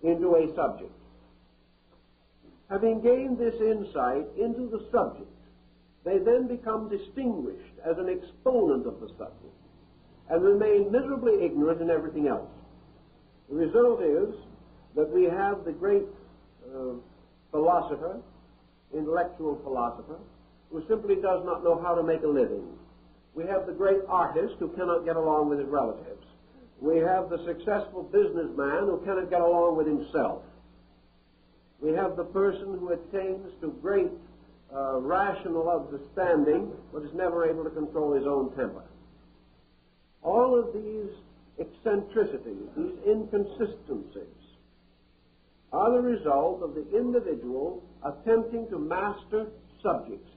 into a subject. Having gained this insight into the subject, they then become distinguished as an exponent of the subject and remain miserably ignorant in everything else. The result is that we have the great philosopher, intellectual philosopher, who simply does not know how to make a living. We have the great artist who cannot get along with his relatives. We have the successful businessman who cannot get along with himself. We have the person who attains to great rational understanding but is never able to control his own temper. All of these eccentricities, these inconsistencies, are the result of the individual attempting to master subjects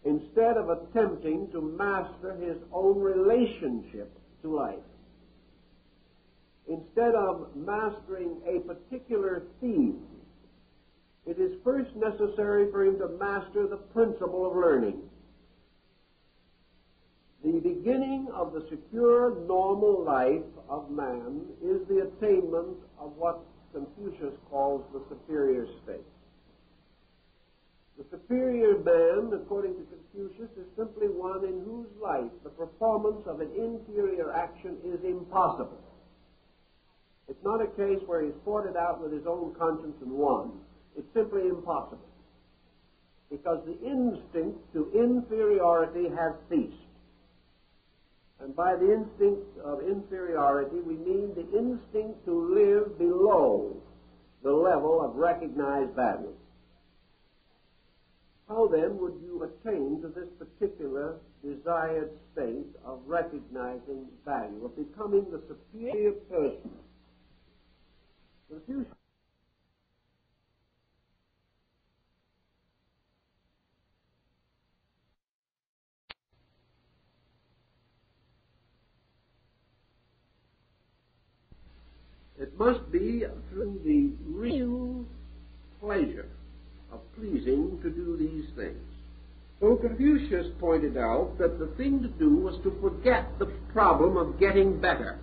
instead of attempting to master his own relationship to life. Instead of mastering a particular theme, it is first necessary for him to master the principle of learning. The beginning of the secure, normal life of man is the attainment of what Confucius calls the superior state. The superior man, according to Confucius, is simply one in whose life the performance of an inferior action is impossible. It's not a case where he's fought it out with his own conscience and won. It's simply impossible, because the instinct to inferiority has ceased. And by the instinct of inferiority, we mean the instinct to live below the level of recognized value. How then would you attain to this particular desired state of recognizing value, of becoming the superior person? Confucius It must be through the real pleasure of pleasing to do these things. So Confucius pointed out that the thing to do was to forget the problem of getting better.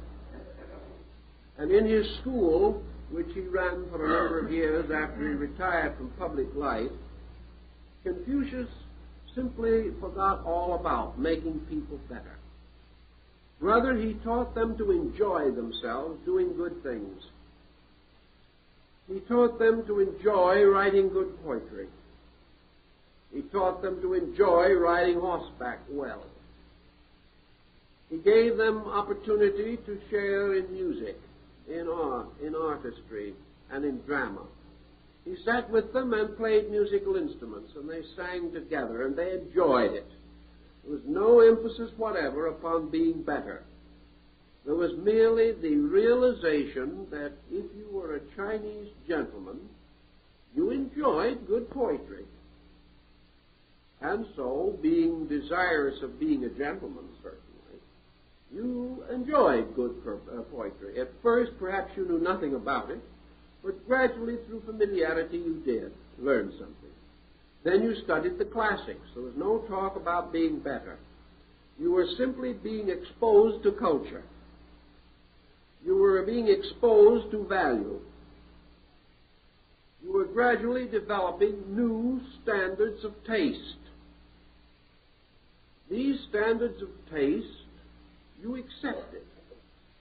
And in his school, which he ran for a number of years after he retired from public life, Confucius simply forgot all about making people better. Rather, he taught them to enjoy themselves doing good things. He taught them to enjoy writing good poetry. He taught them to enjoy riding horseback well. He gave them opportunity to share in music, in art, in artistry, and in drama. He sat with them and played musical instruments, and they sang together, and they enjoyed it. There was no emphasis whatever upon being better. There was merely the realization that if you were a Chinese gentleman, you enjoyed good poetry. And so, being desirous of being a gentleman, certainly, you enjoyed good poetry. At first, perhaps you knew nothing about it, but gradually, through familiarity, you did learn something. Then you studied the classics. There was no talk about being better. You were simply being exposed to culture. You were being exposed to value. You were gradually developing new standards of taste. These standards of taste you accepted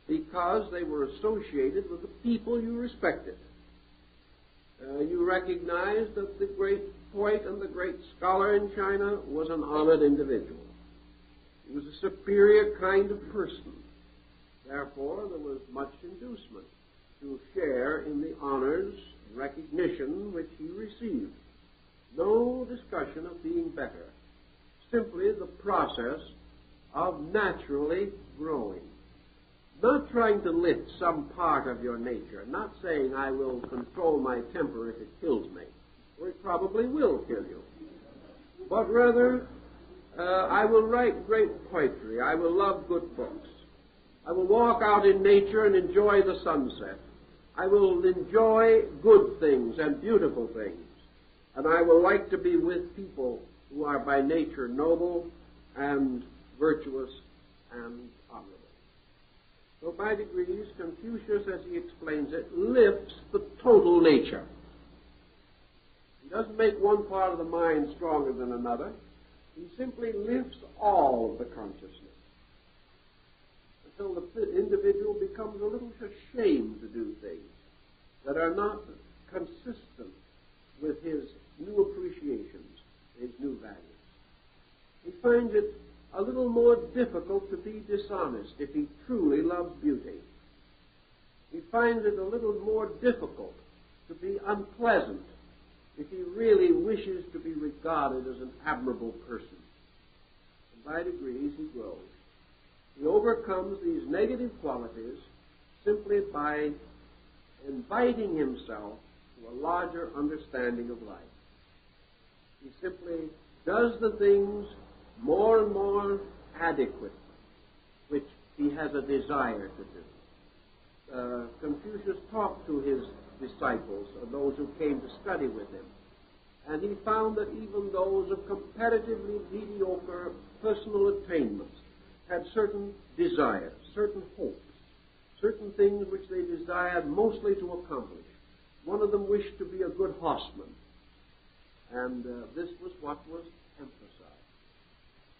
because they were associated with the people you respected. You recognized that the great poet and the great scholar in China was an honored individual. He was a superior kind of person. Therefore, there was much inducement to share in the honors and recognition which he received. No discussion of being better. Simply the process of naturally growing. Not trying to lift some part of your nature. Not saying, I will control my temper if it kills me. Or it probably will kill you. But rather, I will write great poetry. I will love good books. I will walk out in nature and enjoy the sunset. I will enjoy good things and beautiful things. And I will like to be with people who are by nature noble and virtuous and honorable. So by degrees, Confucius, as he explains it, lifts the total nature. He doesn't make one part of the mind stronger than another. He simply lifts all of the consciousness until the individual becomes a little ashamed to do things that are not consistent with his new appreciations, his new values. He finds it a little more difficult to be dishonest if he truly loves beauty. He finds it a little more difficult to be unpleasant if he really wishes to be regarded as an admirable person. And by degrees he grows. He overcomes these negative qualities simply by inviting himself to a larger understanding of life. He simply does the things more and more adequate which he has a desire to do. Confucius talked to his disciples, or those who came to study with him, and he found that even those of comparatively mediocre personal attainments had certain desires, certain hopes, certain things which they desired mostly to accomplish. One of them wished to be a good horseman, and this was what was emphasized.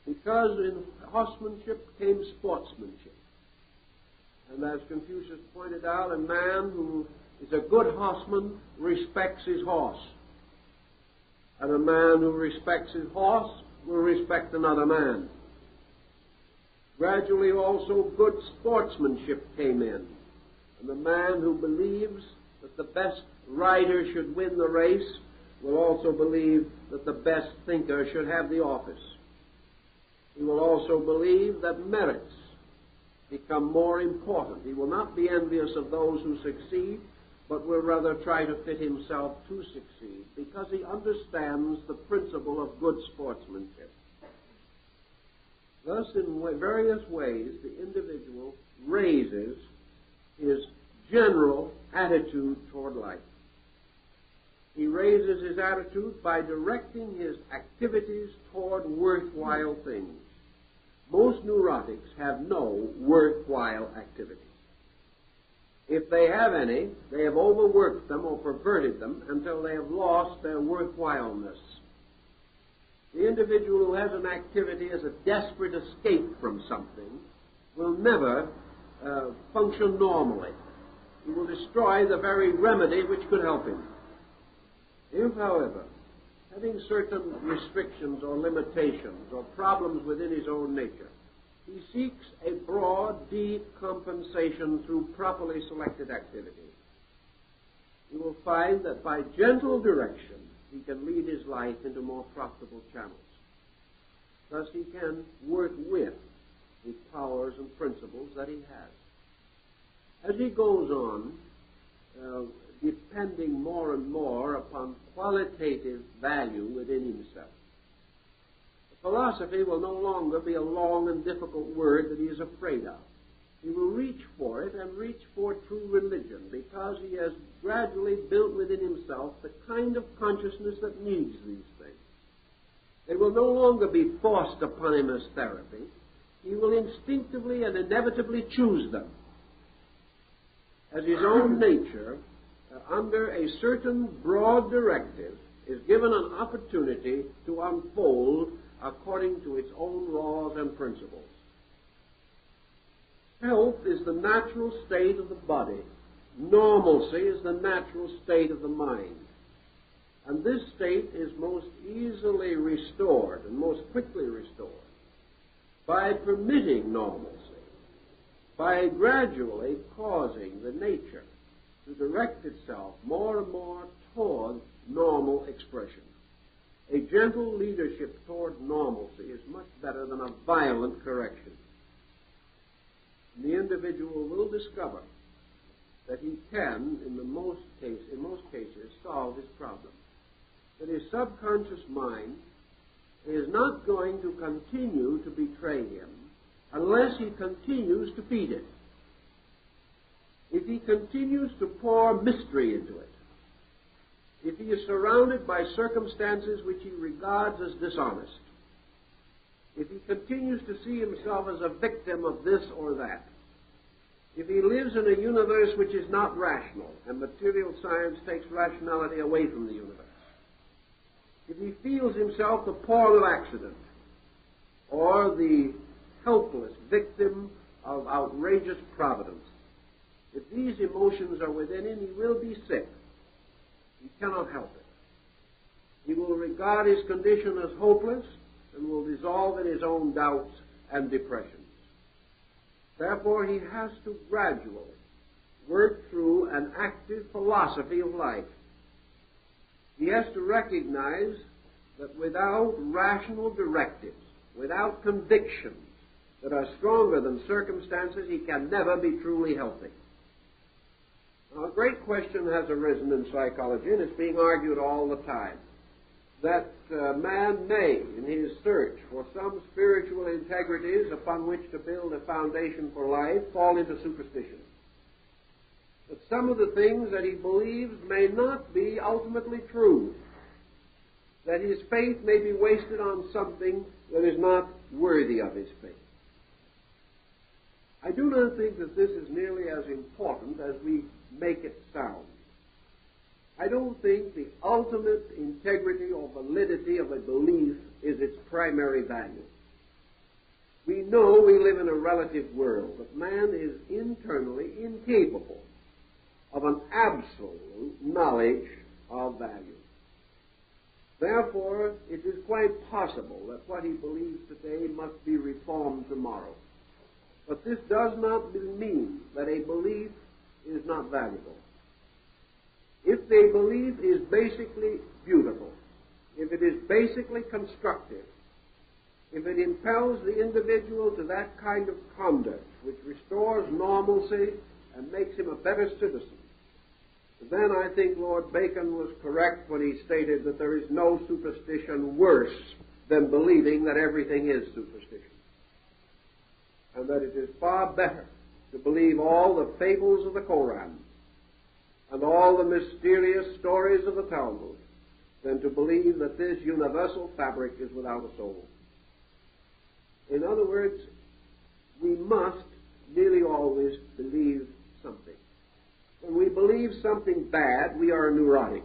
Because in horsemanship came sportsmanship. And as Confucius pointed out, a man who is a good horseman respects his horse. And a man who respects his horse will respect another man. Gradually also good sportsmanship came in. And the man who believes that the best rider should win the race will also believe that the best thinker should have the office. He will also believe that merits become more important. He will not be envious of those who succeed, but will rather try to fit himself to succeed, because he understands the principle of good sportsmanship. Thus, in various ways, the individual raises his general attitude toward life. He raises his attitude by directing his activities toward toward worthwhile things. Most neurotics have no worthwhile activities. If they have any, they have overworked them or perverted them until they have lost their worthwhileness. The individual who has an activity as a desperate escape from something will never function normally. He will destroy the very remedy which could help him. If, however, having certain restrictions or limitations or problems within his own nature, he seeks a broad, deep compensation through properly selected activity, he will find that by gentle direction he can lead his life into more profitable channels. Thus he can work with the powers and principles that he has. As he goes on, depending more and more upon qualitative value within himself, philosophy will no longer be a long and difficult word that he is afraid of. He will reach for it and reach for true religion because he has gradually built within himself the kind of consciousness that needs these things. They will no longer be forced upon him as therapy. He will instinctively and inevitably choose them as his own nature, under a certain broad directive, is given an opportunity to unfold according to its own laws and principles. Health is the natural state of the body. Normalcy is the natural state of the mind. And this state is most easily restored and most quickly restored by permitting normalcy, by gradually causing the nature to direct itself more and more toward normal expression. A gentle leadership toward normalcy is much better than a violent correction. And the individual will discover that he can, in most cases, solve his problem. That his subconscious mind is not going to continue to betray him unless he continues to feed it. If he continues to pour mystery into it, if he is surrounded by circumstances which he regards as dishonest, if he continues to see himself as a victim of this or that, if he lives in a universe which is not rational, and material science takes rationality away from the universe, if he feels himself the pawn of accident or the helpless victim of outrageous providence, if these emotions are within him, he will be sick. He cannot help it. He will regard his condition as hopeless and will dissolve in his own doubts and depressions. Therefore, he has to gradually work through an active philosophy of life. He has to recognize that without rational directives, without convictions that are stronger than circumstances, he can never be truly healthy. Now, a great question has arisen in psychology, and it's being argued all the time, that man may, in his search for some spiritual integrities upon which to build a foundation for life, fall into superstition. That some of the things that he believes may not be ultimately true. That his faith may be wasted on something that is not worthy of his faith. I do not think that this is nearly as important as we make it sound. I don't think the ultimate integrity or validity of a belief is its primary value. We know we live in a relative world, but man is internally incapable of an absolute knowledge of value. Therefore, it is quite possible that what he believes today must be reformed tomorrow. But this does not mean that a belief is not valuable. If a belief is basically beautiful, if it is basically constructive, if it impels the individual to that kind of conduct which restores normalcy and makes him a better citizen, then I think Lord Bacon was correct when he stated that there is no superstition worse than believing that everything is superstition, and that it is far better to believe all the fables of the Koran and all the mysterious stories of the Talmud than to believe that this universal fabric is without a soul. In other words, we must nearly always believe something. When we believe something bad, we are neurotic.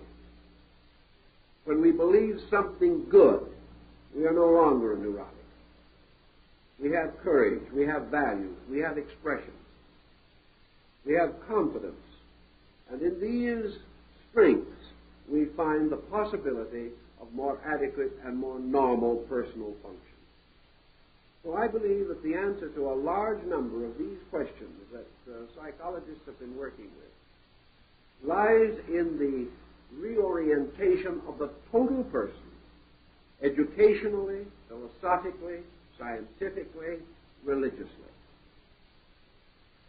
When we believe something good, we are no longer neurotic. We have courage, we have values, we have expression, we have confidence. And in these strengths, we find the possibility of more adequate and more normal personal function. So I believe that the answer to a large number of these questions that psychologists have been working with lies in the reorientation of the total person, educationally, philosophically, scientifically, religiously.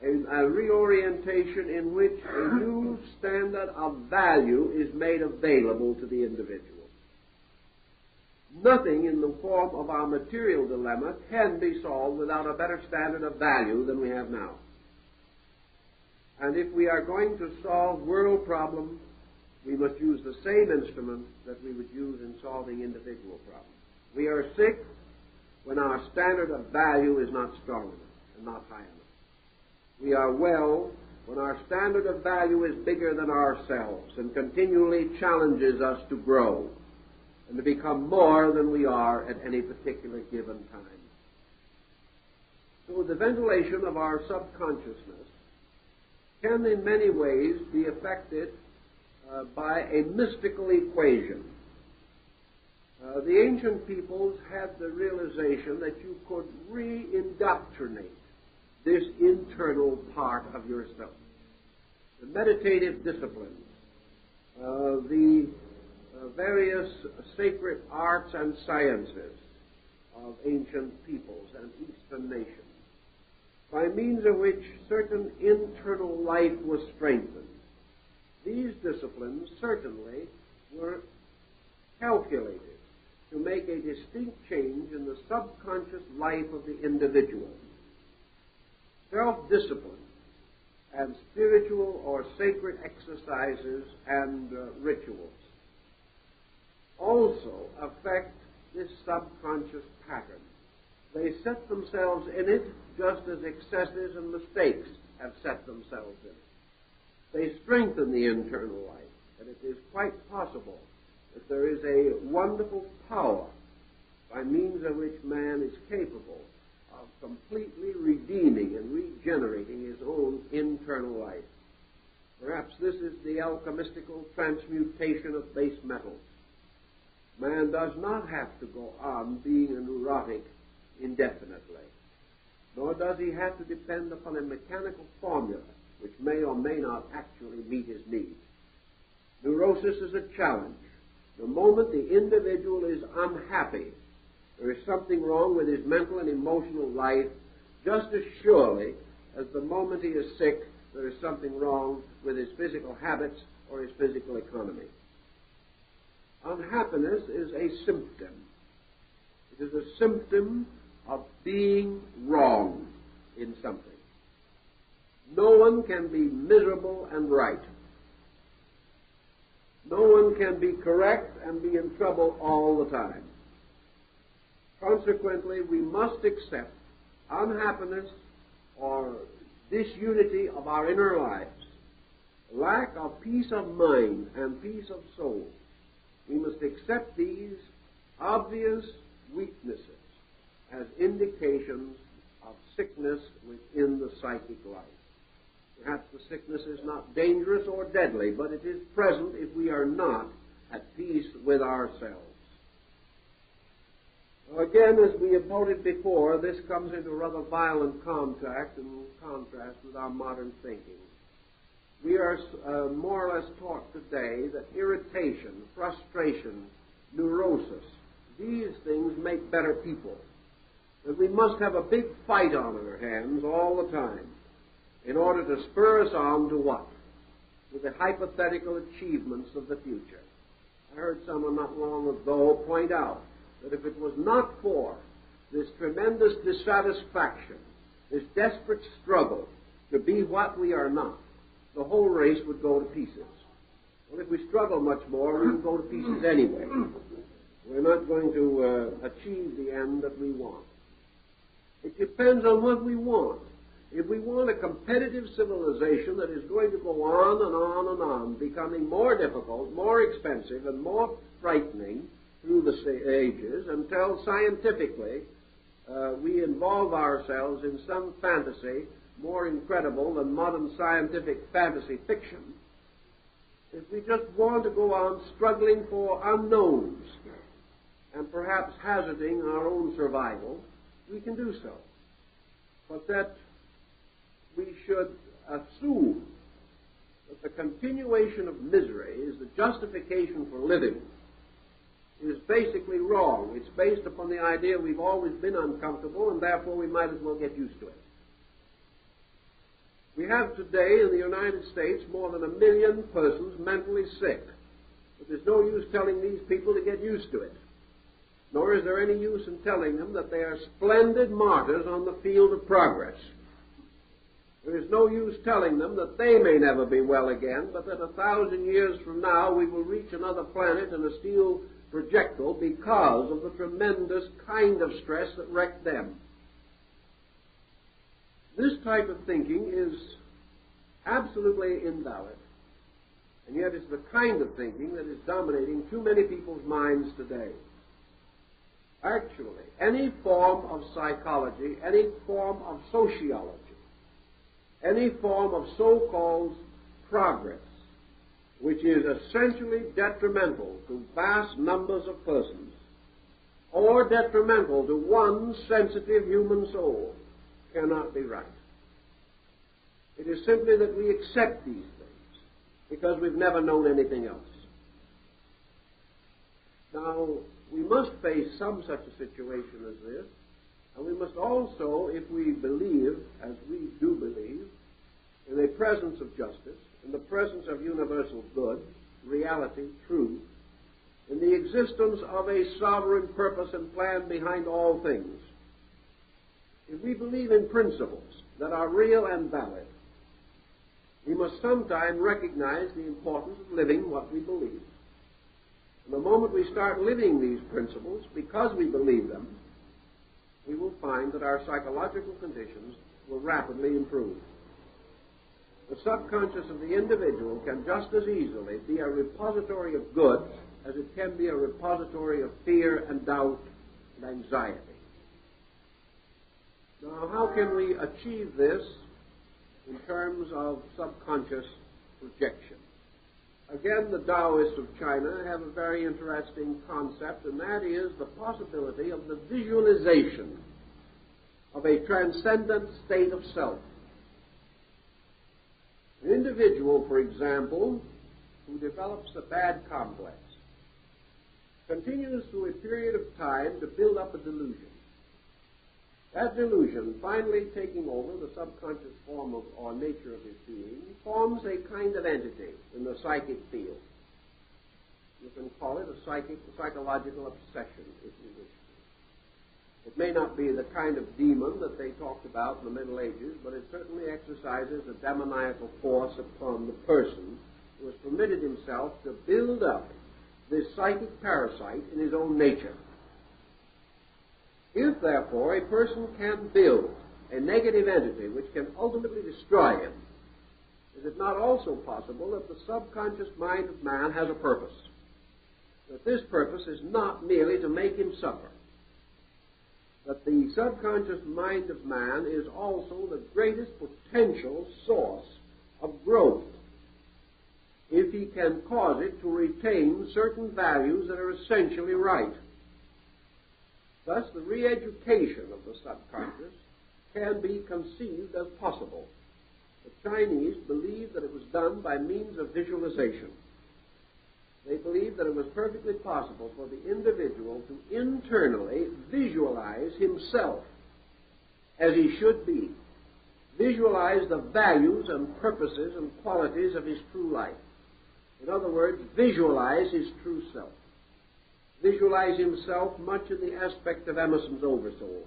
A reorientation in which a new standard of value is made available to the individual. Nothing in the form of our material dilemma can be solved without a better standard of value than we have now. And if we are going to solve world problems, we must use the same instrument that we would use in solving individual problems. We are sick when our standard of value is not strong enough and not high enough. We are well when our standard of value is bigger than ourselves and continually challenges us to grow and to become more than we are at any particular given time. So the ventilation of our subconsciousness can in many ways be affected by a mystical equation. The ancient peoples had the realization that you could re-indoctrinate this internal part of yourself. The meditative disciplines, the various sacred arts and sciences of ancient peoples and Eastern nations, by means of which certain internal life was strengthened. These disciplines certainly were calculated to make a distinct change in the subconscious life of the individual. Self-discipline and spiritual or sacred exercises and rituals also affect this subconscious pattern. They set themselves in it just as excesses and mistakes have set themselves in it. They strengthen the internal life, and it is quite possible that there is a wonderful power by means of which man is capable of completely redeeming and regenerating his own internal life. Perhaps this is the alchemistical transmutation of base metals. Man does not have to go on being a neurotic indefinitely, nor does he have to depend upon a mechanical formula which may or may not actually meet his needs. Neurosis is a challenge. The moment the individual is unhappy, there is something wrong with his mental and emotional life, just as surely as the moment he is sick, there is something wrong with his physical habits or his physical economy. Unhappiness is a symptom. It is a symptom of being wrong in something. No one can be miserable and right. No one can be correct and be in trouble all the time. Consequently, we must accept unhappiness or disunity of our inner lives, lack of peace of mind and peace of soul. We must accept these obvious weaknesses as indications of sickness within the psychic life. Perhaps the sickness is not dangerous or deadly, but it is present if we are not at peace with ourselves. Again, as we have noted before, this comes into rather violent contact and contrast with our modern thinking. We are more or less taught today that irritation, frustration, neurosis, these things make better people. That we must have a big fight on our hands all the time in order to spur us on to what? To the hypothetical achievements of the future. I heard someone not long ago point out that if it was not for this tremendous dissatisfaction, this desperate struggle to be what we are not, the whole race would go to pieces. Well, if we struggle much more, we will go to pieces anyway. We're not going to achieve the end that we want. It depends on what we want. If we want a competitive civilization that is going to go on and on and on, becoming more difficult, more expensive, and more frightening through the ages, until scientifically we involve ourselves in some fantasy more incredible than modern scientific fantasy fiction, if we just want to go on struggling for unknowns and perhaps hazarding our own survival, we can do so. But that we should assume that the continuation of misery is the justification for living is basically wrong. It's based upon the idea we've always been uncomfortable and therefore we might as well get used to it. We have today in the United States more than 1 million persons mentally sick. But there's no use telling these people to get used to it. Nor is there any use in telling them that they are splendid martyrs on the field of progress. There is no use telling them that they may never be well again, but that 1,000 years from now we will reach another planet in a steel projectile because of the tremendous kind of stress that wrecked them. This type of thinking is absolutely invalid, and yet it's the kind of thinking that is dominating too many people's minds today. Actually, any form of psychology, any form of sociology, any form of so-called progress, which is essentially detrimental to vast numbers of persons, or detrimental to one sensitive human soul, cannot be right. It is simply that we accept these things because we've never known anything else. Now, we must face some such a situation as this, and we must also, if we believe, as we do believe, in the presence of justice, in the presence of universal good, reality, truth, in the existence of a sovereign purpose and plan behind all things, if we believe in principles that are real and valid, we must sometime recognize the importance of living what we believe. And the moment we start living these principles, because we believe them, we will find that our psychological conditions will rapidly improve. The subconscious of the individual can just as easily be a repository of good as it can be a repository of fear and doubt and anxiety. Now, how can we achieve this in terms of subconscious projection? Again, the Taoists of China have a very interesting concept, and that is the possibility of the visualization of a transcendent state of self. An individual, for example, who develops a bad complex, continues through a period of time to build up a delusion. That delusion, finally taking over the subconscious form of or nature of his being, forms a kind of entity in the psychic field. You can call it a psychological obsession, if you wish. It may not be the kind of demon that they talked about in the Middle Ages, but it certainly exercises a demoniacal force upon the person who has permitted himself to build up this psychic parasite in his own nature. If, therefore, a person can build a negative entity which can ultimately destroy him, is it not also possible that the subconscious mind of man has a purpose? That this purpose is not merely to make him suffer. That the subconscious mind of man is also the greatest potential source of growth if he can cause it to retain certain values that are essentially right. Thus, the re-education of the subconscious can be conceived as possible. The Chinese believed that it was done by means of visualization. They believed that it was perfectly possible for the individual to internally visualize himself as he should be, visualize the values and purposes and qualities of his true life. In other words, visualize his true self. Visualize himself much in the aspect of Emerson's Oversoul.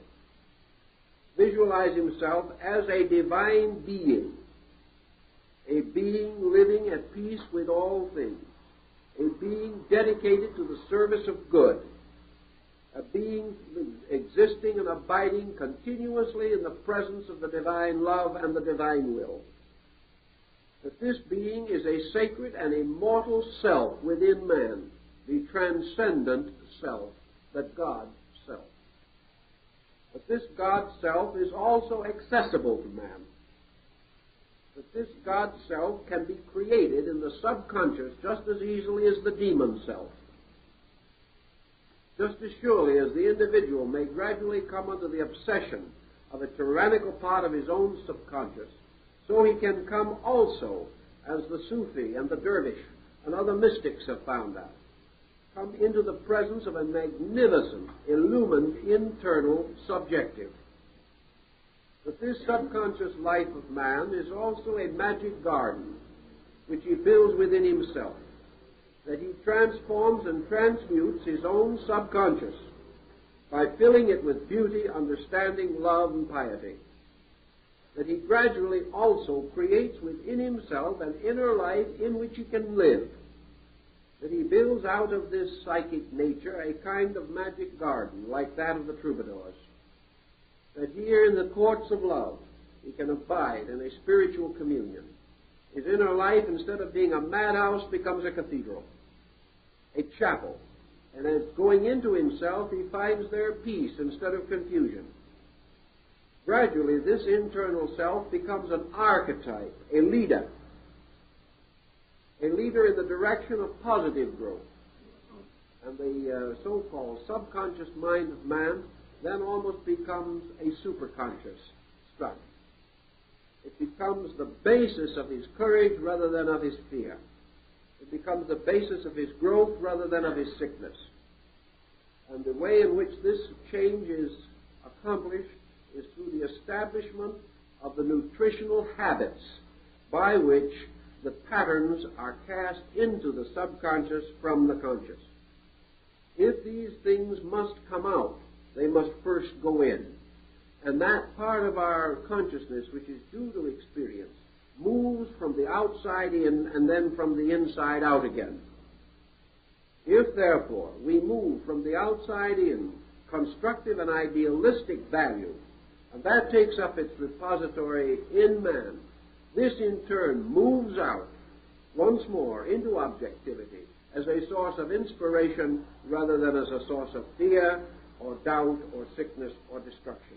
Visualize himself as a divine being, a being living at peace with all things, a being dedicated to the service of good, a being existing and abiding continuously in the presence of the divine love and the divine will. That this being is a sacred and immortal self within man, the transcendent self, that God self. But this God self is also accessible to man. That this God self can be created in the subconscious just as easily as the demon self. Just as surely as the individual may gradually come under the obsession of a tyrannical part of his own subconscious, so he can come also, as the Sufi and the Dervish and other mystics have found out, come into the presence of a magnificent, illumined, internal subjective. But this subconscious life of man is also a magic garden which he builds within himself, that he transforms and transmutes his own subconscious by filling it with beauty, understanding, love, and piety. That he gradually also creates within himself an inner life in which he can live. That he builds out of this psychic nature a kind of magic garden like that of the troubadours. That here in the courts of love he can abide in a spiritual communion. His inner life, instead of being a madhouse, becomes a cathedral, a chapel. And as going into himself, he finds there peace instead of confusion. Gradually, this internal self becomes an archetype, a leader in the direction of positive growth. And the so-called subconscious mind of man then almost becomes a superconscious structure. It becomes the basis of his courage rather than of his fear. It becomes the basis of his growth rather than of his sickness. And the way in which this change is accomplished is through the establishment of the nutritional habits by which the patterns are cast into the subconscious from the conscious. If these things must come out, they must first go in. And that part of our consciousness which is due to experience moves from the outside in and then from the inside out again. If, therefore, we move from the outside in constructive and idealistic value, and that takes up its repository in man, this in turn moves out once more into objectivity as a source of inspiration rather than as a source of fear or doubt or sickness or destruction.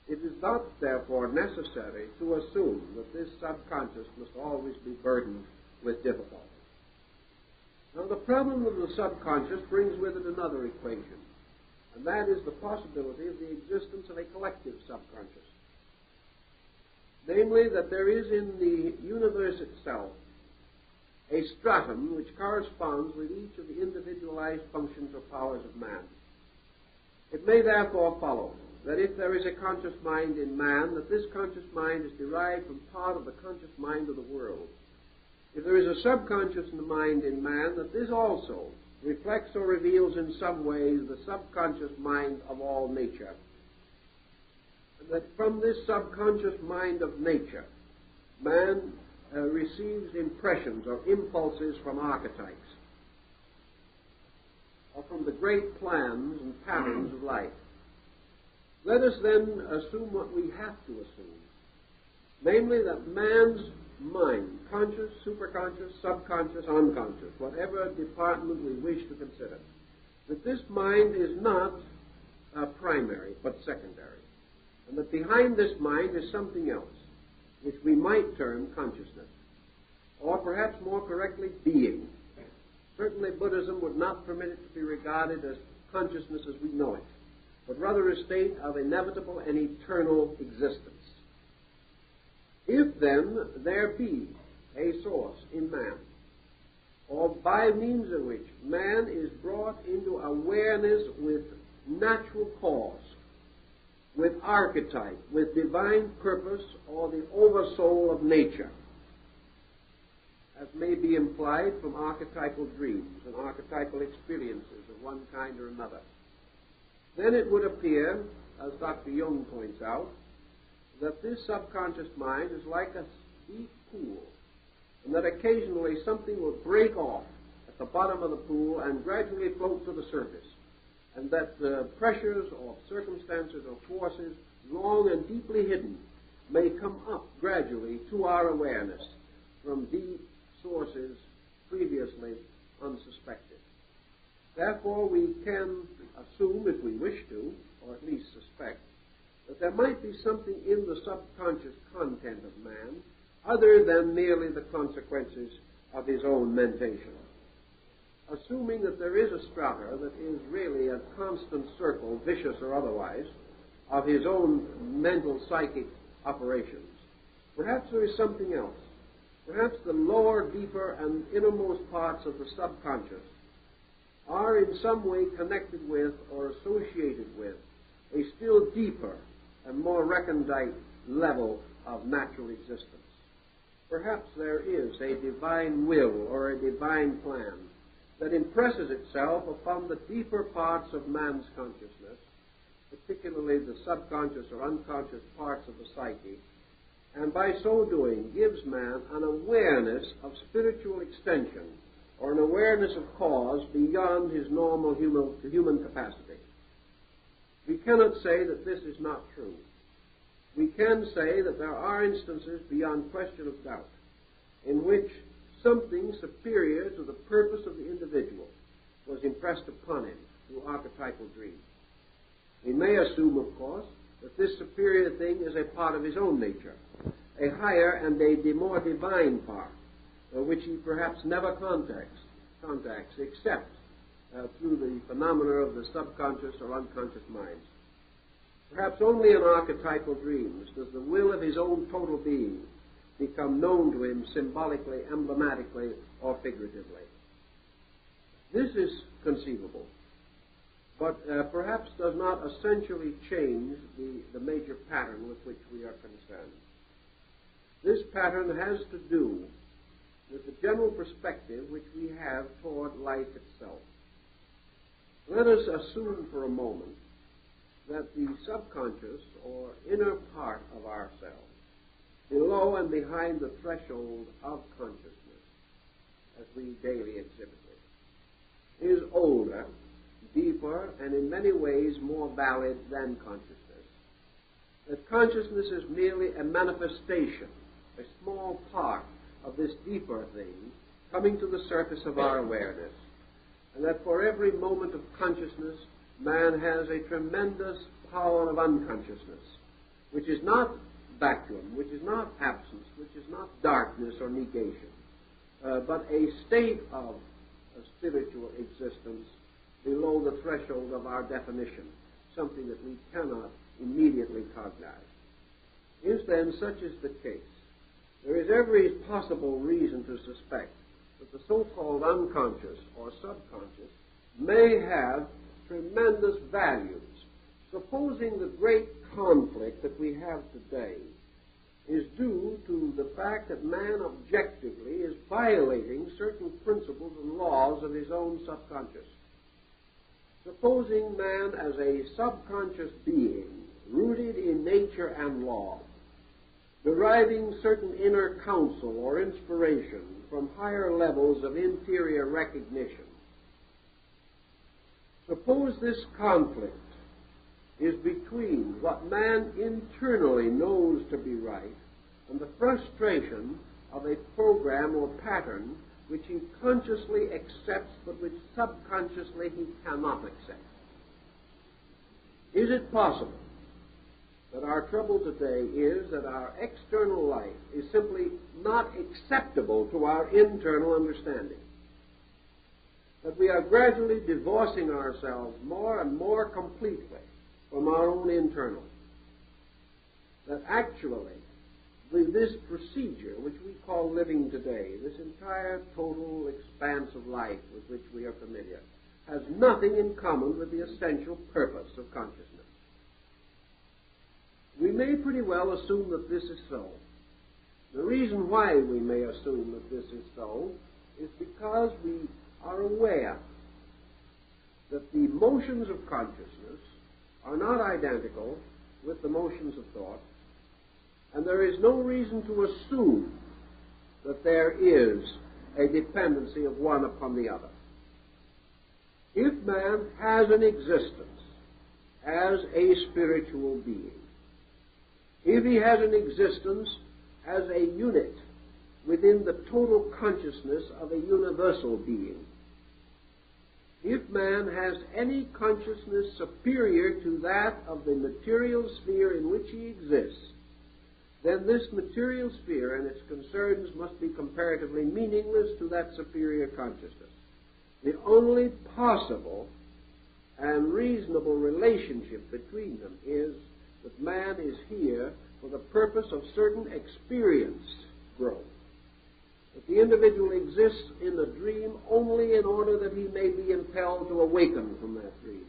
It is not, therefore, necessary to assume that this subconscious must always be burdened with difficulty. Now, the problem of the subconscious brings with it another equation, and that is the possibility of the existence of a collective subconscious. Namely, that there is in the universe itself a stratum which corresponds with each of the individualized functions or powers of man. It may therefore follow that if there is a conscious mind in man, that this conscious mind is derived from part of the conscious mind of the world. If there is a subconscious mind in man, that this also reflects or reveals in some ways the subconscious mind of all nature. And that from this subconscious mind of nature, man receives impressions or impulses from archetypes, or from the great plans and patterns of life. Let us then assume what we have to assume, namely that man's mind, conscious, superconscious, subconscious, unconscious, whatever department we wish to consider, that this mind is not primary but secondary, and that behind this mind is something else, which we might term consciousness, or perhaps more correctly, being. Certainly Buddhism would not permit it to be regarded as consciousness as we know it, but rather a state of inevitable and eternal existence. If then there be a source in man, or by means of which man is brought into awareness with natural cause, with archetype, with divine purpose, or the oversoul of nature, as may be implied from archetypal dreams and archetypal experiences of one kind or another, then it would appear, as Dr. Jung points out, that this subconscious mind is like a deep pool and that occasionally something will break off at the bottom of the pool and gradually float to the surface, and that the pressures or circumstances or forces long and deeply hidden may come up gradually to our awareness from deep sources previously unsuspected. Therefore, we can assume, if we wish to, or at least suspect, that there might be something in the subconscious content of man other than merely the consequences of his own mentation. Assuming that there is a strata that is really a constant circle, vicious or otherwise, of his own mental psychic operations, perhaps there is something else. Perhaps the lower, deeper, and innermost parts of the subconscious are in some way connected with or associated with a still deeper and more recondite level of natural existence. Perhaps there is a divine will or a divine plan that impresses itself upon the deeper parts of man's consciousness, particularly the subconscious or unconscious parts of the psyche, and by so doing gives man an awareness of spiritual extension or an awareness of cause beyond his normal human capacity. We cannot say that this is not true. We can say that there are instances beyond question of doubt in which something superior to the purpose of the individual was impressed upon him through archetypal dreams. We may assume, of course, that this superior thing is a part of his own nature, a higher and a more divine part, which he perhaps never contacts except through the phenomena of the subconscious or unconscious minds. Perhaps only in archetypal dreams does the will of his own total being become known to him symbolically, emblematically, or figuratively. This is conceivable, but perhaps does not essentially change the major pattern with which we are concerned. This pattern has to do with the general perspective which we have toward life itself. Let us assume for a moment that the subconscious or inner part of ourselves, below and behind the threshold of consciousness, as we daily exhibit it, is older, deeper, and in many ways more valid than consciousness. That consciousness is merely a manifestation, a small part of this deeper thing coming to the surface of our awareness, and that for every moment of consciousness, man has a tremendous power of unconsciousness, which is not vacuum, which is not absence, which is not darkness or negation, but a state of a spiritual existence below the threshold of our definition, something that we cannot immediately cognize. If then such is the case, there is every possible reason to suspect that the so-called unconscious or subconscious may have tremendous values. Supposing the great conflict that we have today is due to the fact that man objectively is violating certain principles and laws of his own subconscious. Supposing man as a subconscious being rooted in nature and law, deriving certain inner counsel or inspiration from higher levels of interior recognition. Suppose this conflict is between what man internally knows to be right and the frustration of a program or pattern which he consciously accepts but which subconsciously he cannot accept. Is it possible that our trouble today is that our external life is simply not acceptable to our internal understanding? That we are gradually divorcing ourselves more and more completely from our own internal. That actually, this procedure, which we call living today, this entire total expanse of life with which we are familiar, has nothing in common with the essential purpose of consciousness. We may pretty well assume that this is so. The reason why we may assume that this is so is because we are aware that the motions of consciousness are not identical with the motions of thought, and there is no reason to assume that there is a dependency of one upon the other. If man has an existence as a spiritual being, if he has an existence as a unit within the total consciousness of a universal being, if man has any consciousness superior to that of the material sphere in which he exists, then this material sphere and its concerns must be comparatively meaningless to that superior consciousness. The only possible and reasonable relationship between them is that man is here for the purpose of certain experience growth. That the individual exists in the dream only in order that he may be impelled to awaken from that dream.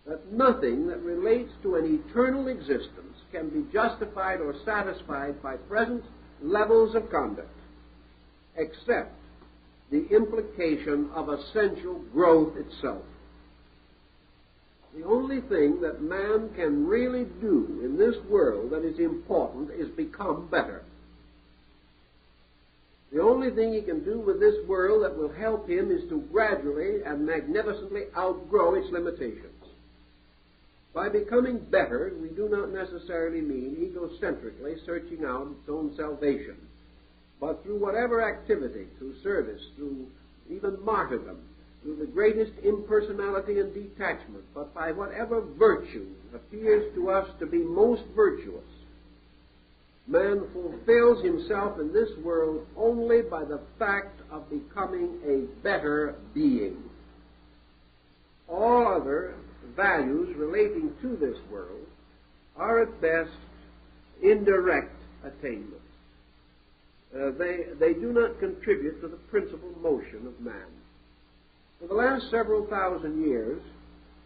That nothing that relates to an eternal existence can be justified or satisfied by present levels of conduct, except the implication of essential growth itself. The only thing that man can really do in this world that is important is become better. The only thing he can do with this world that will help him is to gradually and magnificently outgrow its limitations. By becoming better, we do not necessarily mean egocentrically searching out its own salvation, but through whatever activity, through service, through even martyrdom, through the greatest impersonality and detachment, but by whatever virtue appears to us to be most virtuous, man fulfills himself in this world only by the fact of becoming a better being. All other values relating to this world are at best indirect attainments. They do not contribute to the principal motion of man. For the last several thousand years,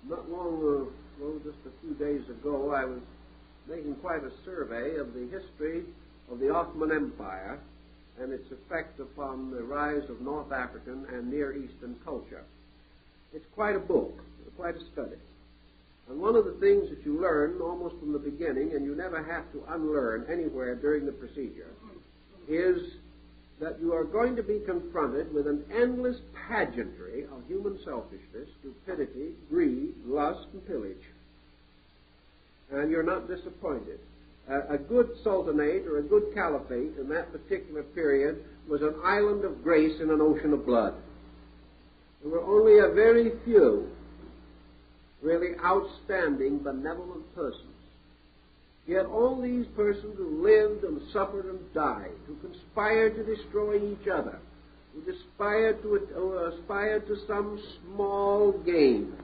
not long ago, just a few days ago, I was making quite a survey of the history of the Ottoman Empire and its effect upon the rise of North African and Near Eastern culture. It's quite a book, quite a study. And one of the things that you learn almost from the beginning, and you never have to unlearn anywhere during the procedure, is that you are going to be confronted with an endless pageantry of human selfishness, stupidity, greed, lust, and pillage. And you're not disappointed. A good sultanate or a good caliphate in that particular period was an island of grace in an ocean of blood. There were only a very few really outstanding, benevolent persons. Yet all these persons who lived and suffered and died, who conspired to destroy each other, who aspired to some small gain,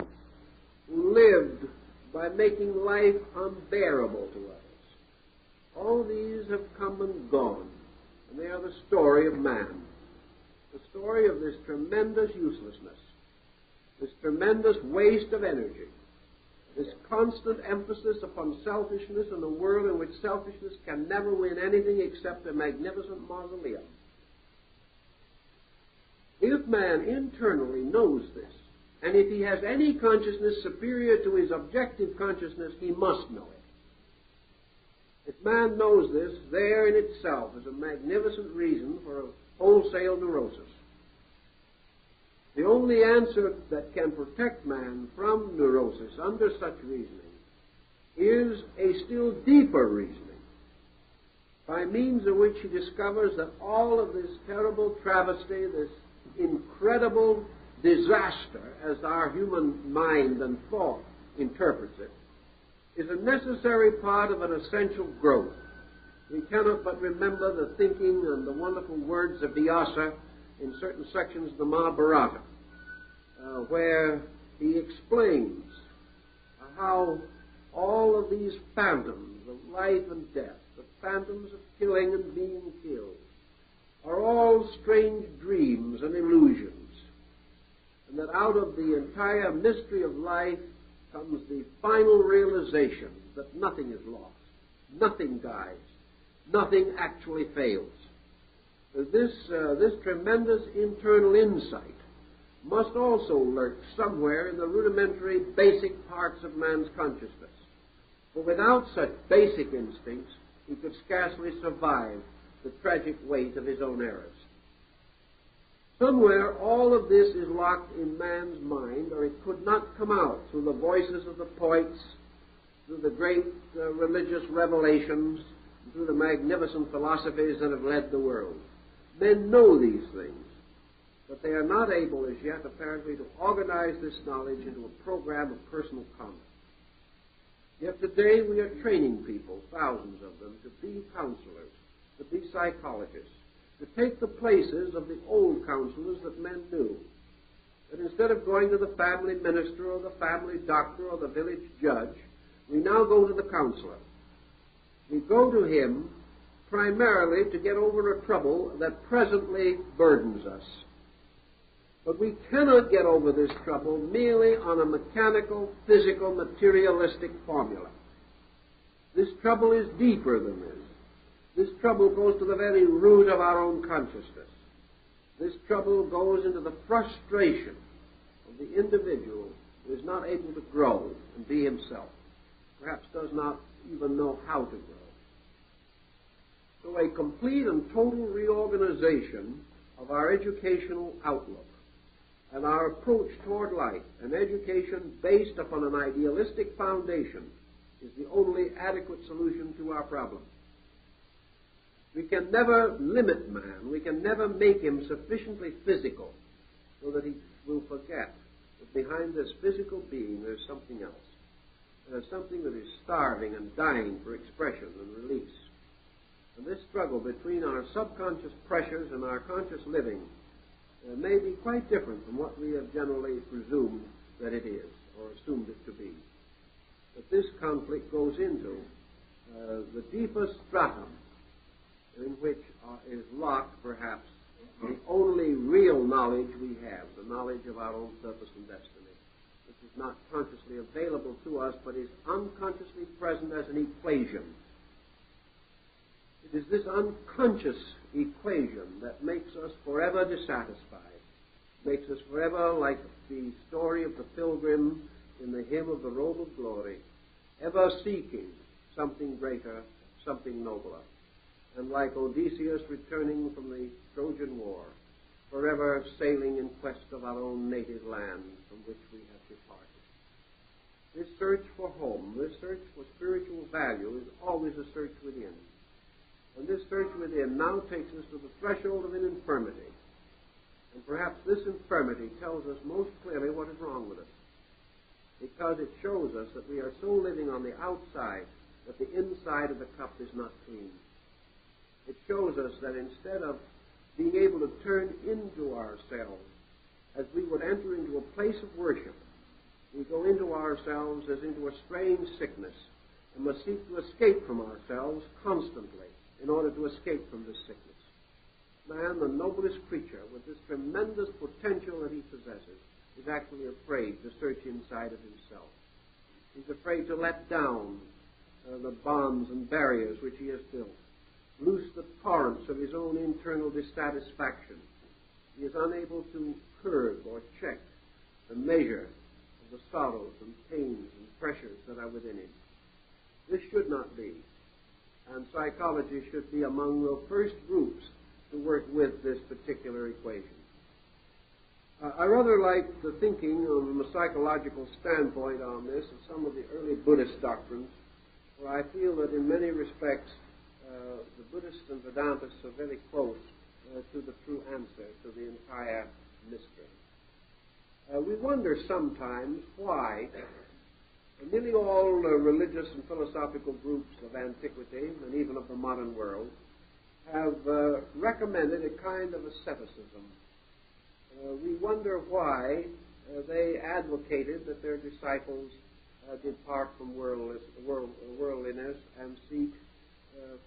who lived by making life unbearable to others, all these have come and gone, and they are the story of man, the story of this tremendous uselessness, this tremendous waste of energy, this constant emphasis upon selfishness in a world in which selfishness can never win anything except a magnificent mausoleum. If man internally knows this, and if he has any consciousness superior to his objective consciousness, he must know it. If man knows this, there in itself is a magnificent reason for a wholesale neurosis. The only answer that can protect man from neurosis under such reasoning is a still deeper reasoning, by means of which he discovers that all of this terrible travesty, this incredible disaster, as our human mind and thought interprets it, is a necessary part of an essential growth. We cannot but remember the thinking and the wonderful words of Vyasa in certain sections of the Mahabharata, where he explains how all of these phantoms of life and death, the phantoms of killing and being killed, are all strange dreams and illusions, and that out of the entire mystery of life comes the final realization that nothing is lost, nothing dies, nothing actually fails. This tremendous internal insight must also lurk somewhere in the rudimentary basic parts of man's consciousness. For without such basic instincts, he could scarcely survive the tragic weight of his own errors. Somewhere all of this is locked in man's mind, or it could not come out through the voices of the poets, through the great religious revelations, through the magnificent philosophies that have led the world. Men know these things, but they are not able as yet, apparently, to organize this knowledge into a program of personal conduct. Yet today we are training people, thousands of them, to be counselors, to be psychologists, to take the places of the old counselors that men knew. That instead of going to the family minister or the family doctor or the village judge, we now go to the counselor. We go to him primarily to get over a trouble that presently burdens us. But we cannot get over this trouble merely on a mechanical, physical, materialistic formula. This trouble is deeper than this. This trouble goes to the very root of our own consciousness. This trouble goes into the frustration of the individual who is not able to grow and be himself, perhaps does not even know how to grow. So a complete and total reorganization of our educational outlook and our approach toward life, an education based upon an idealistic foundation, is the only adequate solution to our problem. We can never limit man. We can never make him sufficiently physical so that he will forget that behind this physical being there's something else. There's something that is starving and dying for expression and release. And this struggle between our subconscious pressures and our conscious living may be quite different from what we have generally presumed that it is, or assumed it to be. But this conflict goes into the deepest stratum in which is locked, perhaps, the only real knowledge we have, the knowledge of our own purpose and destiny, which is not consciously available to us, but is unconsciously present as an equation. It is this unconscious equation that makes us forever dissatisfied, makes us forever like the story of the pilgrim in the hymn of the robe of glory, ever seeking something greater, something nobler, and like Odysseus returning from the Trojan War, forever sailing in quest of our own native land from which we have departed. This search for home, this search for spiritual value is always a search within. And this search within now takes us to the threshold of an infirmity. And perhaps this infirmity tells us most clearly what is wrong with us, because it shows us that we are so living on the outside that the inside of the cup is not clean. It shows us that instead of being able to turn into ourselves as we would enter into a place of worship, we go into ourselves as into a strange sickness and must seek to escape from ourselves constantly in order to escape from this sickness. Man, the noblest creature with this tremendous potential that he possesses, is actually afraid to search inside of himself. He's afraid to let down the bonds and barriers which he has built, loose the torrents of his own internal dissatisfaction. He is unable to curb or check the measure of the sorrows and pains and pressures that are within him. This should not be, and psychology should be among the first groups to work with this particular equation. I rather like the thinking from a psychological standpoint on this of some of the early Buddhist doctrines, where I feel that in many respects the Buddhists and Vedantists are very close to the true answer to the entire mystery. We wonder sometimes why nearly all religious and philosophical groups of antiquity and even of the modern world have recommended a kind of asceticism. We wonder why they advocated that their disciples depart from worldliness and seek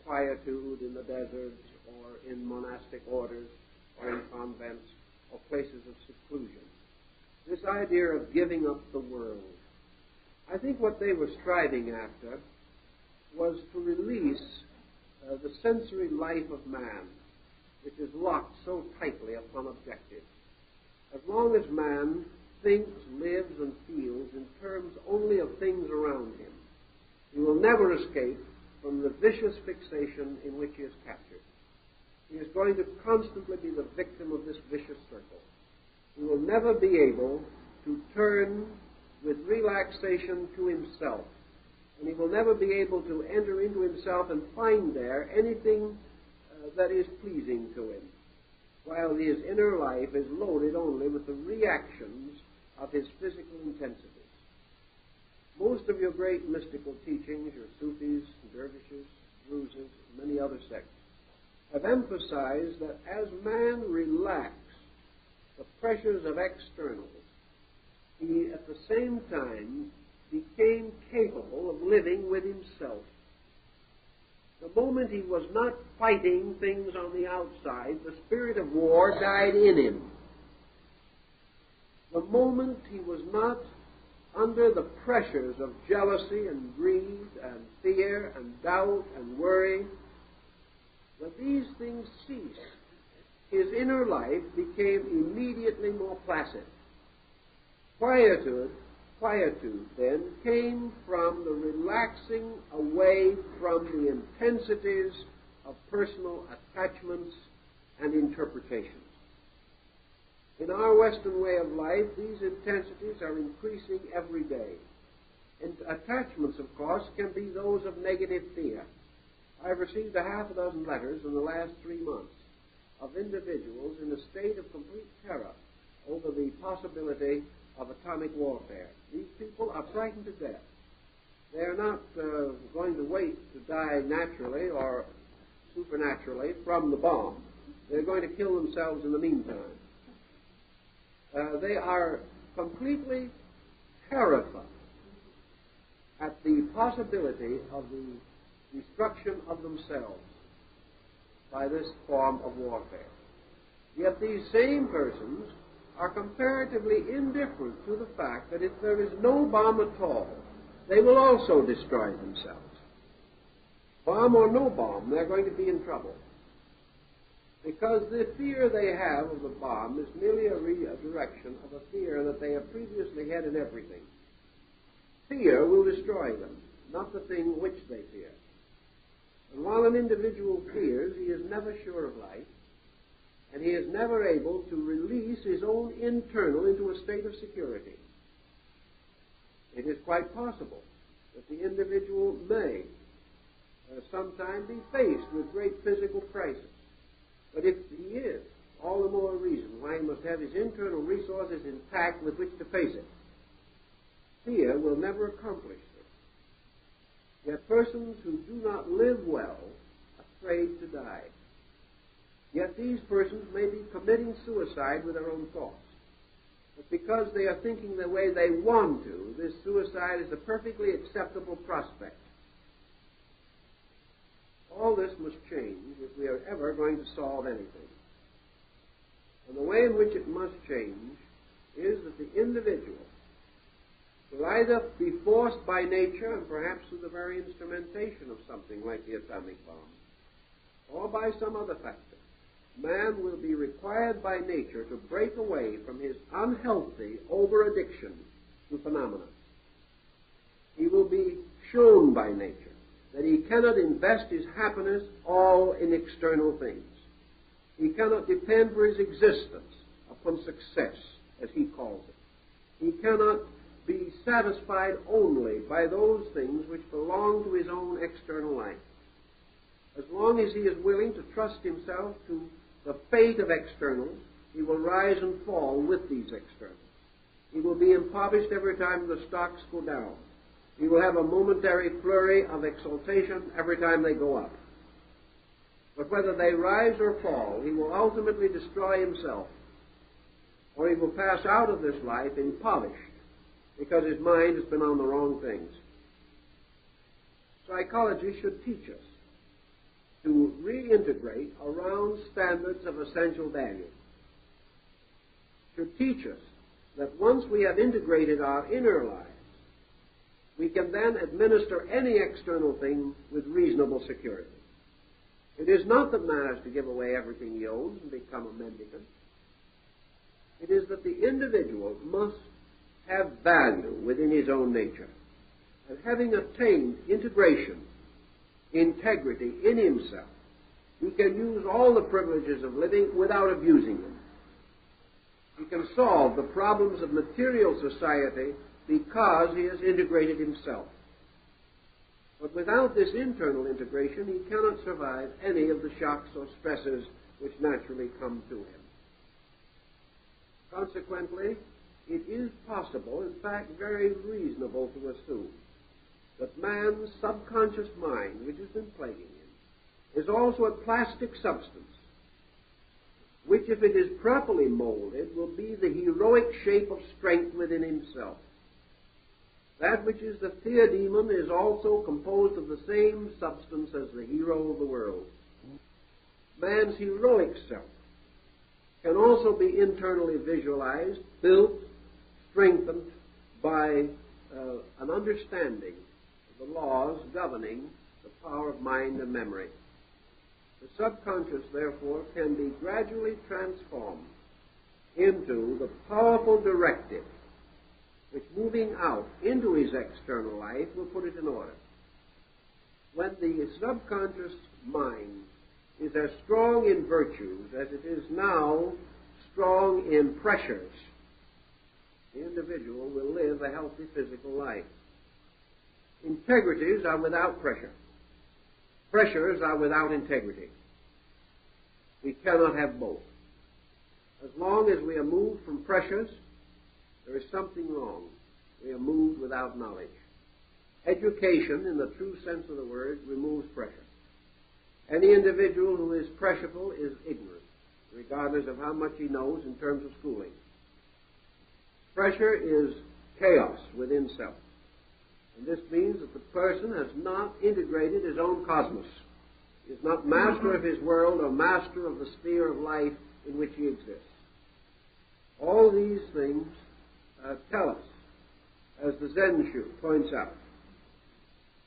quietude in the deserts or in monastic orders or in convents or places of seclusion. This idea of giving up the world. I think what they were striving after was to release the sensory life of man, which is locked so tightly upon objectives. As long as man thinks, lives, and feels in terms only of things around him, he will never escape from the vicious fixation in which he is captured. he is going to constantly be the victim of this vicious circle. He will never be able to turn with relaxation to himself, and he will never be able to enter into himself and find there anything that is pleasing to him, while his inner life is loaded only with the reactions of his physical intensities. Most of your great mystical teachings, your Sufis, dervishes, Druzes, many other sects, have emphasized that as man relaxed the pressures of externals, he at the same time became capable of living with himself. The moment he was not fighting things on the outside, the spirit of war died in him. The moment he was not under the pressures of jealousy and greed and fear and doubt and worry, when these things ceased, his inner life became immediately more placid. Quietude then came from the relaxing away from the intensities of personal attachments and interpretations. In our Western way of life, these intensities are increasing every day. And attachments, of course, can be those of negative fear. I've received a half a dozen letters in the last 3 months of individuals in a state of complete terror over the possibility of atomic warfare. These people are frightened to death. They are not going to wait to die naturally or supernaturally from the bomb. They're going to kill themselves in the meantime. They are completely terrified at the possibility of the destruction of themselves by this form of warfare. Yet these same persons are comparatively indifferent to the fact that if there is no bomb at all, they will also destroy themselves. Bomb or no bomb, they're going to be in trouble. Because the fear they have of the bomb is merely a redirection of a fear that they have previously had in everything. Fear will destroy them, not the thing which they fear. And while an individual fears, he is never sure of life, and he is never able to release his own internal into a state of security. It is quite possible that the individual may sometime be faced with great physical crisis. But if he is, all the more reason why he must have his internal resources intact with which to face it. Fear will never accomplish this. Yet persons who do not live well are afraid to die. Yet these persons may be committing suicide with their own thoughts. But because they are thinking the way they want to, this suicide is a perfectly acceptable prospect. All this must change if we are ever going to solve anything. And the way in which it must change is that the individual will either be forced by nature, and perhaps through the very instrumentation of something like the atomic bomb, or by some other factor. Man will be required by nature to break away from his unhealthy over-addiction to phenomena. He will be shown by nature that he cannot invest his happiness all in external things. He cannot depend for his existence upon success, as he calls it. He cannot be satisfied only by those things which belong to his own external life. As long as he is willing to trust himself to the fate of externals, he will rise and fall with these externals. He will be impoverished every time the stocks go down. He will have a momentary flurry of exultation every time they go up. But whether they rise or fall, he will ultimately destroy himself, or he will pass out of this life impoverished because his mind has been on the wrong things. Psychology should teach us to reintegrate around standards of essential value. Should teach us that once we have integrated our inner lives, we can then administer any external thing with reasonable security. It is not that man has to give away everything he owns and become a mendicant. It is that the individual must have value within his own nature. And having attained integration, integrity in himself, He can use all the privileges of living without abusing them. He can solve the problems of material society because he has integrated himself. But without this internal integration, he cannot survive any of the shocks or stresses which naturally come to him. Consequently, it is possible, in fact very reasonable, to assume that man's subconscious mind, which has been plaguing him, is also a plastic substance, which, if it is properly molded, will be the heroic shape of strength within himself. That which is the fear demon is also composed of the same substance as the hero of the world. Man's heroic self can also be internally visualized, built, strengthened by an understanding of the laws governing the power of mind and memory. The subconscious, therefore, can be gradually transformed into the powerful directive which, moving out into his external life, will put it in order. When the subconscious mind is as strong in virtues as it is now strong in pressures, the individual will live a healthy physical life. Integrities are without pressure. Pressures are without integrity. We cannot have both. As long as we are moved from pressures, there is something wrong. We are moved without knowledge. Education, in the true sense of the word, removes pressure. Any individual who is pressureful is ignorant, regardless of how much he knows in terms of schooling. Pressure is chaos within self. And this means that the person has not integrated his own cosmos. He is not master of his world or master of the sphere of life in which he exists. All these things tell us, as the Zen-shu points out,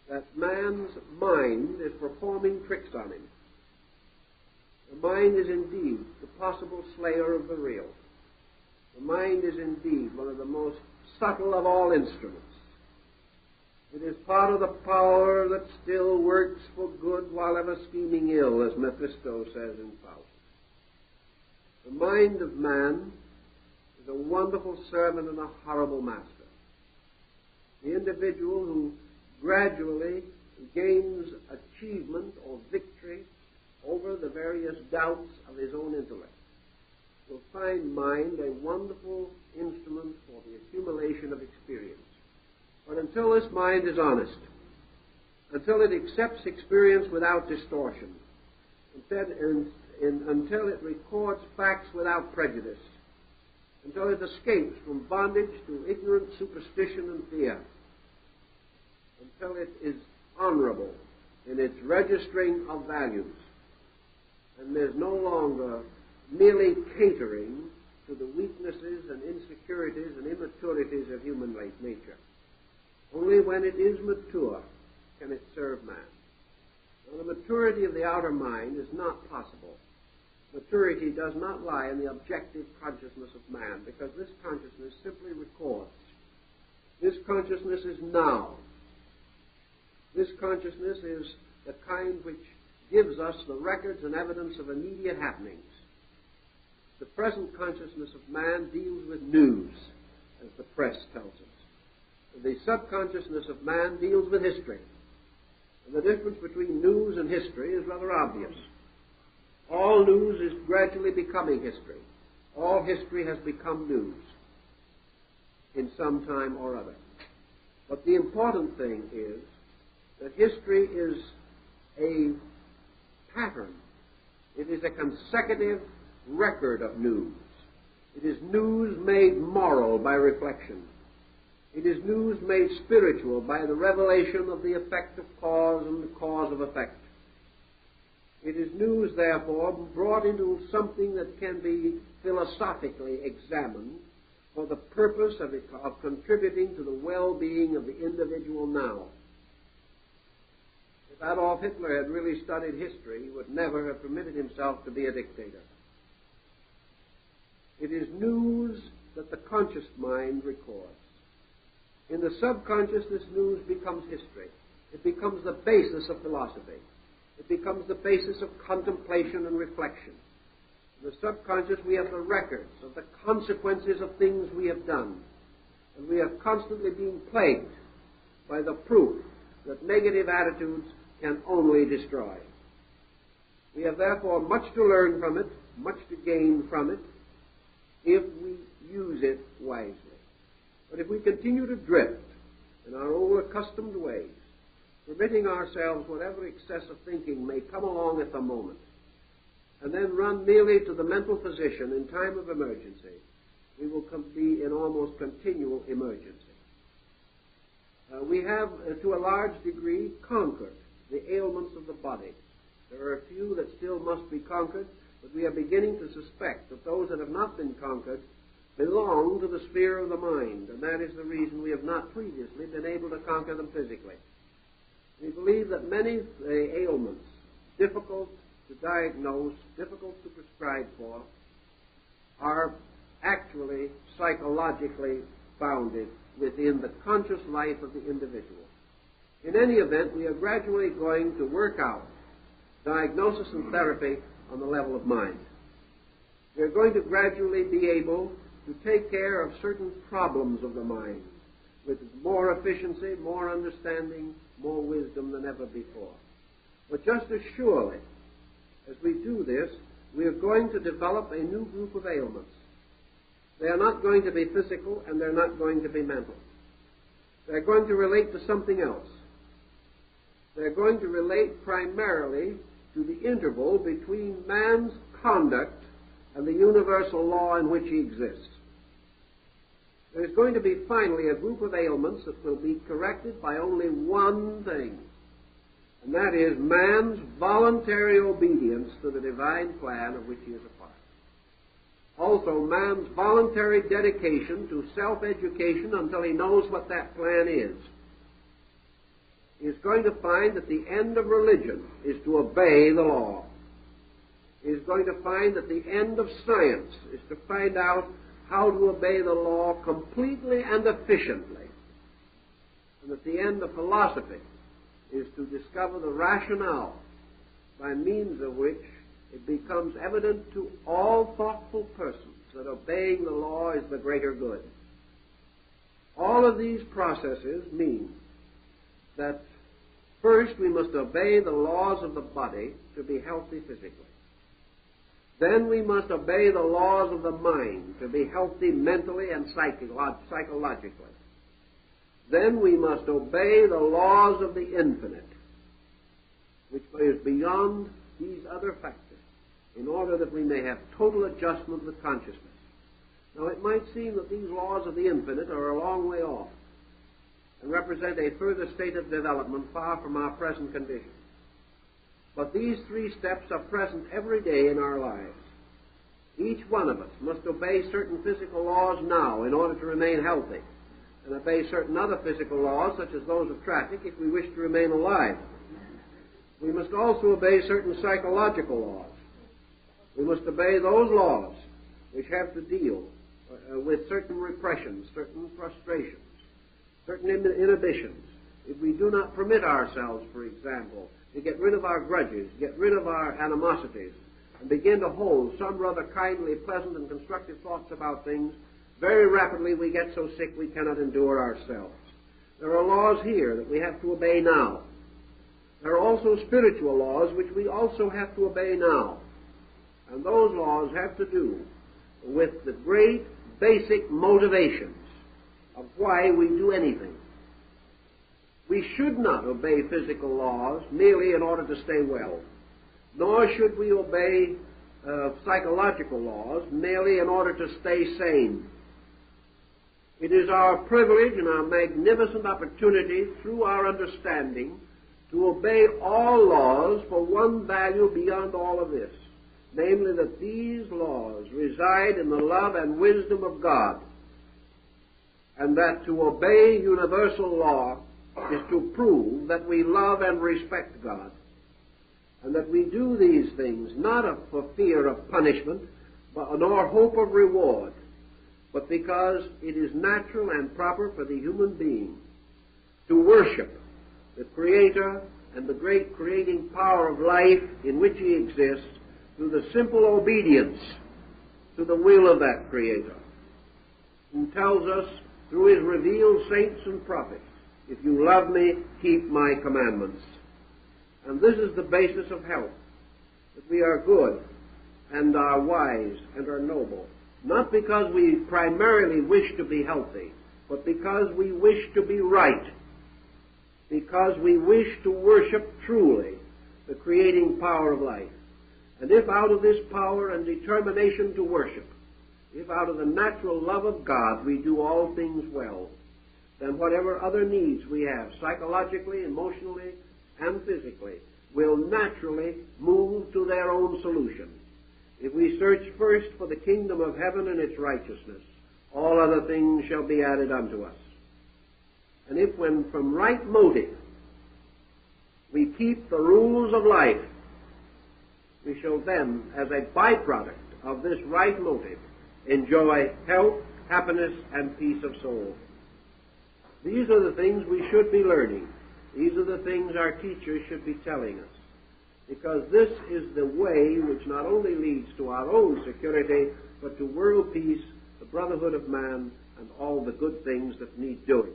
that man's mind is performing tricks on him. The mind is indeed the possible slayer of the real. The mind is indeed one of the most subtle of all instruments. It is part of the power that still works for good while ever scheming ill, as Mephisto says in Faust. The mind of man is a wonderful servant and a horrible master. The individual who gradually gains achievement or victory over the various doubts of his own intellect will find mind a wonderful instrument for the accumulation of experience. But until this mind is honest, until it accepts experience without distortion, until it records facts without prejudice, until it escapes from bondage to ignorant superstition and fear, until it is honorable in its registering of values, and there's no longer merely catering to the weaknesses and insecurities and immaturities of human nature. Only when it is mature can it serve man. Now, the maturity of the outer mind is not possible. Maturity does not lie in the objective consciousness of man, because this consciousness simply records. This consciousness is now. This consciousness is the kind which gives us the records and evidence of immediate happenings. The present consciousness of man deals with news, as the press tells us. The subconsciousness of man deals with history. And the difference between news and history is rather obvious. All news is gradually becoming history. All history has become news in some time or other. But the important thing is that history is a pattern. It is a consecutive record of news. It is news made moral by reflection. It is news made spiritual by the revelation of the effect of cause and the cause of effect. It is news, therefore, brought into something that can be philosophically examined for the purpose of contributing to the well-being of the individual now. If Adolf Hitler had really studied history, he would never have permitted himself to be a dictator. It is news that the conscious mind records. In the subconscious, this news becomes history. It becomes the basis of philosophy. It becomes the basis of contemplation and reflection. In the subconscious, we have the records of the consequences of things we have done. And we are constantly being plagued by the proof that negative attitudes can only destroy. We have therefore much to learn from it, much to gain from it, if we use it wisely. But if we continue to drift in our old accustomed ways, permitting ourselves whatever excess of thinking may come along at the moment, and then run merely to the mental physician in time of emergency, we will be in almost continual emergency. We have, to a large degree, conquered the ailments of the body. There are a few that still must be conquered, but we are beginning to suspect that those that have not been conquered belong to the sphere of the mind, and that is the reason we have not previously been able to conquer them physically. We believe that many ailments, difficult to diagnose, difficult to prescribe for, are actually psychologically founded within the conscious life of the individual. In any event, we are gradually going to work out diagnosis and therapy on the level of mind. We are going to gradually be able to take care of certain problems of the mind with more efficiency, more understanding, more wisdom than ever before. But just as surely as we do this, we are going to develop a new group of ailments. They are not going to be physical, and they're not going to be mental. They're going to relate to something else. They're going to relate primarily to the interval between man's conduct and the universal law in which he exists. There's going to be finally a group of ailments that will be corrected by only one thing, and that is man's voluntary obedience to the divine plan of which he is a part. Also, man's voluntary dedication to self-education until he knows what that plan is. He is going to find that the end of religion is to obey the law. He is going to find that the end of science is to find out how to obey the law completely and efficiently. And that the end of philosophy is to discover the rationale by means of which it becomes evident to all thoughtful persons that obeying the law is the greater good. All of these processes mean that first we must obey the laws of the body to be healthy physically. Then we must obey the laws of the mind to be healthy mentally and psychologically. Then we must obey the laws of the infinite, which is beyond these other factors, in order that we may have total adjustment with consciousness. Now, it might seem that these laws of the infinite are a long way off and represent a further state of development far from our present condition. But these three steps are present every day in our lives. Each one of us must obey certain physical laws now in order to remain healthy, and obey certain other physical laws, such as those of traffic, if we wish to remain alive. We must also obey certain psychological laws. We must obey those laws which have to deal with certain repressions, certain frustrations, certain inhibitions. If we do not permit ourselves, for example, to get rid of our grudges, get rid of our animosities, and begin to hold some rather kindly, pleasant, and constructive thoughts about things, very rapidly we get so sick we cannot endure ourselves. There are laws here that we have to obey now. There are also spiritual laws which we also have to obey now. And those laws have to do with the great basic motivations of why we do anything. We should not obey physical laws merely in order to stay well, nor should we obey psychological laws merely in order to stay sane. It is our privilege and our magnificent opportunity through our understanding to obey all laws for one value beyond all of this, namely that these laws reside in the love and wisdom of God, and that to obey universal law is to prove that we love and respect God, and that we do these things not for fear of punishment nor hope of reward, but because it is natural and proper for the human being to worship the Creator and the great creating power of life in which he exists through the simple obedience to the will of that Creator, who tells us through his revealed saints and prophets, if you love me, keep my commandments. And this is the basis of health, that we are good and are wise and are noble, not because we primarily wish to be healthy, but because we wish to be right, because we wish to worship truly the creating power of life. And if out of this power and determination to worship, if out of the natural love of God we do all things well, then whatever other needs we have, psychologically, emotionally, and physically, will naturally move to their own solution. If we search first for the kingdom of heaven and its righteousness, all other things shall be added unto us. And if when from right motive we keep the rules of life, we shall then, as a byproduct of this right motive, enjoy health, happiness, and peace of soul. These are the things we should be learning. These are the things our teachers should be telling us, because this is the way which not only leads to our own security, but to world peace, the brotherhood of man, and all the good things that need doing.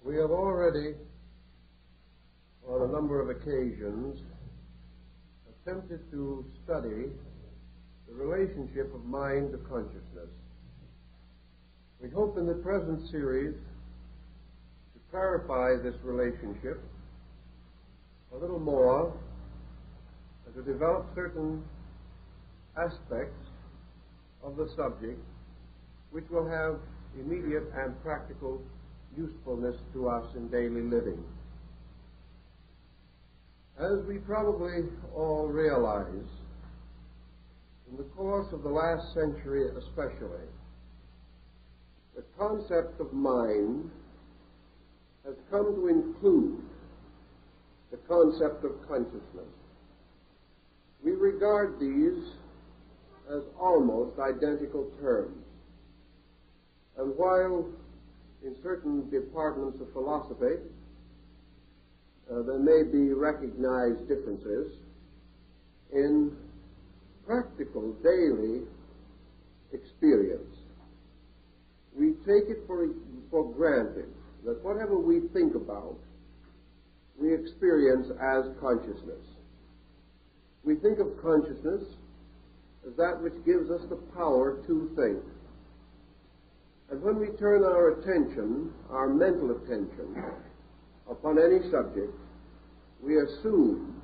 We have already, on a number of occasions, attempted to study the relationship of mind to consciousness. We hope in the present series to clarify this relationship a little more and to develop certain aspects of the subject which will have immediate and practical usefulness to us in daily living. As we probably all realize, in the course of the last century especially, the concept of mind has come to include the concept of consciousness. We regard these as almost identical terms. And while in certain departments of philosophy there may be recognized differences, in practical daily experience, we take it for granted that whatever we think about, we experience as consciousness. We think of consciousness as that which gives us the power to think. And when we turn our attention, our mental attention, upon any subject, we assume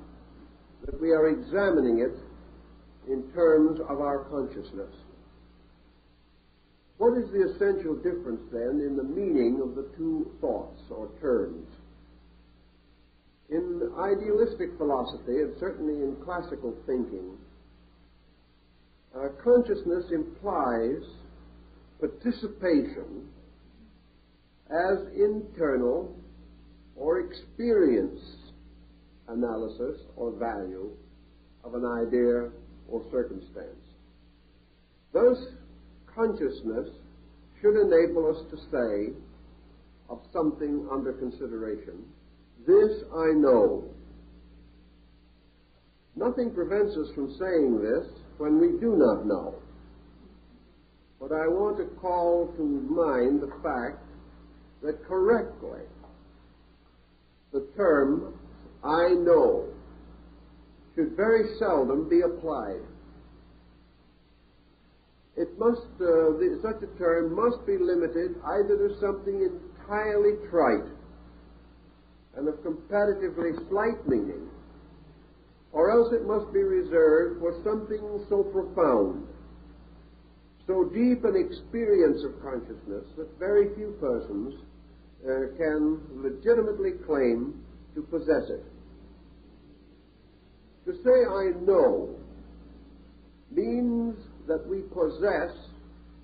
that we are examining it in terms of our consciousness. What is the essential difference, then, in the meaning of the two thoughts or terms? In idealistic philosophy, and certainly in classical thinking, consciousness implies participation as internal or experience analysis or value of an idea or circumstance. Thus, consciousness should enable us to say of something under consideration, this I know. Nothing prevents us from saying this when we do not know. But I want to call to mind the fact that correctly the term I know should very seldom be applied. It must, such a term must be limited either to something entirely trite and of comparatively slight meaning, or else it must be reserved for something so profound, so deep an experience of consciousness that very few persons can legitimately claim to possess it. To say I know means that we possess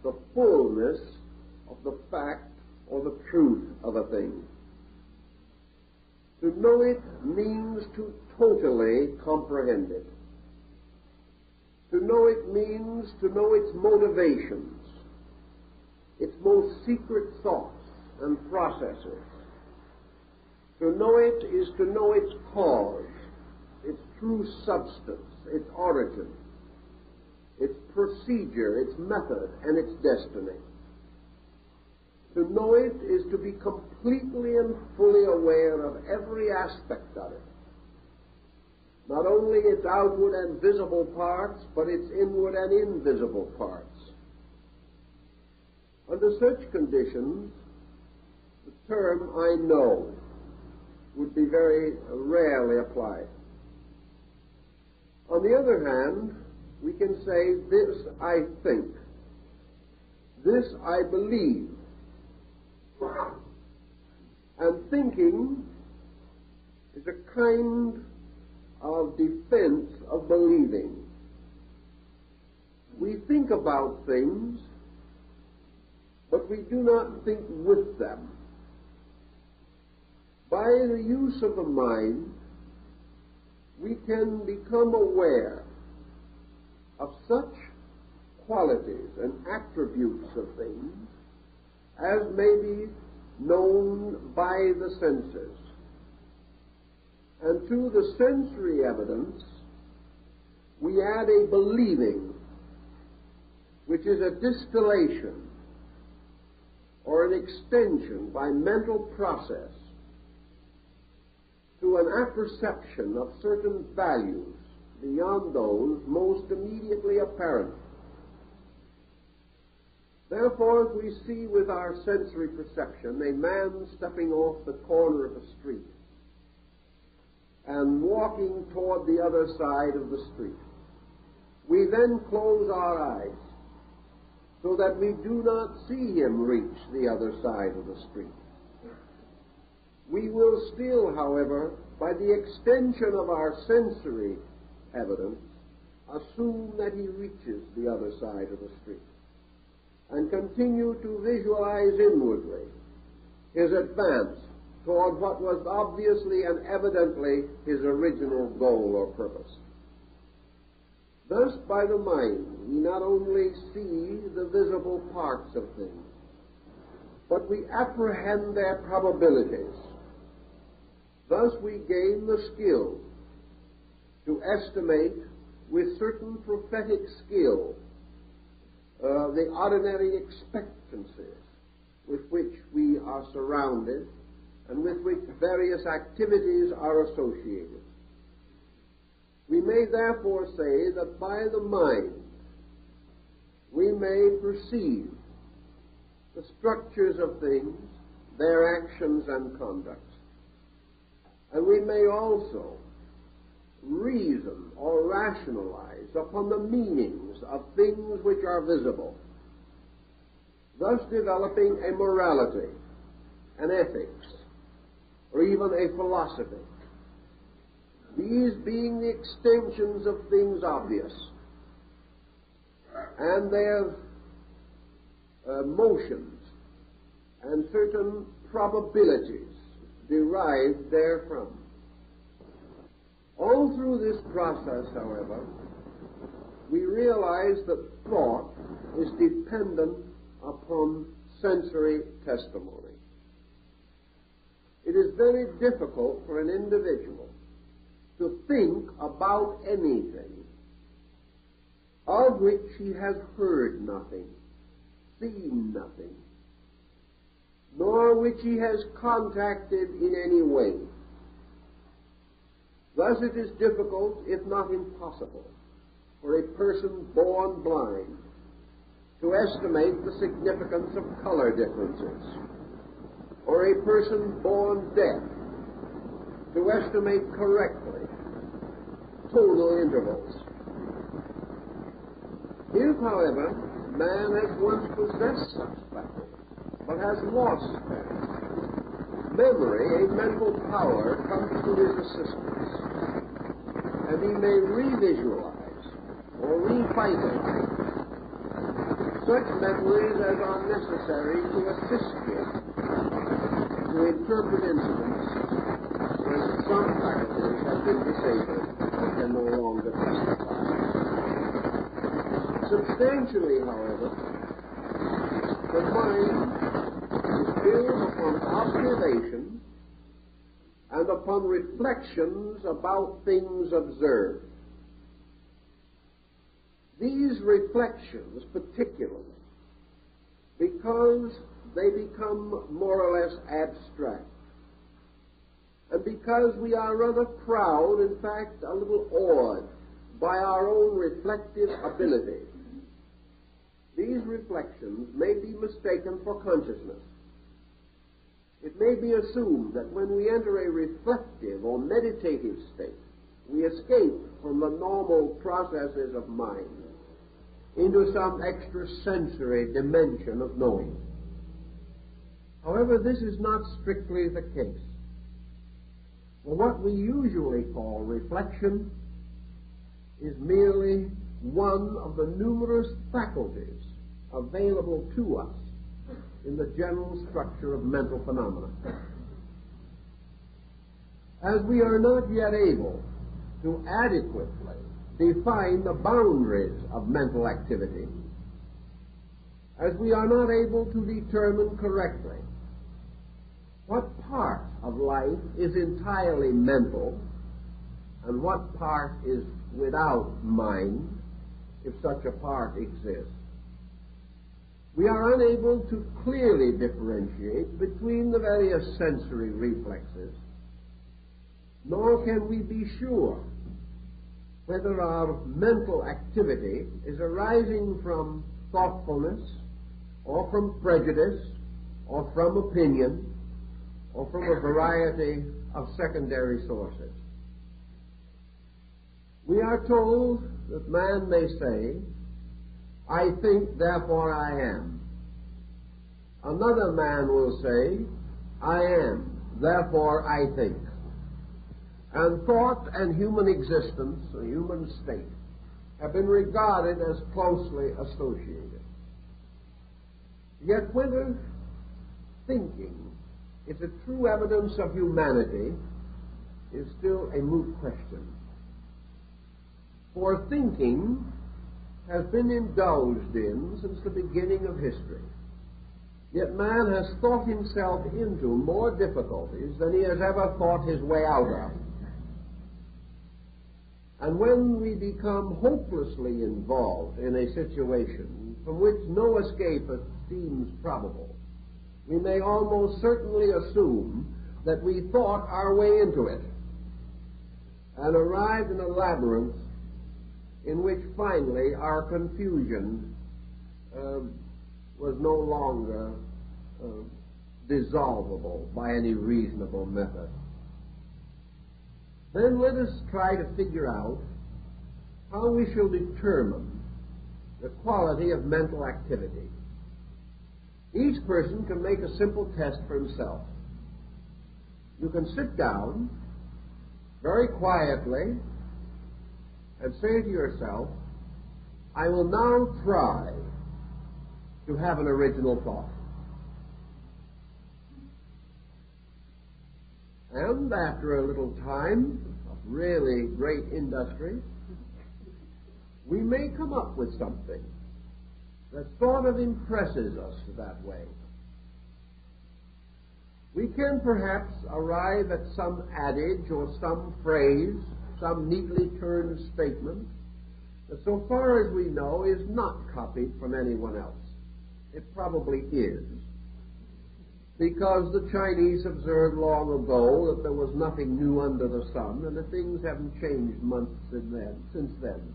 the fullness of the fact or the truth of a thing. To know it means to totally comprehend it. To know it means to know its motivations, its most secret thoughts and processes. To know it is to know its cause, its true substance, its origin, its procedure, its method, and its destiny. To know it is to be completely and fully aware of every aspect of it. Not only its outward and visible parts, but its inward and invisible parts. Under such conditions, the term "I know" would be very rarely applied. On the other hand, we can say, "This I think," "This I believe." And thinking is a kind of defense of believing. We think about things, but we do not think with them. By the use of the mind, we can become aware of such qualities and attributes of things as may be known by the senses. And to the sensory evidence, we add a believing, which is a distillation or an extension by mental process to an apperception of certain values beyond those most immediately apparent. Therefore, if we see with our sensory perception a man stepping off the corner of a street and walking toward the other side of the street, we then close our eyes so that we do not see him reach the other side of the street. We will still, however, by the extension of our sensory evidence, assume that he reaches the other side of the street, and continue to visualize inwardly his advance toward what was obviously and evidently his original goal or purpose. Thus, by the mind, we not only see the visible parts of things, but we apprehend their probabilities. Thus, we gain the skill to estimate with certain prophetic skill the ordinary expectancies with which we are surrounded and with which various activities are associated. We may therefore say that by the mind we may perceive the structures of things, their actions and conducts. And we may also reason or rationalize upon the meanings of things which are visible, thus developing a morality, an ethics, or even a philosophy. These being the extensions of things obvious, and their motions and certain probabilities derived therefrom. All through this process, however, we realize that thought is dependent upon sensory testimony. It is very difficult for an individual to think about anything of which he has heard nothing, seen nothing, nor which he has contacted in any way. Thus it is difficult, if not impossible, for a person born blind to estimate the significance of color differences, or a person born deaf to estimate correctly tonal intervals. If, however, man has once possessed such faculties, but has lost them, memory, a mental power, comes to his assistance, and he may revisualize or revitalize such memories as are necessary to assist him to interpret incidents when some faculties have been disabled and can no longer testify. Substantially, however, the mind is built upon observation and upon reflections about things observed. These reflections, particularly, because they become more or less abstract, and because we are rather proud, in fact, a little awed by our own reflective ability, these reflections may be mistaken for consciousness. It may be assumed that when we enter a reflective or meditative state, we escape from the normal processes of mind into some extrasensory dimension of knowing. However, this is not strictly the case. For what we usually call reflection is merely one of the numerous faculties available to us in the general structure of mental phenomena. As we are not yet able to adequately define the boundaries of mental activity, as we are not able to determine correctly what part of life is entirely mental and what part is without mind, if such a part exists, we are unable to clearly differentiate between the various sensory reflexes, nor can we be sure whether our mental activity is arising from thoughtfulness, or from prejudice, or from opinion, or from a variety of secondary sources. We are told that man may say, "I think, therefore I am." Another man will say, "I am, therefore I think." And thought and human existence, the human state, have been regarded as closely associated. Yet whether thinking is a true evidence of humanity is still a moot question. For thinking has been indulged in since the beginning of history. Yet man has thought himself into more difficulties than he has ever thought his way out of. And when we become hopelessly involved in a situation from which no escape seems probable, we may almost certainly assume that we thought our way into it and arrived in a labyrinth in which finally our confusion was no longer dissolvable by any reasonable method. Then let us try to figure out how we shall determine the quality of mental activity. Each person can make a simple test for himself. You can sit down very quietly and say to yourself, "I will now try to have an original thought." And after a little time of really great industry, we may come up with something that sort of impresses us that way. We can perhaps arrive at some adage or some phrase, some neatly turned statement that, so far as we know, is not copied from anyone else. It probably is, because the Chinese observed long ago that there was nothing new under the sun, and that things haven't changed much since then.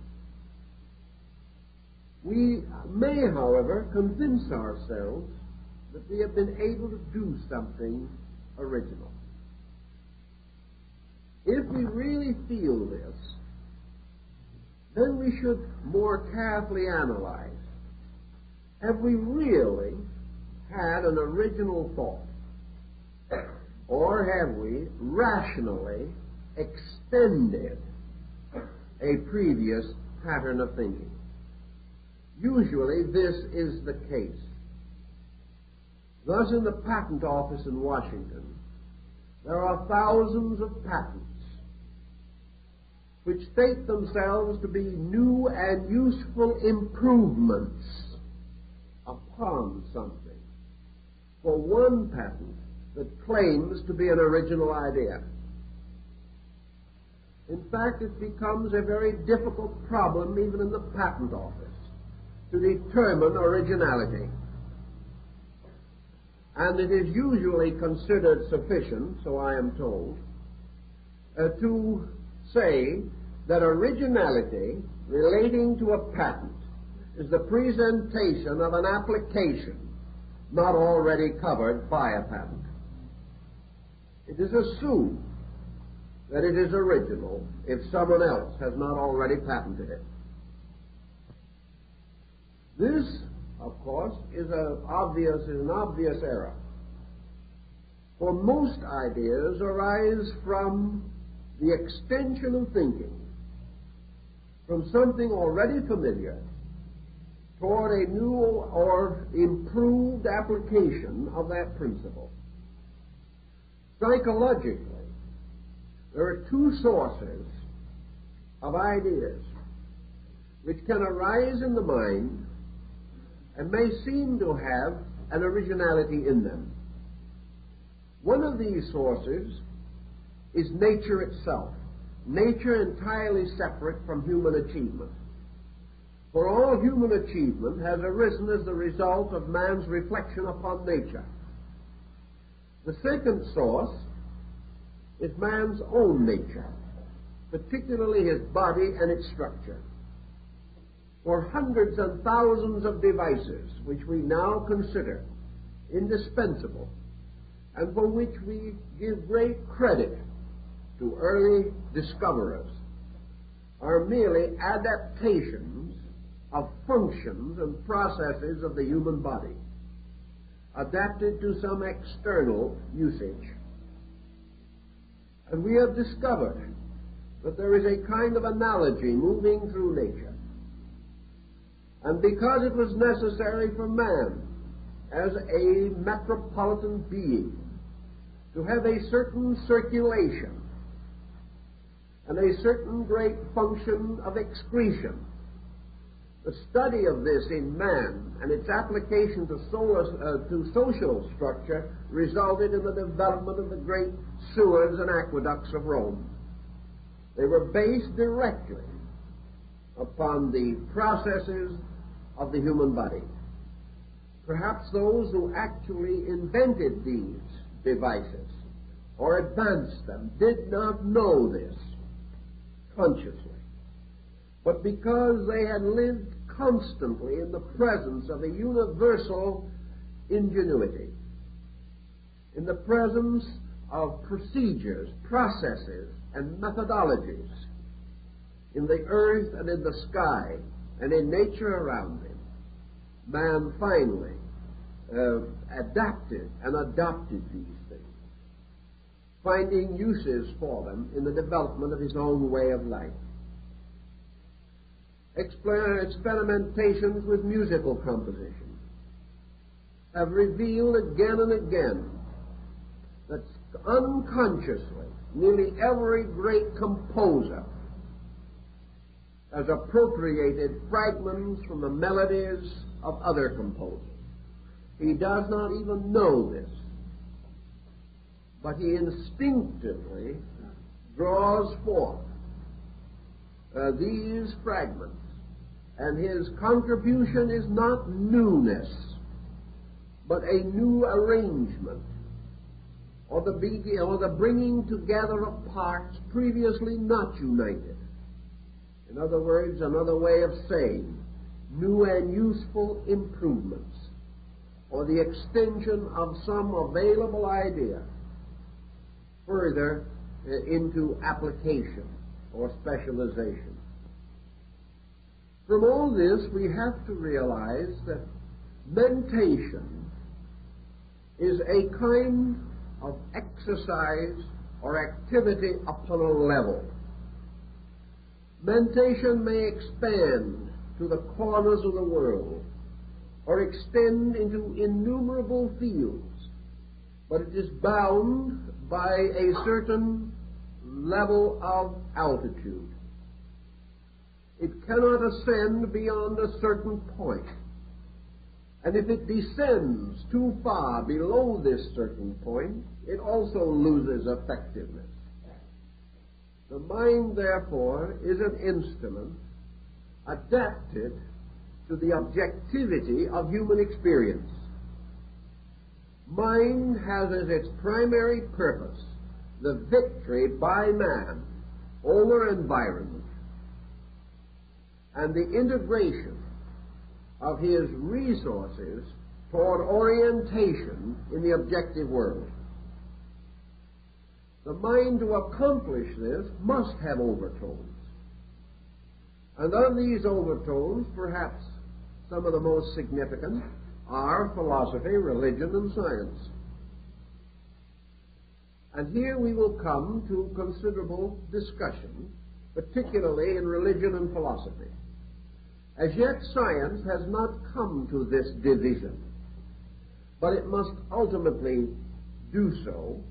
We may, however, convince ourselves that we have been able to do something original. If we really feel this, then we should more carefully analyze, have we really had an original thought? Or have we rationally extended a previous pattern of thinking? Usually this is the case. Thus, in the Patent Office in Washington, there are thousands of patents which state themselves to be new and useful improvements upon something, for one patent that claims to be an original idea. In fact, it becomes a very difficult problem even in the patent office to determine originality. And it is usually considered sufficient, so I am told, to say that originality relating to a patent is the presentation of an application not already covered by a patent. It is assumed that it is original if someone else has not already patented it. This, of course, is an obvious error. For most ideas arise from the extension of thinking from something already familiar toward a new or improved application of that principle. Psychologically, there are two sources of ideas which can arise in the mind and may seem to have an originality in them. One of these sources is nature itself, nature entirely separate from human achievement. For all human achievement has arisen as the result of man's reflection upon nature. The second source is man's own nature, particularly his body and its structure. For hundreds and thousands of devices which we now consider indispensable and for which we give great credit to early discoverers are merely adaptations of functions and processes of the human body, adapted to some external usage. And we have discovered that there is a kind of analogy moving through nature. And because it was necessary for man, as a metropolitan being, to have a certain circulation and a certain great function of excretion, the study of this in man and its application to social structure resulted in the development of the great sewers and aqueducts of Rome. They were based directly upon the processes of the human body. Perhaps those who actually invented these devices or advanced them did not know this consciously, but because they had lived constantly in the presence of a universal ingenuity, in the presence of procedures, processes, and methodologies in the earth and in the sky and in nature around him, man finally adapted and adopted these things, finding uses for them in the development of his own way of life. Experimentations with musical composition have revealed again and again that unconsciously nearly every great composer has appropriated fragments from the melodies of other composers. He does not even know this, but he instinctively draws forth these fragments, and his contribution is not newness, but a new arrangement, or the bringing together of parts previously not united. In other words, another way of saying, new and useful improvements, or the extension of some available idea further into application or specialization. From all this, we have to realize that mentation is a kind of exercise or activity upon a level. Mentation may expand to the corners of the world or extend into innumerable fields, but it is bound by a certain level of altitude. It cannot ascend beyond a certain point. And if it descends too far below this certain point, it also loses effectiveness. The mind, therefore, is an instrument adapted to the objectivity of human experience. Mind has as its primary purpose the victory by man over environment and the integration of his resources toward orientation in the objective world. The mind, to accomplish this, must have overtones. And of these overtones, perhaps some of the most significant are philosophy, religion, and science. And here we will come to considerable discussion, particularly in religion and philosophy. As yet, science has not come to this division, but it must ultimately do so,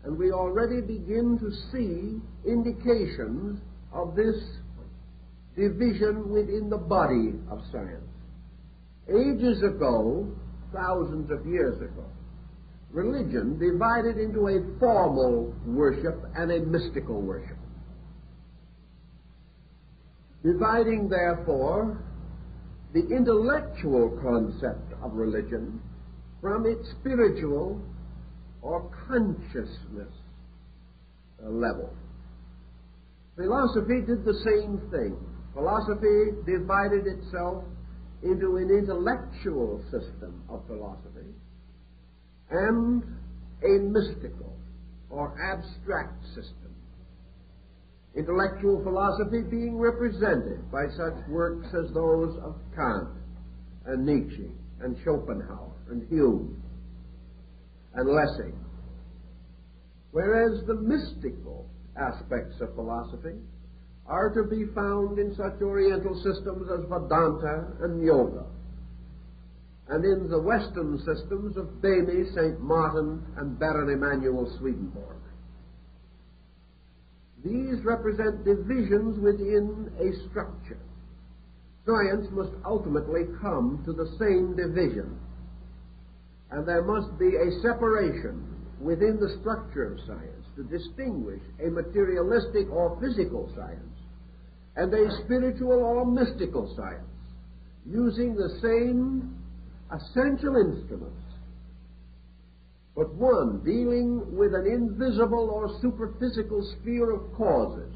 and we already begin to see indications of this division within the body of science. Ages ago, thousands of years ago, religion divided into a formal worship and a mystical worship. Dividing, therefore, the intellectual concept of religion from its spiritual or consciousness level. Philosophy did the same thing. Philosophy divided itself into an intellectual system of philosophy and a mystical or abstract system. Intellectual philosophy being represented by such works as those of Kant and Nietzsche and Schopenhauer and Hume and Lessing, whereas the mystical aspects of philosophy are to be found in such Oriental systems as Vedanta and Yoga, and in the Western systems of Bamy, St. Martin, and Baron Emanuel Swedenborg. These represent divisions within a structure. Science must ultimately come to the same division, and there must be a separation within the structure of science to distinguish a materialistic or physical science and a spiritual or mystical science, using the same essential instruments, but one dealing with an invisible or superphysical sphere of causes,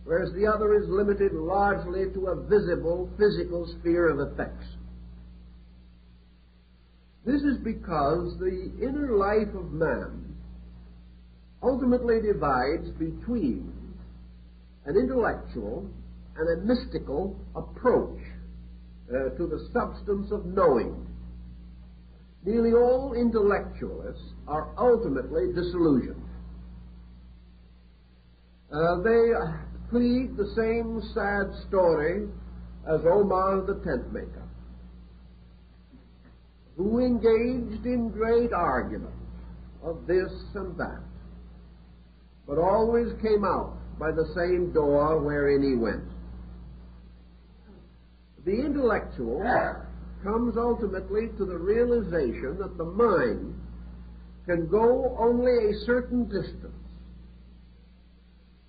whereas the other is limited largely to a visible physical sphere of effects. This is because the inner life of man ultimately divides between an intellectual and a mystical approach to the substance of knowing. Nearly all intellectualists are ultimately disillusioned. They plead the same sad story as Omar the tent maker, who engaged in great arguments of this and that, but always came out by the same door wherein he went. The intellectual comes ultimately to the realization that the mind can go only a certain distance.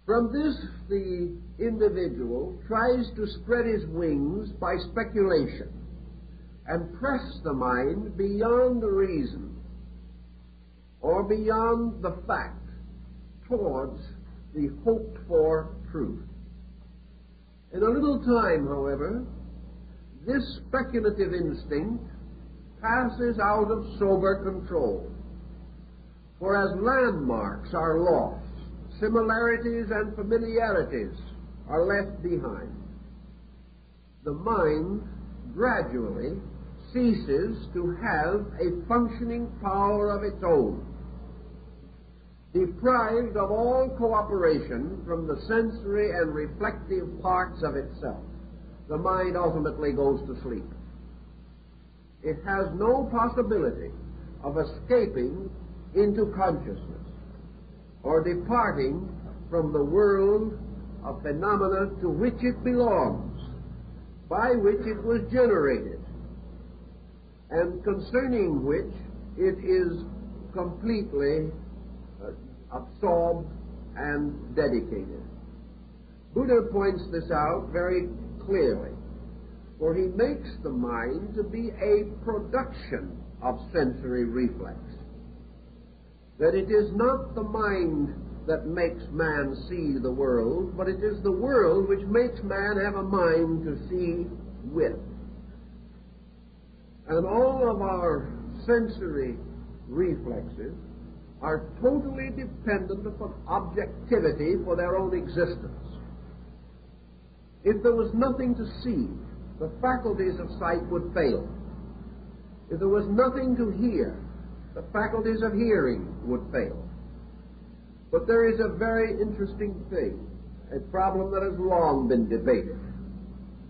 From this, the individual tries to spread his wings by speculation and press the mind beyond the reason or beyond the fact towards the hoped-for truth. In a little time, however, this speculative instinct passes out of sober control, for as landmarks are lost, similarities and familiarities are left behind. The mind gradually ceases to have a functioning power of its own. Deprived of all cooperation from the sensory and reflective parts of itself, the mind ultimately goes to sleep. It has no possibility of escaping into consciousness. or departing from the world of phenomena to which it belongs, by which it was generated, and concerning which it is completely absorbed and dedicated. Buddha points this out very clearly, for he makes the mind to be a production of sensory reflex. That it is not the mind that makes man see the world, but it is the world which makes man have a mind to see with. And all of our sensory reflexes are totally dependent upon objectivity for their own existence. If there was nothing to see, the faculties of sight would fail. If there was nothing to hear, the faculties of hearing would fail. But there is a very interesting thing, a problem that has long been debated.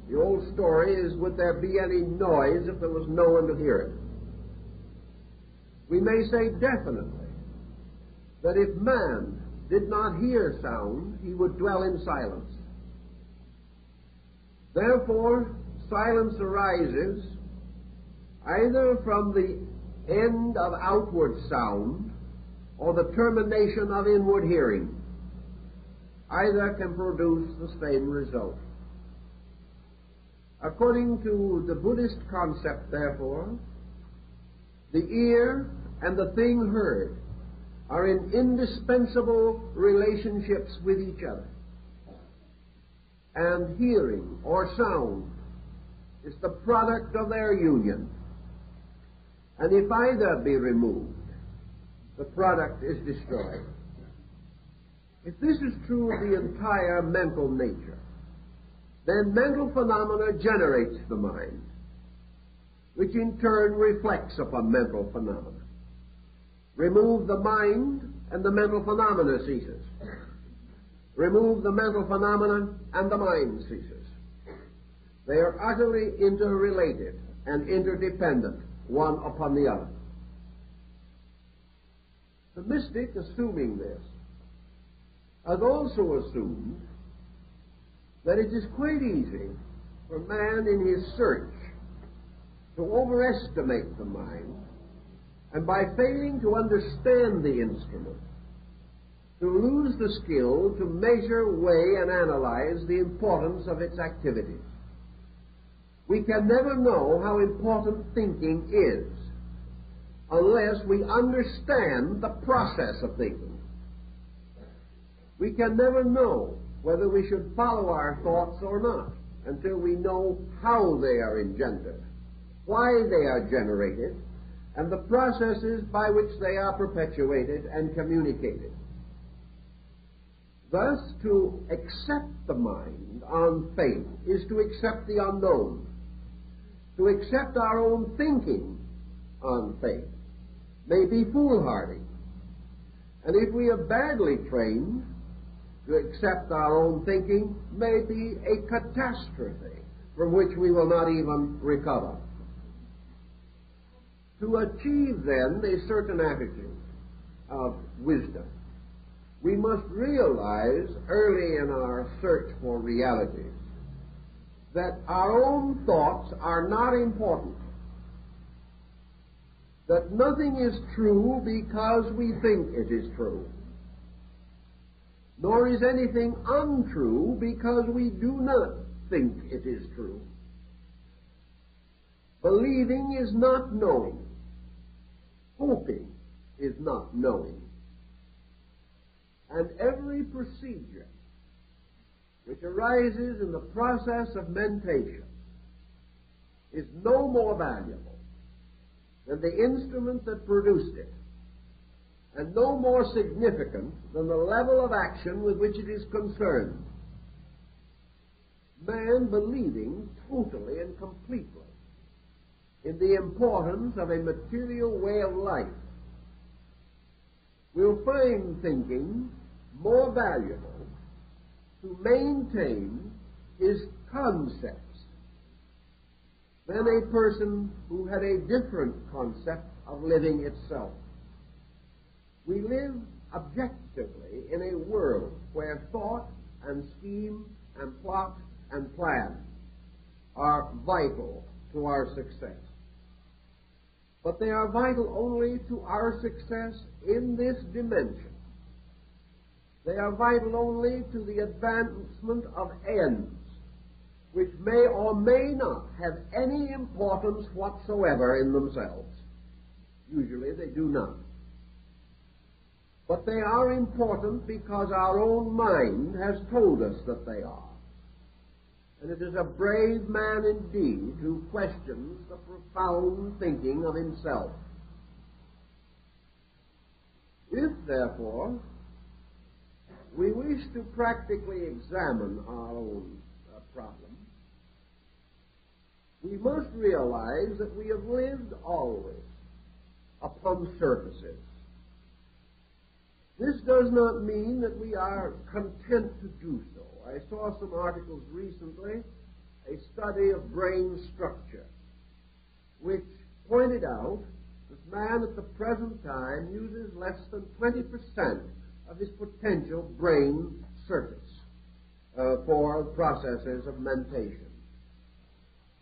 The old story is, would there be any noise if there was no one to hear it? We may say definitely that if man did not hear sound, he would dwell in silence. Therefore, silence arises either from the end of outward sound or the termination of inward hearing. Either can produce the same result. According to the Buddhist concept, therefore, the ear and the thing heard are in indispensable relationships with each other. And hearing or sound is the product of their union. And if either be removed, the product is destroyed. If this is true of the entire mental nature, then mental phenomena generates the mind, which in turn reflects upon mental phenomena. Remove the mind, and the mental phenomena ceases. Remove the mental phenomena, and the mind ceases. They are utterly interrelated and interdependent, one upon the other. The mystic, assuming this, has also assumed that it is quite easy for man in his search to overestimate the mind, and by failing to understand the instrument, to lose the skill to measure, weigh, and analyze the importance of its activities. We can never know how important thinking is unless we understand the process of thinking. We can never know whether we should follow our thoughts or not until we know how they are engendered, why they are generated, and the processes by which they are perpetuated and communicated. Thus, to accept the mind on faith is to accept the unknown. To accept our own thinking on faith may be foolhardy. And if we are badly trained, to accept our own thinking may be a catastrophe from which we will not even recover. To achieve, then, a certain attitude of wisdom, we must realize early in our search for realities that our own thoughts are not important, that nothing is true because we think it is true, nor is anything untrue because we do not think it is true. Believing is not knowing. Hoping is not knowing. And every procedure which arises in the process of mentation is no more valuable than the instrument that produced it, and no more significant than the level of action with which it is concerned. Man believing totally and completely in the importance of a material way of life will find thinking more valuable to maintain his concepts than a person who had a different concept of living itself. We live objectively in a world where thought and scheme and plot and plan are vital to our success. But they are vital only to our success in this dimension. They are vital only to the advancement of ends, which may or may not have any importance whatsoever in themselves. Usually they do not. But they are important because our own mind has told us that they are. And it is a brave man indeed who questions the profound thinking of himself. If, therefore, we wish to practically examine our own problem, we must realize that we have lived always upon surfaces. This does not mean that we are content to do so. I saw some articles recently, a study of brain structure, which pointed out that man at the present time uses less than 20% of his potential brain surface for processes of mentation.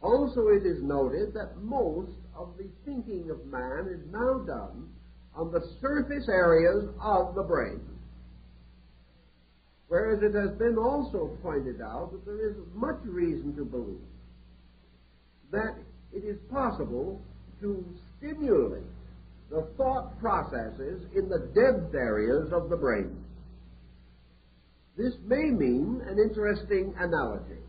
Also, it is noted that most of the thinking of man is now done on the surface areas of the brain. Whereas it has been also pointed out that there is much reason to believe that it is possible to stimulate the thought processes in the depth areas of the brain. This may mean an interesting analogy.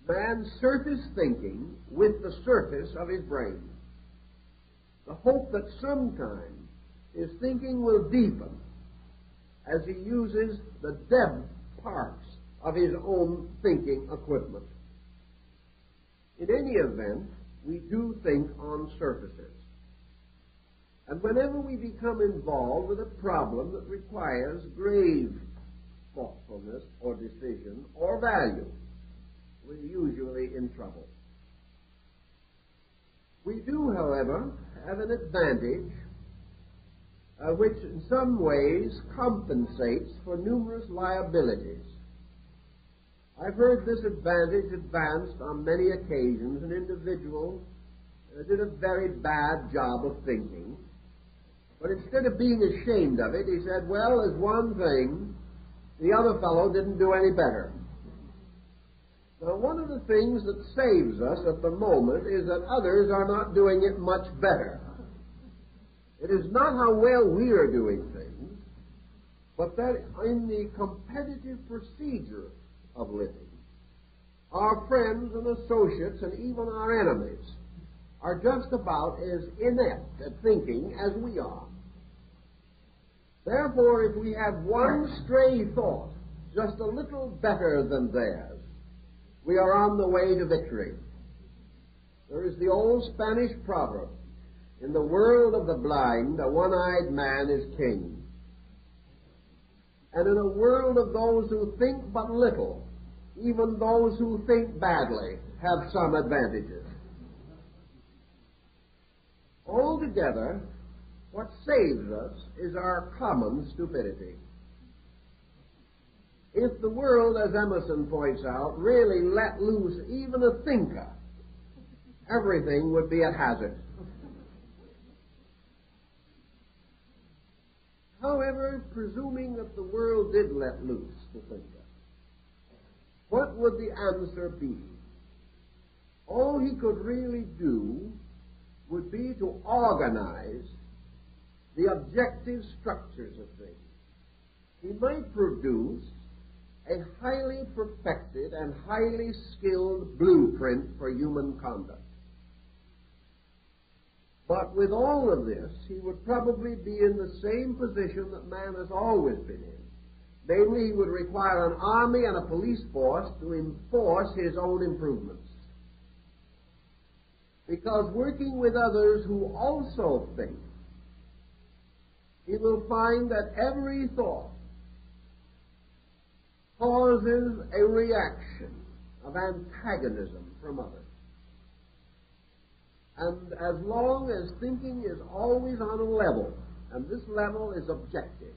Man's surface thinking with the surface of his brain. The hope that sometime his thinking will deepen as he uses the depth parts of his own thinking equipment. In any event, we do think on surfaces. And whenever we become involved with a problem that requires grave thoughtfulness or decision or value, we're usually in trouble. We do, however, have an advantage which in some ways compensates for numerous liabilities. I've heard this advantage advanced on many occasions. An individual did a very bad job of thinking, but instead of being ashamed of it, he said, well, there's one thing, the other fellow didn't do any better. Now, one of the things that saves us at the moment is that others are not doing it much better. It is not how well we are doing things, but that in the competitive procedure of living, our friends and associates and even our enemies are just about as inept at thinking as we are. Therefore, if we have one stray thought just a little better than theirs, we are on the way to victory. There is the old Spanish proverb, in the world of the blind, a one-eyed man is king. And in a world of those who think but little, even those who think badly have some advantages. Altogether, what saves us is our common stupidity. If the world, as Emerson points out, really let loose even a thinker, everything would be at hazard. However, presuming that the world did let loose the thinker, what would the answer be? All he could really do would be to organize the objective structures of things. He might produce a highly perfected and highly skilled blueprint for human conduct. But with all of this, he would probably be in the same position that man has always been in. Namely, he would require an army and a police force to enforce his own improvements. Because working with others who also think, he will find that every thought causes a reaction of antagonism from others. And as long as thinking is always on a level, and this level is objective.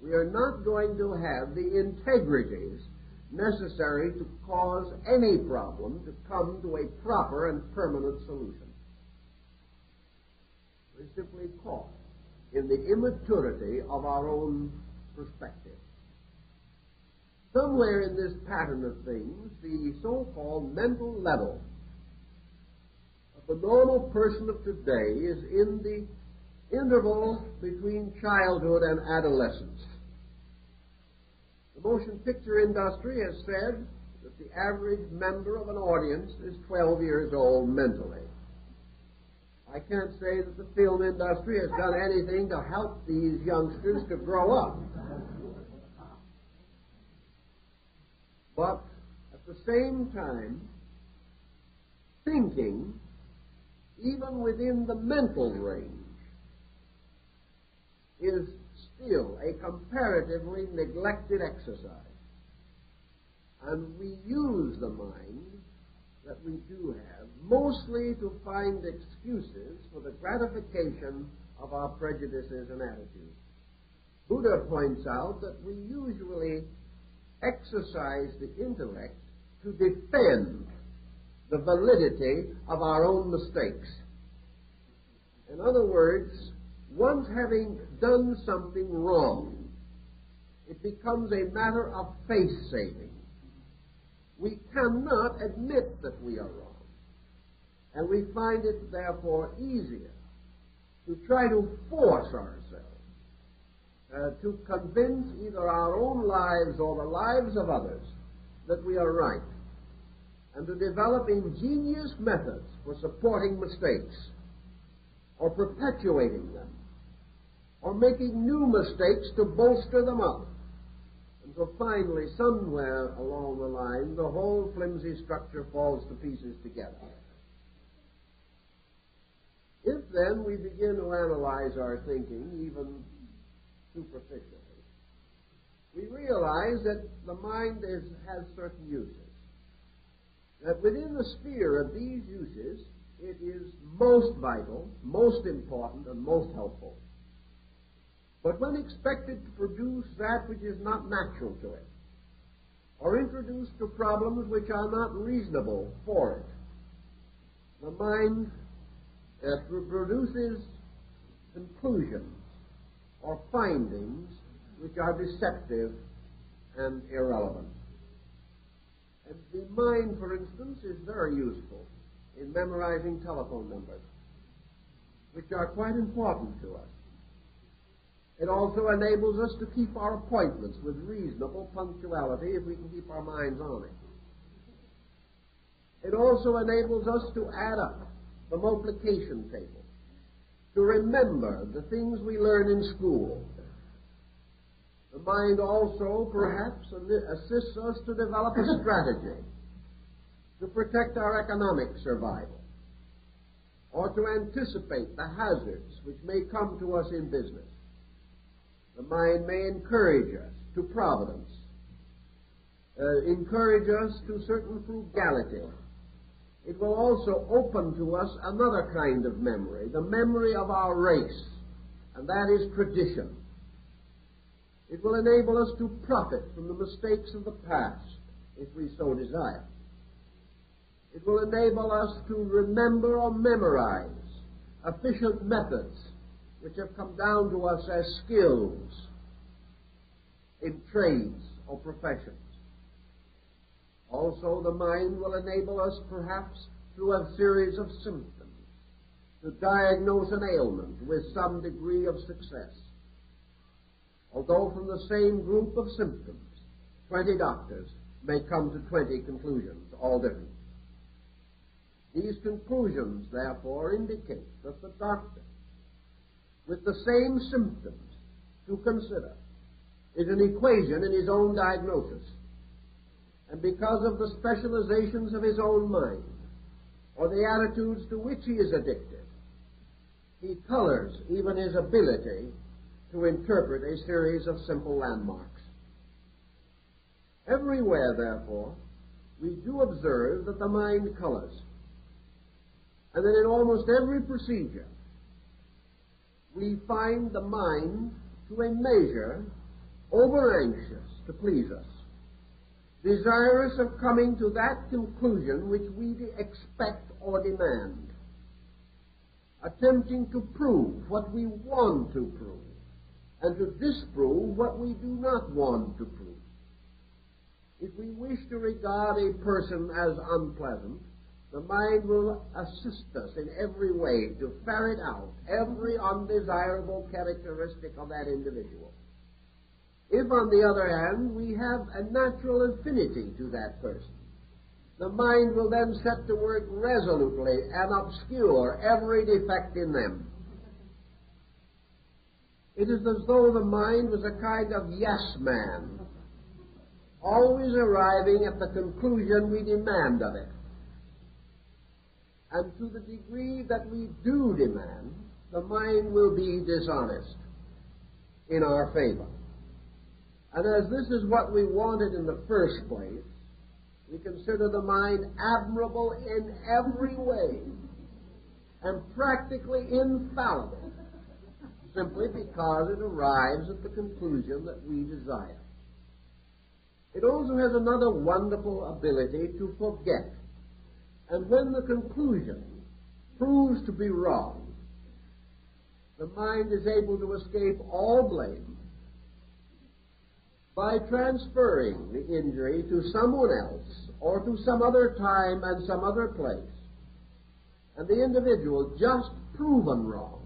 We are not going to have the integrities necessary to cause any problem to come to a proper and permanent solution. We're simply caught in the immaturity of our own perspective. Somewhere in this pattern of things, the so-called mental level of the normal person of today is in the interval between childhood and adolescence. The motion picture industry has said that the average member of an audience is 12 years old mentally. I can't say that the film industry has done anything to help these youngsters to grow up. But at the same time, thinking, even within the mental range, is still a comparatively neglected exercise. And we use the mind that we do have mostly to find excuses for the gratification of our prejudices and attitudes. Buddha points out that we usually exercise the intellect to defend the validity of our own mistakes. In other words, once having done something wrong, it becomes a matter of face-saving. We cannot admit that we are wrong, and we find it therefore easier to try to force ourselves to convince either our own lives or the lives of others that we are right, and to develop ingenious methods for supporting mistakes, or perpetuating them, or making new mistakes to bolster them up. And so finally, somewhere along the line, the whole flimsy structure falls to pieces together. If then we begin to analyze our thinking, even superficially, we realize that the mind has certain uses. That within the sphere of these uses, it is most vital, most important, and most helpful. But when expected to produce that which is not natural to it, or introduced to problems which are not reasonable for it, the mind produces conclusions or findings which are deceptive and irrelevant. And the mind, for instance, is very useful in memorizing telephone numbers, which are quite important to us. It also enables us to keep our appointments with reasonable punctuality if we can keep our minds on it. It also enables us to add up the multiplication table, to remember the things we learn in school. The mind also, perhaps, assists us to develop a strategy to protect our economic survival, or to anticipate the hazards which may come to us in business. The mind may encourage us to providence, encourage us to certain frugality. It will also open to us another kind of memory, the memory of our race, and that is tradition. It will enable us to profit from the mistakes of the past, if we so desire. It will enable us to remember or memorize efficient methods which have come down to us as skills in trades or professions. Also, the mind will enable us, perhaps, through a series of symptoms, to diagnose an ailment with some degree of success. Although from the same group of symptoms, 20 doctors may come to 20 conclusions, all different. These conclusions, therefore, indicate that the doctor, with the same symptoms to consider, is an equation in his own diagnosis. And because of the specializations of his own mind, or the attitudes to which he is addicted, he colors even his ability to interpret a series of simple landmarks. Everywhere, therefore, we do observe that the mind colors, and that in almost every procedure, we find the mind to a measure over-anxious to please us, desirous of coming to that conclusion which we expect or demand, attempting to prove what we want to prove, and to disprove what we do not want to prove. If we wish to regard a person as unpleasant, the mind will assist us in every way to ferret out every undesirable characteristic of that individual. If, on the other hand, we have a natural affinity to that person, the mind will then set to work resolutely and obscure every defect in them. It is as though the mind was a kind of yes man, always arriving at the conclusion we demand of it. And to the degree that we do demand, the mind will be dishonest in our favor. And as this is what we wanted in the first place, we consider the mind admirable in every way and practically infallible, simply because it arrives at the conclusion that we desire. It also has another wonderful ability to forget. And when the conclusion proves to be wrong, the mind is able to escape all blame by transferring the injury to someone else or to some other time and some other place. And the individual just proven wrong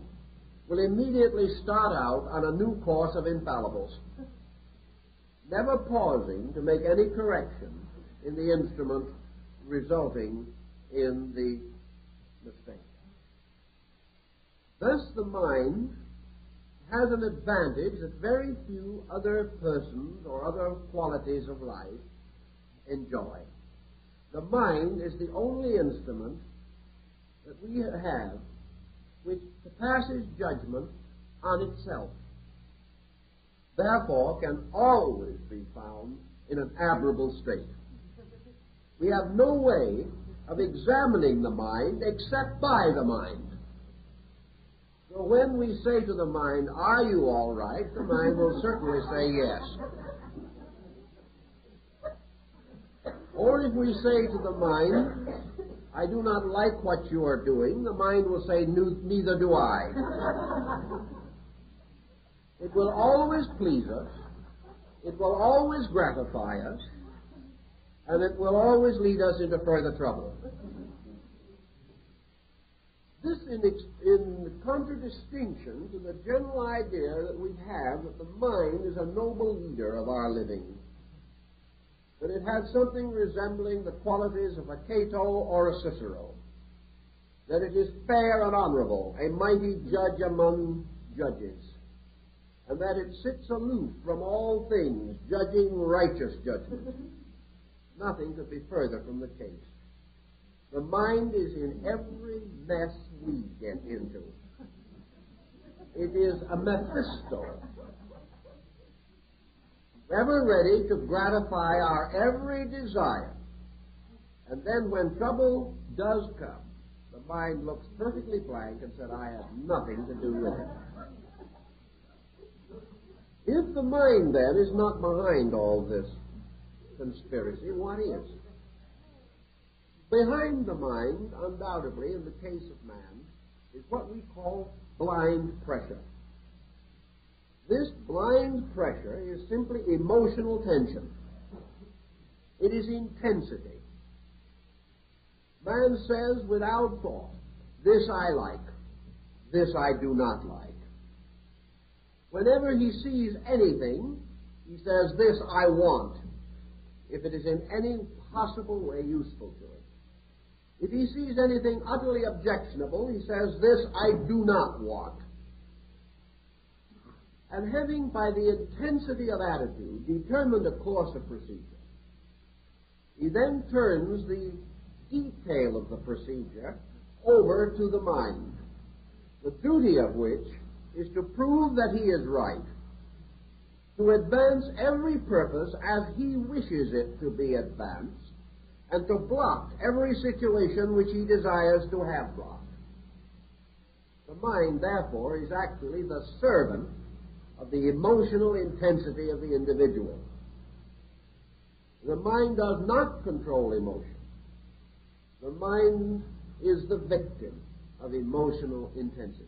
will immediately start out on a new course of infallibles, never pausing to make any correction in the instrument resulting in the mistake. Thus the mind has an advantage that very few other persons or other qualities of life enjoy. The mind is the only instrument that we have which passes judgment on itself, therefore can always be found in an admirable state. We have no way of examining the mind except by the mind. So when we say to the mind, "Are you all right?" the mind will certainly say yes. Or if we say to the mind, "I do not like what you are doing," the mind will say, "Neither do I." It will always please us, it will always gratify us, and it will always lead us into further trouble. This in contradistinction to the general idea that we have that the mind is a noble leader of our living, that it has something resembling the qualities of a Cato or a Cicero, that it is fair and honorable, a mighty judge among judges, and that it sits aloof from all things, judging righteous judgment. Nothing could be further from the case. The mind is in every mess we get into. It is a Mephisto, ever ready to gratify our every desire. And then when trouble does come, the mind looks perfectly blank and said, "I have nothing to do with it." If the mind, then, is not behind all this conspiracy, what is? Behind the mind, undoubtedly, in the case of man, is what we call blind pressure. This blind pressure is simply emotional tension. It is intensity. Man says without thought, "This I like, this I do not like." Whenever he sees anything, he says, "This I want," if it is in any possible way useful to him. If he sees anything utterly objectionable, he says, "This I do not want." And having, by the intensity of attitude, determined a course of procedure, he then turns the detail of the procedure over to the mind, the duty of which is to prove that he is right, to advance every purpose as he wishes it to be advanced, and to block every situation which he desires to have blocked. The mind, therefore, is actually the servant of the emotional intensity of the individual. The mind does not control emotion. The mind is the victim of emotional intensity.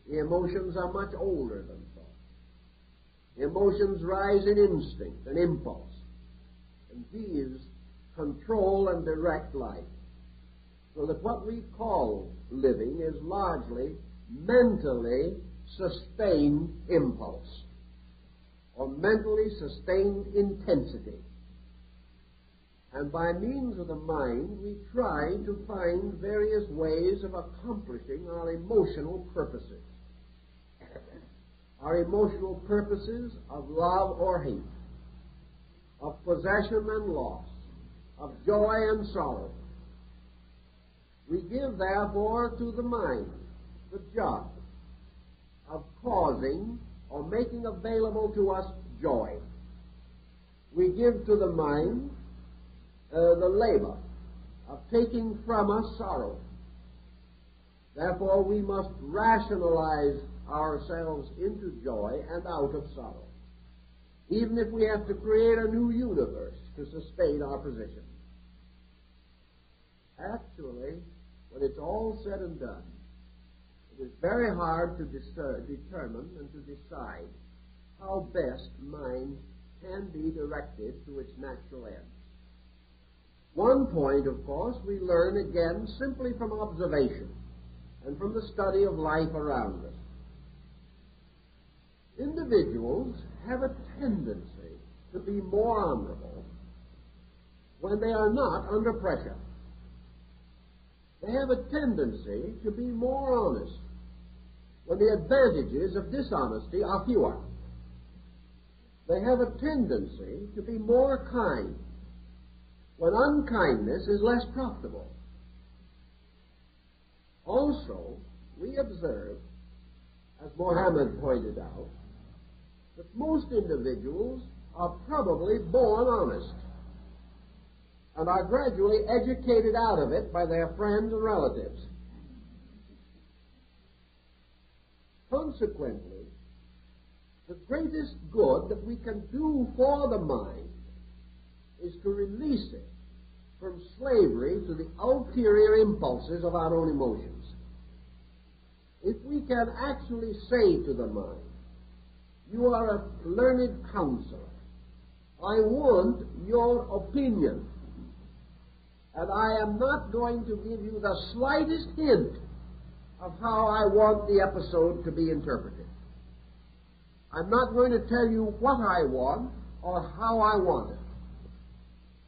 The emotions are much older than thought. The emotions rise in instinct and impulse, and these control and direct life. So that what we call living is largely mentally sustained impulse or mentally sustained intensity. And by means of the mind, we try to find various ways of accomplishing our emotional purposes. Our emotional purposes of love or hate, of possession and loss, of joy and sorrow. We give, therefore, to the mind the job of causing or making available to us joy. We give to the mind the labor of taking from us sorrow. Therefore, we must rationalize ourselves into joy and out of sorrow, even if we have to create a new universe to sustain our position. Actually, when it's all said and done, it is very hard to determine and to decide how best mind can be directed to its natural end. One point, of course, we learn again simply from observation and from the study of life around us. Individuals have a tendency to be more honorable when they are not under pressure. They have a tendency to be more honest when the advantages of dishonesty are fewer. They have a tendency to be more kind when unkindness is less profitable. Also, we observe, as Mohammed pointed out, that most individuals are probably born honest and are gradually educated out of it by their friends and relatives. Consequently, the greatest good that we can do for the mind is to release it from slavery to the ulterior impulses of our own emotions. If we can actually say to the mind, you are a learned counselor, I want your opinion, and I am not going to give you the slightest hint of how I want the episode to be interpreted. I'm not going to tell you what I want or how I want it.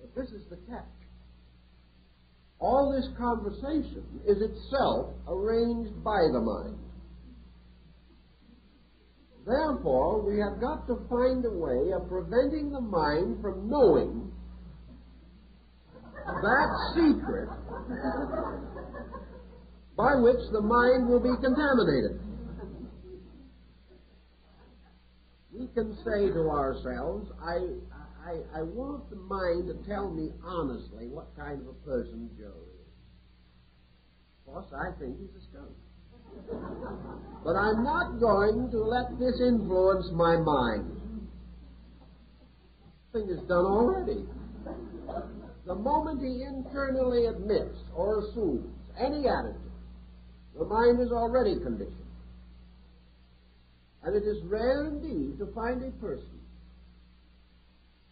But this is the catch. All this conversation is itself arranged by the mind. Therefore, we have got to find a way of preventing the mind from knowing that secret by which the mind will be contaminated. We can say to ourselves, I want the mind to tell me honestly what kind of a person Joe is. Of course, I think he's a skunk. But I'm not going to let this influence my mind. The thing is done already. The moment he internally admits or assumes any attitude, the mind is already conditioned. And it is rare indeed to find a person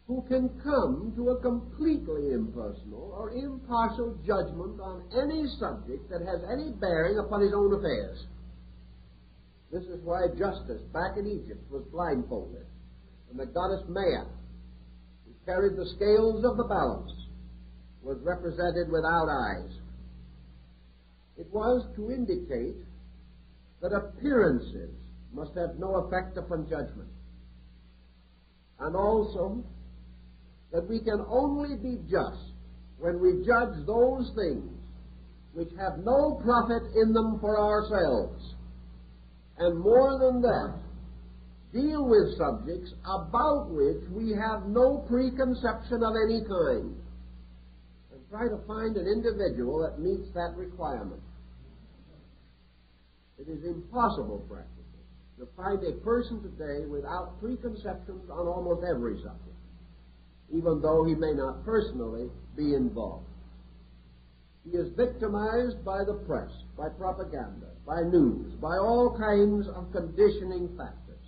who can come to a completely impersonal or impartial judgment on any subject that has any bearing upon his own affairs. This is why Justice back in Egypt was blindfolded, and the goddess Maya, who carried the scales of the balance, was represented without eyes. It was to indicate that appearances must have no effect upon judgment, and also that we can only be just when we judge those things which have no profit in them for ourselves, and more than that, deal with subjects about which we have no preconception of any kind, and try to find an individual that meets that requirement. It is impossible, practically, to find a person today without preconceptions on almost every subject, even though he may not personally be involved. He is victimized by the press, by propaganda, by news, by all kinds of conditioning factors.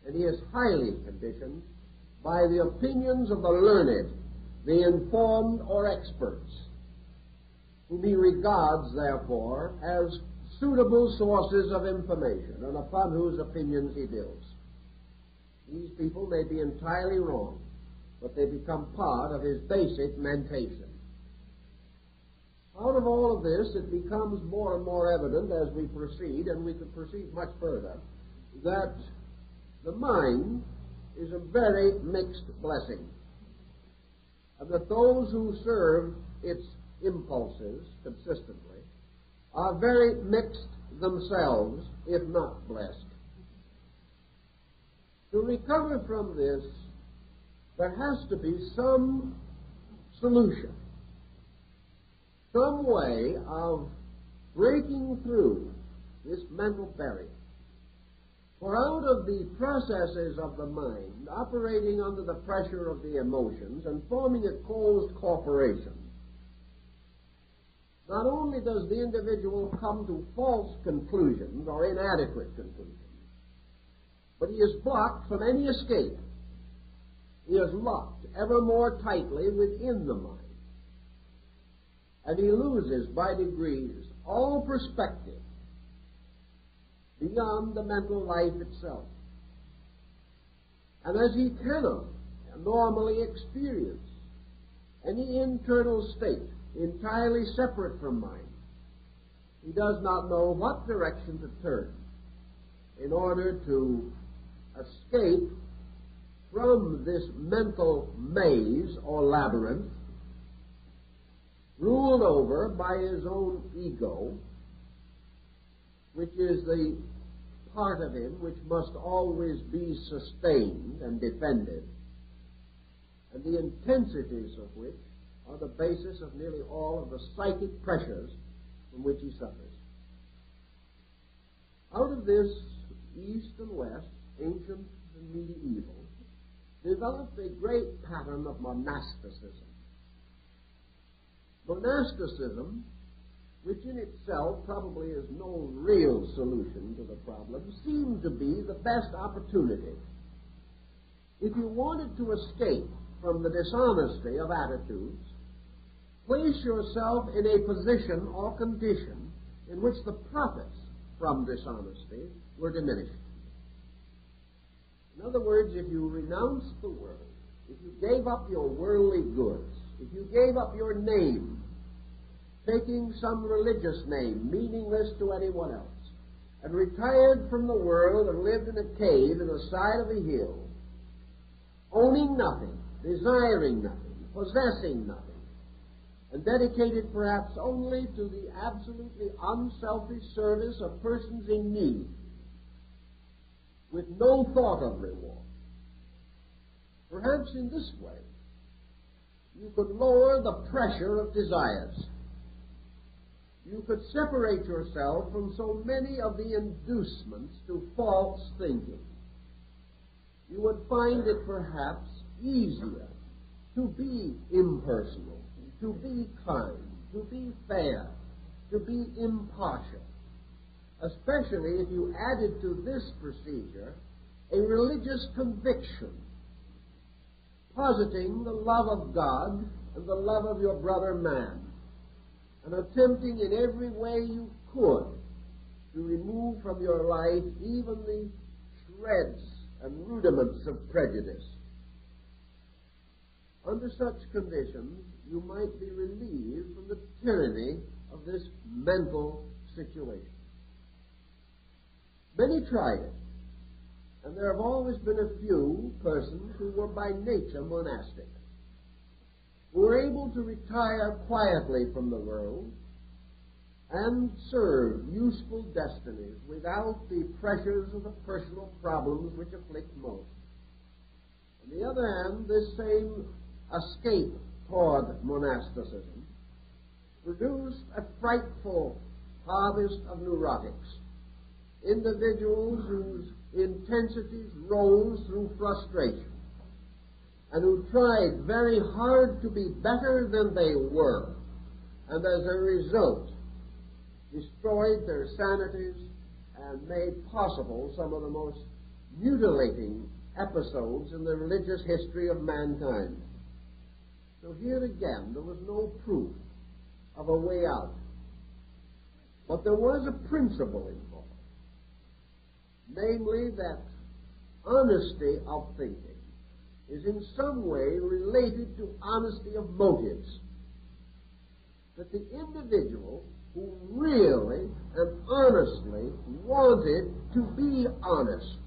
And he is highly conditioned by the opinions of the learned, the informed, or experts, whom he regards, therefore, as suitable sources of information and upon whose opinions he builds. These people may be entirely wrong, but they become part of his basic mentation. Out of all of this, it becomes more and more evident as we proceed, and we could proceed much further, that the mind is a very mixed blessing, and that those who serve its impulses consistently are very mixed themselves, if not blessed. To recover from this, there has to be some solution, some way of breaking through this mental barrier. For out of the processes of the mind, operating under the pressure of the emotions and forming a closed corporation, not only does the individual come to false conclusions or inadequate conclusions, but he is blocked from any escape. He is locked ever more tightly within the mind. And he loses by degrees all perspective beyond the mental life itself. And as he cannot normally experience any internal state entirely separate from mind, he does not know what direction to turn in order to escape from this mental maze or labyrinth ruled over by his own ego, which is the part of him which must always be sustained and defended, and the intensities of which are the basis of nearly all of the psychic pressures from which he suffers. Out of this, East and West, ancient and medieval, developed a great pattern of monasticism. Monasticism, which in itself probably is no real solution to the problem, seemed to be the best opportunity. If you wanted to escape from the dishonesty of attitudes, place yourself in a position or condition in which the profits from dishonesty were diminished. In other words, if you renounced the world, if you gave up your worldly goods, if you gave up your name, taking some religious name, meaningless to anyone else, and retired from the world and lived in a cave in the side of a hill, owning nothing, desiring nothing, possessing nothing, and dedicated perhaps only to the absolutely unselfish service of persons in need, with no thought of reward. Perhaps in this way, you could lower the pressure of desires. You could separate yourself from so many of the inducements to false thinking. You would find it perhaps easier to be impersonal, to be kind, to be fair, to be impartial, especially if you added to this procedure a religious conviction, positing the love of God and the love of your brother man, and attempting in every way you could to remove from your life even the shreds and rudiments of prejudice. Under such conditions, you might be relieved from the tyranny of this mental situation. Many tried it, and there have always been a few persons who were by nature monastic, who were able to retire quietly from the world and serve useful destinies without the pressures of the personal problems which afflict most. On the other hand, this same escape toward monasticism produced a frightful harvest of neurotics, individuals whose intensities rose through frustration, and who tried very hard to be better than they were, and as a result destroyed their sanities and made possible some of the most mutilating episodes in the religious history of mankind. So here again, there was no proof of a way out. But there was a principle involved, namely that honesty of thinking is in some way related to honesty of motives. That the individual who really and honestly wanted to be honest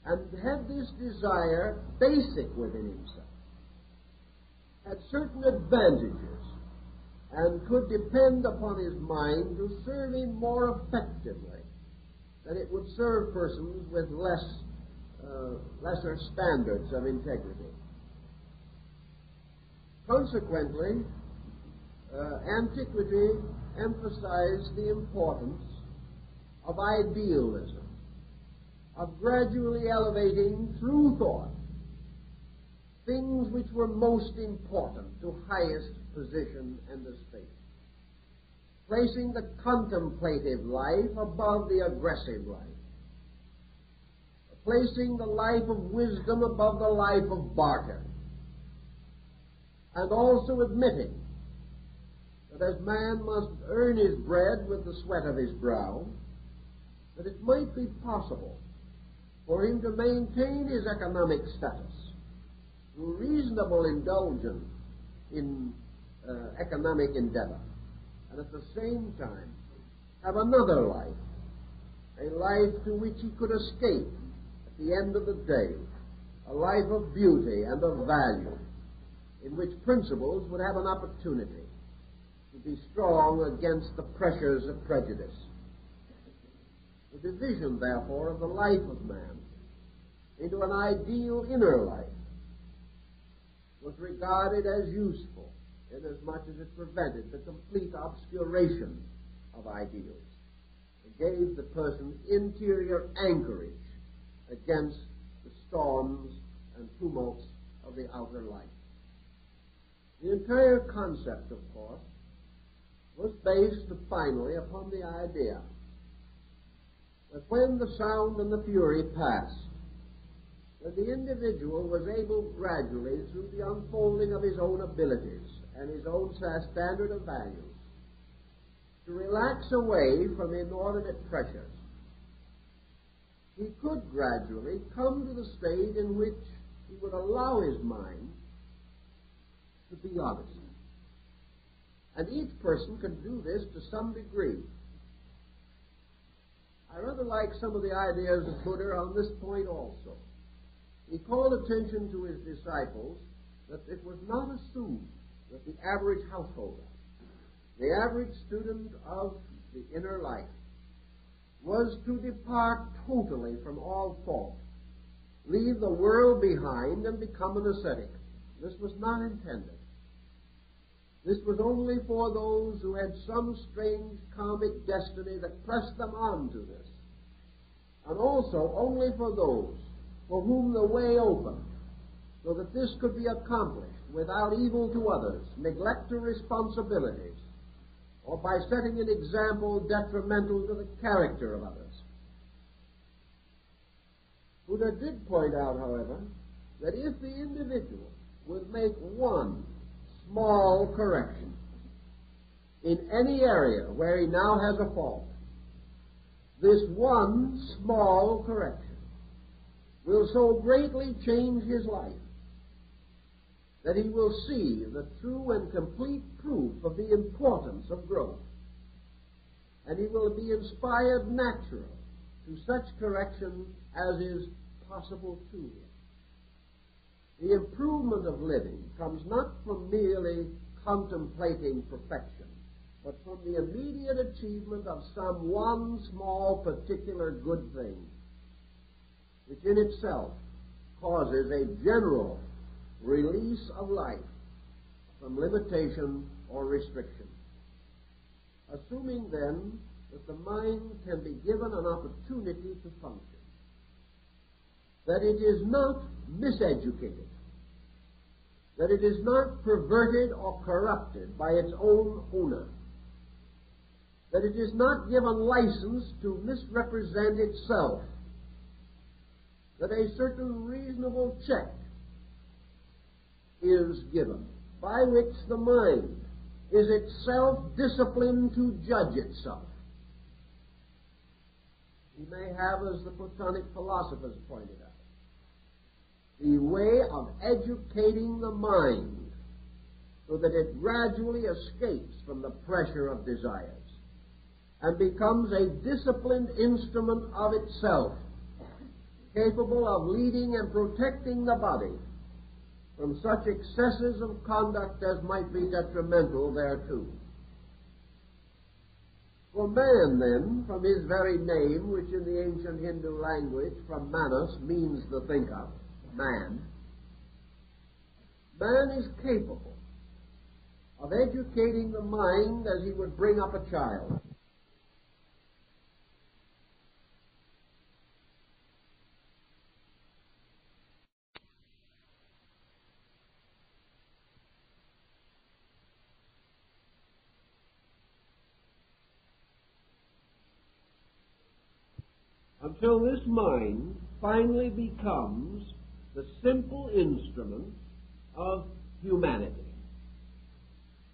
and had this desire basic within himself had certain advantages and could depend upon his mind to serve him more effectively than it would serve persons with lesser standards of integrity. Consequently, antiquity emphasized the importance of idealism, of gradually elevating through thought things which were most important to highest position and estate, placing the contemplative life above the aggressive life, placing the life of wisdom above the life of barter, and also admitting that as man must earn his bread with the sweat of his brow, that it might be possible for him to maintain his economic status through reasonable indulgence in economic endeavor, and at the same time have another life, a life to which he could escape at the end of the day, a life of beauty and of value, in which principles would have an opportunity to be strong against the pressures of prejudice. The division, therefore, of the life of man into an ideal inner life was regarded as useful, inasmuch as it prevented the complete obscuration of ideals and gave the person interior anchorage against the storms and tumults of the outer life. The entire concept, of course, was based finally upon the idea that when the sound and the fury passed, that the individual was able gradually, through the unfolding of his own abilities and his own standard of values, to relax away from inordinate pressures. He could gradually come to the state in which he would allow his mind to be honest. And each person can do this to some degree. I rather like some of the ideas of Buddha on this point also. He called attention to his disciples that it was not assumed that the average householder, the average student of the inner life, was to depart totally from all thought, leave the world behind and become an ascetic. This was not intended. This was only for those who had some strange karmic destiny that pressed them on to this, and also only for those for whom the way opened, so that this could be accomplished without evil to others, neglect to responsibilities, or by setting an example detrimental to the character of others. Buddha did point out, however, that if the individual would make one small correction in any area where he now has a fault, this one small correction will so greatly change his life that he will see the true and complete proof of the importance of growth, and he will be inspired naturally to such correction as is possible to him. The improvement of living comes not from merely contemplating perfection, but from the immediate achievement of some one small particular good thing, which in itself causes a general release of life from limitation or restriction. Assuming then that the mind can be given an opportunity to function, that it is not miseducated, that it is not perverted or corrupted by its own owner, that it is not given license to misrepresent itself, that a certain reasonable check is given by which the mind is itself disciplined to judge itself. We may have, as the Platonic philosophers pointed out, the way of educating the mind so that it gradually escapes from the pressure of desires and becomes a disciplined instrument of itself, capable of leading and protecting the body from such excesses of conduct as might be detrimental thereto. For man, then, from his very name, which in the ancient Hindu language, from manas, means the thinker, man is capable of educating the mind as he would bring up a child. Until this mind finally becomes the simple instrument of humanity,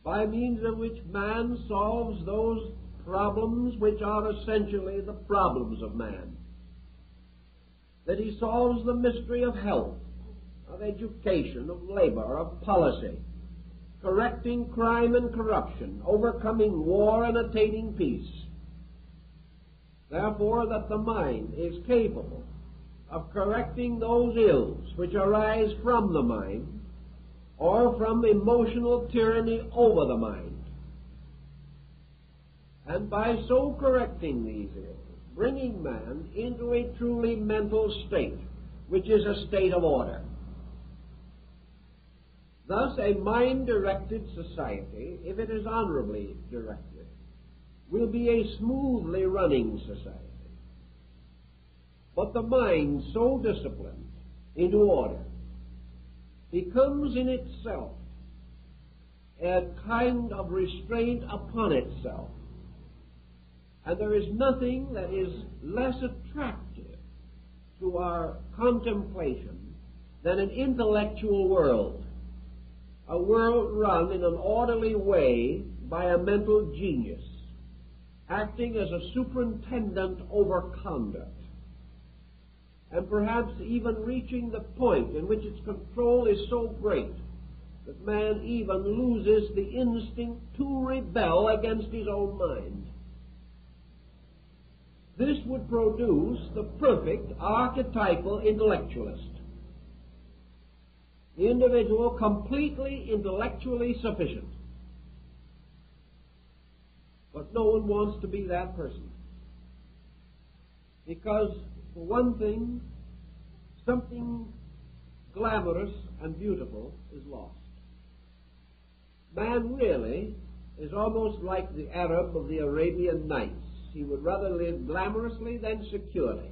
by means of which man solves those problems which are essentially the problems of man. That he solves the mystery of health, of education, of labor, of policy, correcting crime and corruption, overcoming war and attaining peace. Therefore, that the mind is capable of correcting those ills which arise from the mind or from emotional tyranny over the mind. And by so correcting these ills, bringing man into a truly mental state, which is a state of order. Thus, a mind-directed society, if it is honorably directed, will be a smoothly running society. But the mind so disciplined into order becomes in itself a kind of restraint upon itself. And there is nothing that is less attractive to our contemplation than an intellectual world, a world run in an orderly way by a mental genius, acting as a superintendent over conduct, and perhaps even reaching the point in which its control is so great that man even loses the instinct to rebel against his own mind. This would produce the perfect archetypal intellectualist, the individual completely intellectually sufficient. But no one wants to be that person, because, for one thing, something glamorous and beautiful is lost. Man really is almost like the Arab of the Arabian Nights. He would rather live glamorously than securely.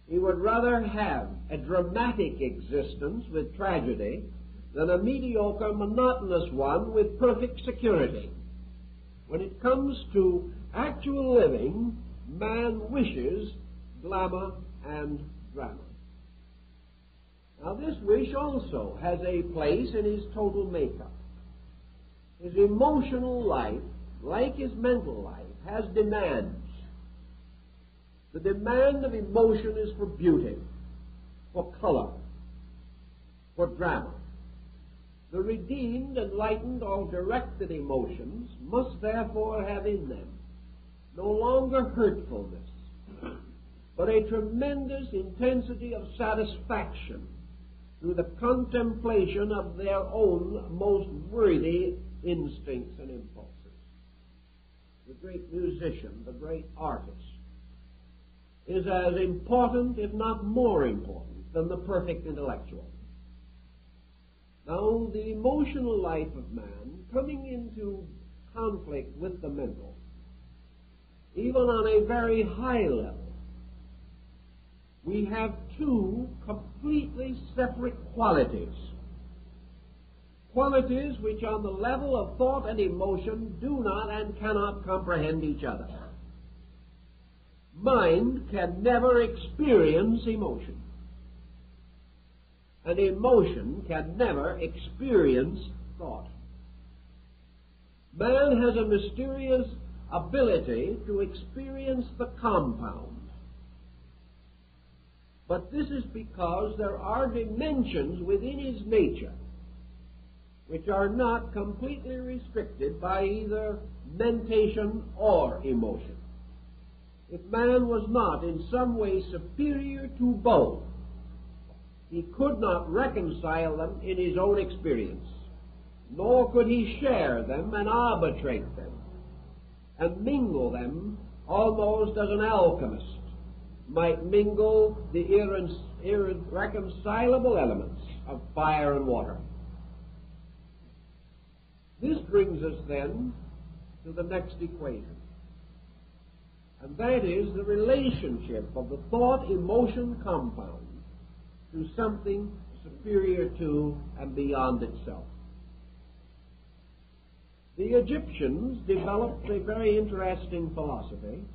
He would rather have a dramatic existence with tragedy than a mediocre, monotonous one with perfect security. When it comes to actual living, man wishes glamour and drama. Now, this wish also has a place in his total makeup. His emotional life, like his mental life, has demands. The demand of emotion is for beauty, for color, for drama. The redeemed, enlightened, or directed emotions must therefore have in them no longer hurtfulness, but a tremendous intensity of satisfaction through the contemplation of their own most worthy instincts and impulses. The great musician, the great artist, is as important, if not more important, than the perfect intellectual. Now, the emotional life of man, coming into conflict with the mental, even on a very high level, we have two completely separate qualities. Qualities which on the level of thought and emotion do not and cannot comprehend each other. Mind can never experience emotion, and emotion can never experience thought. Man has a mysterious ability to experience the compound, but this is because there are dimensions within his nature which are not completely restricted by either mentation or emotion. If man was not in some way superior to both, he could not reconcile them in his own experience, nor could he share them and arbitrate them and mingle them almost as an alchemist might mingle the irreconcilable elements of fire and water. This brings us then to the next equation, and that is the relationship of the thought-emotion compound to something superior to and beyond itself. The Egyptians developed a very interesting philosophy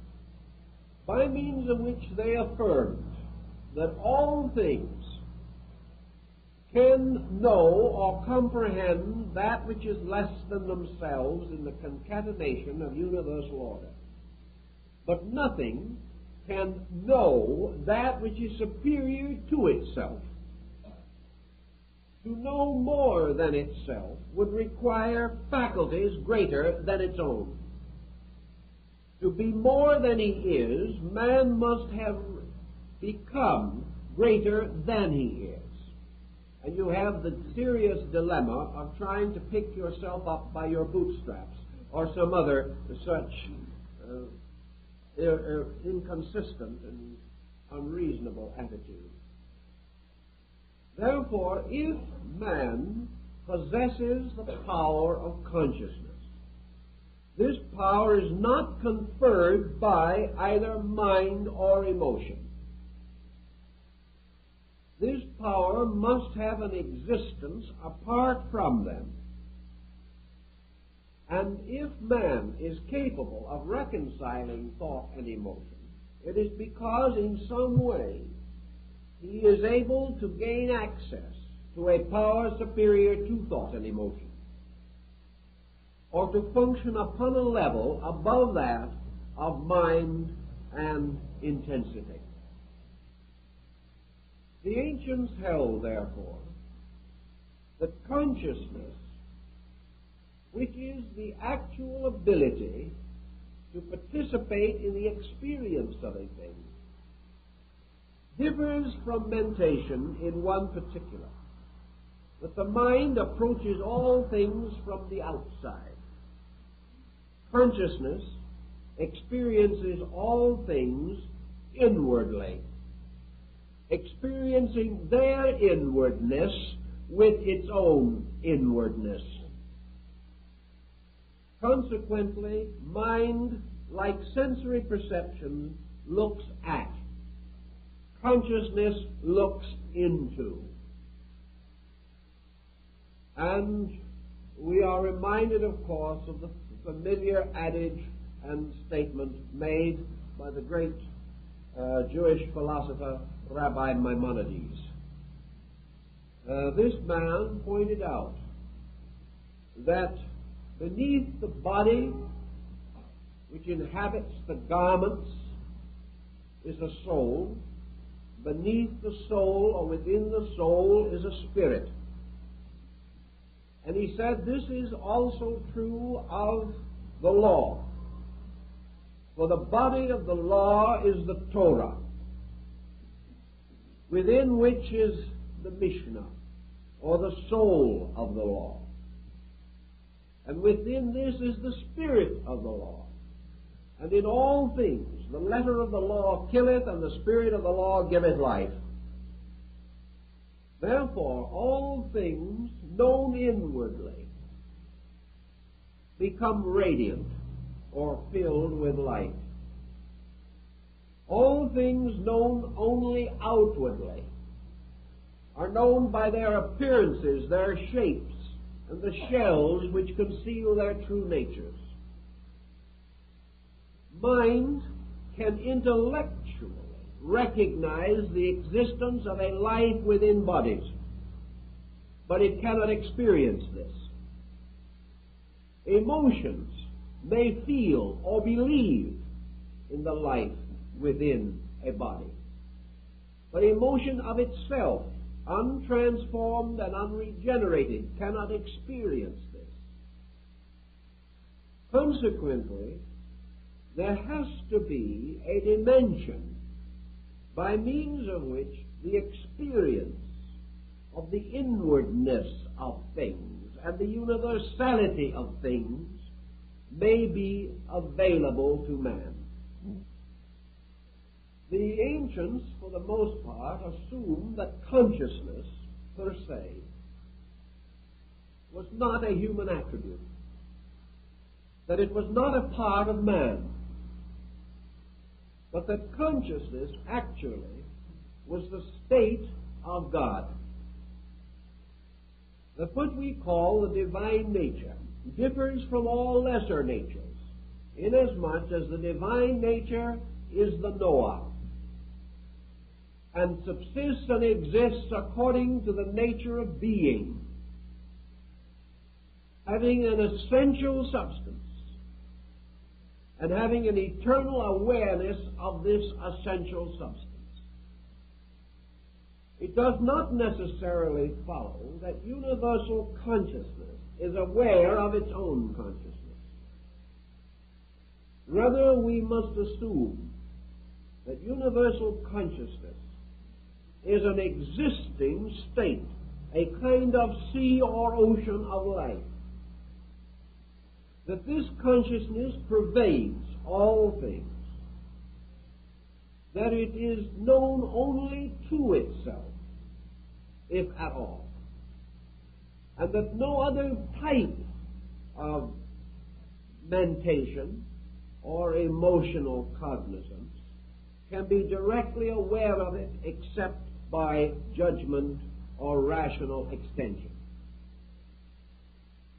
by means of which they affirmed that all things can know or comprehend that which is less than themselves in the concatenation of universal order, but nothing can know that which is superior to itself. To know more than itself would require faculties greater than its own. To be more than he is, man must have become greater than he is. And you have the serious dilemma of trying to pick yourself up by your bootstraps or some other such inconsistent and unreasonable attitude. Therefore, if man possesses the power of consciousness, this power is not conferred by either mind or emotion. This power must have an existence apart from them. And if man is capable of reconciling thought and emotion, it is because in some way he is able to gain access to a power superior to thought and emotion, or to function upon a level above that of mind and intensity. The ancients held, therefore, that consciousness, which is the actual ability to participate in the experience of a thing, differs from mentation in one particular, that the mind approaches all things from the outside. Consciousness experiences all things inwardly, experiencing their inwardness with its own inwardness. Consequently, mind, like sensory perception, looks at. Consciousness looks into. And we are reminded, of course, of the familiar adage and statement made by the great Jewish philosopher Rabbi Maimonides. This man pointed out that beneath the body which inhabits the garments is a soul. Beneath the soul or within the soul is a spirit. And he said this is also true of the law. For the body of the law is the Torah, within which is the Mishnah, or the soul of the law. And within this is the spirit of the law. And in all things, the letter of the law killeth, and the spirit of the law giveth life. Therefore, all things known inwardly become radiant or filled with light. All things known only outwardly are known by their appearances, their shapes, and the shells which conceal their true natures. Mind can intellectually recognize the existence of a life within bodies, but it cannot experience this. Emotions may feel or believe in the life within a body, but emotion of itself, untransformed and unregenerated, cannot experience this. Consequently, there has to be a dimension by means of which the experience of the inwardness of things and the universality of things may be available to man. The ancients, for the most part, assumed that consciousness, per se, was not a human attribute, that it was not a part of man, but that consciousness actually was the state of God. That what we call the divine nature differs from all lesser natures, inasmuch as the divine nature is the knower, and subsists and exists according to the nature of being, having an essential substance, and having an eternal awareness of this essential substance. It does not necessarily follow that universal consciousness is aware of its own consciousness. Rather, we must assume that universal consciousness is an existing state, a kind of sea or ocean of life. That this consciousness pervades all things, that it is known only to itself, if at all, and that no other type of mentation or emotional cognizance can be directly aware of it except by judgment or rational extension.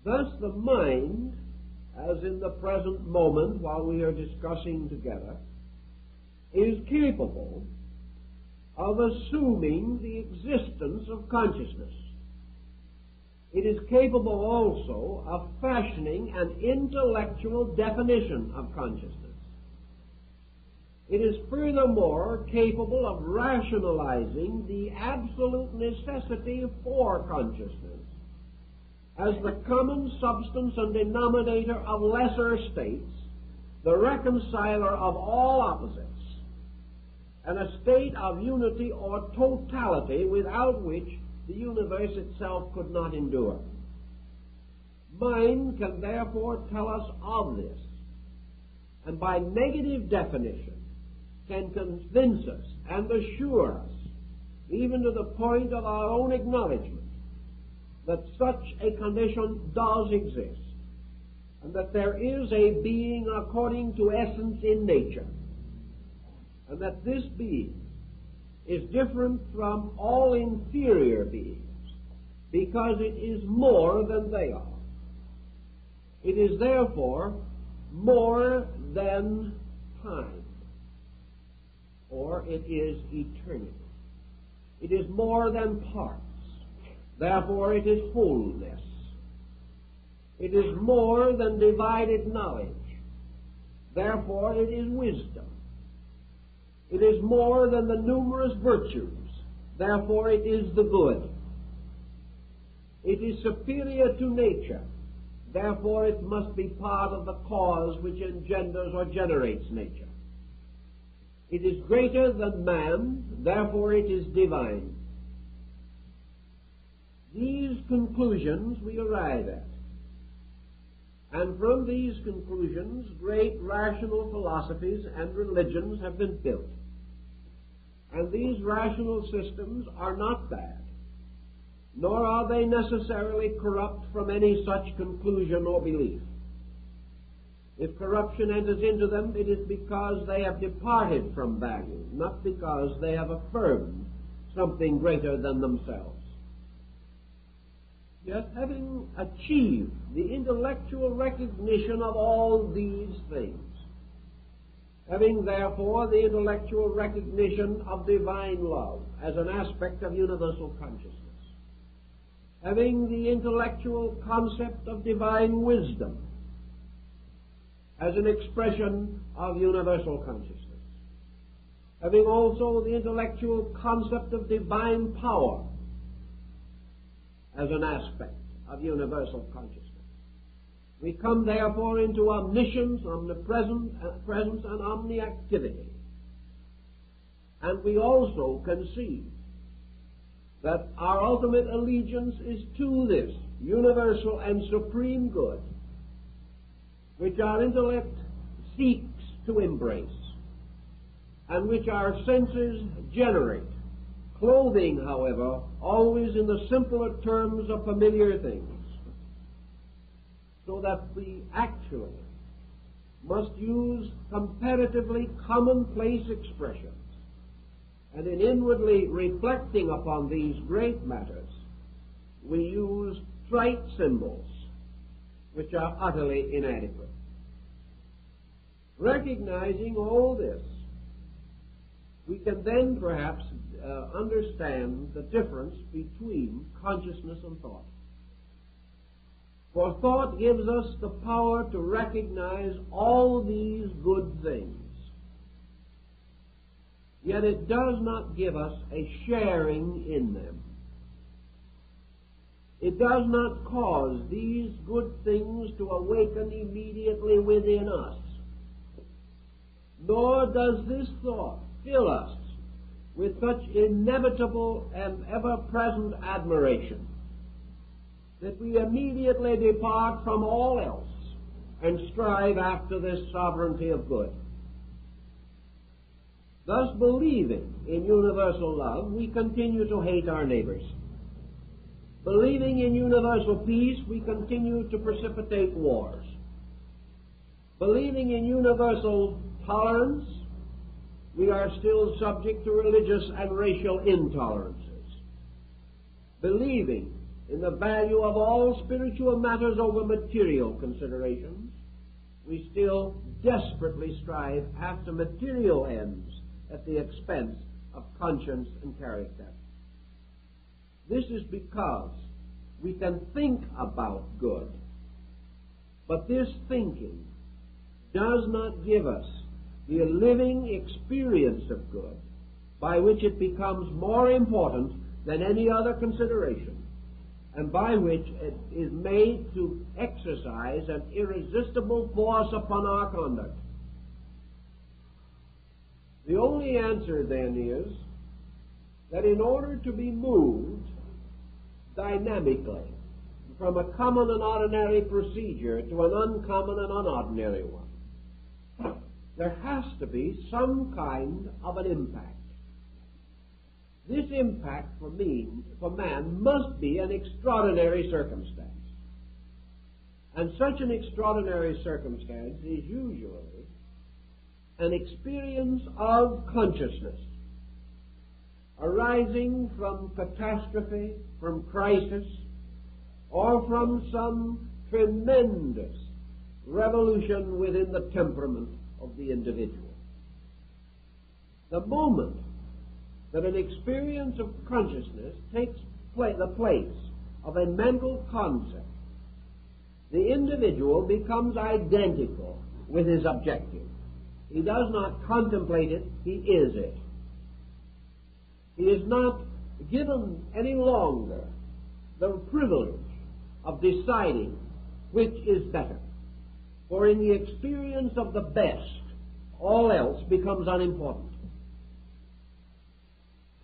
Thus the mind, as in the present moment while we are discussing together, is capable of assuming the existence of consciousness. It is capable also of fashioning an intellectual definition of consciousness. It is furthermore capable of rationalizing the absolute necessity for consciousness as the common substance and denominator of lesser states, the reconciler of all opposites, and a state of unity or totality without which the universe itself could not endure. Mind can therefore tell us of this, and by negative definition can convince us and assure us, even to the point of our own acknowledgement, that such a condition does exist, and that there is a being according to essence in nature, and that this being is different from all inferior beings, because it is more than they are. It is therefore more than time, or it is eternity. It is more than parts, therefore it is wholeness. It is more than divided knowledge, therefore it is wisdom. It is more than the numerous virtues, therefore it is the good. It is superior to nature, therefore it must be part of the cause which engenders or generates nature. It is greater than man, therefore it is divine. These conclusions we arrive at, and from these conclusions great rational philosophies and religions have been built. And these rational systems are not bad, nor are they necessarily corrupt from any such conclusion or belief. If corruption enters into them, it is because they have departed from value, not because they have affirmed something greater than themselves. Yet, having achieved the intellectual recognition of all these things, having therefore the intellectual recognition of divine love as an aspect of universal consciousness, having the intellectual concept of divine wisdom as an expression of universal consciousness, having also the intellectual concept of divine power as an aspect of universal consciousness, we come therefore into omniscience, omnipresence, and omniactivity. And we also conceive that our ultimate allegiance is to this universal and supreme good, which our intellect seeks to embrace, and which our senses generate, clothing, however, always in the simpler terms of familiar things, so that we actually must use comparatively commonplace expressions, and in inwardly reflecting upon these great matters, we use trite symbols which are utterly inadequate. Recognizing all this, we can then perhaps understand the difference between consciousness and thought. For thought gives us the power to recognize all these good things, yet it does not give us a sharing in them. It does not cause these good things to awaken immediately within us, nor does this thought fill us with such inevitable and ever-present admiration that we immediately depart from all else and strive after this sovereignty of good. Thus, believing in universal love, we continue to hate our neighbors. Believing in universal peace, we continue to precipitate wars. Believing in universal tolerance, we are still subject to religious and racial intolerances. Believing in the value of all spiritual matters over material considerations, we still desperately strive after material ends at the expense of conscience and character. This is because we can think about good, but this thinking does not give us the living experience of good by which it becomes more important than any other consideration, and by which it is made to exercise an irresistible force upon our conduct. The only answer, then, is that in order to be moved dynamically from a common and ordinary procedure to an uncommon and unordinary one, there has to be some kind of an impact. This impact for man must be an extraordinary circumstance. And such an extraordinary circumstance is usually an experience of consciousness arising from catastrophe, from crisis, or from some tremendous revolution within the temperament of the individual. The moment that an experience of consciousness takes the place of a mental concept, the individual becomes identical with his objective. He does not contemplate it, he is it. He is not given any longer the privilege of deciding which is better. For in the experience of the best, all else becomes unimportant.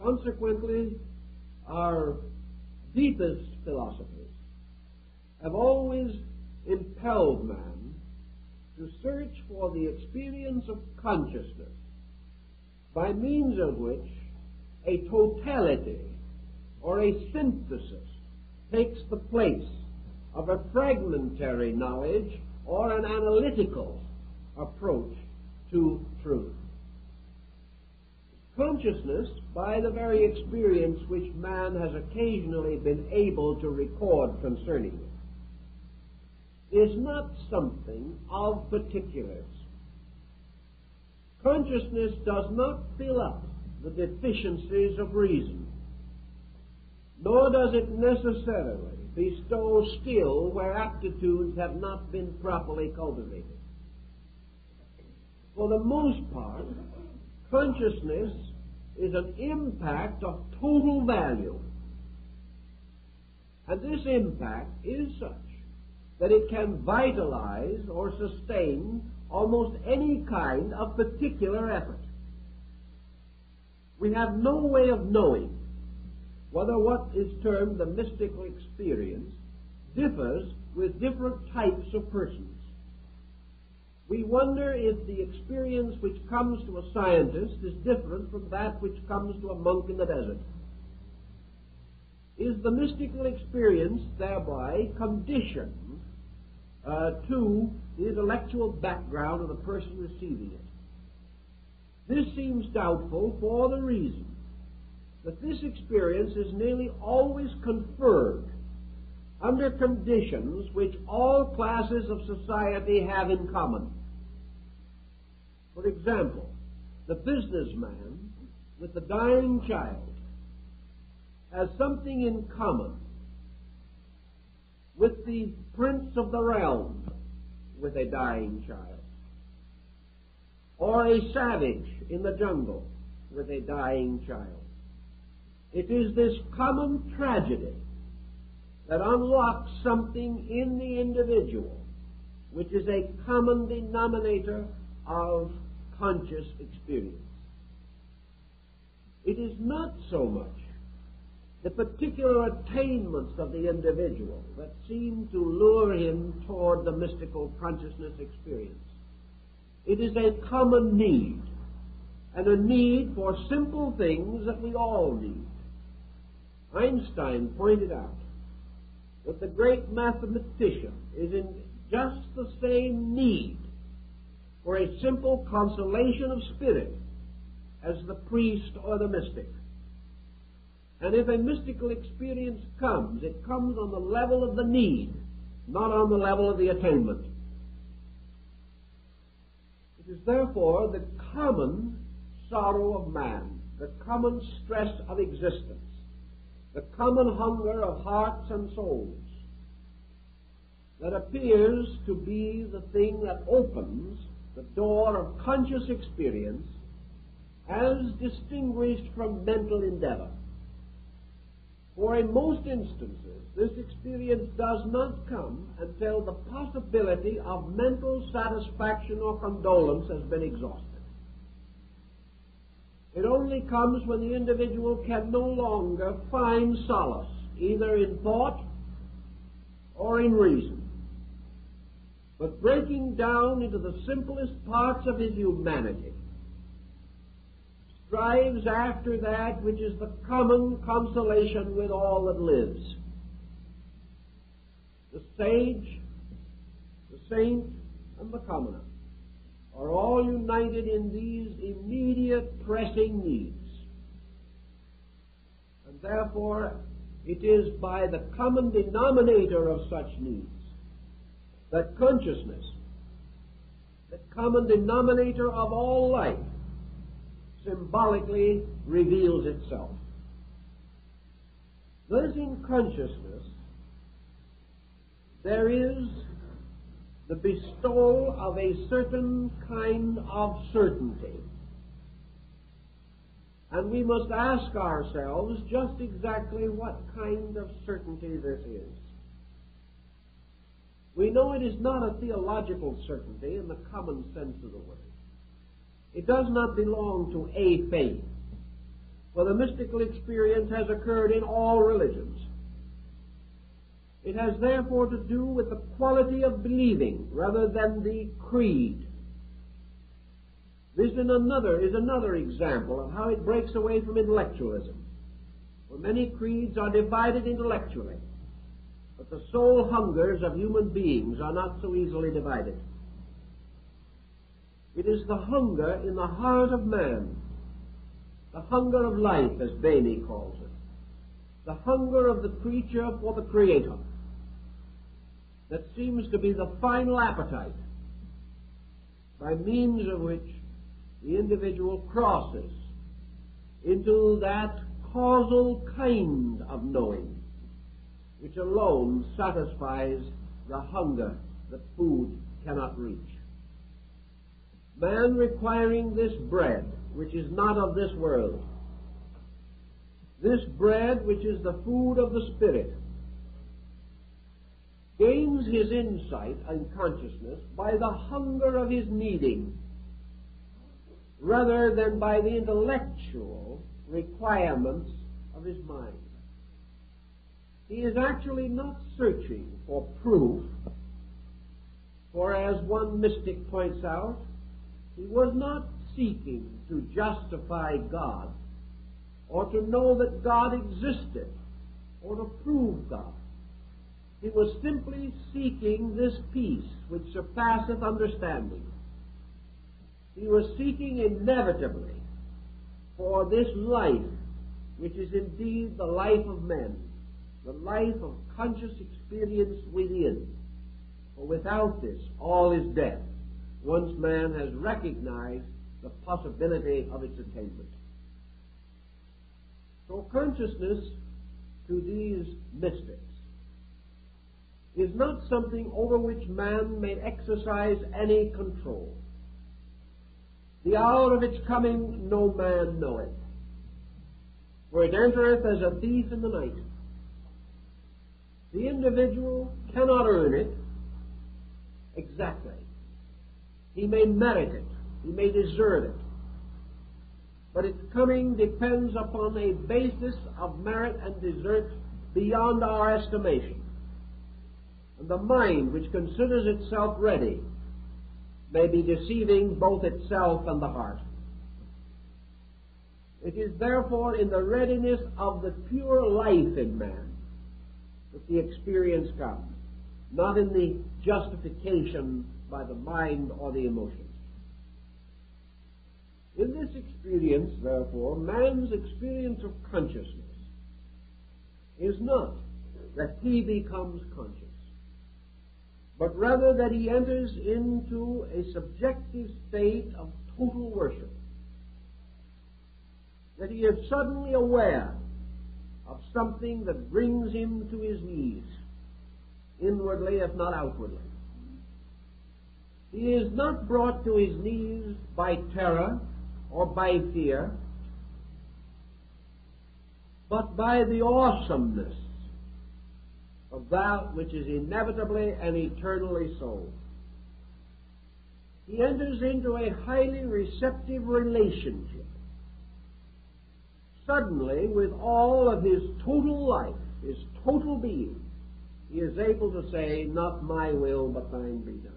Consequently, our deepest philosophies have always impelled man to search for the experience of consciousness by means of which a totality or a synthesis takes the place of a fragmentary knowledge or an analytical approach to truth. Consciousness, by the very experience which man has occasionally been able to record concerning it, is not something of particulars. Consciousness does not fill up the deficiencies of reason, nor does it necessarily bestow skill where aptitudes have not been properly cultivated. For the most part, consciousness is an impact of total value. And this impact is such that it can vitalize or sustain almost any kind of particular effort. We have no way of knowing whether what is termed the mystical experience differs with different types of persons. We wonder if the experience which comes to a scientist is different from that which comes to a monk in the desert. Is the mystical experience thereby conditioned to the intellectual background of the person receiving it? This seems doubtful for the reason that this experience is nearly always conferred under conditions which all classes of society have in common. For example, the businessman with the dying child has something in common with the prince of the realm with a dying child, or a savage in the jungle with a dying child. It is this common tragedy that unlocks something in the individual which is a common denominator of conscious experience. It is not so much the particular attainments of the individual that seem to lure him toward the mystical consciousness experience. It is a common need, and a need for simple things that we all need. Einstein pointed out that the great mathematician is in just the same need for a simple consolation of spirit as the priest or the mystic. And if a mystical experience comes, it comes on the level of the need, not on the level of the attainment. It is therefore the common sorrow of man, the common stress of existence, the common hunger of hearts and souls that appears to be the thing that opens the door of conscious experience as distinguished from mental endeavor. For in most instances, this experience does not come until the possibility of mental satisfaction or condolence has been exhausted. It only comes when the individual can no longer find solace, either in thought or in reason, but breaking down into the simplest parts of his humanity, strives after that which is the common consolation with all that lives. The sage, the saint, and the commoner are all united in these immediate pressing needs. And therefore, it is by the common denominator of such needs that consciousness, the common denominator of all life, symbolically reveals itself. Thus, in consciousness, there is the bestowal of a certain kind of certainty. And we must ask ourselves just exactly what kind of certainty this is. We know it is not a theological certainty in the common sense of the word. It does not belong to a faith, for the mystical experience has occurred in all religions. It has therefore to do with the quality of believing rather than the creed. This is another example of how it breaks away from intellectualism, for many creeds are divided intellectually, But the soul hungers of human beings are not so easily divided. It is the hunger in the heart of man, the hunger of life, as Bainey calls it, the hunger of the creature for the Creator, that seems to be the final appetite by means of which the individual crosses into that causal kind of knowing which alone satisfies the hunger that food cannot reach. Man requiring this bread, which is not of this world, this bread which is the food of the Spirit, gains his insight and consciousness by the hunger of his needing, rather than by the intellectual requirements of his mind. He is actually not searching for proof, for as one mystic points out, he was not seeking to justify God, or to know that God existed, or to prove God. He was simply seeking this peace which surpasseth understanding. He was seeking inevitably for this life, which is indeed the life of men, the life of conscious experience within. For without this, all is death, once man has recognized the possibility of its attainment. So consciousness to these mystics is not something over which man may exercise any control. The hour of its coming no man knoweth, for it entereth as a thief in the night. The individual cannot earn it exactly. He may merit it, he may deserve it, but its coming depends upon a basis of merit and desert beyond our estimation. And the mind which considers itself ready may be deceiving both itself and the heart. It is therefore in the readiness of the pure life in man that the experience comes, not in the justification by the mind or the emotions. In this experience, therefore, man's experience of consciousness is not that he becomes conscious, but rather that he enters into a subjective state of total worship, that he is suddenly aware of something that brings him to his knees, inwardly if not outwardly. He is not brought to his knees by terror or by fear, but by the awesomeness of that which is inevitably and eternally so. He enters into a highly receptive relationship, suddenly, with all of his total life, his total being. He is able to say, not my will, but thine be done.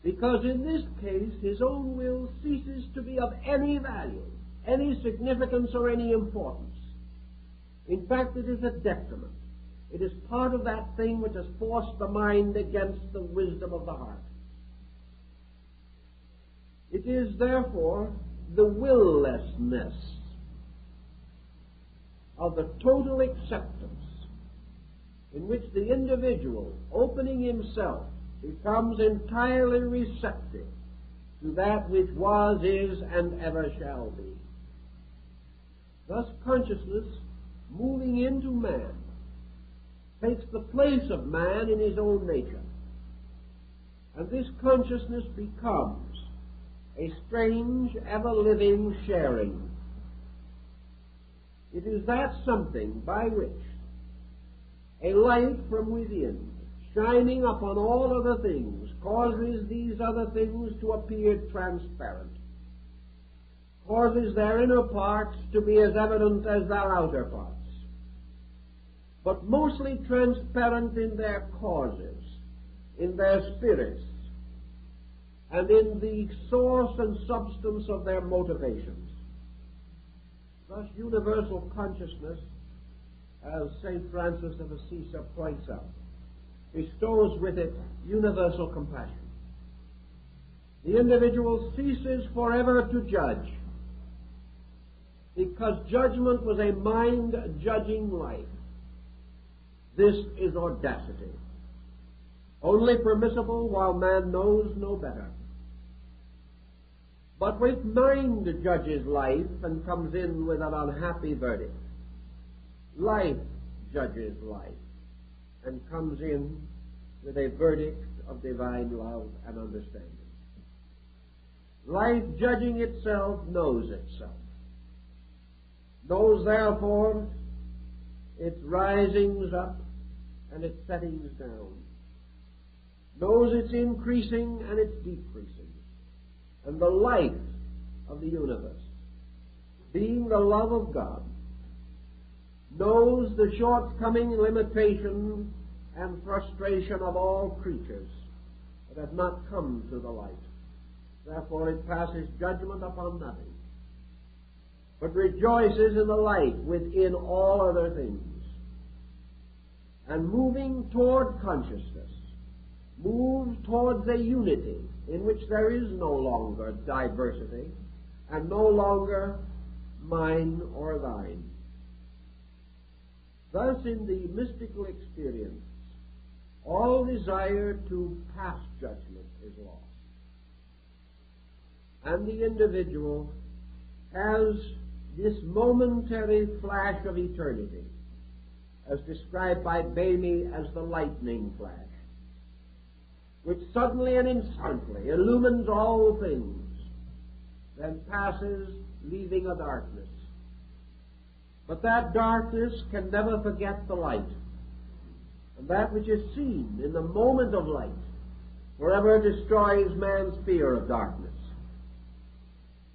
Because in this case, his own will ceases to be of any value, any significance, or any importance. In fact, it is a detriment. It is part of that thing which has forced the mind against the wisdom of the heart. It is, therefore, the willlessness of the total acceptance in which the individual, opening himself, becomes entirely receptive to that which was, is, and ever shall be. Thus consciousness, moving into man, takes the place of man in his own nature. And this consciousness becomes a strange, ever-living sharing. It is that something by which a light from within, shining upon all other things, causes these other things to appear transparent, causes their inner parts to be as evident as their outer parts, but mostly transparent in their causes, in their spirits, and in the source and substance of their motivations. Thus universal consciousness as St. Francis of Assisi points out, bestows with it universal compassion. The individual ceases forever to judge, because judgment was a mind-judging life. This is audacity, only permissible while man knows no better. But with mind judges life and comes in with an unhappy verdict. Life judges life and comes in with a verdict of divine love and understanding. Life, judging itself, knows itself. Knows, therefore, its risings up and its settings down. Knows its increasing and its decreasing. And the life of the universe, being the love of God, knows the shortcoming, limitation, and frustration of all creatures that have not come to the light. Therefore it passes judgment upon nothing, but rejoices in the light within all other things. And moving toward consciousness, moves towards a unity in which there is no longer diversity and no longer mine or thine. Thus, in the mystical experience, all desire to pass judgment is lost. And the individual has this momentary flash of eternity, as described by Bamy as the lightning flash, which suddenly and instantly illumines all things, then passes, leaving a darkness. But that darkness can never forget the light. And that which is seen in the moment of light forever destroys man's fear of darkness.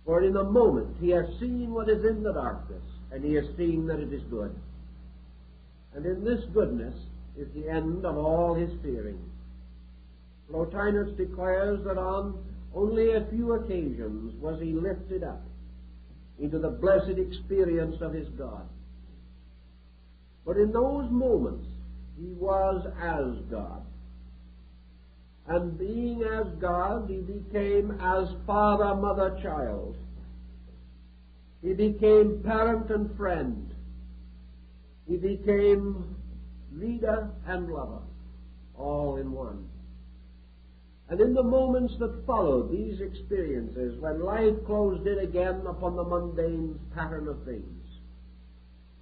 For in a moment he has seen what is in the darkness, and he has seen that it is good. And in this goodness is the end of all his fearing. Plotinus declares that on only a few occasions was he lifted up into the blessed experience of his God. But in those moments he was as God. And being as God, he became as father, mother, child. He became parent and friend. He became leader and lover, all in one. And in the moments that followed these experiences, when life closed in again upon the mundane pattern of things,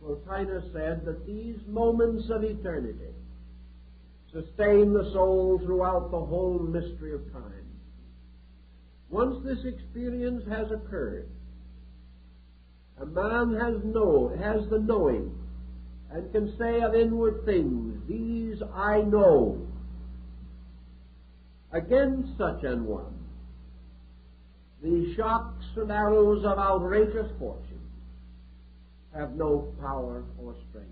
Plotinus said that these moments of eternity sustain the soul throughout the whole mystery of time. Once this experience has occurred, a man has the knowing and can say of inward things, these I know. Against such an one, the shocks and arrows of outrageous fortune have no power or strength.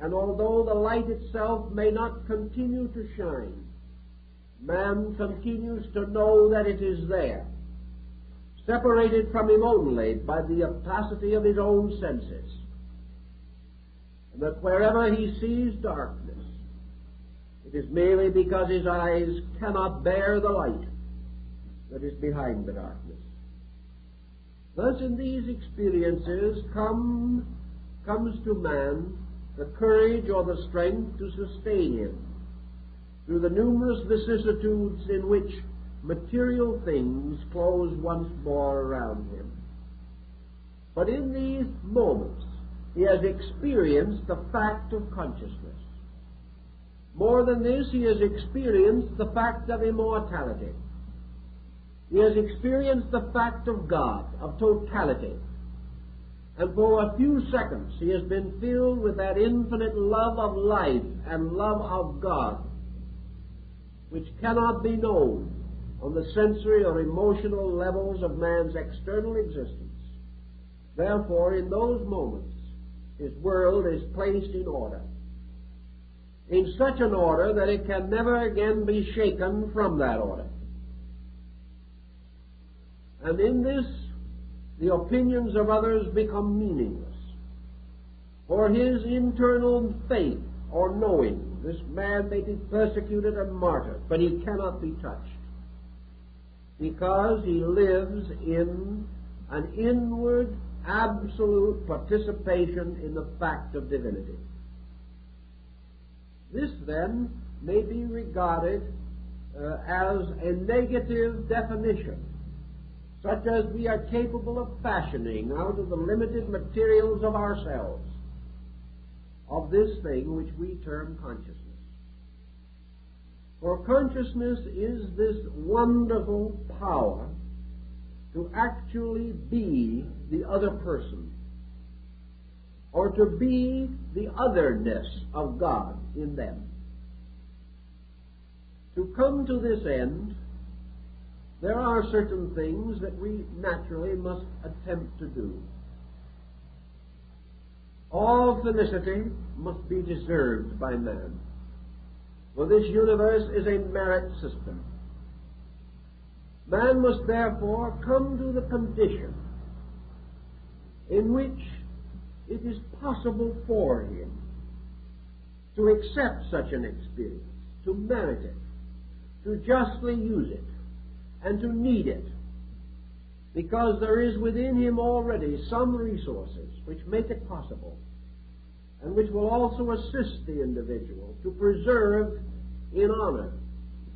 And although the light itself may not continue to shine, man continues to know that it is there, separated from him only by the opacity of his own senses, and that wherever he sees darkness, it is merely because his eyes cannot bear the light that is behind the darkness. Thus, in these experiences comes to man the courage or the strength to sustain him through the numerous vicissitudes in which material things close once more around him. But in these moments, he has experienced the fact of consciousness. More than this, he has experienced the fact of immortality. He has experienced the fact of God, of totality. And for a few seconds he has been filled with that infinite love of life and love of God, which cannot be known on the sensory or emotional levels of man's external existence. Therefore, in those moments, his world is placed in order, in such an order that it can never again be shaken from that order. And in this, the opinions of others become meaningless. for his internal faith or knowing. This man may be persecuted and martyred, but he cannot be touched, because he lives in an inward, absolute participation in the fact of divinity. This, then, may be regarded as a negative definition, such as we are capable of fashioning out of the limited materials of ourselves, of this thing which we term consciousness. For consciousness is this wonderful power to actually be the other person, or to be the otherness of God in them. To come to this end, there are certain things that we naturally must attempt to do. All felicity must be deserved by man, for this universe is a merit system. Man must therefore come to the condition in which it is possible for him to accept such an experience, to merit it, to justly use it, and to need it, because there is within him already some resources which make it possible, and which will also assist the individual to preserve in honor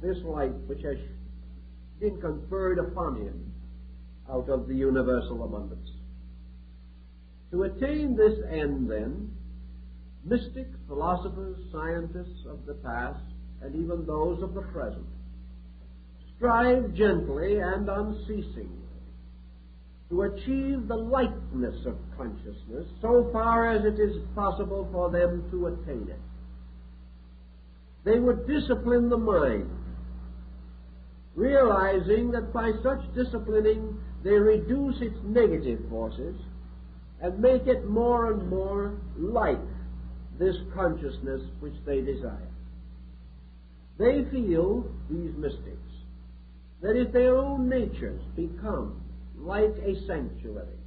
this life which has been conferred upon him out of the universal abundance. To attain this end, then, mystics, philosophers, scientists of the past, and even those of the present, strive gently and unceasingly to achieve the likeness of consciousness so far as it is possible for them to attain it. They would discipline the mind, realizing that by such disciplining they reduce its negative forces and make it more and more like this consciousness which they desire. They feel, these mystics, that if their own natures become like a sanctuary,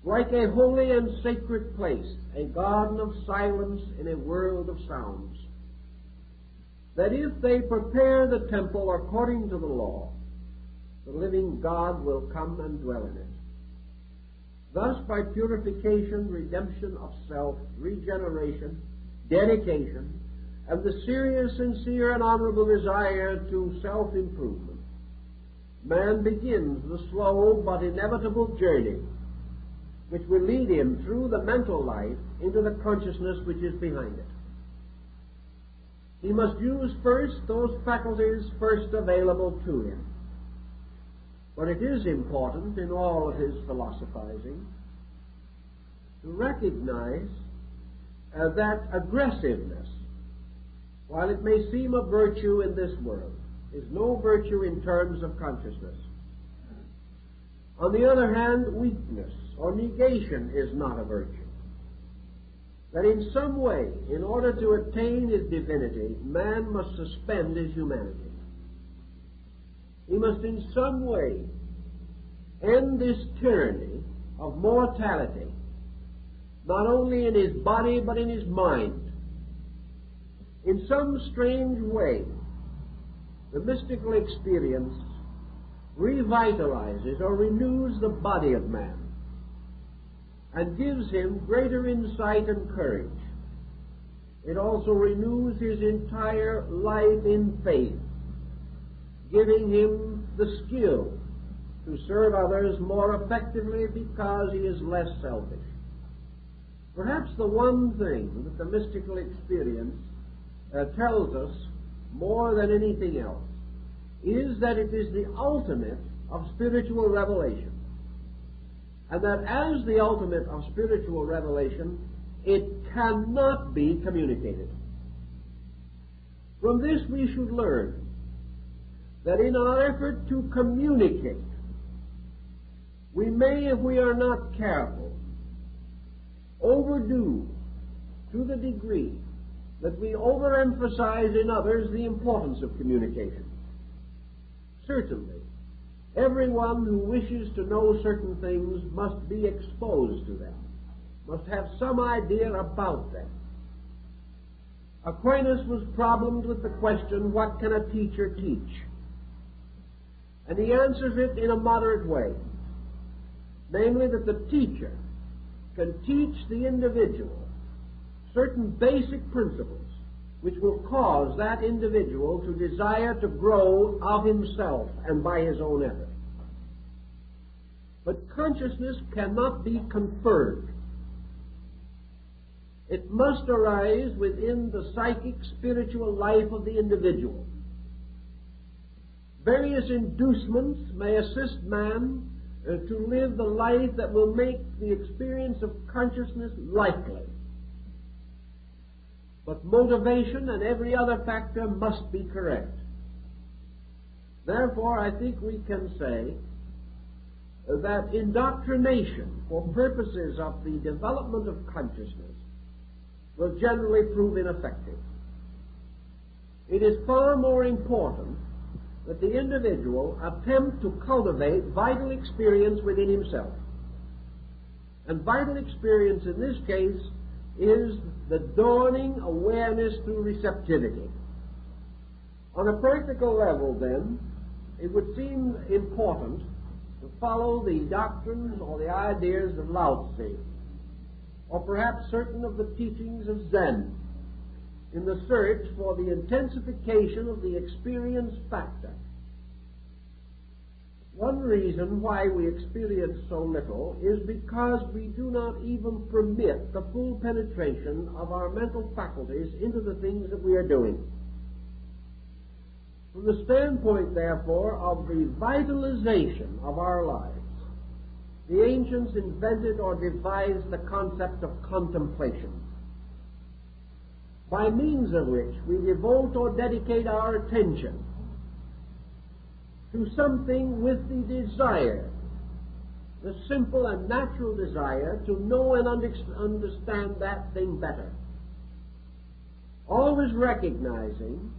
like a holy and sacred place, a garden of silence in a world of sounds, that if they prepare the temple according to the law, the living God will come and dwell in it. Thus, by purification, redemption of self, regeneration, dedication, and the serious, sincere, and honorable desire to self-improvement, man begins the slow but inevitable journey which will lead him through the mental life into the consciousness which is behind it. He must use first those faculties first available to him. But it is important in all of his philosophizing to recognize that aggressiveness, while it may seem a virtue in this world, is no virtue in terms of consciousness. On the other hand, weakness or negation is not a virtue. That in some way, in order to attain his divinity, man must suspend his humanity. He must in some way end this tyranny of mortality, not only in his body but in his mind. In some strange way, the mystical experience revitalizes or renews the body of man and gives him greater insight and courage. It also renews his entire life in faith, giving him the skill to serve others more effectively because he is less selfish. Perhaps the one thing that the mystical experience tells us more than anything else is that it is the ultimate of spiritual revelation, and that as the ultimate of spiritual revelation, it cannot be communicated. From this we should learn that in our effort to communicate, we may, if we are not careful, overdo to the degree that we overemphasize in others the importance of communication. Certainly, everyone who wishes to know certain things must be exposed to them, must have some idea about them. Aquinas was problemed with the question, what can a teacher teach? And he answers it in a moderate way, namely that the teacher can teach the individual certain basic principles which will cause that individual to desire to grow of himself and by his own effort. But consciousness cannot be conferred. It must arise within the psychic, spiritual life of the individual. Various inducements may assist man to live the life that will make the experience of consciousness likely. But motivation and every other factor must be correct. Therefore, I think we can say that indoctrination for purposes of the development of consciousness will generally prove ineffective. It is far more important that the individual attempt to cultivate vital experience within himself. And vital experience in this case is the dawning awareness through receptivity. On a practical level, then, it would seem important to follow the doctrines or the ideas of Lao Tzu, or perhaps certain of the teachings of Zen, in the search for the intensification of the experience factor. One reason why we experience so little is because we do not even permit the full penetration of our mental faculties into the things that we are doing. From the standpoint, therefore, of the vitalization of our lives, the ancients invented or devised the concept of contemplation, by means of which we devote or dedicate our attention to something with the desire, the simple and natural desire to know and understand that thing better. Always recognizing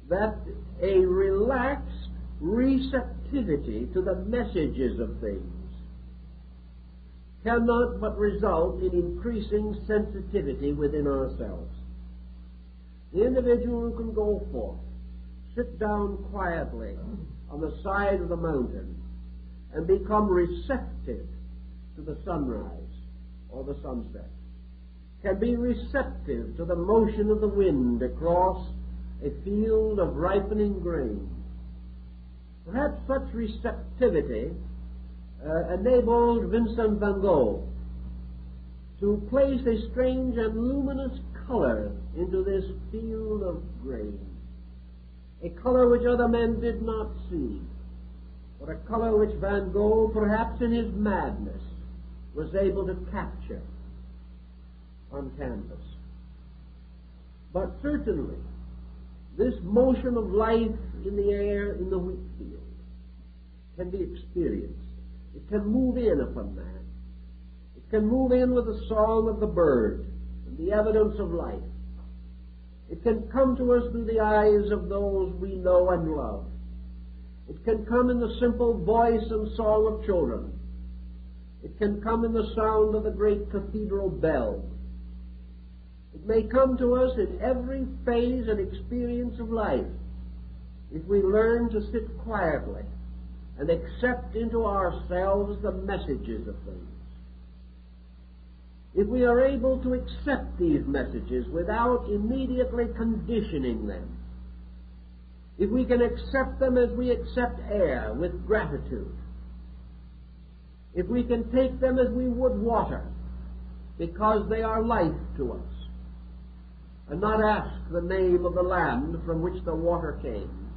that a relaxed receptivity to the messages of things cannot but result in increasing sensitivity within ourselves. The individual who can go forth, sit down quietly on the side of the mountain and become receptive to the sunrise or the sunset, can be receptive to the motion of the wind across a field of ripening grain. Perhaps such receptivity enabled Vincent van Gogh to place a strange and luminous color into this field of grain, a color which other men did not see, but a color which Van Gogh, perhaps in his madness, was able to capture on canvas. But certainly, this motion of life in the air in the wheat field can be experienced. It can move in upon man. It can move in with the song of the bird and the evidence of life. It can come to us through the eyes of those we know and love. It can come in the simple voice and song of children. It can come in the sound of the great cathedral bell. It may come to us in every phase and experience of life if we learn to sit quietly and accept into ourselves the messages of things. If we are able to accept these messages without immediately conditioning them, if we can accept them as we accept air with gratitude, if we can take them as we would water because they are life to us, and not ask the name of the land from which the water came,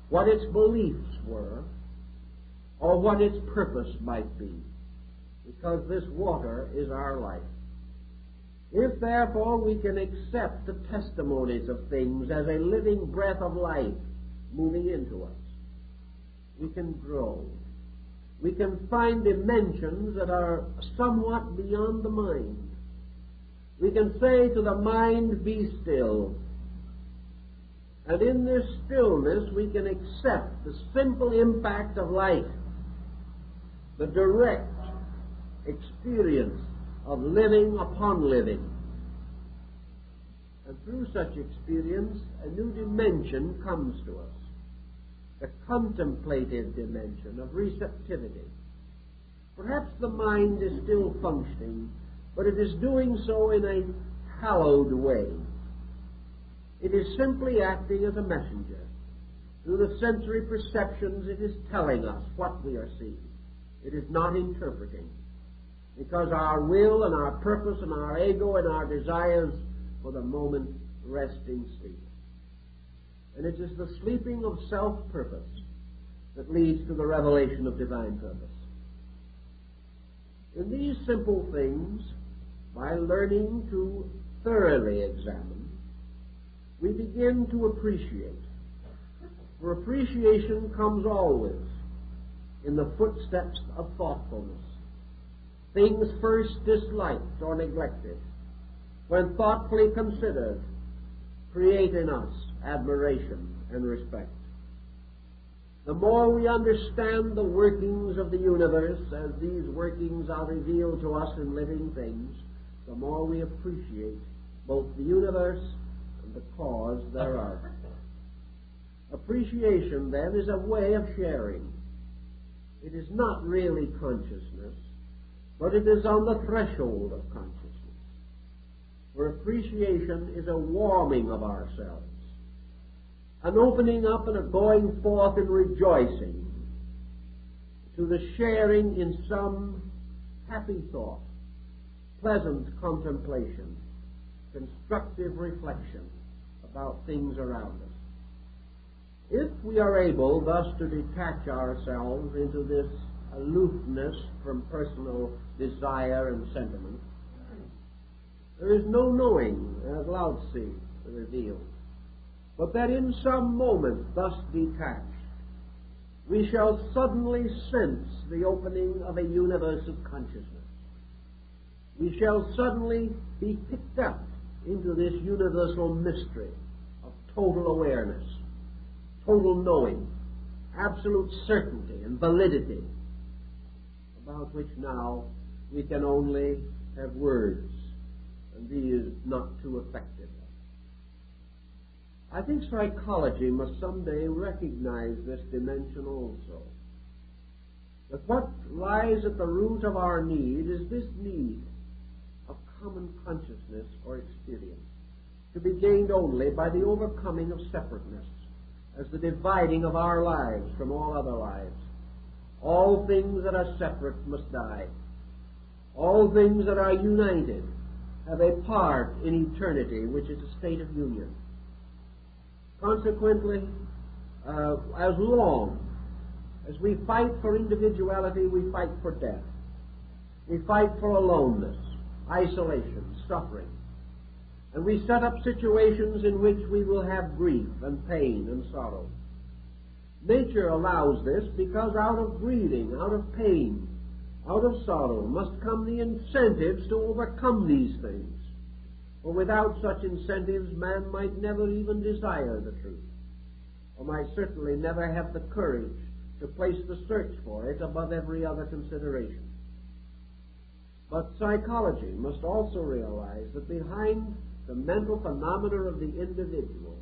what its beliefs were, or what its purpose might be, because this water is our life. If, therefore, we can accept the testimonies of things as a living breath of life moving into us, we can grow. We can find dimensions that are somewhat beyond the mind. We can say to the mind, be still. And in this stillness we can accept the simple impact of life, the direct experience of living upon living. And through such experience, a new dimension comes to us, the contemplative dimension of receptivity. Perhaps the mind is still functioning, but it is doing so in a hallowed way. It is simply acting as a messenger. Through the sensory perceptions, it is telling us what we are seeing. It is not interpreting, because our will and our purpose and our ego and our desires for the moment rest in sleep. And it is the sleeping of self-purpose that leads to the revelation of divine purpose. In these simple things, by learning to thoroughly examine, we begin to appreciate. For appreciation comes always in the footsteps of thoughtfulness. Things first disliked or neglected, when thoughtfully considered, create in us admiration and respect. The more we understand the workings of the universe, as these workings are revealed to us in living things, the more we appreciate both the universe and the cause thereof. Appreciation, then, is a way of sharing. It is not really consciousness, but it is on the threshold of consciousness. For appreciation is a warming of ourselves, an opening up and a going forth in rejoicing to the sharing in some happy thought, pleasant contemplation, constructive reflection about things around us. If we are able thus to detach ourselves into this aloofness from personal desire and sentiment, there is no knowing, as Lao-Tzu revealed, but that in some moment thus detached, we shall suddenly sense the opening of a universe of consciousness. We shall suddenly be picked up into this universal mystery of total awareness, total knowing, absolute certainty and validity, about which now we can only have words, and these not too effective. I think psychology must someday recognize this dimension also. That what lies at the root of our need is this need of common consciousness or experience, to be gained only by the overcoming of separateness, as the dividing of our lives from all other lives. All things that are separate must die. All things that are united have a part in eternity, which is a state of union. Consequently, as long as we fight for individuality, we fight for death. We fight for aloneness, isolation, suffering. And we set up situations in which we will have grief and pain and sorrow. Nature allows this because out of grieving, out of pain, out of sorrow must come the incentives to overcome these things. For without such incentives, man might never even desire the truth, or might certainly never have the courage to place the search for it above every other consideration. But psychology must also realize that behind the mental phenomena of the individual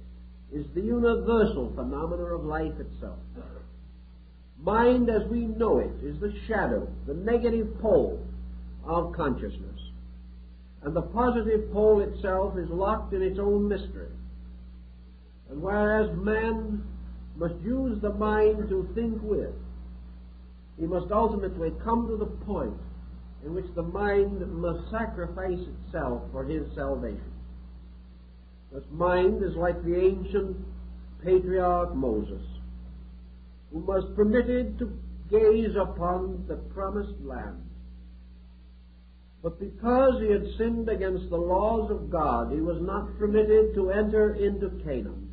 is the universal phenomena of life itself. Mind as we know it is the shadow, the negative pole of consciousness. And the positive pole itself is locked in its own mystery. And whereas man must use the mind to think with, he must ultimately come to the point in which the mind must sacrifice itself for his salvation. This mind is like the ancient patriarch Moses, who was permitted to gaze upon the promised land. But because he had sinned against the laws of God, he was not permitted to enter into Canaan.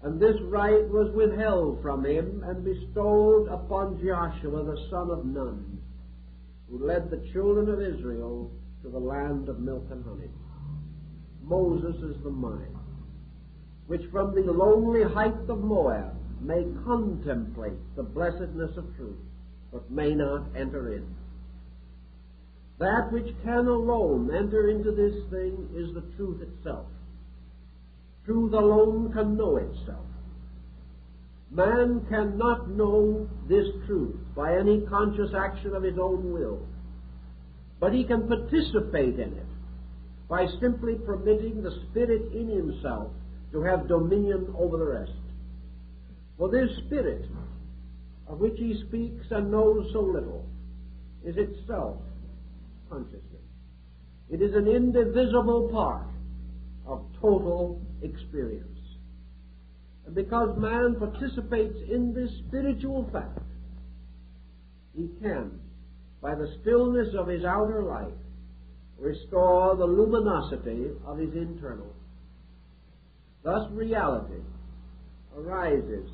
And this right was withheld from him and bestowed upon Joshua the son of Nun, who led the children of Israel to the land of milk and honey. Moses is the mind, which from the lonely height of Moab may contemplate the blessedness of truth, but may not enter in. That which can alone enter into this thing is the truth itself. Truth alone can know itself. Man cannot know this truth by any conscious action of his own will, but he can participate in it by simply permitting the Spirit in himself to have dominion over the rest. For this Spirit, of which he speaks and knows so little, is itself consciousness. It is an indivisible part of total experience. And because man participates in this spiritual fact, he can, by the stillness of his outer life, restore the luminosity of his internal. Thus reality arises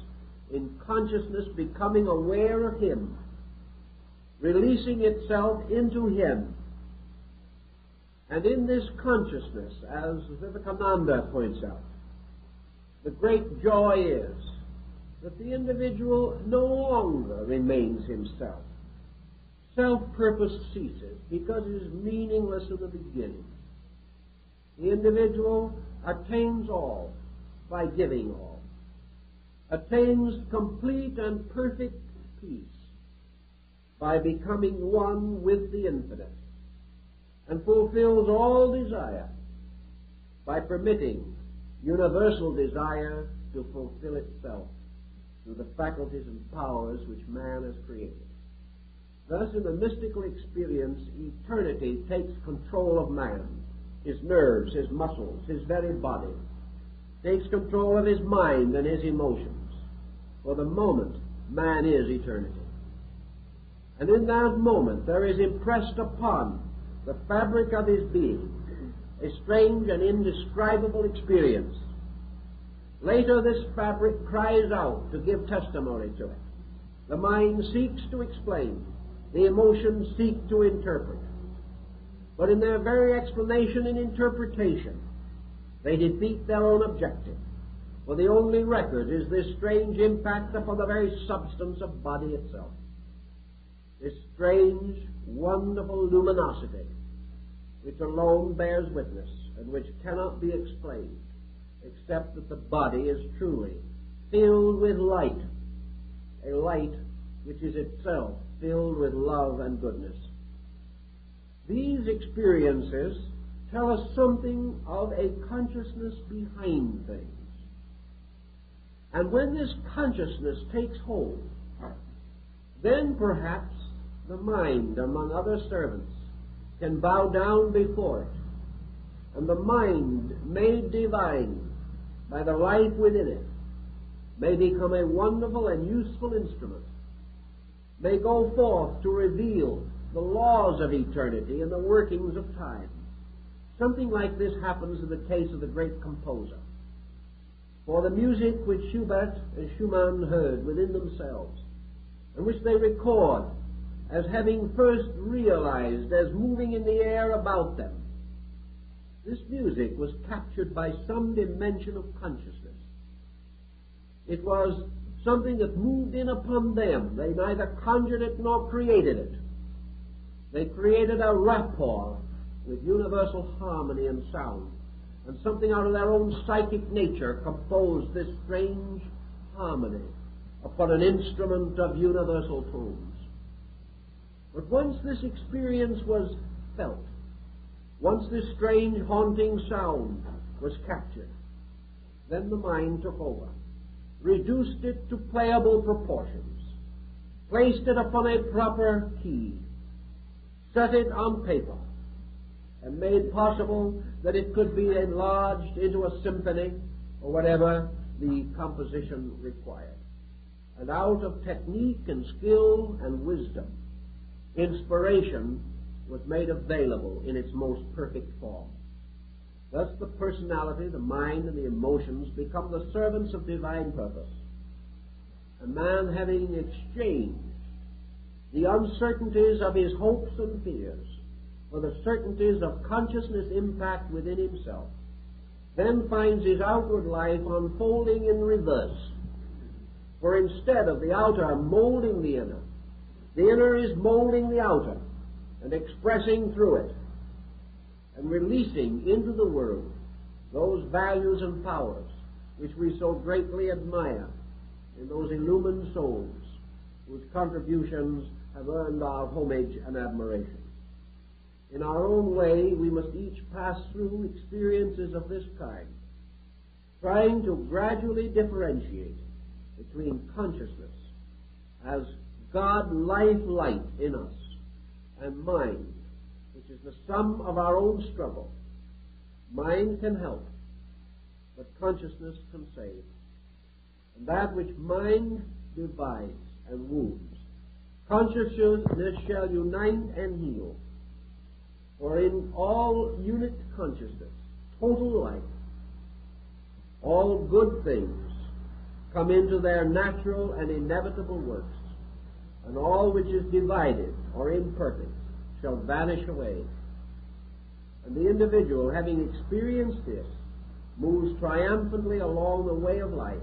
in consciousness becoming aware of him, releasing itself into him. And in this consciousness, as Vivekananda points out, the great joy is that the individual no longer remains himself. Self-purpose ceases because it is meaningless in the beginning. The individual attains all by giving all, attains complete and perfect peace by becoming one with the infinite, and fulfills all desire by permitting universal desire to fulfill itself through the faculties and powers which man has created. Thus, in the mystical experience, eternity takes control of man, his nerves, his muscles, his very body, takes control of his mind and his emotions. For the moment, man is eternity. And in that moment, there is impressed upon the fabric of his being a strange and indescribable experience. Later, this fabric cries out to give testimony to it. The mind seeks to explain. The emotions seek to interpret. But in their very explanation and interpretation, they defeat their own objective. For the only record is this strange impact upon the very substance of body itself. This strange, wonderful luminosity, which alone bears witness and which cannot be explained, except that the body is truly filled with light, a light which is itself filled with love and goodness. These experiences tell us something of a consciousness behind things. And when this consciousness takes hold, then perhaps the mind, among other servants, can bow down before it, and the mind, made divine by the life within it, may become a wonderful and useful instrument, may go forth to reveal the laws of eternity and the workings of time. Something like this happens in the case of the great composer. For the music which Schubert and Schumann heard within themselves, and which they record as having first realized as moving in the air about them, this music was captured by some dimension of consciousness. It was something that moved in upon them. They neither conjured it nor created it. They created a rapport with universal harmony and sound, and something out of their own psychic nature composed this strange harmony upon an instrument of universal tones. But once this experience was felt, once this strange haunting sound was captured, then the mind took over, reduced it to playable proportions, placed it upon a proper key, set it on paper, and made possible that it could be enlarged into a symphony or whatever the composition required. And out of technique and skill and wisdom, inspiration was made available in its most perfect form. Thus the personality, the mind, and the emotions become the servants of divine purpose. A man having exchanged the uncertainties of his hopes and fears for the certainties of consciousness impact within himself, then finds his outward life unfolding in reverse. For instead of the outer molding the inner is molding the outer, and expressing through it and releasing into the world those values and powers which we so greatly admire in those illumined souls whose contributions have earned our homage and admiration. In our own way, we must each pass through experiences of this kind, trying to gradually differentiate between consciousness as God life-light in us and mind, which is the sum of our own struggle. Mind can help, but consciousness can save. And that which mind divides and wounds, consciousness shall unite and heal. For in all unit consciousness, total life, all good things come into their natural and inevitable works, and all which is divided or imperfect shall vanish away. And the individual, having experienced this, moves triumphantly along the way of life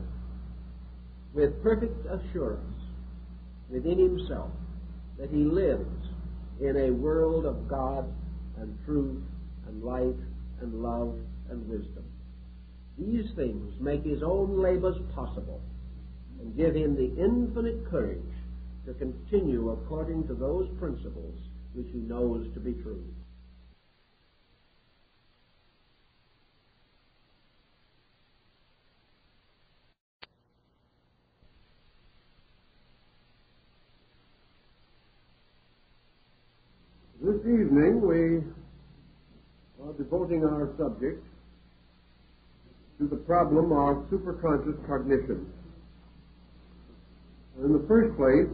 with perfect assurance within himself that he lives in a world of God and truth and light and love and wisdom. These things make his own labors possible and give him the infinite courage to continue according to those principles which he knows to be true. This evening we are devoting our subject to the problem of superconscious cognition. In the first place,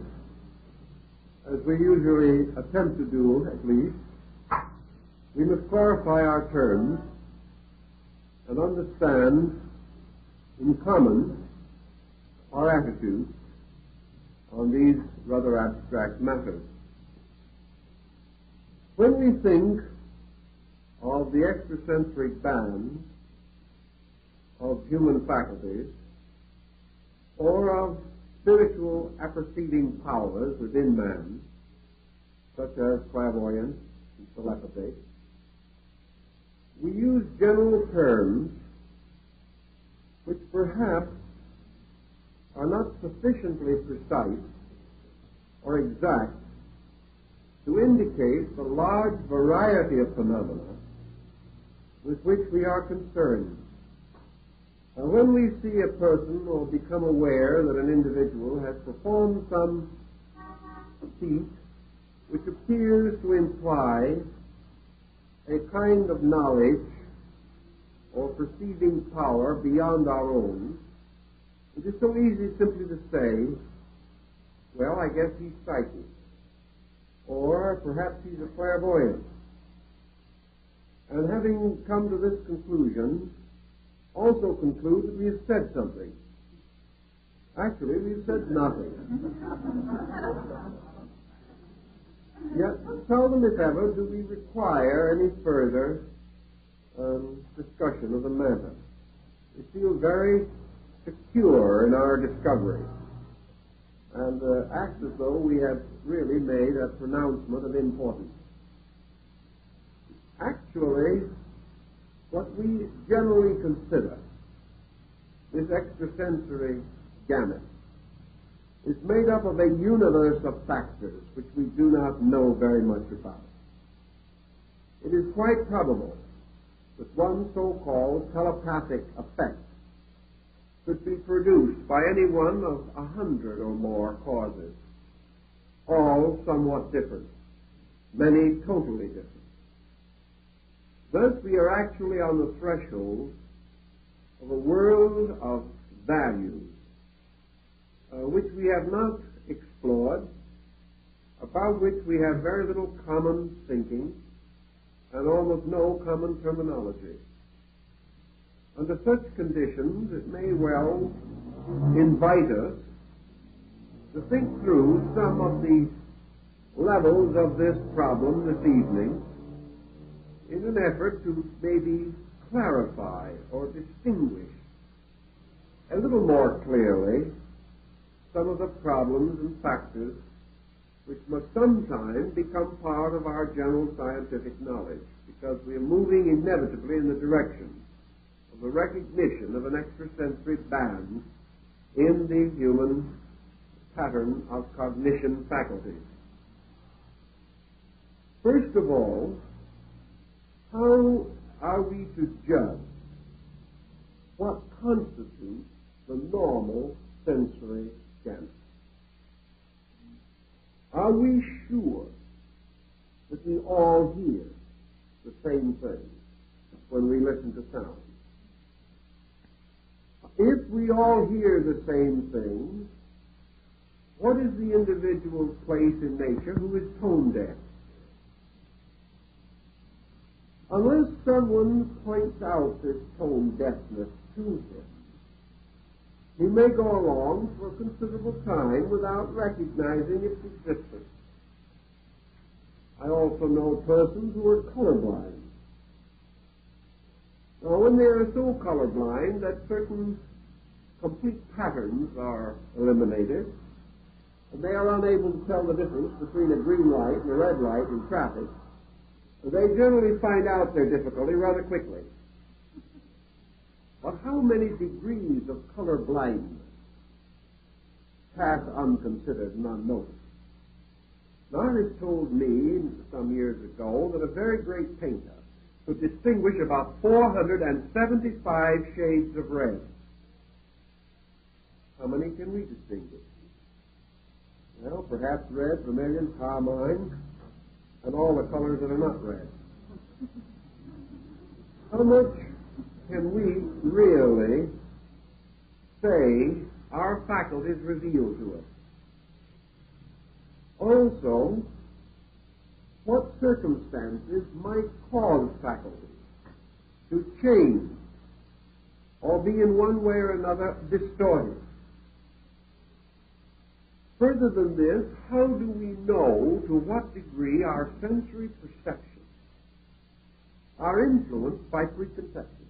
as we usually attempt to do at least, we must clarify our terms and understand in common our attitudes on these rather abstract matters. When we think of the extrasensory band of human faculties, or of spiritual apperceiving powers within man, such as clairvoyance and telepathy, we use general terms which perhaps are not sufficiently precise or exact to indicate the large variety of phenomena with which we are concerned. And when we see a person or become aware that an individual has performed some feat which appears to imply a kind of knowledge or perceiving power beyond our own, it is so easy simply to say, well, I guess he's psychic. Or perhaps he's a clairvoyant. And having come to this conclusion, also conclude that we have said something. Actually, we've said nothing. Yet, seldom if ever do we require any further discussion of the matter. We feel very secure in our discovery, and act as though we have really made a pronouncement of importance. Actually, what we generally consider this extrasensory gamut is made up of a universe of factors which we do not know very much about. It is quite probable that one so-called telepathic effect could be produced by any one of 100 or more causes, all somewhat different, many totally different. Thus, we are actually on the threshold of a world of values which we have not explored, about which we have very little common thinking and almost no common terminology. Under such conditions, it may well invite us to think through some of the levels of this problem this evening in an effort to maybe clarify or distinguish a little more clearly some of the problems and factors which must sometime become part of our general scientific knowledge, because we are moving inevitably in the direction of the recognition of an extrasensory band in the human pattern of cognition faculties. First of all, how are we to judge what constitutes the normal sensory sense? Are we sure that we all hear the same thing when we listen to sound? If we all hear the same thing, what is the individual's place in nature who is tone deaf? Unless someone points out this tone deafness to him, he may go along for a considerable time without recognizing its existence. I also know persons who are colorblind. Now, when they are so colorblind that certain complete patterns are eliminated, and they are unable to tell the difference between a green light and a red light in traffic, they generally find out their difficulty rather quickly. But how many degrees of color blindness pass unconsidered and unnoticed? Now, it is told me some years ago that a very great painter could distinguish about 475 shades of red. How many can we distinguish? Well, perhaps red, vermilion, carmine, and all the colors that are not red. How much can we really say our faculties reveal to us? Also, what circumstances might cause faculties to change or be in one way or another distorted? Further than this, how do we know to what degree our sensory perceptions are influenced by preconceptions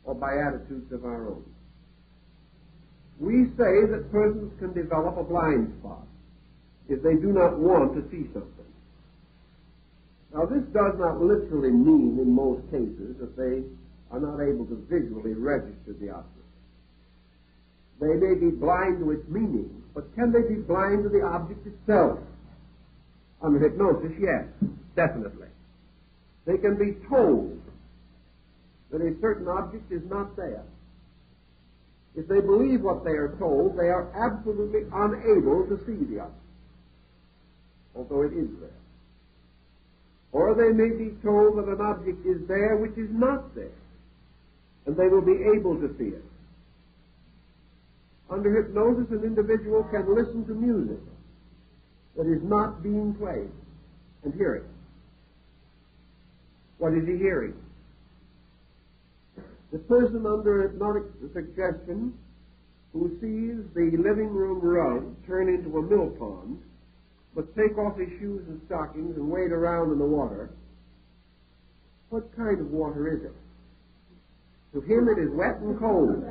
or by attitudes of our own? We say that persons can develop a blind spot if they do not want to see something. Now, this does not literally mean, in most cases, that they are not able to visually register the object. They may be blind to its meaning, but can they be blind to the object itself? Under hypnosis, yes, definitely. They can be told that a certain object is not there. If they believe what they are told, they are absolutely unable to see the object, although it is there. Or they may be told that an object is there which is not there, and they will be able to see it. Under hypnosis, an individual can listen to music that is not being played and hear it. What is he hearing? The person under hypnotic suggestion who sees the living room rug turn into a mill pond, but take off his shoes and stockings and wade around in the water, what kind of water is it? To him it is wet and cold,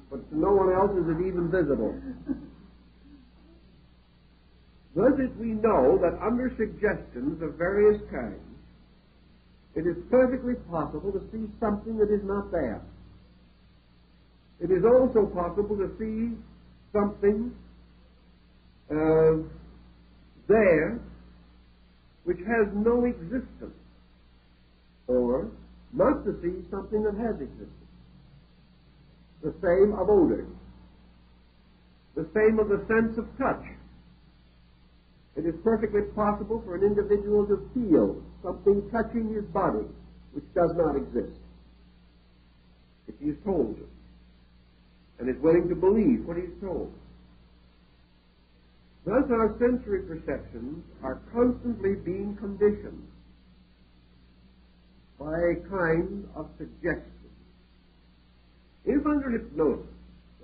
but to no one else is it even visible. Thus it we know that under suggestions of various kinds, it is perfectly possible to see something that is not there. It is also possible to see something there which has no existence, or not to see something that has existence. The same of odor, the same of the sense of touch. It is perfectly possible for an individual to feel something touching his body which does not exist, if he is told to, and is willing to believe what he is told. Thus our sensory perceptions are constantly being conditioned by a kind of suggestion. If under hypnosis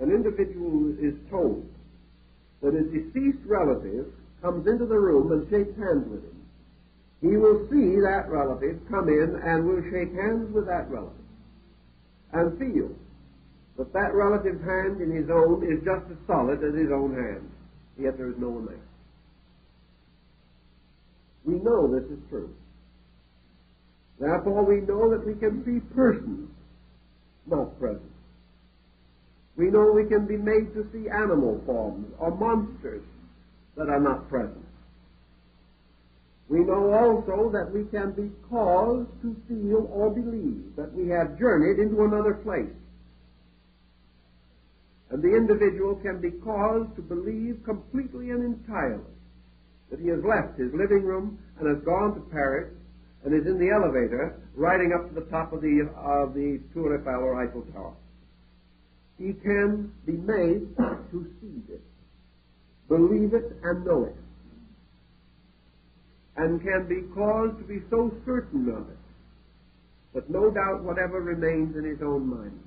an individual is told that a deceased relative comes into the room and shakes hands with him, he will see that relative come in and will shake hands with that relative and feel that that relative's hand in his own is just as solid as his own hand, yet there is no one there. We know this is true. Therefore, we know that we can see persons not present. We know we can be made to see animal forms or monsters that are not present. We know also that we can be caused to feel or believe that we have journeyed into another place. And the individual can be caused to believe completely and entirely that he has left his living room and has gone to Paris and is in the elevator riding up to the top of the Tour Eiffel or Eiffel Tower. He can be made to see this, believe it, and know it, and can be caused to be so certain of it that no doubt whatever remains in his own mind.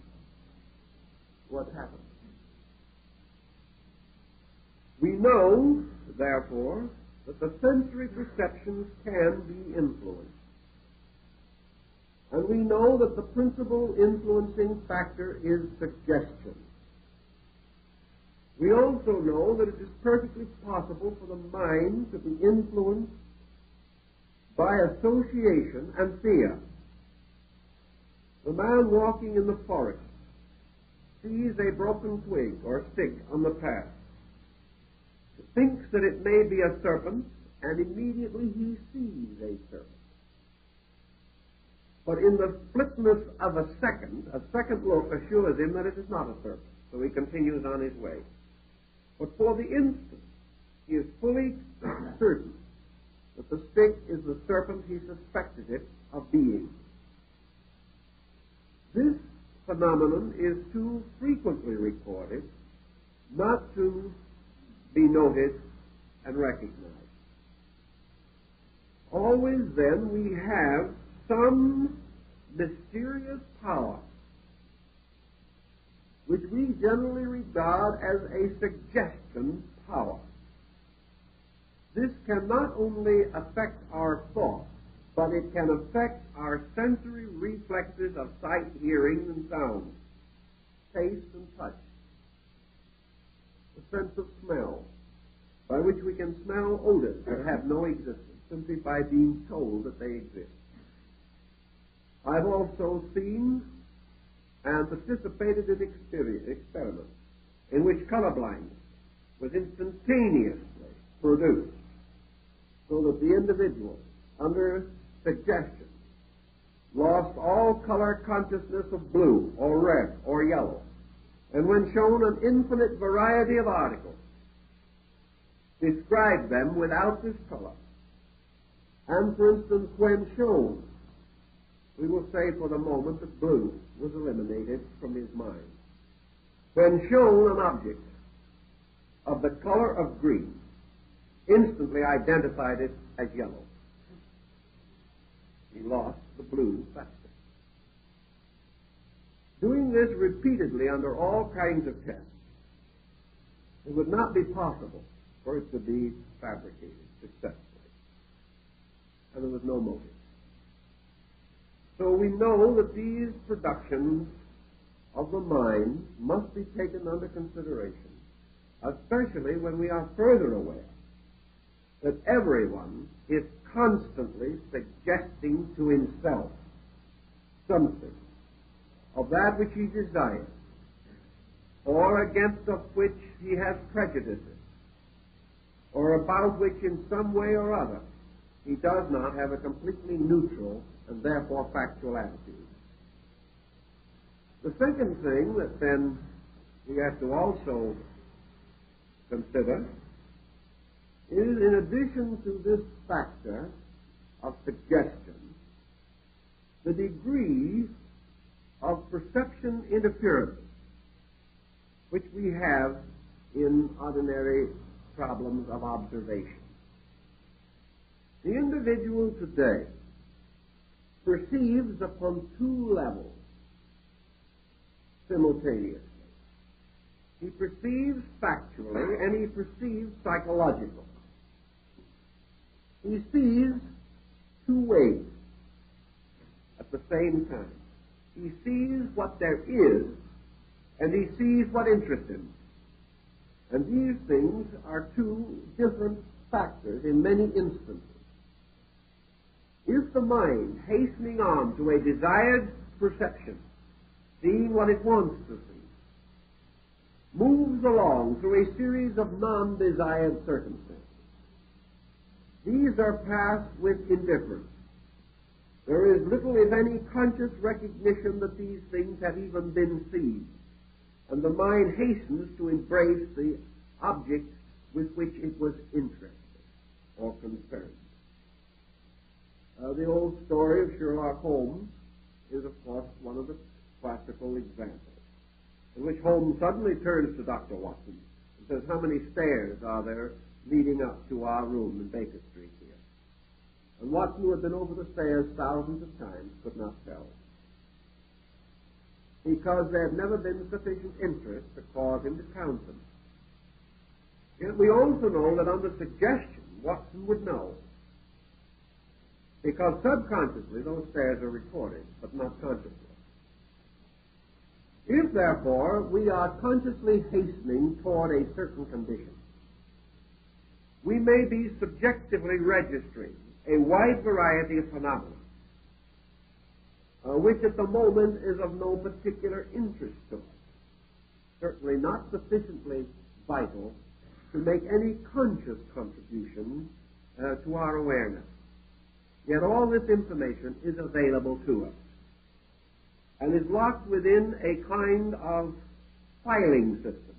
What happened? We know, therefore, that the sensory perceptions can be influenced. And we know that the principal influencing factor is suggestion. We also know that it is perfectly possible for the mind to be influenced by association and fear. The man walking in the forest sees a broken twig or stick on the path, thinks that it may be a serpent, and immediately he sees a serpent. But in the flipness of a second look assures him that it is not a serpent, so he continues on his way. But for the instant, he is fully certain that the stick is the serpent he suspected it of being. This phenomenon is too frequently recorded not to be noted and recognized. Always then we have some mysterious power which we generally regard as a suggestion power. This can not only affect our thoughts, but it can affect our sensory reflexes of sight, hearing, and sound, taste, and touch. The sense of smell, by which we can smell odors that have no existence, simply by being told that they exist. I've also seen and participated in experiments in which color blindness was instantaneously produced, so that the individual, under suggestion, lost all color consciousness of blue or red or yellow, and when shown an infinite variety of articles, described them without this color. And, for instance, when shown, we will say for the moment that blue was eliminated from his mind. When shown an object of the color of green, instantly identified it as yellow. He lost the blue factor. Doing this repeatedly under all kinds of tests, it would not be possible for it to be fabricated successfully. And there was no motive. So we know that these productions of the mind must be taken under consideration, especially when we are further aware that everyone is constantly suggesting to himself something of that which he desires, or against of which he has prejudices, or about which in some way or other he does not have a completely neutral and therefore factual attitude. The second thing that then we have to also consider is, in addition to this factor of suggestion, the degree of perception interference which we have in ordinary problems of observation. The individual today perceives upon two levels simultaneously. He perceives factually and he perceives psychologically. He sees two ways at the same time. He sees what there is and he sees what interests him. And these things are two different factors in many instances. Is the mind hastening on to a desired perception, seeing what it wants to see, moves along through a series of non-desired circumstances? These are passed with indifference. There is little, if any, conscious recognition that these things have even been seen, and the mind hastens to embrace the object with which it was interested or concerned. The old story of Sherlock Holmes is, of course, one of the classical examples, in which Holmes suddenly turns to Dr. Watson and says, "How many stairs are there leading up to our room in Baker Street here?" And Watson, who had been over the stairs thousands of times, could not tell, because there had never been sufficient interest to cause him to count them. Yet we also know that under suggestion, Watson would know, because subconsciously those stairs are recorded, but not consciously. If, therefore, we are consciously hastening toward a certain condition, we may be subjectively registering a wide variety of phenomena, which at the moment is of no particular interest to us, certainly not sufficiently vital to make any conscious contribution to our awareness. Yet all this information is available to us and is locked within a kind of filing system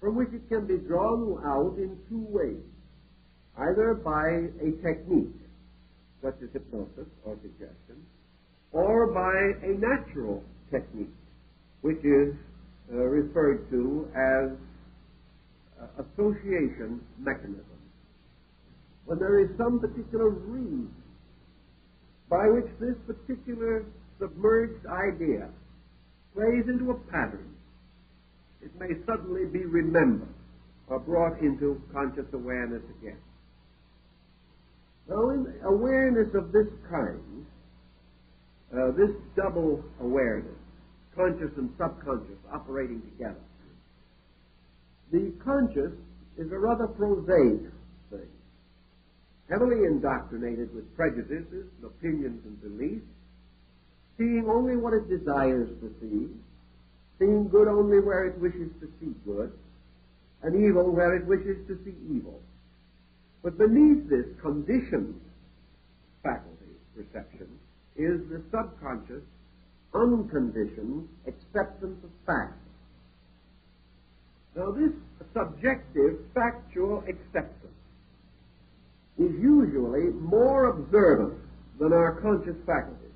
from which it can be drawn out in two ways, either by a technique such as hypnosis or suggestion, or by a natural technique which is referred to as association mechanism. When there is some particular reason by which this particular submerged idea plays into a pattern, it may suddenly be remembered or brought into conscious awareness again. Now, in awareness of this kind, this double awareness, conscious and subconscious operating together, the conscious is a rather prosaic thing, heavily indoctrinated with prejudices, opinions, and beliefs, seeing only what it desires to see, seeing good only where it wishes to see good, and evil where it wishes to see evil. But beneath this conditioned faculty, perception, is the subconscious, unconditioned acceptance of facts. Now, this subjective, factual acceptance is usually more observant than our conscious faculties,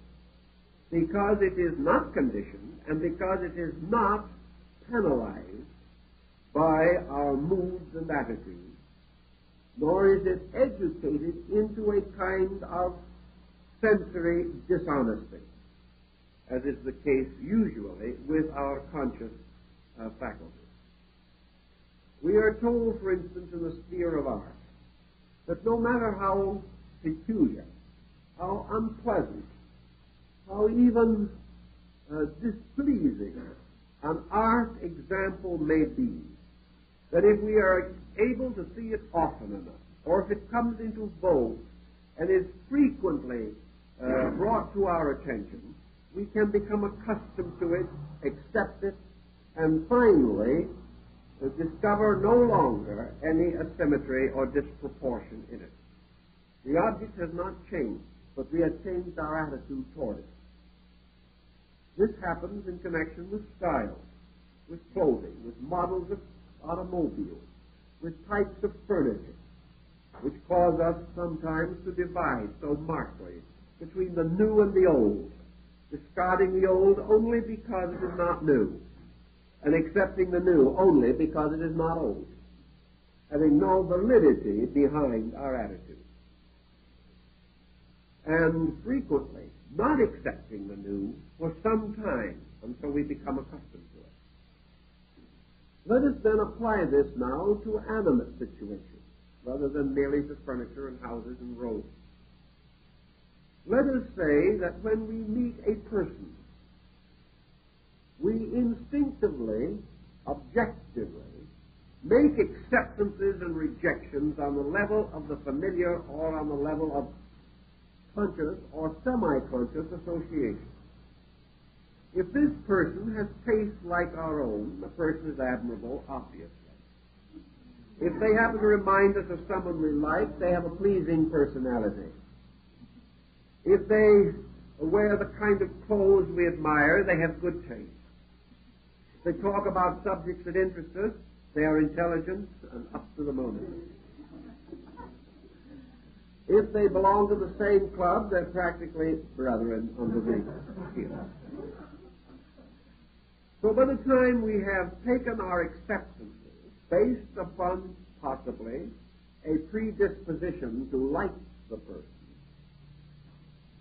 because it is not conditioned and because it is not penalized by our moods and attitudes, nor is it educated into a kind of sensory dishonesty, as is the case usually with our conscious faculties. We are told, for instance, in the sphere of art, that no matter how peculiar, how unpleasant, how even displeasing an art example may be, that if we are able to see it often enough, or if it comes into vogue and is frequently brought to our attention, we can become accustomed to it, accept it, and finally discover no longer any asymmetry or disproportion in it. The object has not changed, but we have changed our attitude toward it. This happens in connection with style, with clothing, with models of automobiles, with types of furniture, which cause us sometimes to divide so markedly between the new and the old, discarding the old only because it is not new, and accepting the new only because it is not old, having no validity behind our attitude. And frequently not accepting the new for some time until we become accustomed to it. Let us then apply this now to animate situations, rather than merely to furniture and houses and roads. Let us say that when we meet a person, we instinctively, objectively, make acceptances and rejections on the level of the familiar or on the level of conscious or semi-conscious association. If this person has tastes like our own, the person is admirable, obviously. If they happen to remind us of someone we like, they have a pleasing personality. If they wear the kind of clothes we admire, they have good taste. If they talk about subjects that interest us, they are intelligent and up to the moment. If they belong to the same club, they're practically brethren under the heel. So by the time we have taken our acceptances based upon possibly a predisposition to like the person,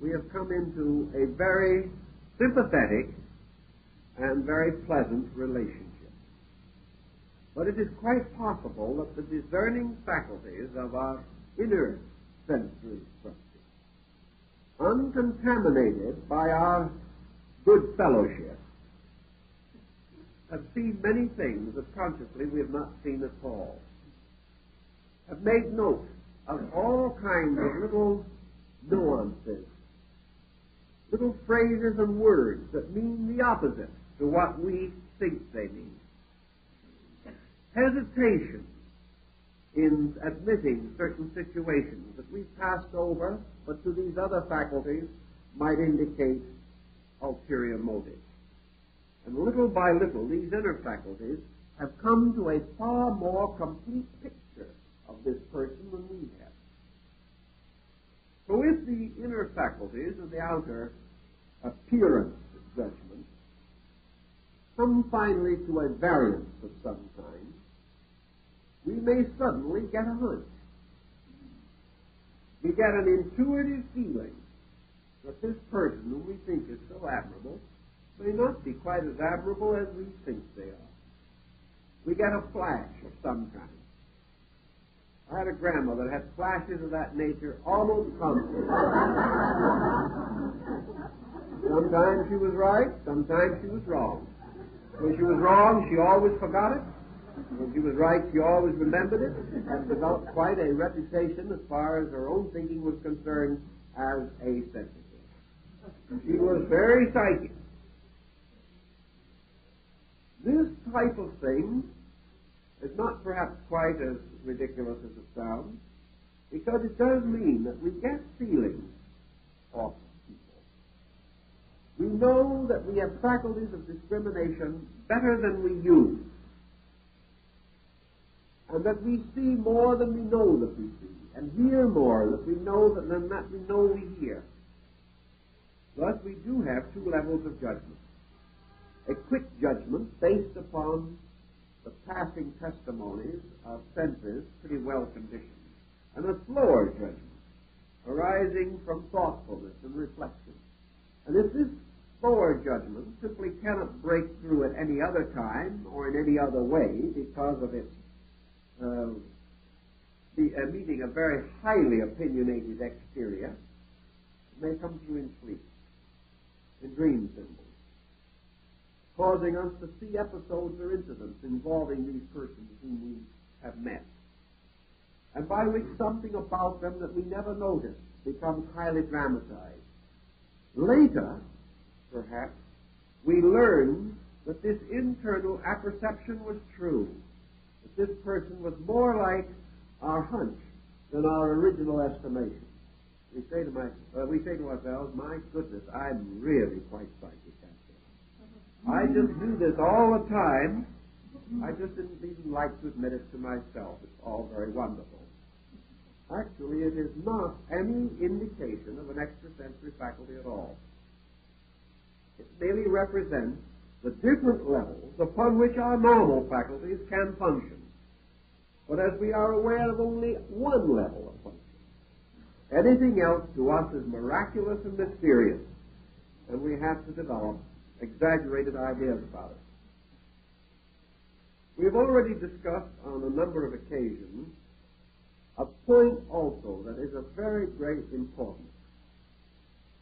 we have come into a very sympathetic and very pleasant relationship. But it is quite possible that the discerning faculties of our inner sensory structure, uncontaminated by our good fellowship, have seen many things that consciously we have not seen at all, have made note of all kinds of little nuances, little phrases and words that mean the opposite to what we think they mean. Hesitation in admitting certain situations that we've passed over, but to these other faculties might indicate ulterior motives. And little by little, these inner faculties have come to a far more complete picture of this person than we have. So if the inner faculties and the outer appearance judgment come finally to a variance of some kind, we may suddenly get a hunch. We get an intuitive feeling that this person whom we think is so admirable may not be quite as admirable as we think they are. We get a flash of some kind. I had a grandmother that had flashes of that nature almost constantly. Sometimes she was right, sometimes she was wrong. When she was wrong, she always forgot it. When she was right, she always remembered it, and developed quite a reputation as far as her own thinking was concerned as a sensitive. She was very psychic. This type of thing is not perhaps quite as ridiculous as it sounds, because it does mean that we get feelings off people. We know that we have faculties of discrimination better than we use, and that we see more than we know that we see, and hear more than we know we hear. Thus, we do have two levels of judgment. A quick judgment based upon the passing testimonies of senses pretty well conditioned, and a slower judgment arising from thoughtfulness and reflection. And if this slower judgment simply cannot break through at any other time or in any other way because of its meeting a very highly opinionated exterior, it may come through in sleep, in dream symbols, causing us to see episodes or incidents involving these persons whom we have met, and by which something about them that we never noticed becomes highly dramatized. Later, perhaps, we learn that this internal apperception was true, that this person was more like our hunch than our original estimation. We say to ourselves, my goodness, I'm really quite psychic. I just do this all the time. I just didn't even like to admit it to myself. It's all very wonderful. Actually, it is not any indication of an extrasensory faculty at all. It merely represents the different levels upon which our normal faculties can function. But as we are aware of only one level of function, anything else to us is miraculous and mysterious, and we have to develop exaggerated ideas about it. We have already discussed on a number of occasions a point also that is of very great importance,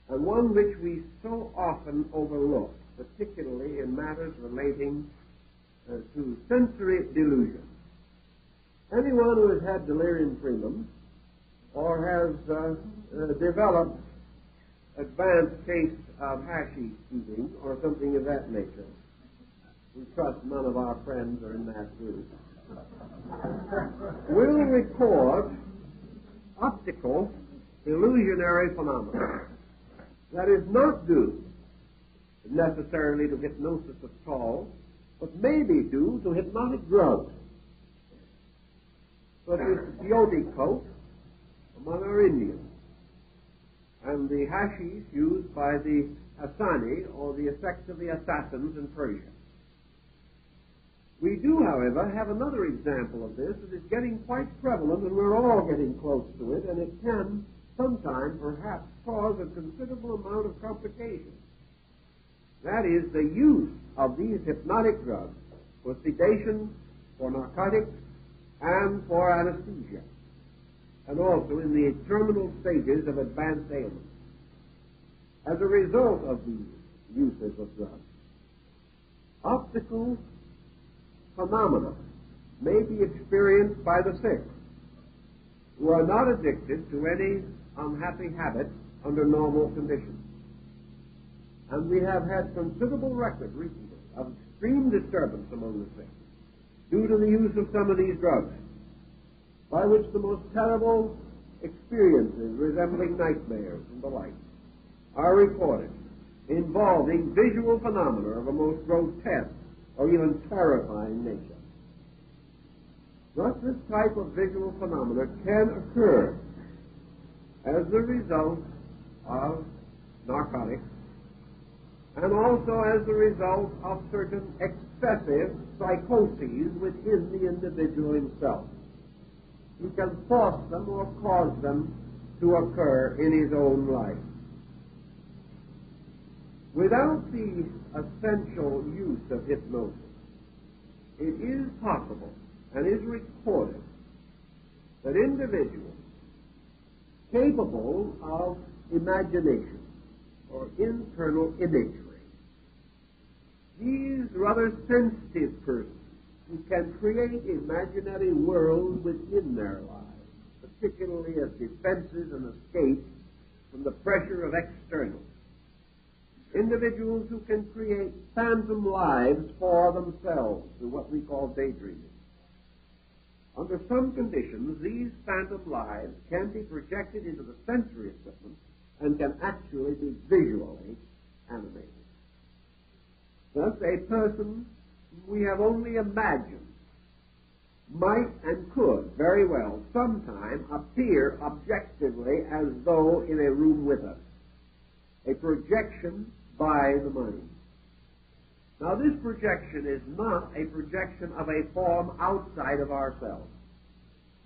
and one which we so often overlook, particularly in matters relating to sensory delusion. Anyone who has had delirium tremens or has developed advanced case of hashish eating or something of that nature. We trust none of our friends are in that group. Will record optical illusionary phenomena. That is not due necessarily to hypnosis at all, but may be due to hypnotic drugs, such as the peyote coat among our Indians, and the hashish used by the Hassani, or the effects of the assassins in Persia. We do, however, have another example of this that is getting quite prevalent, and we're all getting close to it, and it can sometimes perhaps cause a considerable amount of complication. That is the use of these hypnotic drugs for sedation, for narcotics, and for anesthesia, and also in the terminal stages of advanced ailments. As a result of these uses of drugs, optical phenomena may be experienced by the sick who are not addicted to any unhappy habit under normal conditions. And we have had considerable record recently of extreme disturbance among the sick due to the use of some of these drugs, by which the most terrible experiences resembling nightmares and the like are reported, involving visual phenomena of a most grotesque or even terrifying nature. Thus, this type of visual phenomena can occur as the result of narcotics and also as the result of certain excessive psychoses within the individual himself. He can force them or cause them to occur in his own life. Without the essential use of hypnosis, it is possible and is recorded that individuals capable of imagination or internal imagery, these rather sensitive persons who can create imaginary worlds within their lives, particularly as defenses and escapes from the pressure of externals, individuals who can create phantom lives for themselves through what we call daydreaming. Under some conditions, these phantom lives can be projected into the sensory equipment and can actually be visually animated. Thus, a person we have only imagined might and could very well sometime appear objectively as though in a room with us, a projection by the mind. Now, this projection is not a projection of a form outside of ourselves,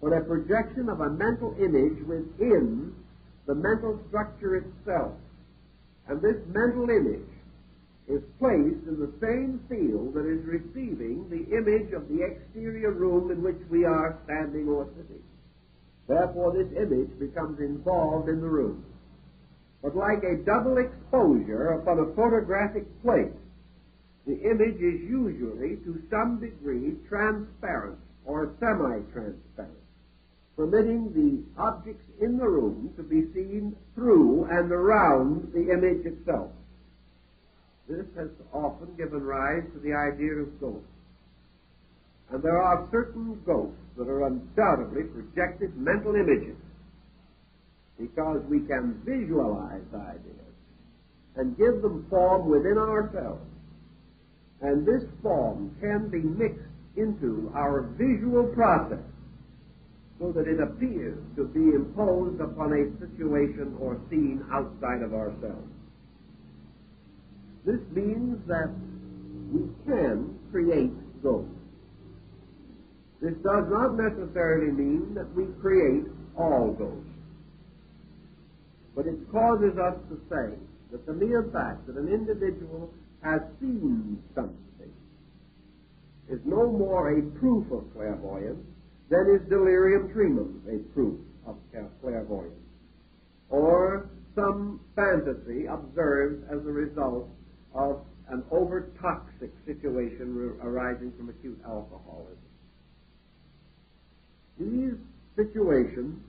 but a projection of a mental image within the mental structure itself. And this mental image is placed in the same field that is receiving the image of the exterior room in which we are standing or sitting. Therefore, this image becomes involved in the room. But like a double exposure upon a photographic plate, the image is usually to some degree transparent or semi-transparent, permitting the objects in the room to be seen through and around the image itself. This has often given rise to the idea of ghosts. And there are certain ghosts that are undoubtedly projected mental images, because we can visualize ideas and give them form within ourselves. And this form can be mixed into our visual process so that it appears to be imposed upon a situation or scene outside of ourselves. This means that we can create ghosts. This does not necessarily mean that we create all ghosts. But it causes us to say that the mere fact that an individual has seen something is no more a proof of clairvoyance than is delirium tremens a proof of clairvoyance, or some fantasy observed as a result of an over-toxic situation arising from acute alcoholism. These situations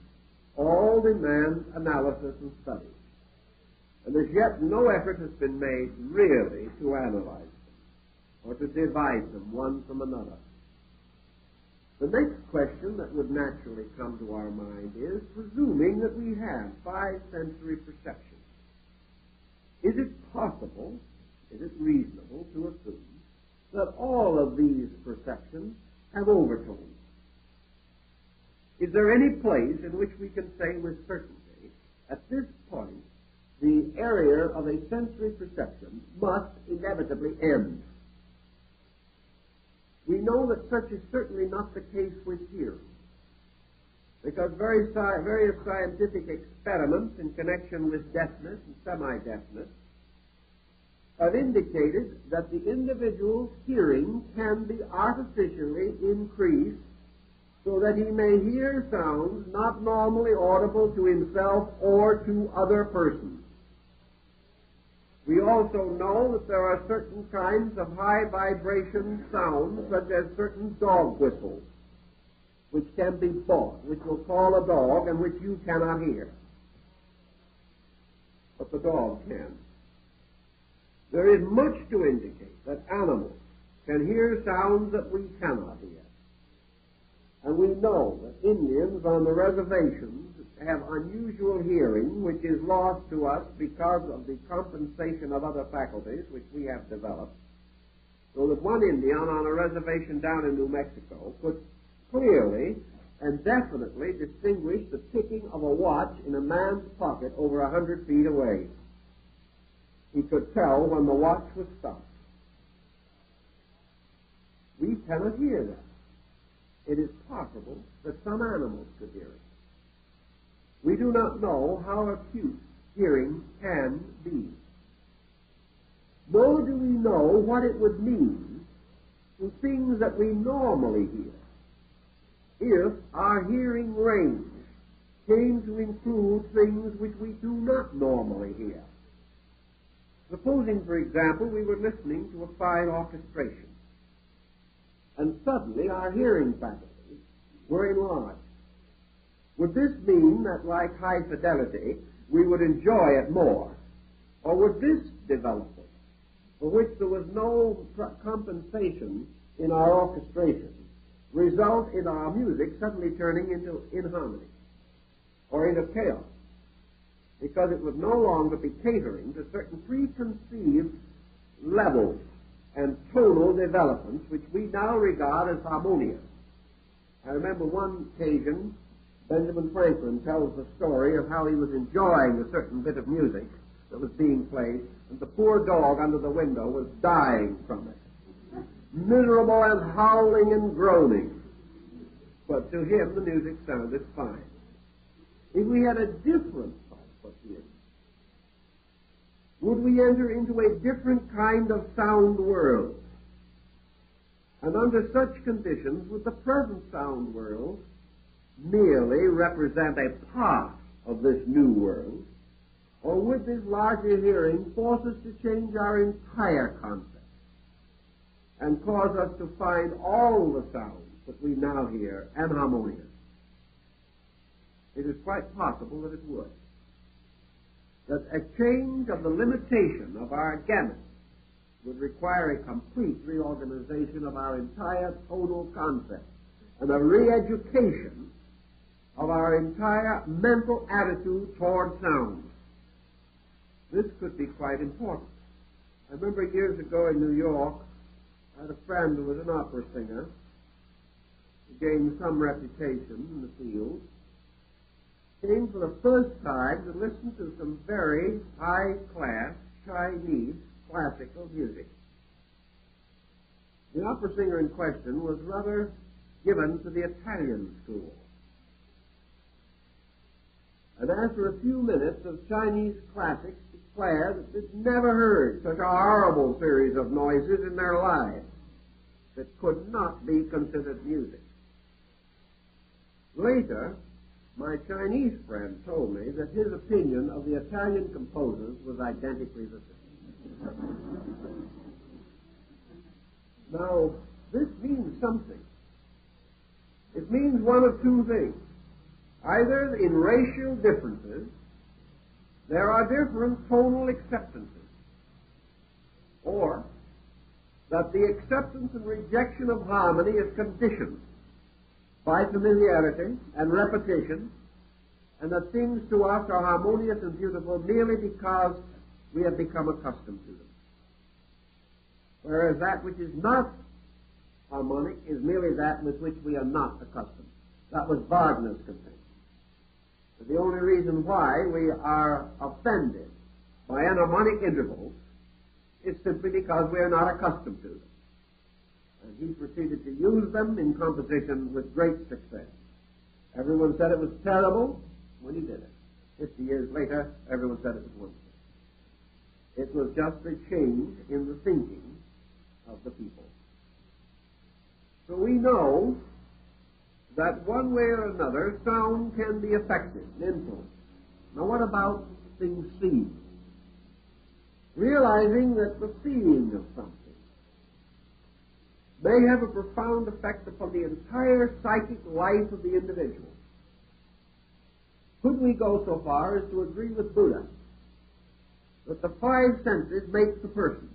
all demand analysis and study. And as yet no effort has been made really to analyze them or to divide them one from another. The next question that would naturally come to our mind is, presuming that we have five sensory perceptions, is it possible, is it reasonable to assume that all of these perceptions have overtones? Is there any place in which we can say with certainty, at this point, the area of a sensory perception must inevitably end? We know that such is certainly not the case with hearing, because various scientific experiments in connection with deafness and semi-deafness have indicated that the individual's hearing can be artificially increased so that he may hear sounds not normally audible to himself or to other persons. We also know that there are certain kinds of high vibration sounds, such as certain dog whistles, which can be bought, which will call a dog and which you cannot hear, but the dog can. There is much to indicate that animals can hear sounds that we cannot hear. And we know that Indians on the reservations have unusual hearing, which is lost to us because of the compensation of other faculties which we have developed. So that one Indian on a reservation down in New Mexico could clearly and definitely distinguish the ticking of a watch in a man's pocket over 100 feet away. He could tell when the watch was stopped. We cannot hear that. It is possible that some animals could hear it. We do not know how acute hearing can be. Nor do we know what it would mean to things that we normally hear if our hearing range came to include things which we do not normally hear. Supposing, for example, we were listening to a fine orchestration, and suddenly our hearing faculties were enlarged. Would this mean that, like high fidelity, we would enjoy it more? Or would this development, for which there was no compensation in our orchestration, result in our music suddenly turning into inharmony or into chaos? Because it would no longer be catering to certain preconceived levels and tonal developments which we now regard as harmonious. I remember one occasion Benjamin Franklin tells the story of how he was enjoying a certain bit of music that was being played, and the poor dog under the window was dying from it, miserable and howling and groaning. But to him the music sounded fine. If we had a different type of hearing, would we enter into a different kind of sound world? And under such conditions, would the present sound world merely represent a part of this new world, or would this larger hearing force us to change our entire concept and cause us to find all the sounds that we now hear inharmonious? It is quite possible that it would. That a change of the limitation of our gamut would require a complete reorganization of our entire tonal concept and a re-education of our entire mental attitude toward sound. This could be quite important. I remember years ago in New York, I had a friend who was an opera singer who gained some reputation in the field. Came for the first time to listen to some very high-class Chinese classical music. The opera singer in question was rather given to the Italian school. And after a few minutes of Chinese classics, declared that they'd never heard such a horrible series of noises in their lives that could not be considered music. Later, my Chinese friend told me that his opinion of the Italian composers was identically the same. Now, this means something. It means one of two things. Either in racial differences, there are different tonal acceptances, or that the acceptance and rejection of harmony is conditioned by familiarity and repetition, and that things to us are harmonious and beautiful merely because we have become accustomed to them. Whereas that which is not harmonic is merely that with which we are not accustomed. That was Wagner's contention. But the only reason why we are offended by enharmonic intervals is simply because we are not accustomed to them. And he proceeded to use them in composition with great success. Everyone said it was terrible when he did it. 50 years later, everyone said it was wonderful. It was just a change in the thinking of the people. So we know that one way or another, sound can be affected and influenced. Now what about things seen? Realizing that the seeing of something may have a profound effect upon the entire psychic life of the individual. Could we go so far as to agree with Buddha that the five senses make the person,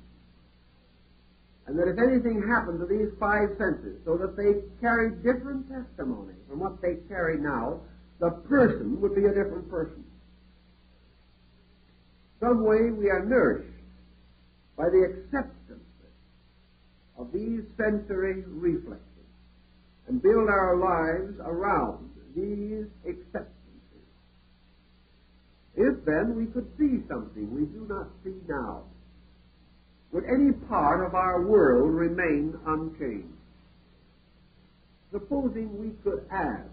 and that if anything happened to these five senses so that they carried different testimony from what they carry now, the person would be a different person? Some way we are nourished by the acceptance of these sensory reflexes and build our lives around these acceptances. If then we could see something we do not see now, would any part of our world remain unchanged? Supposing we could add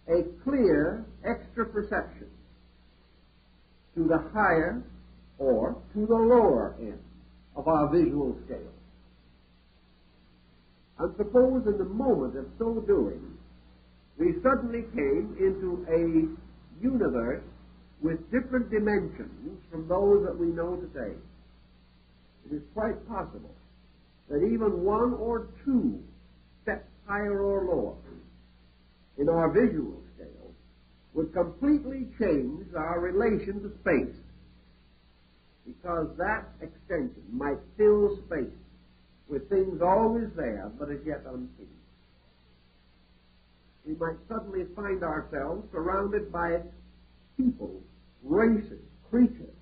a clear extra perception to the higher or to the lower end of our visual scale. And suppose in the moment of so doing, we suddenly came into a universe with different dimensions from those that we know today. It is quite possible that even one or two steps higher or lower in our visual scale would completely change our relation to space, because that extension might fill space with things always there but as yet unseen. We might suddenly find ourselves surrounded by people, races, creatures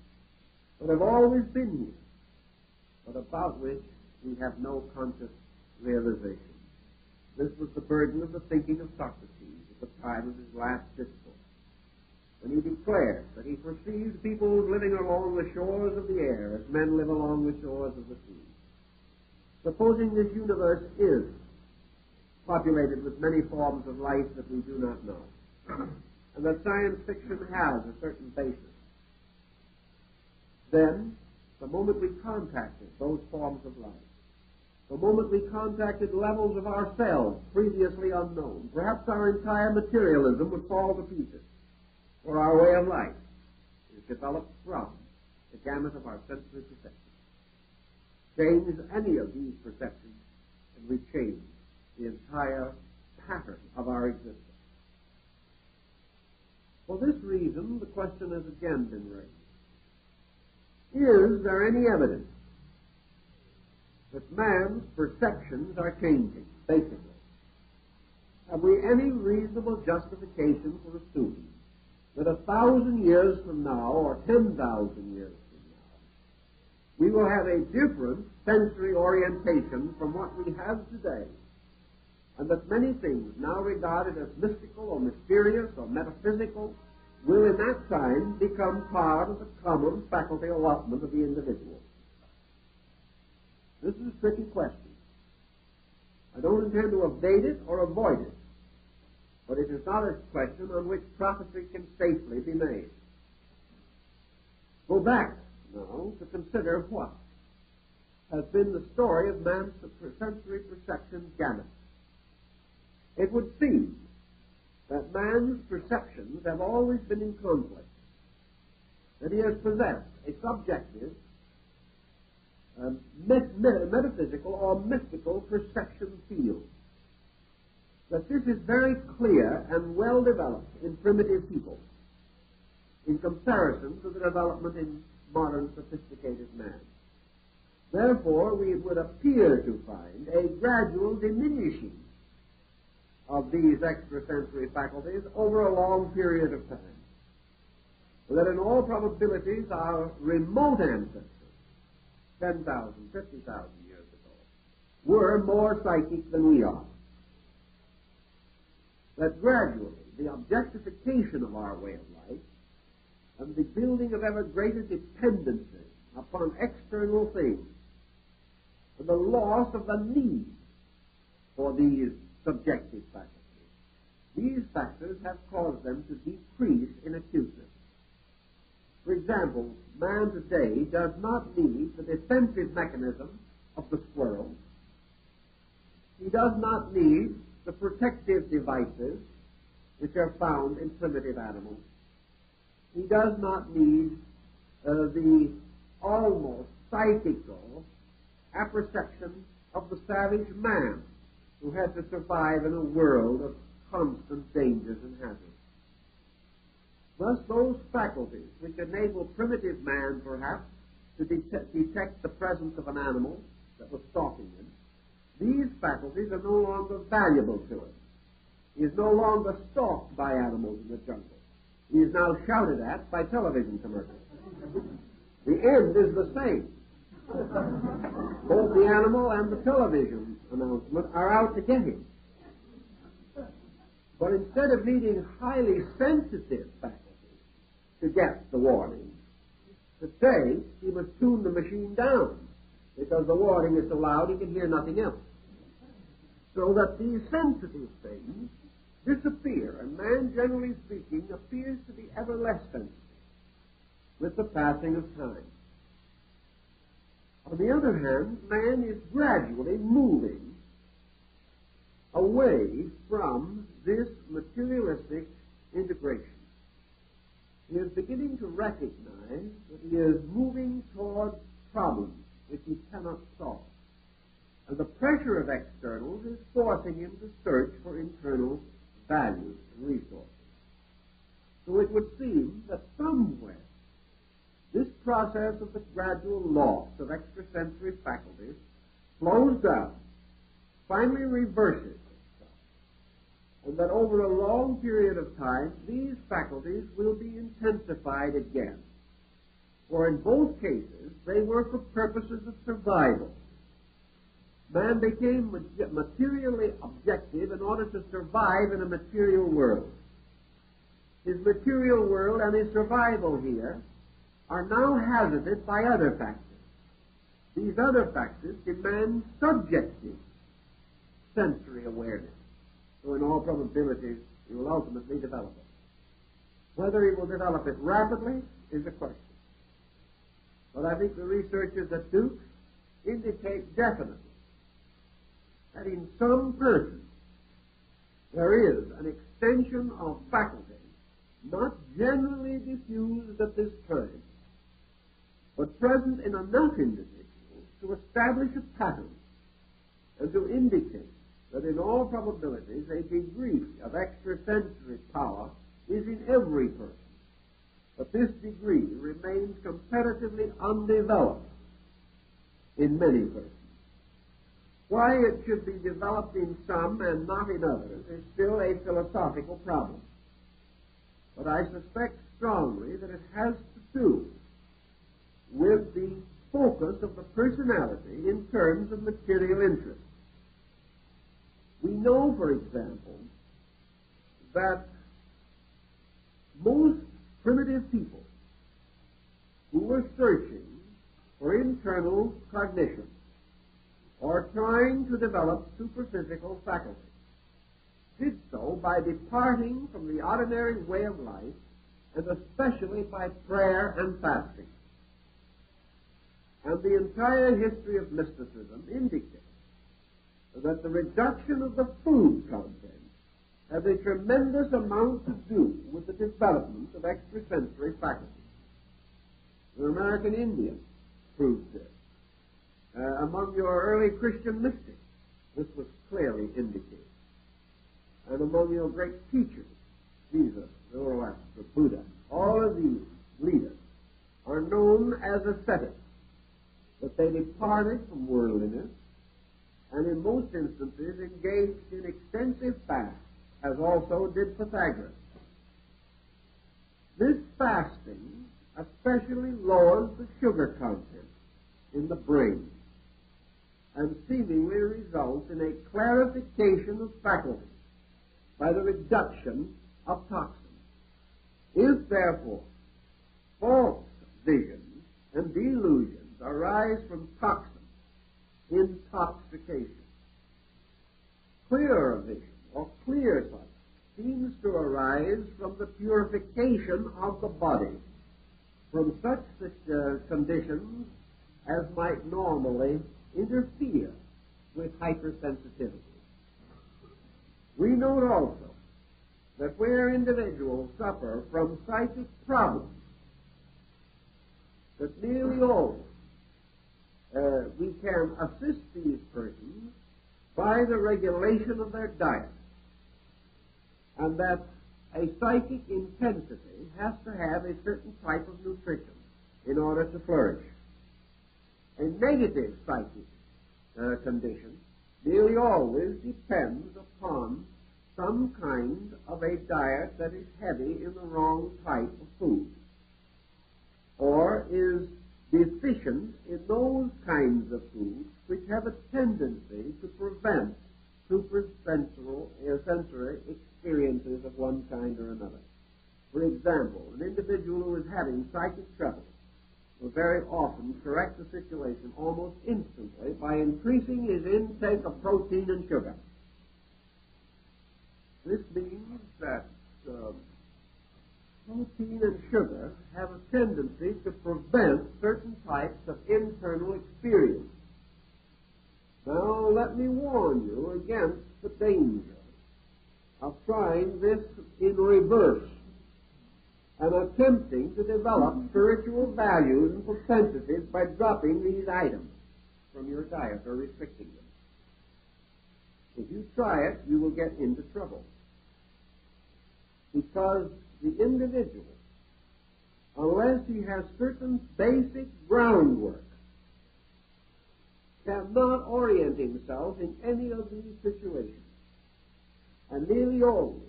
that have always been here, but about which we have no conscious realization. This was the burden of the thinking of Socrates at the time of his last discourse, when he declared that he perceived people living along the shores of the air as men live along the shores of the sea. Supposing this universe is populated with many forms of life that we do not know, and that science fiction has a certain basis, then the moment we contacted those forms of life, the moment we contacted levels of ourselves previously unknown, perhaps our entire materialism would fall to pieces, for our way of life is developed from the gamut of our sensory perceptions. Change any of these perceptions, and we change the entire pattern of our existence. For this reason, the question has again been raised. Is there any evidence that man's perceptions are changing, basically? Have we any reasonable justification for assuming that 1,000 years from now, or 10,000 years from now, we will have a different sensory orientation from what we have today, and that many things now regarded as mystical or mysterious or metaphysical will in that time become part of the common faculty allotment of the individual? This is a tricky question. I don't intend to evade it or avoid it, but it is not a question on which prophecy can safely be made. Go back now to consider what has been the story of man's sensory perception gamut. It would seem that man's perceptions have always been in conflict, that he has possessed a subjective, metaphysical or mystical perception field, that this is very clear and well developed in primitive people. in comparison to the development in modern sophisticated man. Therefore, we would appear to find a gradual diminishing of these extrasensory faculties over a long period of time. That in all probabilities our remote ancestors, 10,000, 50,000 years ago, were more psychic than we are. That gradually the objectification of our way of life and the building of ever greater dependency upon external things and the loss of the need for these subjective faculties, these factors have caused them to decrease in acuteness. For example, man today does not need the defensive mechanism of the squirrel. He does not need the protective devices which are found in primitive animals. He does not need the almost psychical apperception of the savage man who had to survive in a world of constant dangers and hazards. Thus, those faculties which enable primitive man, perhaps, to detect the presence of an animal that was stalking him, these faculties are no longer valuable to him. He is no longer stalked by animals in the jungle. He is now shouted at by television commercials. The end is the same. Both the animal and the television announcement are out to get him. But instead of needing highly sensitive faculties to get the warning, today he must tune the machine down because the warning is so loud he can hear nothing else. So that these sensitive things disappear, and man, generally speaking, appears to be ever less sensitive with the passing of time. On the other hand, man is gradually moving away from this materialistic integration. He is beginning to recognize that he is moving toward problems which he cannot solve. And the pressure of externals is forcing him to search for internal values and resources. So it would seem that somewhere this process of the gradual loss of extrasensory faculties slows down, finally reverses itself, and that over a long period of time these faculties will be intensified again. For in both cases they were for purposes of survival. Man became materially objective in order to survive in a material world. His material world and his survival here are now hazarded by other factors. These other factors demand subjective sensory awareness. So in all probability, he will ultimately develop it. Whether he will develop it rapidly is a question. But I think the researchers at Duke indicate definitely that in some persons there is an extension of faculty not generally diffused at this time, but present in enough individuals to establish a pattern and to indicate that in all probabilities a degree of extrasensory power is in every person, but this degree remains comparatively undeveloped in many persons. Why it should be developed in some and not in others is still a philosophical problem. But I suspect strongly that it has to do with the focus of the personality in terms of material interest. We know, for example, that most primitive people who were searching for internal cognition or trying to develop superphysical faculties did so by departing from the ordinary way of life, and especially by prayer and fasting. And the entire history of mysticism indicates that the reduction of the food content has a tremendous amount to do with the development of extrasensory faculties. The American Indian proved this. Among your early Christian mystics, this was clearly indicated. And among your great teachers, Jesus, Zoroaster, Buddha, all of these leaders are known as ascetics, that they departed from worldliness and in most instances engaged in extensive fast, as also did Pythagoras. This fasting especially lowers the sugar content in the brain and seemingly results in a clarification of faculties by the reduction of toxins. If, therefore, false visions and delusions arise from toxins, intoxication, clearer vision or clear sight seems to arise from the purification of the body from such conditions as might normally interfere with hypersensitivity. We note also that where individuals suffer from psychic problems, that nearly always we can assist these persons by the regulation of their diet, and that a psychic intensity has to have a certain type of nutrition in order to flourish. A negative psychic condition nearly always depends upon some kind of a diet that is heavy in the wrong type of food, or is deficient in those kinds of foods which have a tendency to prevent sensory experiences of one kind or another. For example, an individual who is having psychic trouble will very often correct the situation almost instantly by increasing his intake of protein and sugar. This means that protein and sugar have a tendency to prevent certain types of internal experience. Now, let me warn you against the danger of trying this in reverse and attempting to develop spiritual values and propensities by dropping these items from your diet or restricting them. If you try it, you will get into trouble, because the individual, unless he has certain basic groundwork, cannot orient himself in any of these situations. And nearly always,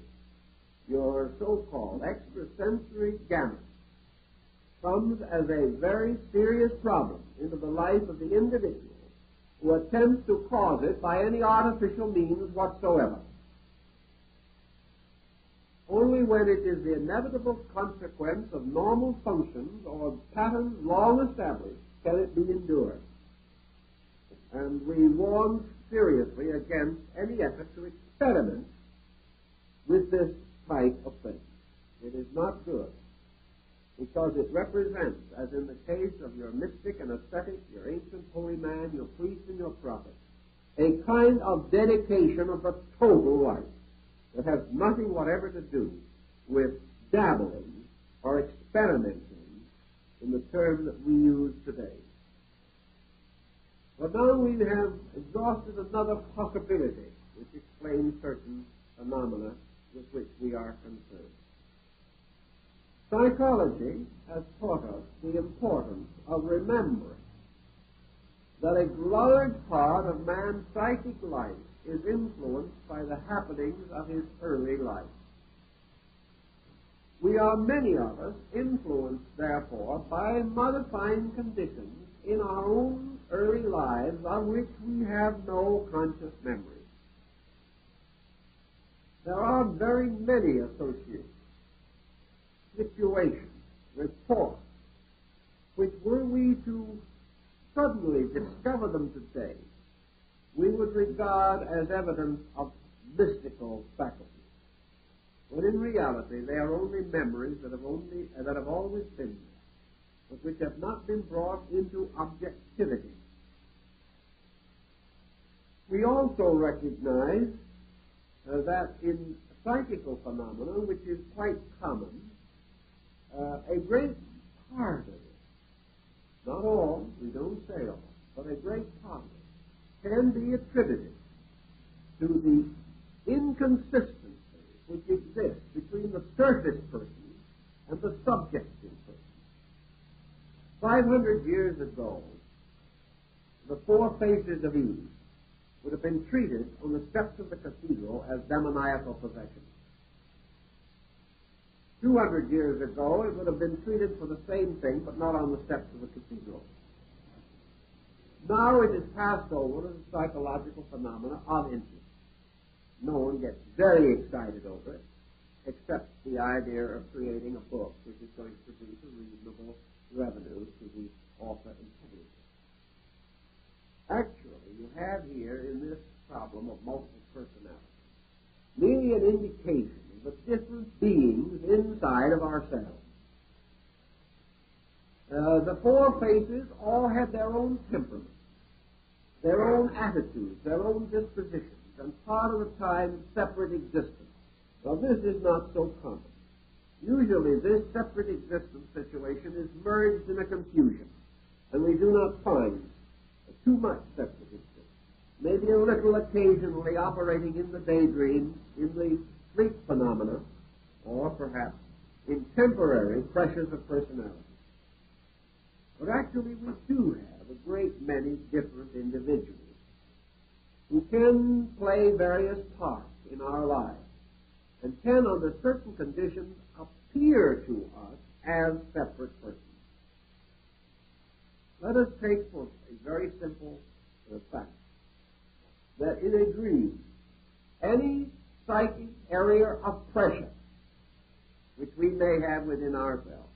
your so-called extrasensory gamut comes as a very serious problem into the life of the individual who attempts to cause it by any artificial means whatsoever. Only when it is the inevitable consequence of normal functions or patterns long established can it be endured. And we warn seriously against any effort to experiment with this type of thing. It is not good, because it represents, as in the case of your mystic and ascetic, your ancient holy man, your priest and your prophet, a kind of dedication of the total life that has nothing whatever to do with dabbling or experimenting in the term that we use today. But now we have exhausted another possibility which explains certain phenomena with which we are concerned. Psychology has taught us the importance of remembering that a large part of man's psychic life is influenced by the happenings of his early life. We are, many of us, influenced, therefore, by modifying conditions in our own early lives of which we have no conscious memory. There are very many associations, situations, reports, which were we to suddenly discover them today, we would regard as evidence of mystical faculty, when in reality they are only memories that have always been there, but which have not been brought into objectivity. We also recognize that in psychical phenomena, which is quite common, a great part of it, not all, we don't say all, but a great part of it, can be attributed to the inconsistency which exists between the surface person and the subjective person. 500 years ago, the four faces of Eve would have been treated on the steps of the cathedral as demoniacal possessions. 200 years ago, it would have been treated for the same thing, but not on the steps of the cathedral. Now it is passed over as a psychological phenomena of interest. No one gets very excited over it, except the idea of creating a book which is going to produce a reasonable revenue to the author and publisher. Actually, you have here in this problem of multiple personality merely an indication of the different beings inside of ourselves. The four faces all had their own temperaments, their own attitudes, their own dispositions, and part of the time separate existence. Well, this is not so common. Usually this separate existence situation is merged in a confusion, and we do not find too much separate existence. Maybe a little occasionally operating in the daydream, in the sleep phenomena, or perhaps in temporary pressures of personality. But actually we do have a great many different individuals who can play various parts in our lives and can, under certain conditions, appear to us as separate persons. Let us take for a very simple fact that in a dream, any psychic area of pressure which we may have within ourselves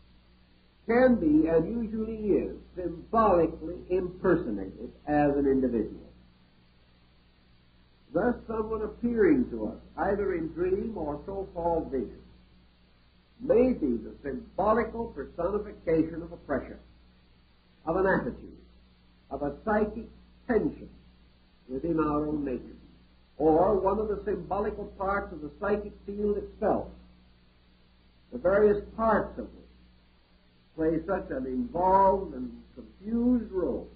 can be, and usually is, symbolically impersonated as an individual. Thus, someone appearing to us, either in dream or so-called vision, may be the symbolical personification of a pressure, of an attitude, of a psychic tension within our own nature, or one of the symbolical parts of the psychic field itself, the various parts of which play such an involved and confused role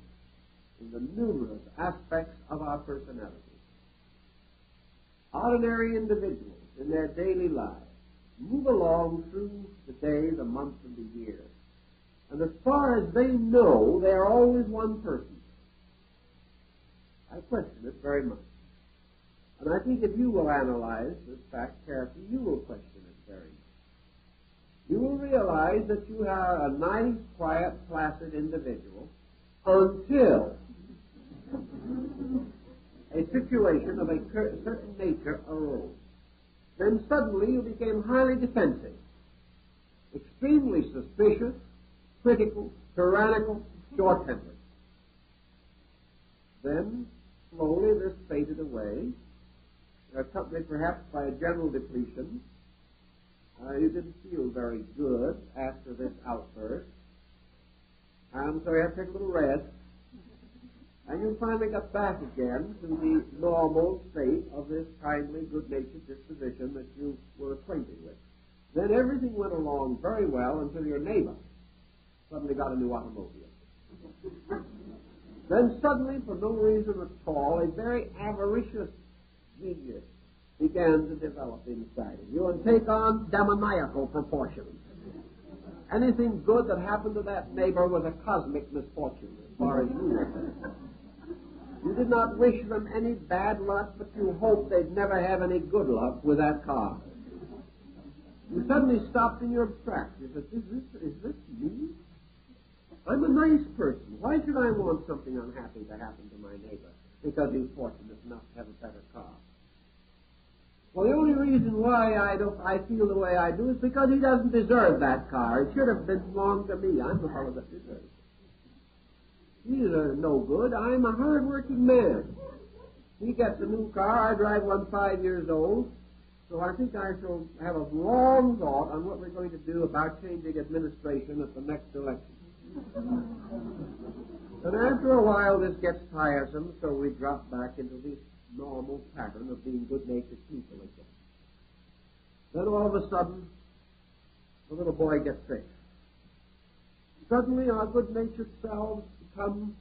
in the numerous aspects of our personality. Ordinary individuals in their daily lives move along through the day, the month, and the year, and as far as they know, they are always one person. I question it very much. And I think if you will analyze this fact carefully, you will question it very much. You will realize that you are a nice, quiet, placid individual until a situation of a certain nature arose. Then suddenly you became highly defensive, extremely suspicious, critical, tyrannical, short-tempered. Then, slowly this faded away, accompanied perhaps by a general depletion. You didn't feel very good after this outburst, and so you had to take a little rest, and you finally got back again to the normal state of this kindly, good-natured disposition that you were acquainted with. Then everything went along very well until your neighbor suddenly got a new automobile. Then suddenly, for no reason at all, a very avaricious genius began to develop inside of you and take on demoniacal proportions. Anything good that happened to that neighbor was a cosmic misfortune as far as you were concerned. You did not wish them any bad luck, but you hoped they'd never have any good luck with that car. You suddenly stopped in your tracks. You said, is this me? I'm a nice person. Why should I want something unhappy to happen to my neighbor because he's fortunate enough to have a better car? Well, the only reason why I feel the way I do is because he doesn't deserve that car. It should have belonged to me. I'm the fellow that deserves it. He's no good. I'm a hard-working man. He gets a new car. I drive one 5 years old. So I think I shall have a long thought on what we're going to do about changing administration at the next election. And after a while, this gets tiresome, so we drop back into the normal pattern of being good-natured people again. Then all of a sudden, the little boy gets sick. Suddenly, our good-natured selves become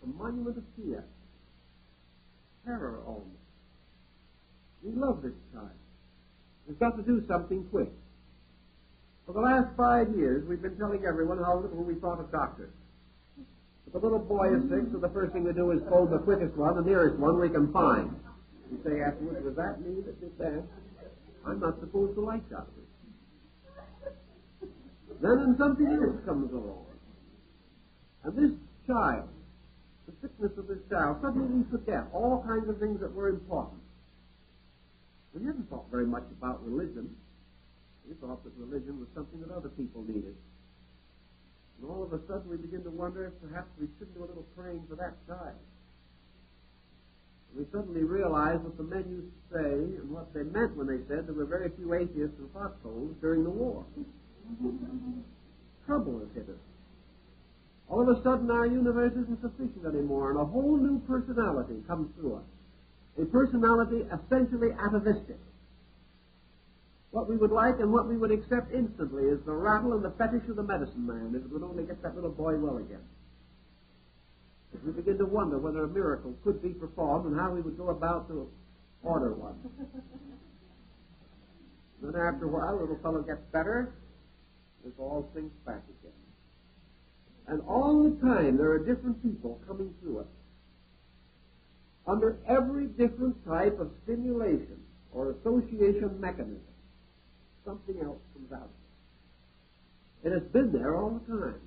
a monument of fear, terror almost. We love this child. We've got to do something quick. For the last 5 years, we've been telling everyone how little we thought of doctors. If the little boy is sick, so the first thing we do is phone the quickest one, the nearest one we can find. We say afterwards, was that me that did that? I'm not supposed to like doctors. Then something else comes along. And this child, the sickness of this child, suddenly we forget all kinds of things that were important. We hadn't thought very much about religion. We thought that religion was something that other people needed. And all of a sudden we begin to wonder if perhaps we should do a little praying for that child. We suddenly realize what the men used to say and what they meant when they said there were very few atheists in foxholes during the war. Trouble has hit us. All of a sudden our universe isn't sufficient anymore, and a whole new personality comes through us. A personality essentially atavistic. What we would like and what we would accept instantly is the rattle and the fetish of the medicine man, if it would only get that little boy well again. We begin to wonder whether a miracle could be performed and how we would go about to order one. Then after a while, the little fellow gets better, it all sinks back again. And all the time, there are different people coming through us. Under every different type of stimulation or association mechanism, something else comes out. It has been there all the time.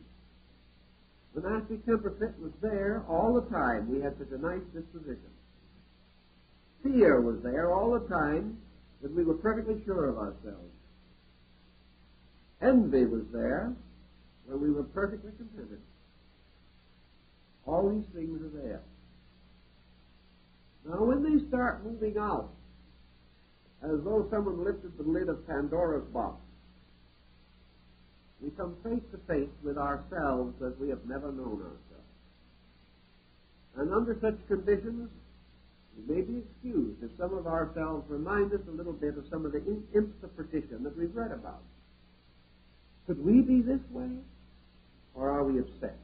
The nasty temper fit was there all the time. We had such a nice disposition. Fear was there all the time that we were perfectly sure of ourselves. Envy was there when we were perfectly contented. All these things are there. Now, when they start moving out, as though someone lifted the lid of Pandora's box, we come face to face with ourselves as we have never known ourselves. And under such conditions, we may be excused if some of ourselves remind us a little bit of some of the imps of perdition that we've read about. Could we be this way? Or are we upset?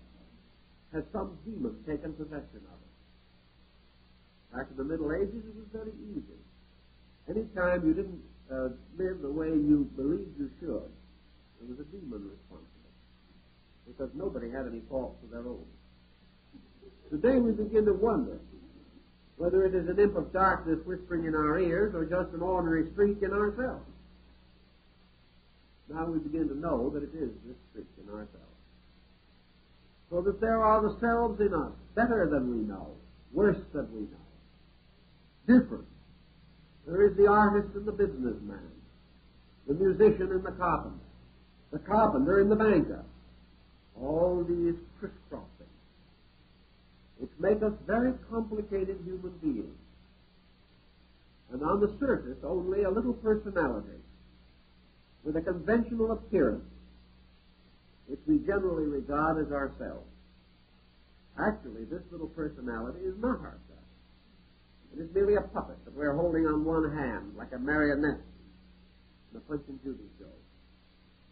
Has some demon taken possession of us? Back in the Middle Ages, it was very easy. Any time you didn't live the way you believed you should, there was a demon responsible, because nobody had any faults of their own. Today we begin to wonder whether it is an imp of darkness whispering in our ears or just an ordinary streak in ourselves. Now we begin to know that it is this streak in ourselves. So that there are the selves in us, better than we know, worse than we know, different. There is the artist and the businessman, the musician and the carpenter and the banker. All these crisscrossing, which make us very complicated human beings. And on the surface, only a little personality with a conventional appearance, which we generally regard as ourselves. Actually, this little personality is not ourselves. It is merely a puppet that we're holding on one hand, like a marionette in a Punch and Judy show.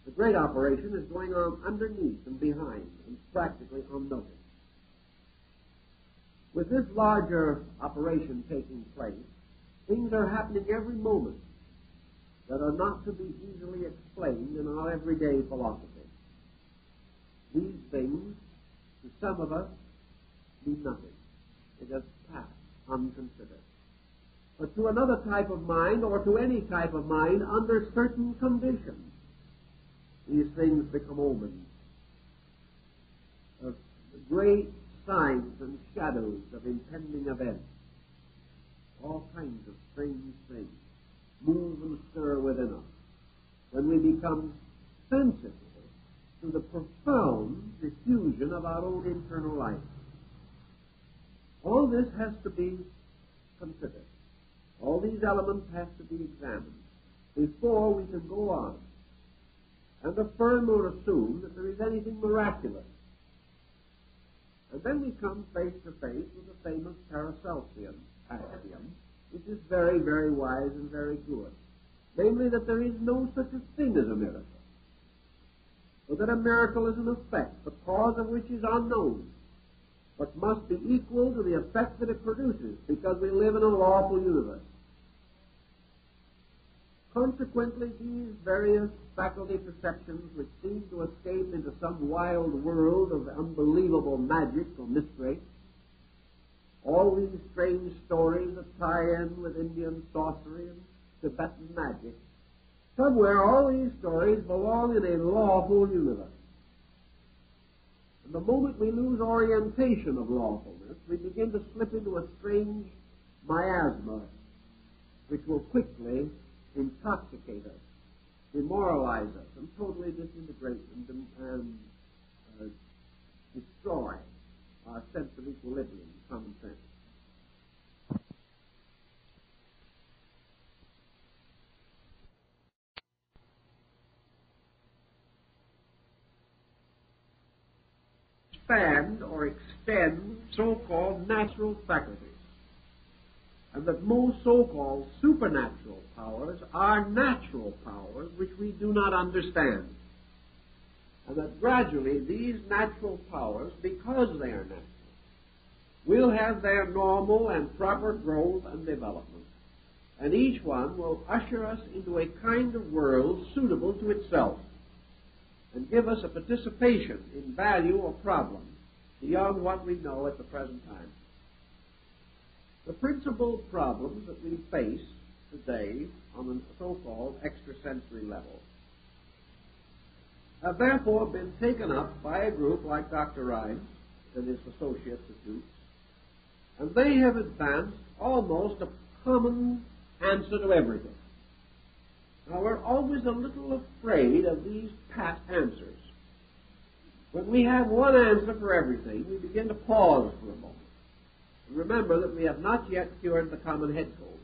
The great operation is going on underneath and behind and practically unnoticed. With this larger operation taking place, things are happening every moment that are not to be easily explained in our everyday philosophy. These things, to some of us, mean nothing. They just pass unconsidered. But to another type of mind, or to any type of mind, under certain conditions, these things become omens of great signs and shadows of impending events. All kinds of strange things move and stir within us when we become sensitive to the profound diffusion of our own internal life. All this has to be considered. All these elements have to be examined before we can go on and affirm or assume that there is anything miraculous. And then we come face to face with the famous Paracelsian axiom, which is very, very wise and very good. Namely, that there is no such a thing as a miracle. So that a miracle is an effect, the cause of which is unknown, but must be equal to the effect that it produces, because we live in a lawful universe. consequently, these various faculty perceptions which seem to escape into some wild world of unbelievable magic or mystery, all these strange stories that tie in with Indian sorcery and Tibetan magic, somewhere all these stories belong in a lawful universe. And the moment we lose orientation of lawfulness, we begin to slip into a strange miasma which will quickly intoxicate us, demoralize us, and totally disintegrate and destroy our sense of equilibrium and common sense. Expand or extend so-called natural faculties, and that most so-called supernatural powers are natural powers which we do not understand, and that gradually these natural powers, because they are natural, will have their normal and proper growth and development, and each one will usher us into a kind of world suitable to itself, and give us a participation in value or problem beyond what we know at the present time. The principal problems that we face today on the so-called extrasensory level have therefore been taken up by a group like Dr. Rhines and his associates at Duke, and they have advanced almost a common answer to everything. Now, we're always a little afraid of these pat answers. When we have one answer for everything, we begin to pause for a moment. And remember that we have not yet cured the common head cold.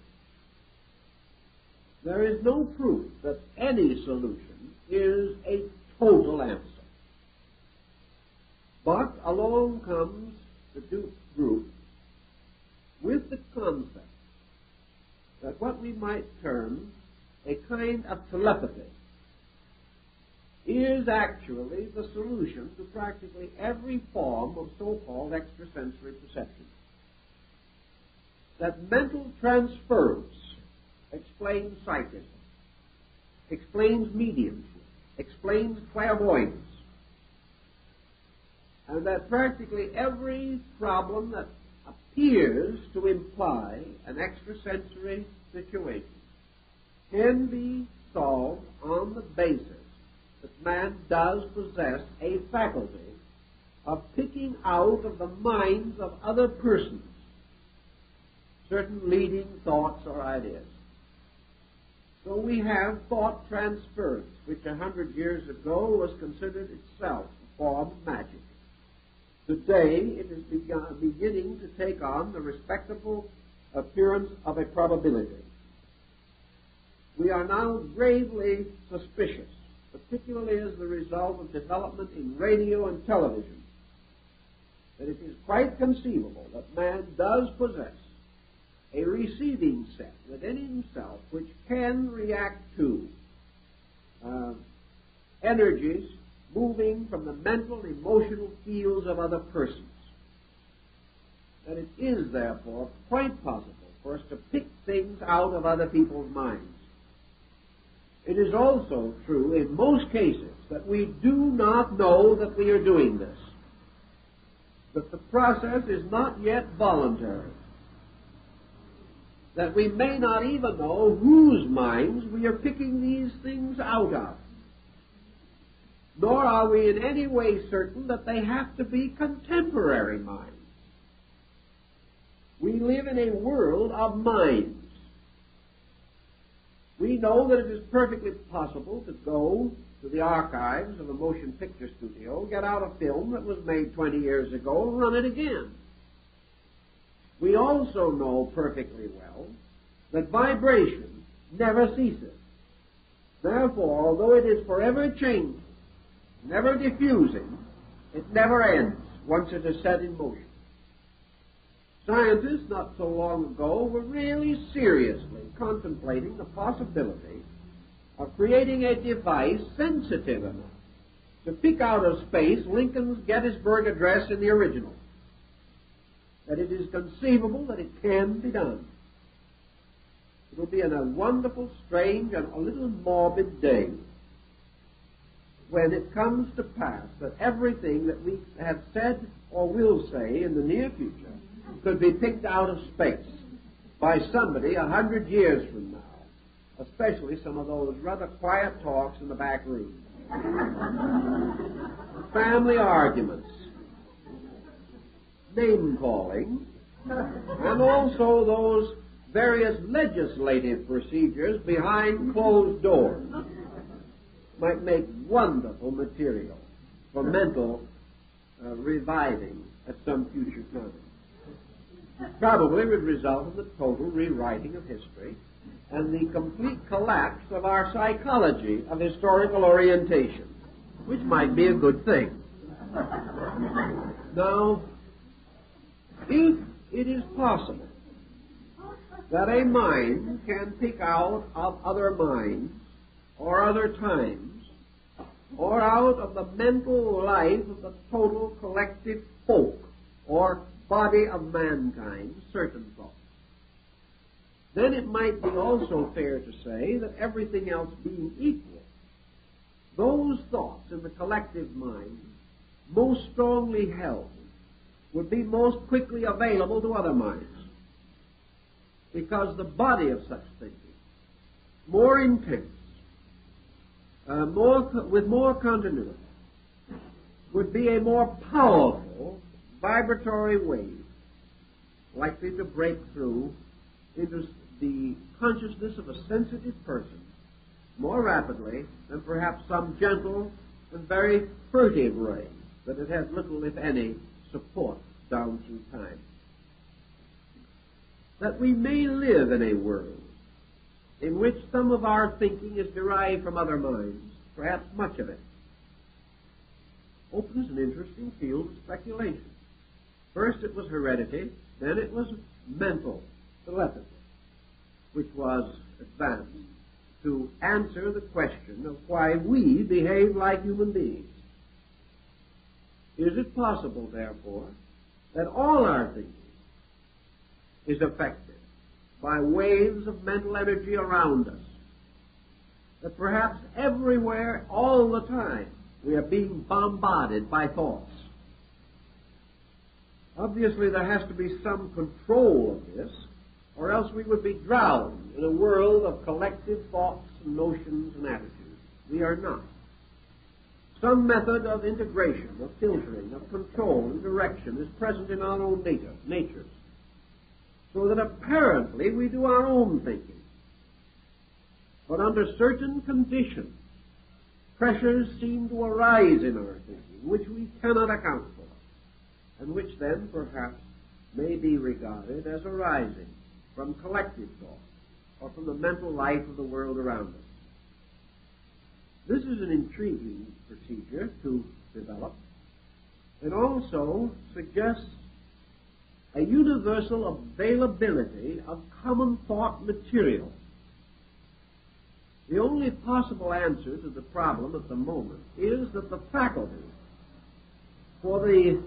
There is no proof that any solution is a total answer. But along comes the Duke group with the concept that what we might term a kind of telepathy is actually the solution to practically every form of so-called extrasensory perception. That mental transference explains psychism, explains mediumship, explains clairvoyance, and that practically every problem that appears to imply an extrasensory situation can be solved on the basis that man does possess a faculty of picking out of the minds of other persons certain leading thoughts or ideas. So we have thought transference, which 100 years ago was considered itself a form of magic. Today it is beginning to take on the respectable appearance of a probability. We are now gravely suspicious, particularly as the result of development in radio and television, that it is quite conceivable that man does possess a receiving set within himself which can react to energies moving from the mental, emotional fields of other persons. That it is, therefore, quite possible for us to pick things out of other people's minds. It is also true in most cases that we do not know that we are doing this, that the process is not yet voluntary, that we may not even know whose minds we are picking these things out of, nor are we in any way certain that they have to be contemporary minds. We live in a world of minds. We know that it is perfectly possible to go to the archives of a motion picture studio, get out a film that was made 20 years ago, and run it again. We also know perfectly well that vibration never ceases. Therefore, although it is forever changing, never diffusing, it never ends once it is set in motion. Scientists not so long ago were really seriously contemplating the possibility of creating a device sensitive enough to pick out of space Lincoln's Gettysburg Address in the original. That it is conceivable that it can be done. will be in a wonderful, strange, and a little morbid day when it comes to pass that everything that we have said or will say in the near future could be picked out of space by somebody 100 years from now, especially some of those rather quiet talks in the back room. Family arguments, name-calling, and also those various legislative procedures behind closed doors might make wonderful material for mental reviving at some future time. Probably would result in the total rewriting of history and the complete collapse of our psychology of historical orientation, which might be a good thing. Now, if it is possible that a mind can pick out of other minds or other times or out of the mental life of the total collective folk or body of mankind certain thoughts, then it might be also fair to say that everything else being equal, those thoughts in the collective mind most strongly held would be most quickly available to other minds, because the body of such thinking, more intense, with more continuity, would be a more powerful vibratory wave likely to break through into the consciousness of a sensitive person more rapidly than perhaps some gentle and very furtive ray that it has little, if any, support down through time. That we may live in a world in which some of our thinking is derived from other minds, perhaps much of it, opens an interesting field of speculation. First it was heredity, then it was mental telepathy, which was advanced to answer the question of why we behave like human beings. Is it possible, therefore, that all our thinking is affected by waves of mental energy around us? That perhaps everywhere, all the time, we are being bombarded by thoughts. Obviously, there has to be some control of this, or else we would be drowned in a world of collective thoughts and notions and attitudes. We are not. Some method of integration, of filtering, of control and direction is present in our own natures, so that apparently we do our own thinking. But under certain conditions, pressures seem to arise in our thinking, which we cannot account for, and which then perhaps may be regarded as arising from collective thought or from the mental life of the world around us. This is an intriguing procedure to develop. It also suggests a universal availability of common thought material. The only possible answer to the problem at the moment is that the faculty for the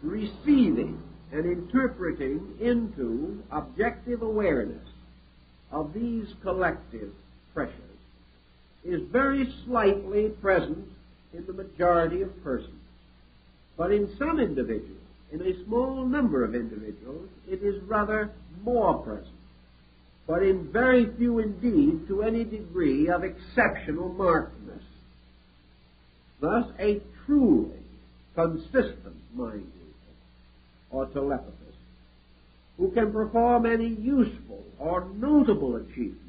receiving and interpreting into objective awareness of these collective pressures is very slightly present in the majority of persons. But in some individuals, in a small number of individuals, it is rather more present. But in very few indeed to any degree of exceptional markedness. Thus, a truly consistent mind reader or telepathist who can perform any useful or notable achievement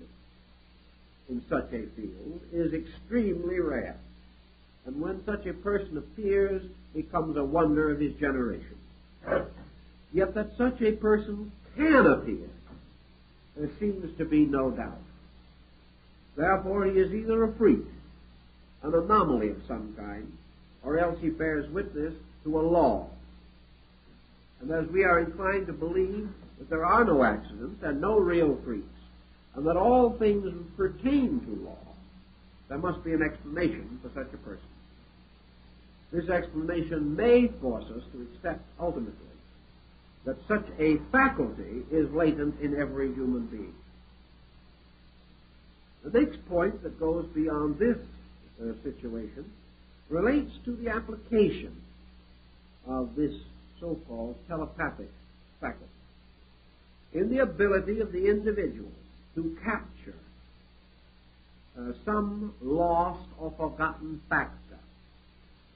in such a field is extremely rare, and when such a person appears, becomes a wonder of his generation. Yet that such a person can appear, there seems to be no doubt. Therefore, he is either a freak, an anomaly of some kind, or else he bears witness to a law. And as we are inclined to believe that there are no accidents and no real freaks, and that all things pertain to law, there must be an explanation for such a person. This explanation may force us to accept ultimately that such a faculty is latent in every human being. next point that goes beyond this situation relates to the application of this so-called telepathic faculty in the ability of the individual to capture some lost or forgotten factor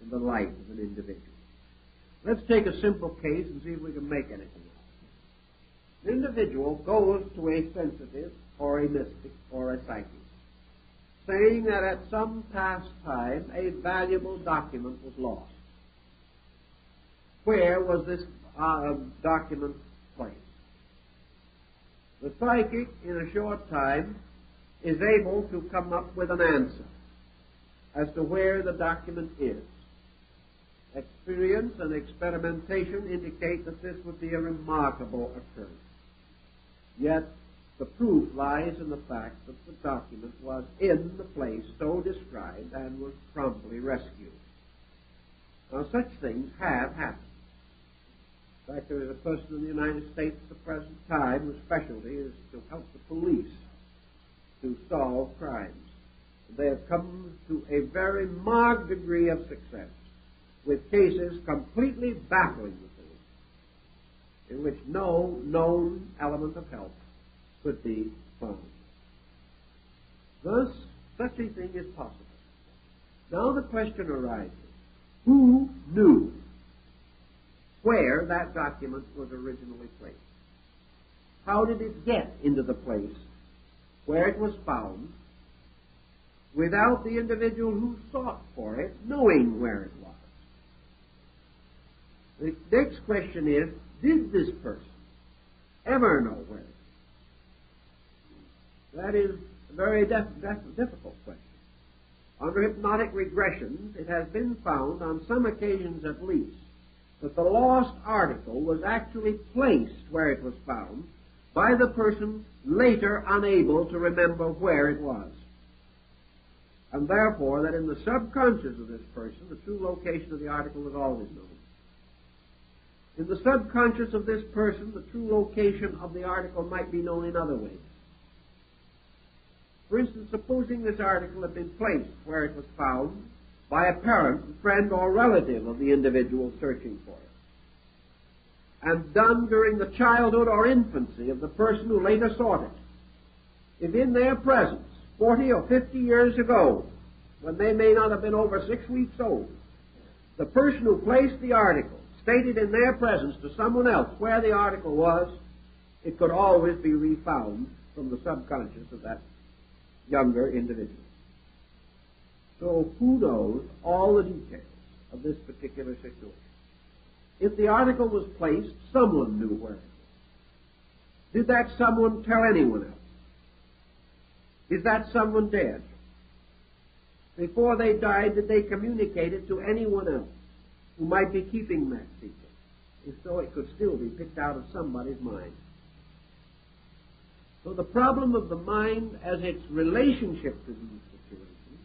in the life of an individual. Let's take a simple case and see if we can make anything of it. An individual goes to a sensitive or a mystic or a psychic, saying that at some past time a valuable document was lost. Where was this document placed? The psychic, in a short time, is able to come up with an answer as to where the document is. Experience and experimentation indicate that this would be a remarkable occurrence. Yet, the proof lies in the fact that the document was in the place so described and was promptly rescued. Now, such things have happened. In fact, there is a person in the United States at the present time whose specialty is to help the police to solve crimes. They have come to a very marked degree of success with cases completely baffling the police, in which no known element of help could be found. Thus, such a thing is possible. Now the question arises, who knew where that document was originally placed? How did it get into the place where it was found without the individual who sought for it knowing where it was? The next question is, did this person ever know where it was? That is a very difficult question. Under hypnotic regressions, it has been found, on some occasions at least, that the lost article was actually placed where it was found by the person later unable to remember where it was. And therefore, that in the subconscious of this person, the true location of the article was always known. In the subconscious of this person, the true location of the article might be known in other ways. For instance, supposing this article had been placed where it was found by a parent, friend, or relative of the individual searching for it, and done during the childhood or infancy of the person who later sought it. If in their presence, 40 or 50 years ago, when they may not have been over 6 weeks old, the person who placed the article stated in their presence to someone else where the article was, it could always be refound from the subconscious of that younger individual. So who knows all the details of this particular situation? If the article was placed, someone knew where it was. Did that someone tell anyone else? Is that someone dead? Before they died, did they communicate it to anyone else who might be keeping that secret? If so, it could still be picked out of somebody's mind. So the problem of the mind as its relationship to these situations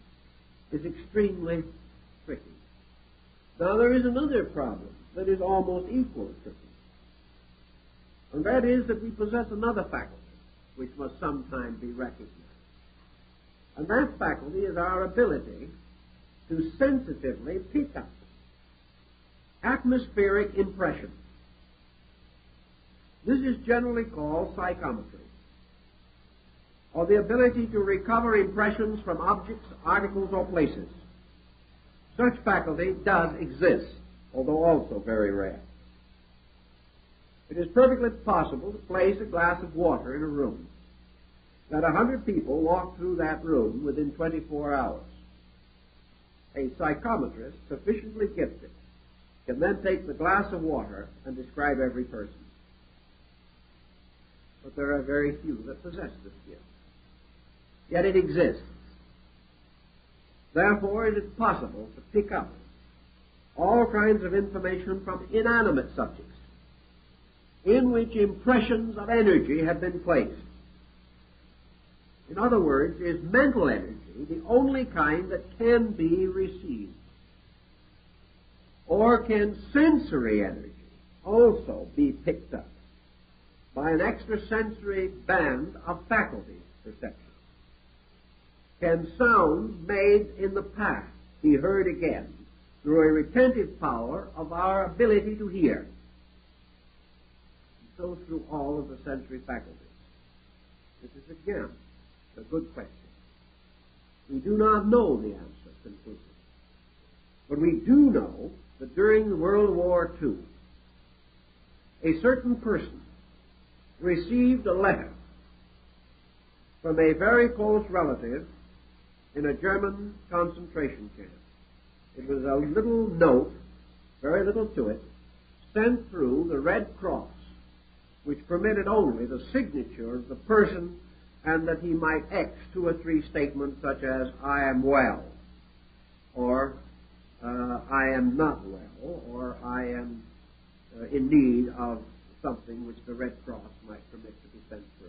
is extremely tricky. Now there is another problem that is almost equally tricky. And that is that we possess another faculty which must sometime be recognized. And that faculty is our ability to sensitively pick up atmospheric impressions. This is generally called psychometry, or the ability to recover impressions from objects, articles, or places. Such faculty does exist, although also very rare. It is perfectly possible to place a glass of water in a room. Let 100 people walk through that room within 24 hours. A psychometrist sufficiently gifted can then take the glass of water and describe every person. But there are very few that possess this gift. Yet it exists. Therefore, it is possible to pick up all kinds of information from inanimate subjects in which impressions of energy have been placed. In other words, is mental energy the only kind that can be received? Or can sensory energy also be picked up by an extrasensory band of faculty perception? can sounds made in the past be heard again through a retentive power of our ability to hear. And so through all of the sensory faculties. This is again a good question. We do not know the answer conclusively. But we do know that during World War II, a certain person received a letter from a very close relative in a German concentration camp. It was a little note, very little to it, sent through the Red Cross, which permitted only the signature of the person, and that he might X 2 or 3 statements such as, I am well, or I am not well, or I am in need of something which the Red Cross might permit to be sent through.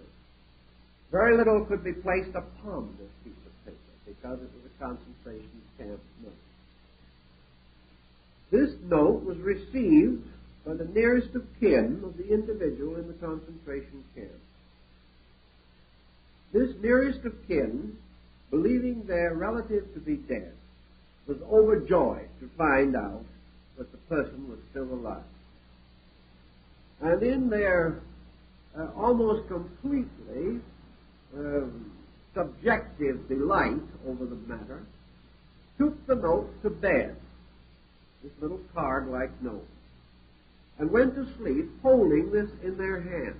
Very little could be placed upon this piece of paper because it was a concentration camp note. This note was received by the nearest of kin of the individual in the concentration camp. This nearest of kin, believing their relative to be dead, was overjoyed to find out that the person was still alive. And in their almost completely subjective delight over the matter, took the note to bed, this little card-like note, and went to sleep holding this in their hand.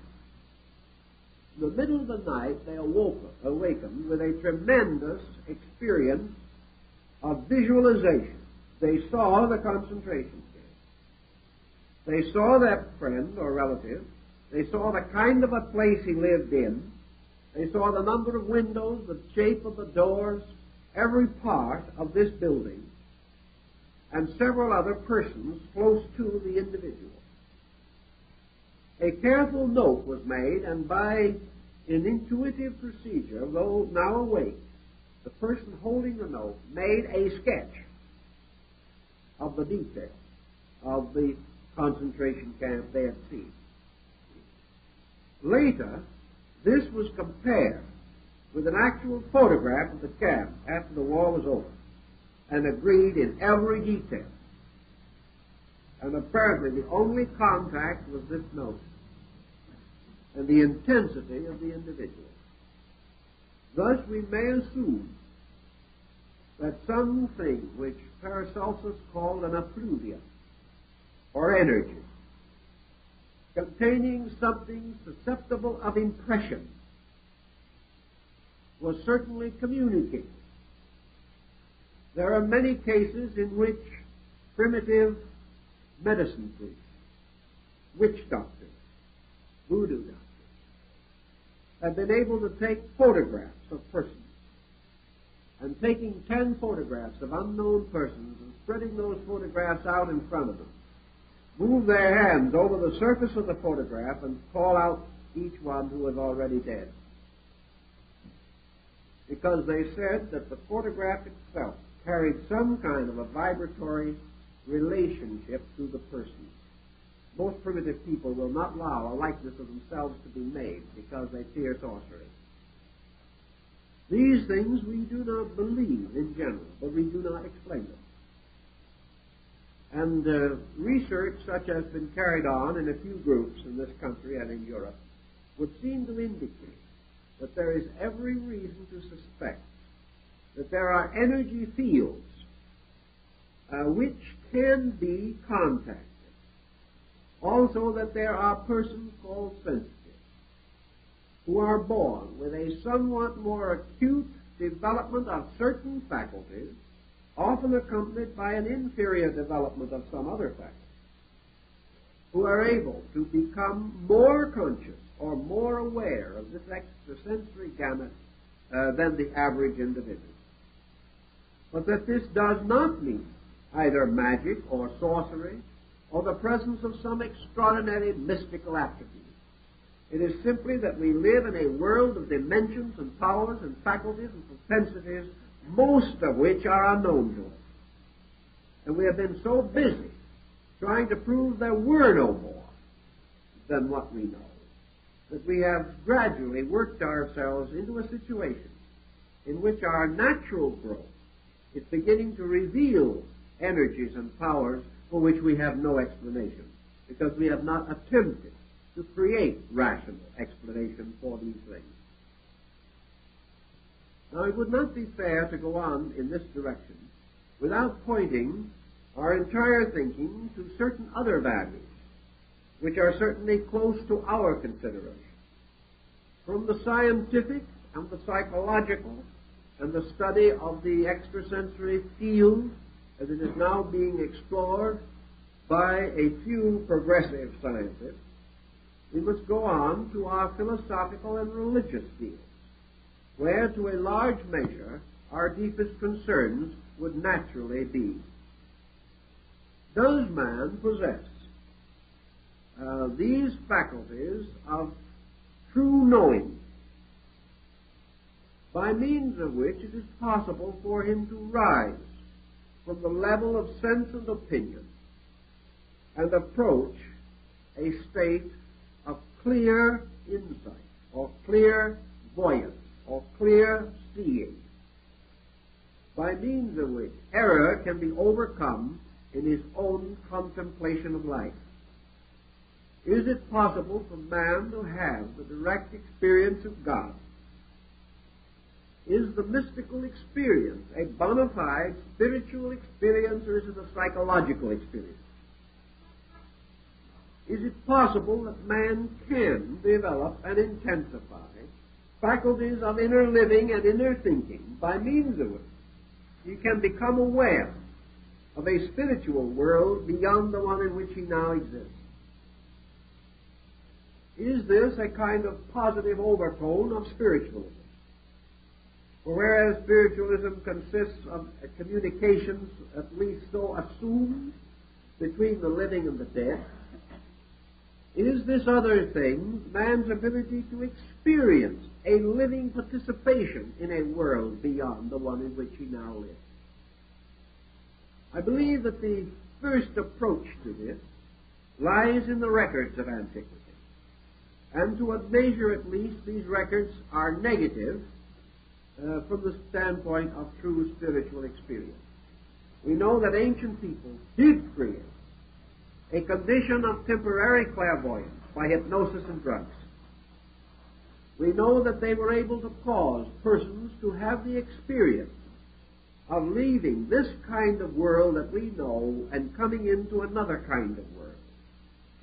In the middle of the night, they awakened with a tremendous experience of visualization. They saw the concentration camp. They saw that friend or relative. They saw the kind of a place he lived in. They saw the number of windows, the shape of the doors, every part of this building, and several other persons close to the individual. A careful note was made, and by an intuitive procedure, though now awake, the person holding the note made a sketch of the details of the concentration camp they had seen. Later, this was compared with an actual photograph of the camp after the war was over, and agreed in every detail. And apparently the only contact was this note and the intensity of the individual. Thus we may assume that something which Paracelsus called an effluvia, or energy, containing something susceptible of impression, was certainly communicated. There are many cases in which primitive medicine priests, witch doctors, voodoo doctors, have been able to take photographs of persons, and taking 10 photographs of unknown persons and spreading those photographs out in front of them, move their hands over the surface of the photograph and call out each one who is already dead. Because they said that the photograph itself carried some kind of a vibratory relationship to the person. Most primitive people will not allow a likeness of themselves to be made because they fear sorcery. These things we do not believe in general, but we do not explain them. And research such as has been carried on in a few groups in this country and in Europe would seem to indicate that there is every reason to suspect that there are energy fields which can be contacted. Also that there are persons called sensitive who are born with a somewhat more acute development of certain faculties, often accompanied by an inferior development of some other faculties, who are able to become more conscious or more aware of this extrasensory gamut than the average individual. But that this does not mean either magic or sorcery or the presence of some extraordinary mystical attribute. It is simply that we live in a world of dimensions and powers and faculties and propensities, most of which are unknown to us. And we have been so busy trying to prove there were no more than what we know, that we have gradually worked ourselves into a situation in which our natural growth is beginning to reveal energies and powers for which we have no explanation, because we have not attempted to create rational explanation for these things. Now, it would not be fair to go on in this direction without pointing our entire thinking to certain other values, which are certainly close to our consideration. From the scientific and the psychological and the study of the extrasensory field as it is now being explored by a few progressive scientists, we must go on to our philosophical and religious fields, where to a large measure our deepest concerns would naturally be. Does man possess these faculties of true knowing, by means of which it is possible for him to rise from the level of sense and opinion and approach a state of clear insight, or clear voyance, or clear seeing, by means of which error can be overcome in his own contemplation of life? Is it possible for man to have the direct experience of God? Is the mystical experience a bona fide spiritual experience, or is it a psychological experience? Is it possible that man can develop and intensify faculties of inner living and inner thinking by means of which he can become aware of a spiritual world beyond the one in which he now exists? Is this a kind of positive overtone of spiritualism? For whereas spiritualism consists of communications, at least so assumed, between the living and the dead, is this other thing man's ability to experience a living participation in a world beyond the one in which he now lives? I believe that the first approach to this lies in the records of antiquity. And to a measure at least, these records are negative from the standpoint of true spiritual experience. We know that ancient people did create a condition of temporary clairvoyance by hypnosis and drugs. We know that they were able to cause persons to have the experience of leaving this kind of world that we know and coming into another kind of world,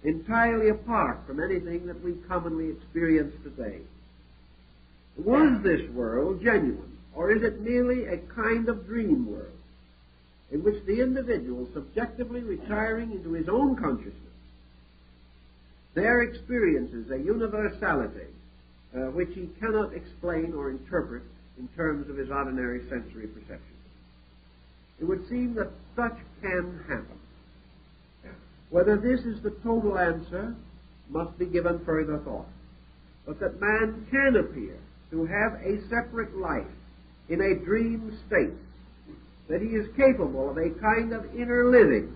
entirely apart from anything that we commonly experience today. Was this world genuine, or is it merely a kind of dream world in which the individual, subjectively retiring into his own consciousness, there experiences a universality which he cannot explain or interpret in terms of his ordinary sensory perception? It would seem that such can happen. Whether this is the total answer must be given further thought, but that man can appear to have a separate life in a dream state, that he is capable of a kind of inner living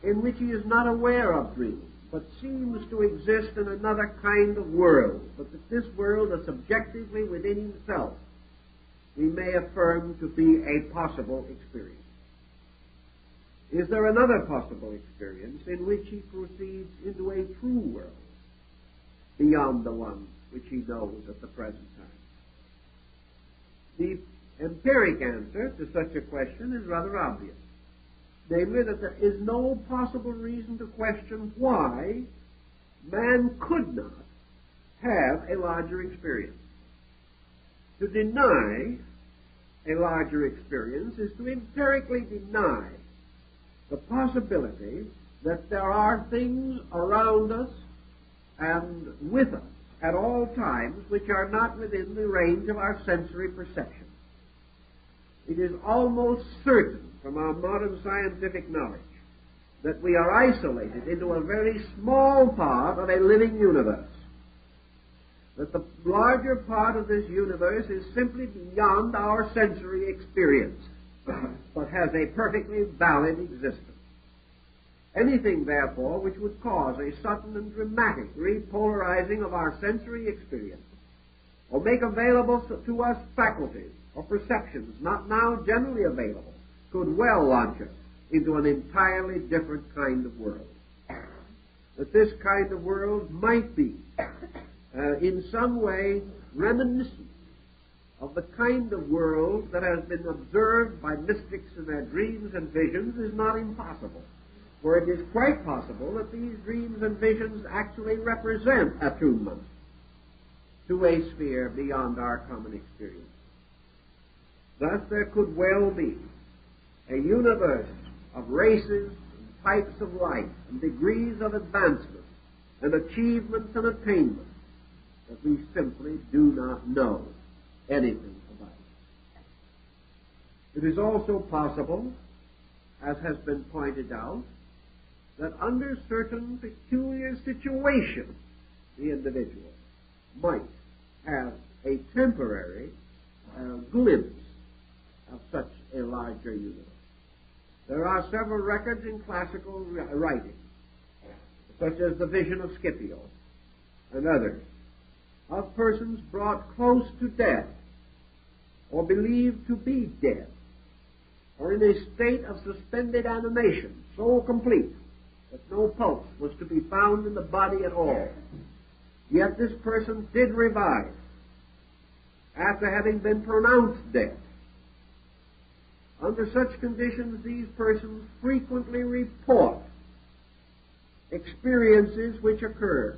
in which he is not aware of dreaming, but seems to exist in another kind of world, but that this world is subjectively within himself, we may affirm to be a possible experience. Is there another possible experience in which he proceeds into a true world beyond the one which he knows at the present time? The empiric answer to such a question is rather obvious, namely that there is no possible reason to question why man could not have a larger experience. To deny a larger experience is to empirically deny the possibility that there are things around us and with us at all times which are not within the range of our sensory perception. It is almost certain from our modern scientific knowledge that we are isolated into a very small part of a living universe, that the larger part of this universe is simply beyond our sensory experience, but has a perfectly valid existence. Anything, therefore, which would cause a sudden and dramatic repolarizing of our sensory experience or make available to us faculties or perceptions not now generally available, could well launch us into an entirely different kind of world. That this kind of world might be, in some way, reminiscent of the kind of world that has been observed by mystics in their dreams and visions is not impossible. For it is quite possible that these dreams and visions actually represent attunement to a sphere beyond our common experience. Thus there could well be a universe of races and types of life and degrees of advancement and achievements and attainment that we simply do not know anything about. It is also possible, as has been pointed out, that under certain peculiar situations the individual might have a temporary glimpse of such a larger universe. There are several records in classical writing, such as the vision of Scipio and others, of persons brought close to death or believed to be dead, or in a state of suspended animation so complete that no pulse was to be found in the body at all. Yet this person did revive after having been pronounced dead. Under such conditions, these persons frequently report experiences which occur.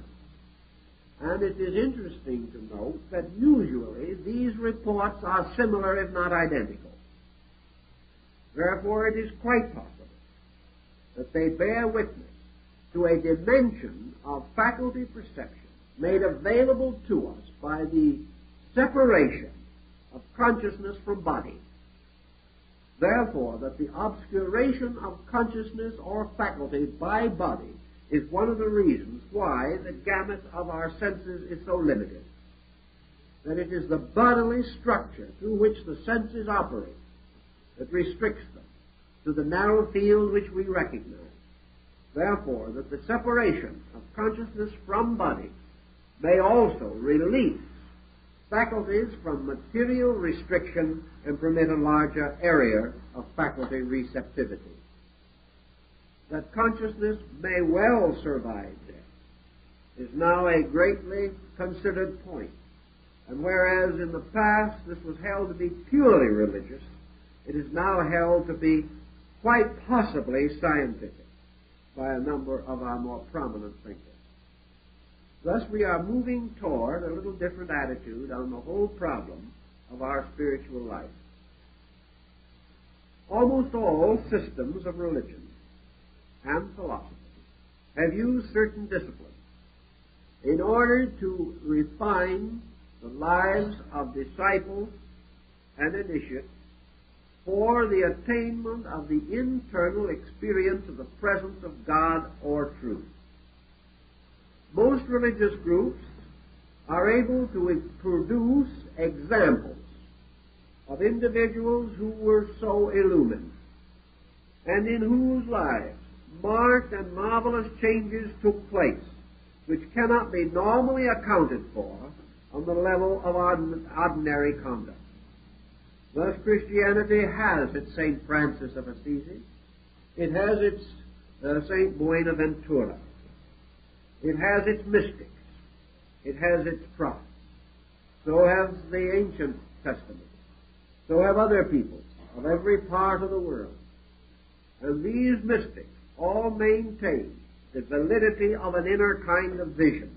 And it is interesting to note that usually these reports are similar if not identical. Therefore, it is quite possible that they bear witness to a dimension of faculty perception made available to us by the separation of consciousness from body. Therefore, that the obscuration of consciousness or faculty by body is one of the reasons why the gamut of our senses is so limited. That it is the bodily structure through which the senses operate that restricts them to the narrow field which we recognize. Therefore, that the separation of consciousness from body may also release faculties from material restriction and permit a larger area of faculty receptivity. That consciousness may well survive death is now a greatly considered point. And whereas in the past this was held to be purely religious, it is now held to be quite possibly scientific by a number of our more prominent thinkers. Thus we are moving toward a little different attitude on the whole problem of our spiritual life. Almost all systems of religion and philosophy have used certain disciplines in order to refine the lives of disciples and initiates for the attainment of the internal experience of the presence of God or truth. Most religious groups are able to produce examples of individuals who were so illumined and in whose lives marked and marvelous changes took place which cannot be normally accounted for on the level of ordinary conduct. Thus Christianity has its St. Francis of Assisi. It has its St. Bonaventura. It has its mystics. It has its prophets. So has the ancient Testament. So have other peoples of every part of the world. And these mystics all maintain the validity of an inner kind of vision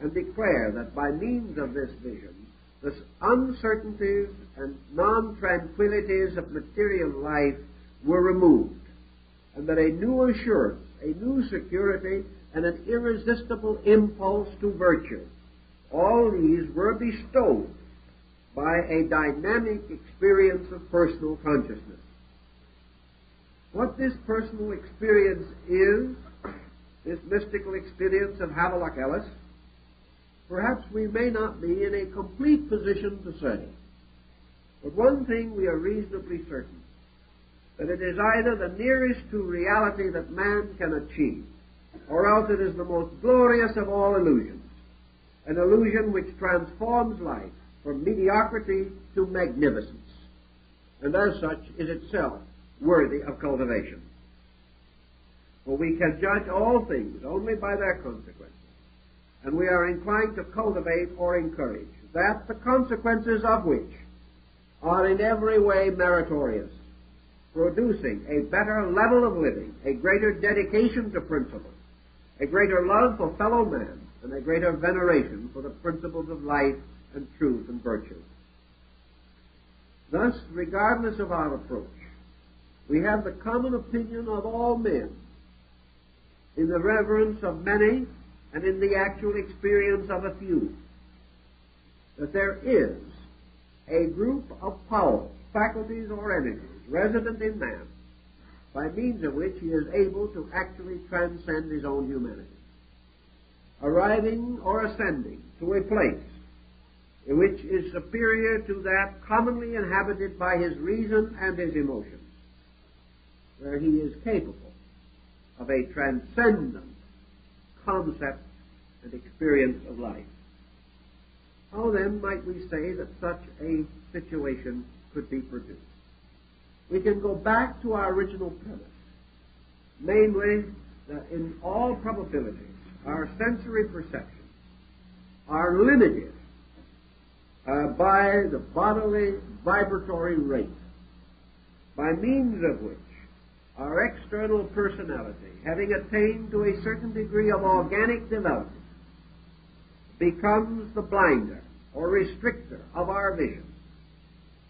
and declare that by means of this vision, the uncertainties and non-tranquilities of material life were removed, and that a new assurance, a new security, and an irresistible impulse to virtue, all these were bestowed by a dynamic experience of personal consciousness. What this personal experience is, this mystical experience of Havelock Ellis, perhaps we may not be in a complete position to say. But one thing we are reasonably certain, that it is either the nearest to reality that man can achieve, or else it is the most glorious of all illusions. an illusion which transforms life from mediocrity to magnificence, and as such is itself worthy of cultivation. For we can judge all things only by their consequences, and we are inclined to cultivate or encourage that the consequences of which are in every way meritorious, producing a better level of living, a greater dedication to principle, a greater love for fellow man, and a greater veneration for the principles of life and truth and virtue. Thus, regardless of our approach, we have the common opinion of all men, in the reverence of many and in the actual experience of a few, that there is a group of powers, faculties, or energies resident in man, by means of which he is able to actually transcend his own humanity, arriving or ascending to a place which is superior to that commonly inhabited by his reason and his emotions, where he is capable of a transcendent concept and experience of life. How then might we say that such a situation could be produced? We can go back to our original premise, namely that in all probabilities our sensory perceptions are limited by the bodily vibratory rate, by means of which our external personality, having attained to a certain degree of organic development, becomes the blinder or restrictor of our vision,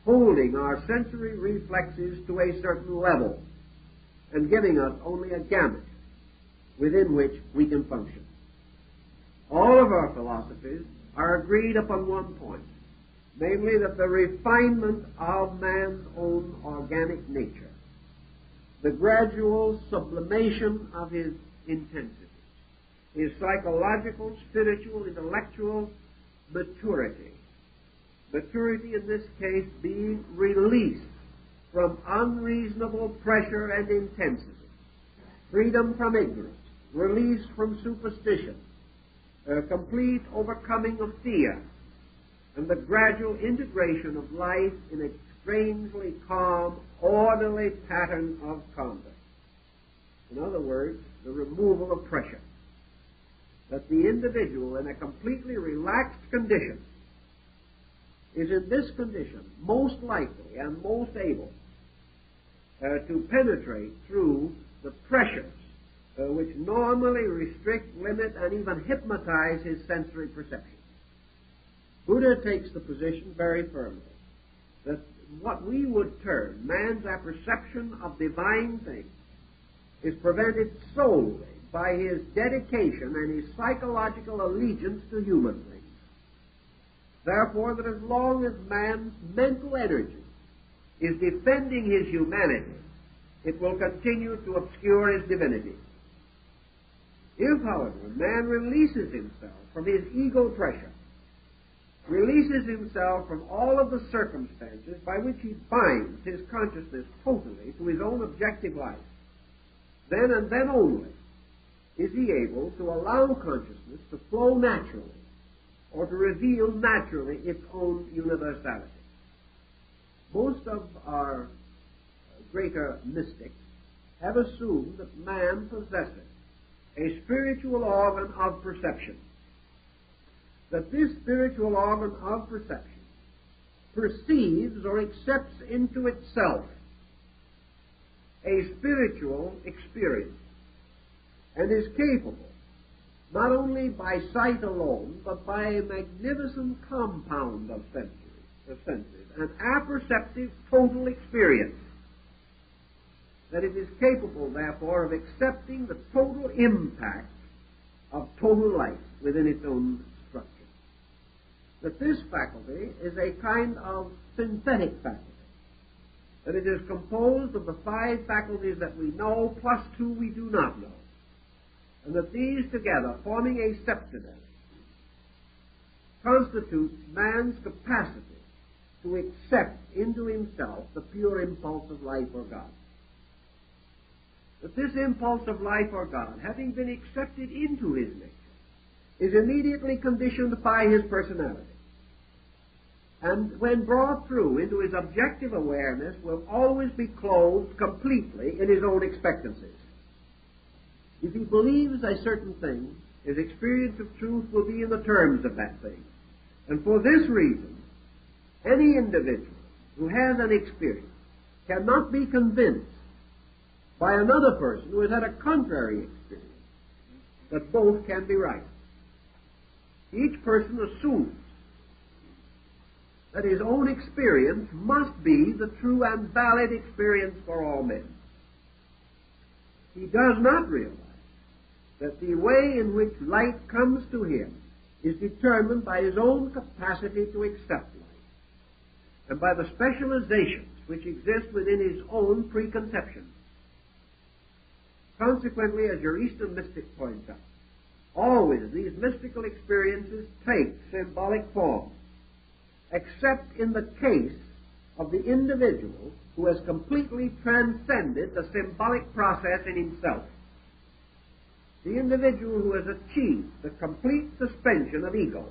holding our sensory reflexes to a certain level and giving us only a gamut within which we can function. All of our philosophies are agreed upon one point, namely that the refinement of man's own organic nature, the gradual sublimation of his intensity, his psychological, spiritual, intellectual maturity in this case being released from unreasonable pressure and intensity, freedom from ignorance, release from superstition, complete overcoming of fear, and the gradual integration of life in a strangely calm, orderly pattern of conduct. In other words, the removal of pressure. That the individual in a completely relaxed condition is in this condition most likely and most able to penetrate through the pressures which normally restrict, limit, and even hypnotize his sensory perception. Buddha takes the position very firmly that what we would term man's apperception of divine things is prevented solely by his dedication and his psychological allegiance to human things. Therefore, that as long as man's mental energy is defending his humanity, it will continue to obscure his divinity. If, however, man releases himself from his ego pressure, releases himself from all of the circumstances by which he binds his consciousness totally to his own objective life, then and then only is he able to allow consciousness to flow naturally or to reveal naturally its own universality. Most of our greater mystics have assumed that man possesses a spiritual organ of perception, that this spiritual organ of perception perceives or accepts into itself a spiritual experience and is capable, not only by sight alone, but by a magnificent compound of senses, an apperceptive total experience, that it is capable, therefore, of accepting the total impact of total life within its own structure. That this faculty is a kind of synthetic faculty, that it is composed of the 5 faculties that we know plus 2 we do not know, and that these together, forming a septidus, constitute man's capacity to accept into himself the pure impulse of life or God. That this impulse of life or God, having been accepted into his nature, is immediately conditioned by his personality. And when brought through into his objective awareness, will always be clothed completely in his own expectancies. If he believes a certain thing, his experience of truth will be in the terms of that thing. And for this reason, any individual who has an experience cannot be convinced by another person who has had a contrary experience that both can be right. Each person assumes that his own experience must be the true and valid experience for all men. He does not realize that the way in which light comes to him is determined by his own capacity to accept light, and by the specializations which exist within his own preconceptions. Consequently, as your Eastern mystic points out, always these mystical experiences take symbolic form, except in the case of the individual who has completely transcended the symbolic process in himself. The individual who has achieved the complete suspension of ego,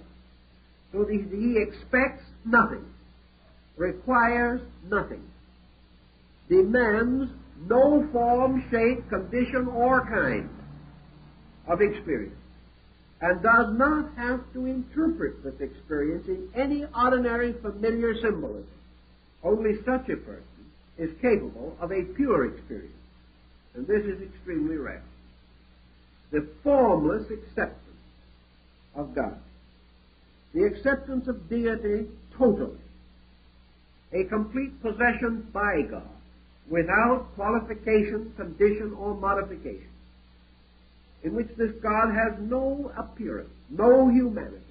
so that he expects nothing, requires nothing, demands no form, shape, condition, or kind of experience, and does not have to interpret this experience in any ordinary familiar symbolism. Only such a person is capable of a pure experience, and this is extremely rare. The formless acceptance of God, the acceptance of deity totally, a complete possession by God, without qualification, condition, or modification, in which this God has no appearance, no humanity,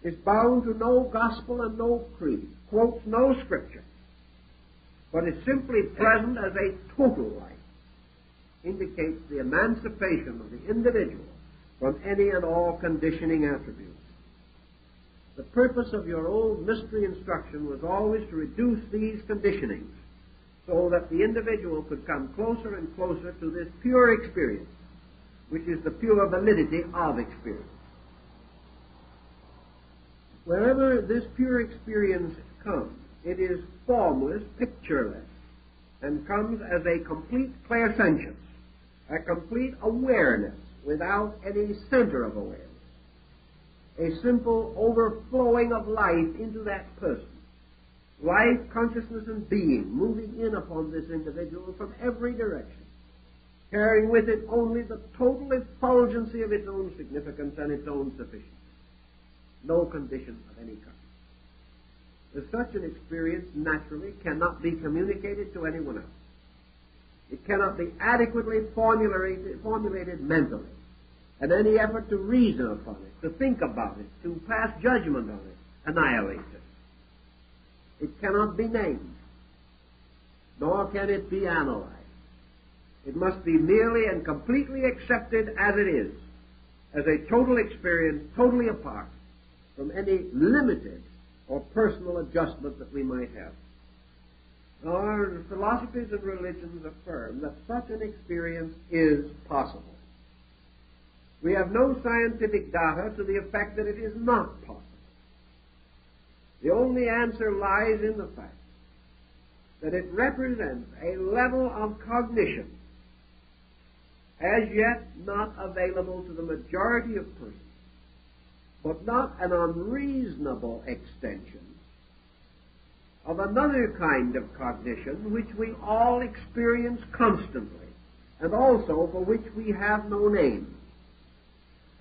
is bound to no gospel and no creed, quotes no scripture, but is simply present as a total life, indicates the emancipation of the individual from any and all conditioning attributes. The purpose of your old mystery instruction was always to reduce these conditionings so that the individual could come closer and closer to this pure experience, which is the pure validity of experience. Wherever this pure experience comes, it is formless, pictureless, and comes as a complete clairsentience, a complete awareness without any center of awareness, a simple overflowing of life into that person, life, consciousness, and being moving in upon this individual from every direction, carrying with it only the total effulgency of its own significance and its own sufficiency, no condition of any kind. As such an experience naturally cannot be communicated to anyone else. It cannot be adequately formulated mentally, and any effort to reason upon it, to think about it, to pass judgment on it, annihilates it. It cannot be named, nor can it be analyzed. It must be merely and completely accepted as it is, as a total experience, totally apart from any limited or personal adjustment that we might have. Our philosophies and religions affirm that such an experience is possible. We have no scientific data to the effect that it is not possible. The only answer lies in the fact that it represents a level of cognition as yet not available to the majority of persons, but not an unreasonable extension of another kind of cognition which we all experience constantly, and also for which we have no name.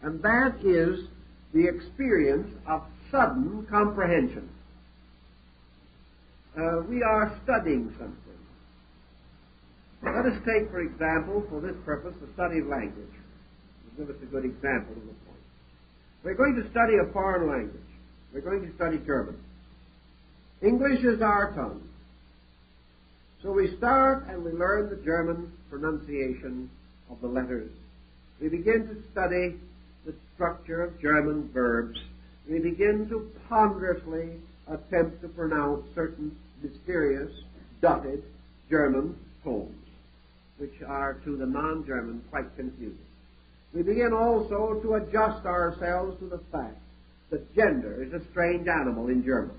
And that is the experience of sudden comprehension. We are studying something. Let us take, for example, for this purpose, the study of language. It'll give us a good example of the point. We're going to study a foreign language. We're going to study German. English is our tongue. So we start and we learn the German pronunciation of the letters. We begin to study the structure of German verbs. We begin to ponderously attempt to pronounce certain mysterious, dotted German tones, which are to the non-German quite confusing. We begin also to adjust ourselves to the fact that gender is a strange animal in German,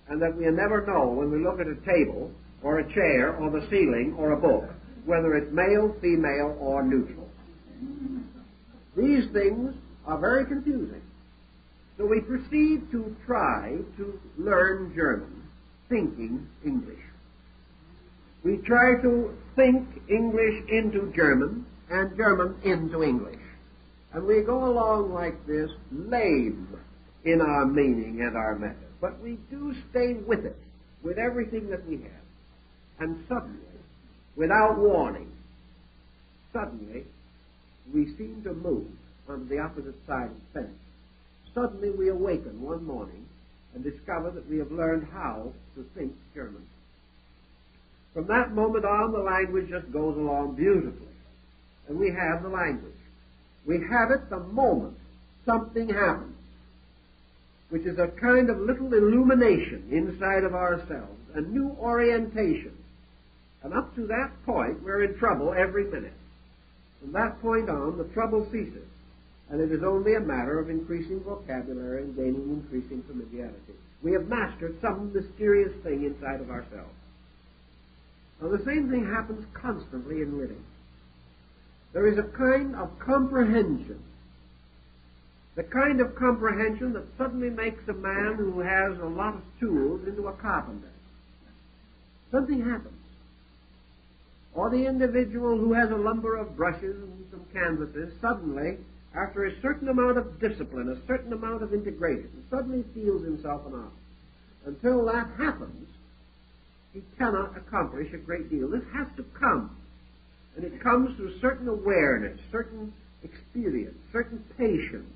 and that we never know when we look at a table or a chair or the ceiling or a book whether it's male, female, or neutral. These things are very confusing. So we proceed to try to learn German, thinking English. We try to think English into German and German into English. And we go along like this, lame in our meaning and our method. But we do stay with it, with everything that we have. And suddenly, without warning, suddenly we seem to move on the opposite side of the fence. Suddenly we awaken one morning and discover that we have learned how to think German. From that moment on, the language just goes along beautifully. And we have the language. We have it the moment something happens, which is a kind of little illumination inside of ourselves, a new orientation. And up to that point, we're in trouble every minute. From that point on, the trouble ceases, and it is only a matter of increasing vocabulary and gaining increasing familiarity. We have mastered some mysterious thing inside of ourselves. Now, the same thing happens constantly in living. There is a kind of comprehension, the kind of comprehension that suddenly makes a man who has a lot of tools into a carpenter. Something happens. Or the individual who has a number of brushes and some canvases, suddenly, after a certain amount of discipline, a certain amount of integration, suddenly feels himself an artist. Until that happens, he cannot accomplish a great deal. This has to come. And it comes through certain awareness, certain experience, certain patience,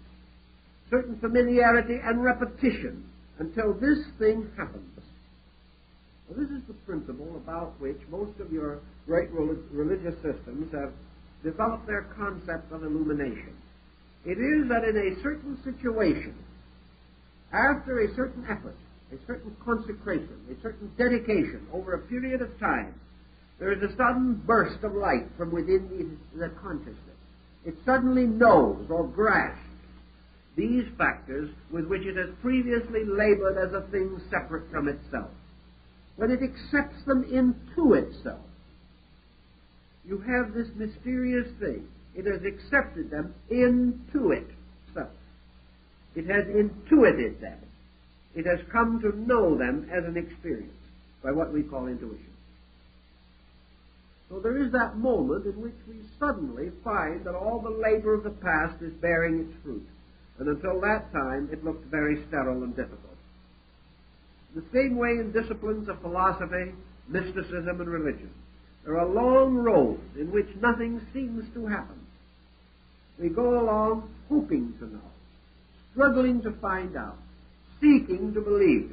certain familiarity and repetition until this thing happens. Well, this is the principle about which most of your great religious systems have developed their concept of illumination. It is that in a certain situation, after a certain effort, a certain consecration, a certain dedication over a period of time, there is a sudden burst of light from within the consciousness. It suddenly knows or grasps these factors with which it has previously labored as a thing separate from itself. When it accepts them into itself, you have this mysterious thing. It has accepted them into itself. It has intuited them. It has come to know them as an experience by what we call intuition. So there is that moment in which we suddenly find that all the labor of the past is bearing its fruit. And until that time, it looked very sterile and difficult. The same way in disciplines of philosophy, mysticism, and religion. There are long roads in which nothing seems to happen. We go along hoping to know, struggling to find out, seeking to believe,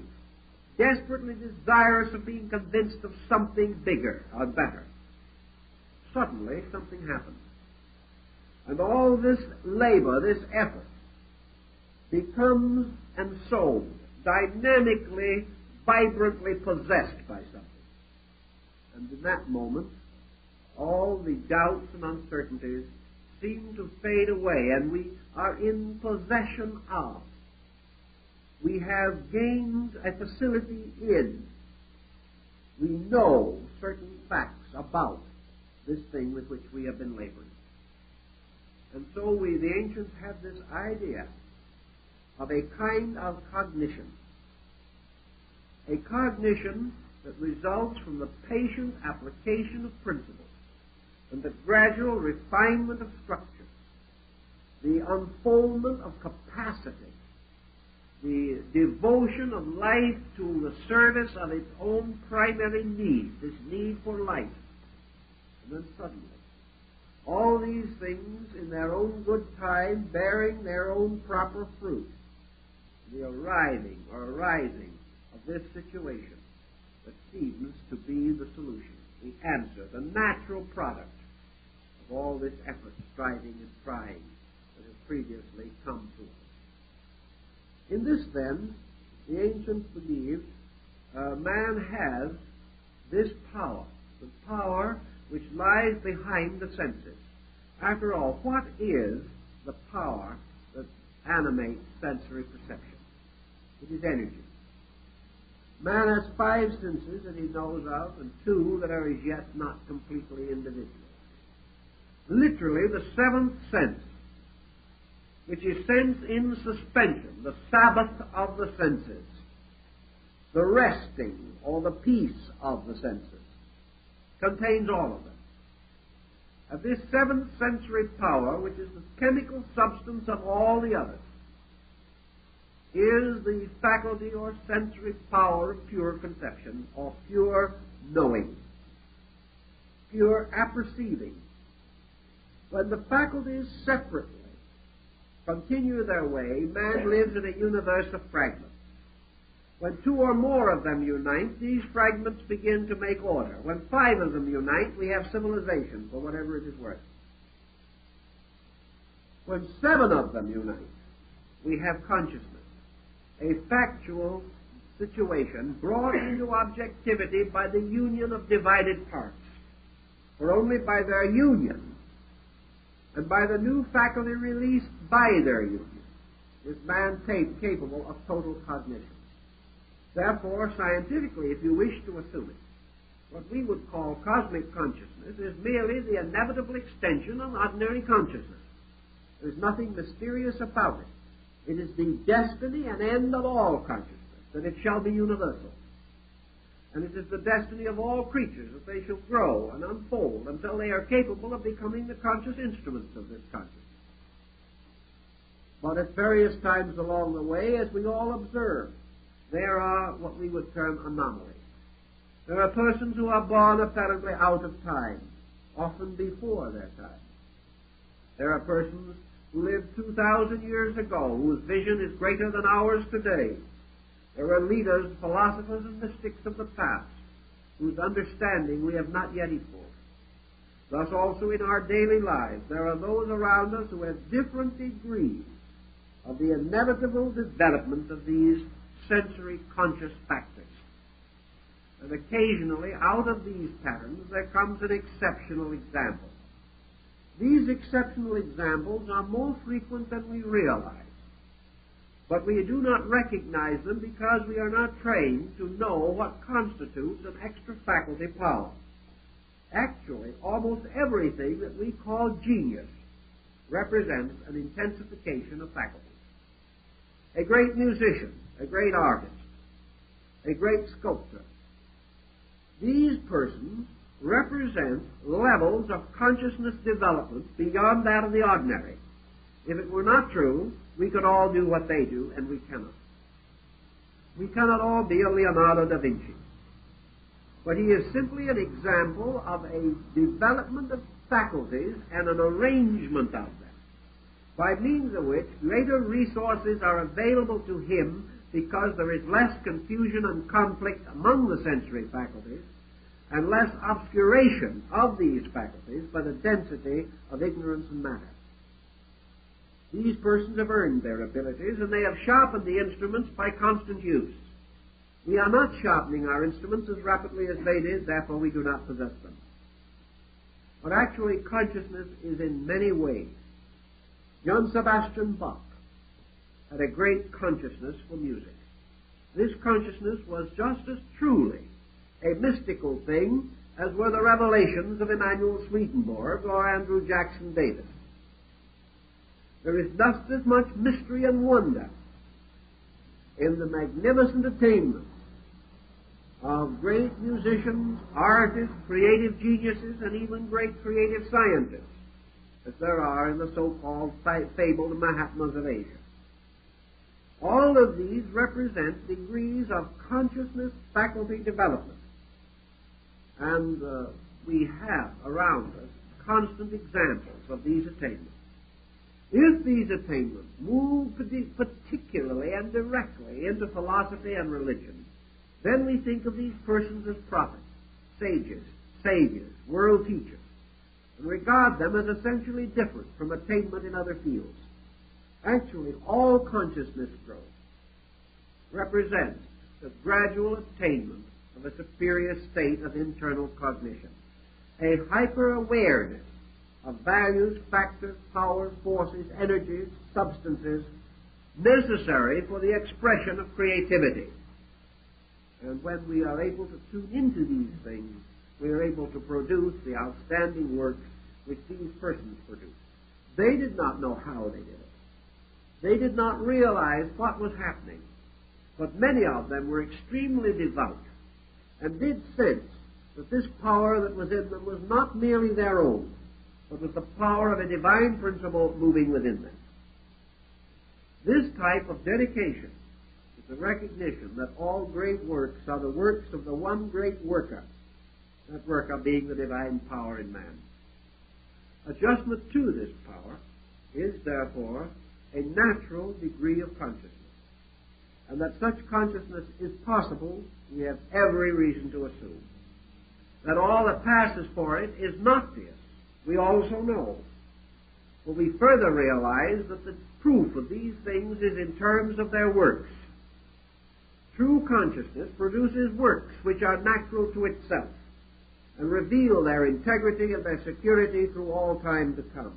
desperately desirous of being convinced of something bigger or better. Suddenly, something happens. And all this labor, this effort, becomes ensouled, dynamically, vibrantly possessed by something. And in that moment, all the doubts and uncertainties seem to fade away, and we are in possession of. We have gained a facility in. We know certain facts about this thing with which we have been laboring. And so the ancients had this idea of a kind of cognition. A cognition that results from the patient application of principles and the gradual refinement of structure, the unfoldment of capacity, the devotion of life to the service of its own primary need, this need for life. And then suddenly, all these things in their own good time, bearing their own proper fruit, the arriving or arising of this situation that seems to be the solution, the answer, the natural product of all this effort, striving and trying that has previously come to us. In this, then, the ancients believed man has this power, the power which lies behind the senses, After all, what is the power that animates sensory perception? It is energy. Man has 5 senses that he knows of, and 2 that are as yet not completely individual. Literally, the 7th sense, which is sense in suspension, the Sabbath of the senses, the resting or the peace of the senses, contains all of them. And this 7th sensory power, which is the chemical substance of all the others, is the faculty or sensory power of pure conception, or pure knowing, pure apperceiving. When the faculties separately continue their way, man lives in a universe of fragments. When 2 or more of them unite, these fragments begin to make order. When 5 of them unite, we have civilization, for whatever it is worth. When 7 of them unite, we have consciousness, a factual situation brought into objectivity by the union of divided parts. For only by their union and by the new faculty released by their union is man capable of total cognition. Therefore, scientifically, if you wish to assume it, what we would call cosmic consciousness is merely the inevitable extension of ordinary consciousness. There is nothing mysterious about it. It is the destiny and end of all consciousness, that it shall be universal. And it is the destiny of all creatures that they shall grow and unfold until they are capable of becoming the conscious instruments of this consciousness. But at various times along the way, as we all observe, there are what we would term anomalies. There are persons who are born apparently out of time, often before their time. There are persons who lived 2,000 years ago, whose vision is greater than ours today. There are leaders, philosophers, and mystics of the past, whose understanding we have not yet equaled. Thus also in our daily lives, there are those around us who have different degrees of the inevitable development of these sensory conscious factors. And occasionally, out of these patterns, there comes an exceptional example. These exceptional examples are more frequent than we realize, but we do not recognize them because we are not trained to know what constitutes an extra faculty power. Actually, almost everything that we call genius represents an intensification of faculty. A great musician, a great artist, a great sculptor. These persons represent levels of consciousness development beyond that of the ordinary. If it were not true, we could all do what they do, and we cannot. We cannot all be a Leonardo da Vinci. But he is simply an example of a development of faculties and an arrangement of them, by means of which greater resources are available to him because there is less confusion and conflict among the sensory faculties and less obscuration of these faculties by the density of ignorance and matter. These persons have earned their abilities, and they have sharpened the instruments by constant use. We are not sharpening our instruments as rapidly as they did, therefore we do not possess them. But actually, consciousness is in many ways. Johann Sebastian Bach had a great consciousness for music. This consciousness was just as truly a mystical thing as were the revelations of Emanuel Swedenborg or Andrew Jackson Davis. There is just as much mystery and wonder in the magnificent attainments of great musicians, artists, creative geniuses, and even great creative scientists as there are in the so-called fabled Mahatmas of Asia. All of these represent degrees of consciousness faculty development. And we have around us constant examples of these attainments. If these attainments move particularly and directly into philosophy and religion, then we think of these persons as prophets, sages, saviors, world teachers, and regard them as essentially different from attainment in other fields. Actually, all consciousness growth represents the gradual attainment of a superior state of internal cognition, a hyper-awareness of values, factors, powers, forces, energies, substances necessary for the expression of creativity. And when we are able to tune into these things, we are able to produce the outstanding works which these persons produced. They did not know how they did it. They did not realize what was happening. But many of them were extremely devout and did sense that this power that was in them was not merely their own, but was the power of a divine principle moving within them. This type of dedication is the recognition that all great works are the works of the one great worker, that worker being the divine power in man. Adjustment to this power is, therefore, a natural degree of consciousness. And that such consciousness is possible, we have every reason to assume. That all that passes for it is not this, we also know. But we further realize that the proof of these things is in terms of their works. True consciousness produces works which are natural to itself and reveal their integrity and their security through all time to come.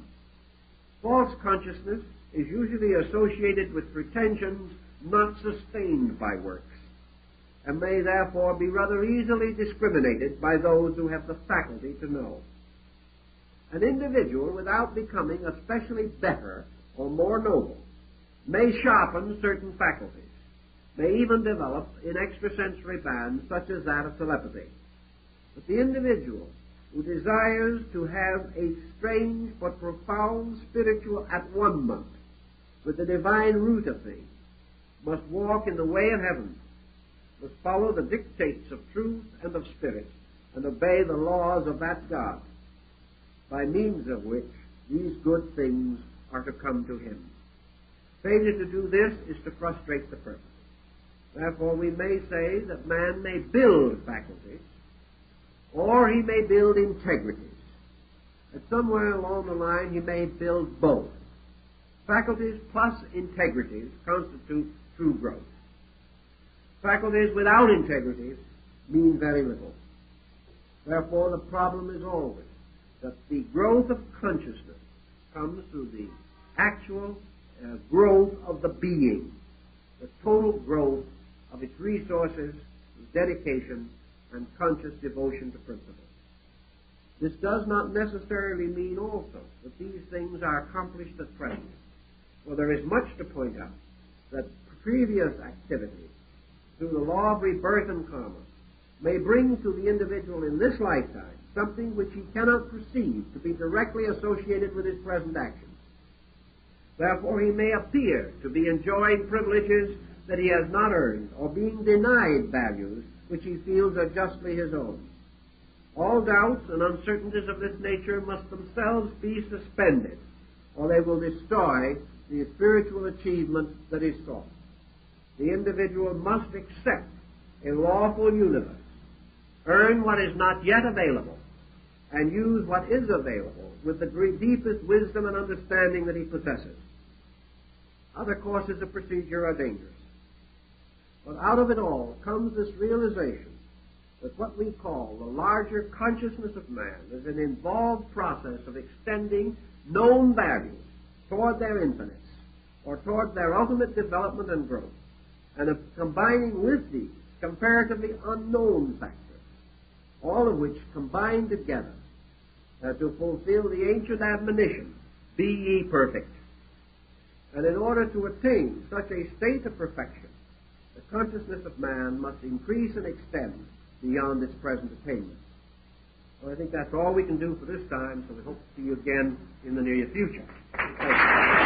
False consciousness is usually associated with pretensions not sustained by works, and may therefore be rather easily discriminated by those who have the faculty to know. An individual, without becoming especially better or more noble, may sharpen certain faculties, may even develop in extrasensory bands such as that of telepathy. But the individual who desires to have a strange but profound spiritual at-one-ment with the divine root of things must walk in the way of heaven, must follow the dictates of truth and of spirit, and obey the laws of that God, by means of which these good things are to come to him. Failure to do this is to frustrate the purpose. Therefore, we may say that man may build faculties, or he may build integrities. And somewhere along the line, he may build both. Faculties plus integrities constitute true growth. Faculties without integrities mean very little. Therefore, the problem is always that the growth of consciousness comes through the actual growth of the being, the total growth of its resources, dedication, and conscious devotion to principle. This does not necessarily mean also that these things are accomplished at present, for there is much to point out that previous activity through the law of rebirth and karma may bring to the individual in this lifetime something which he cannot perceive to be directly associated with his present actions. Therefore, he may appear to be enjoying privileges that he has not earned, or being denied values which he feels are justly his own. All doubts and uncertainties of this nature must themselves be suspended, or they will destroy the spiritual achievement that is sought. The individual must accept a lawful universe, earn what is not yet available, and use what is available with the deepest wisdom and understanding that he possesses. Other courses of procedure are dangerous. But out of it all comes this realization that what we call the larger consciousness of man is an involved process of extending known values toward their infinites, or toward their ultimate development and growth, and of combining with these comparatively unknown factors, all of which combine together to fulfill the ancient admonition, be ye perfect. And in order to attain such a state of perfection, the consciousness of man must increase and extend beyond its present attainment. Well, I think that's all we can do for this time, so we hope to see you again in the near future. Thank you.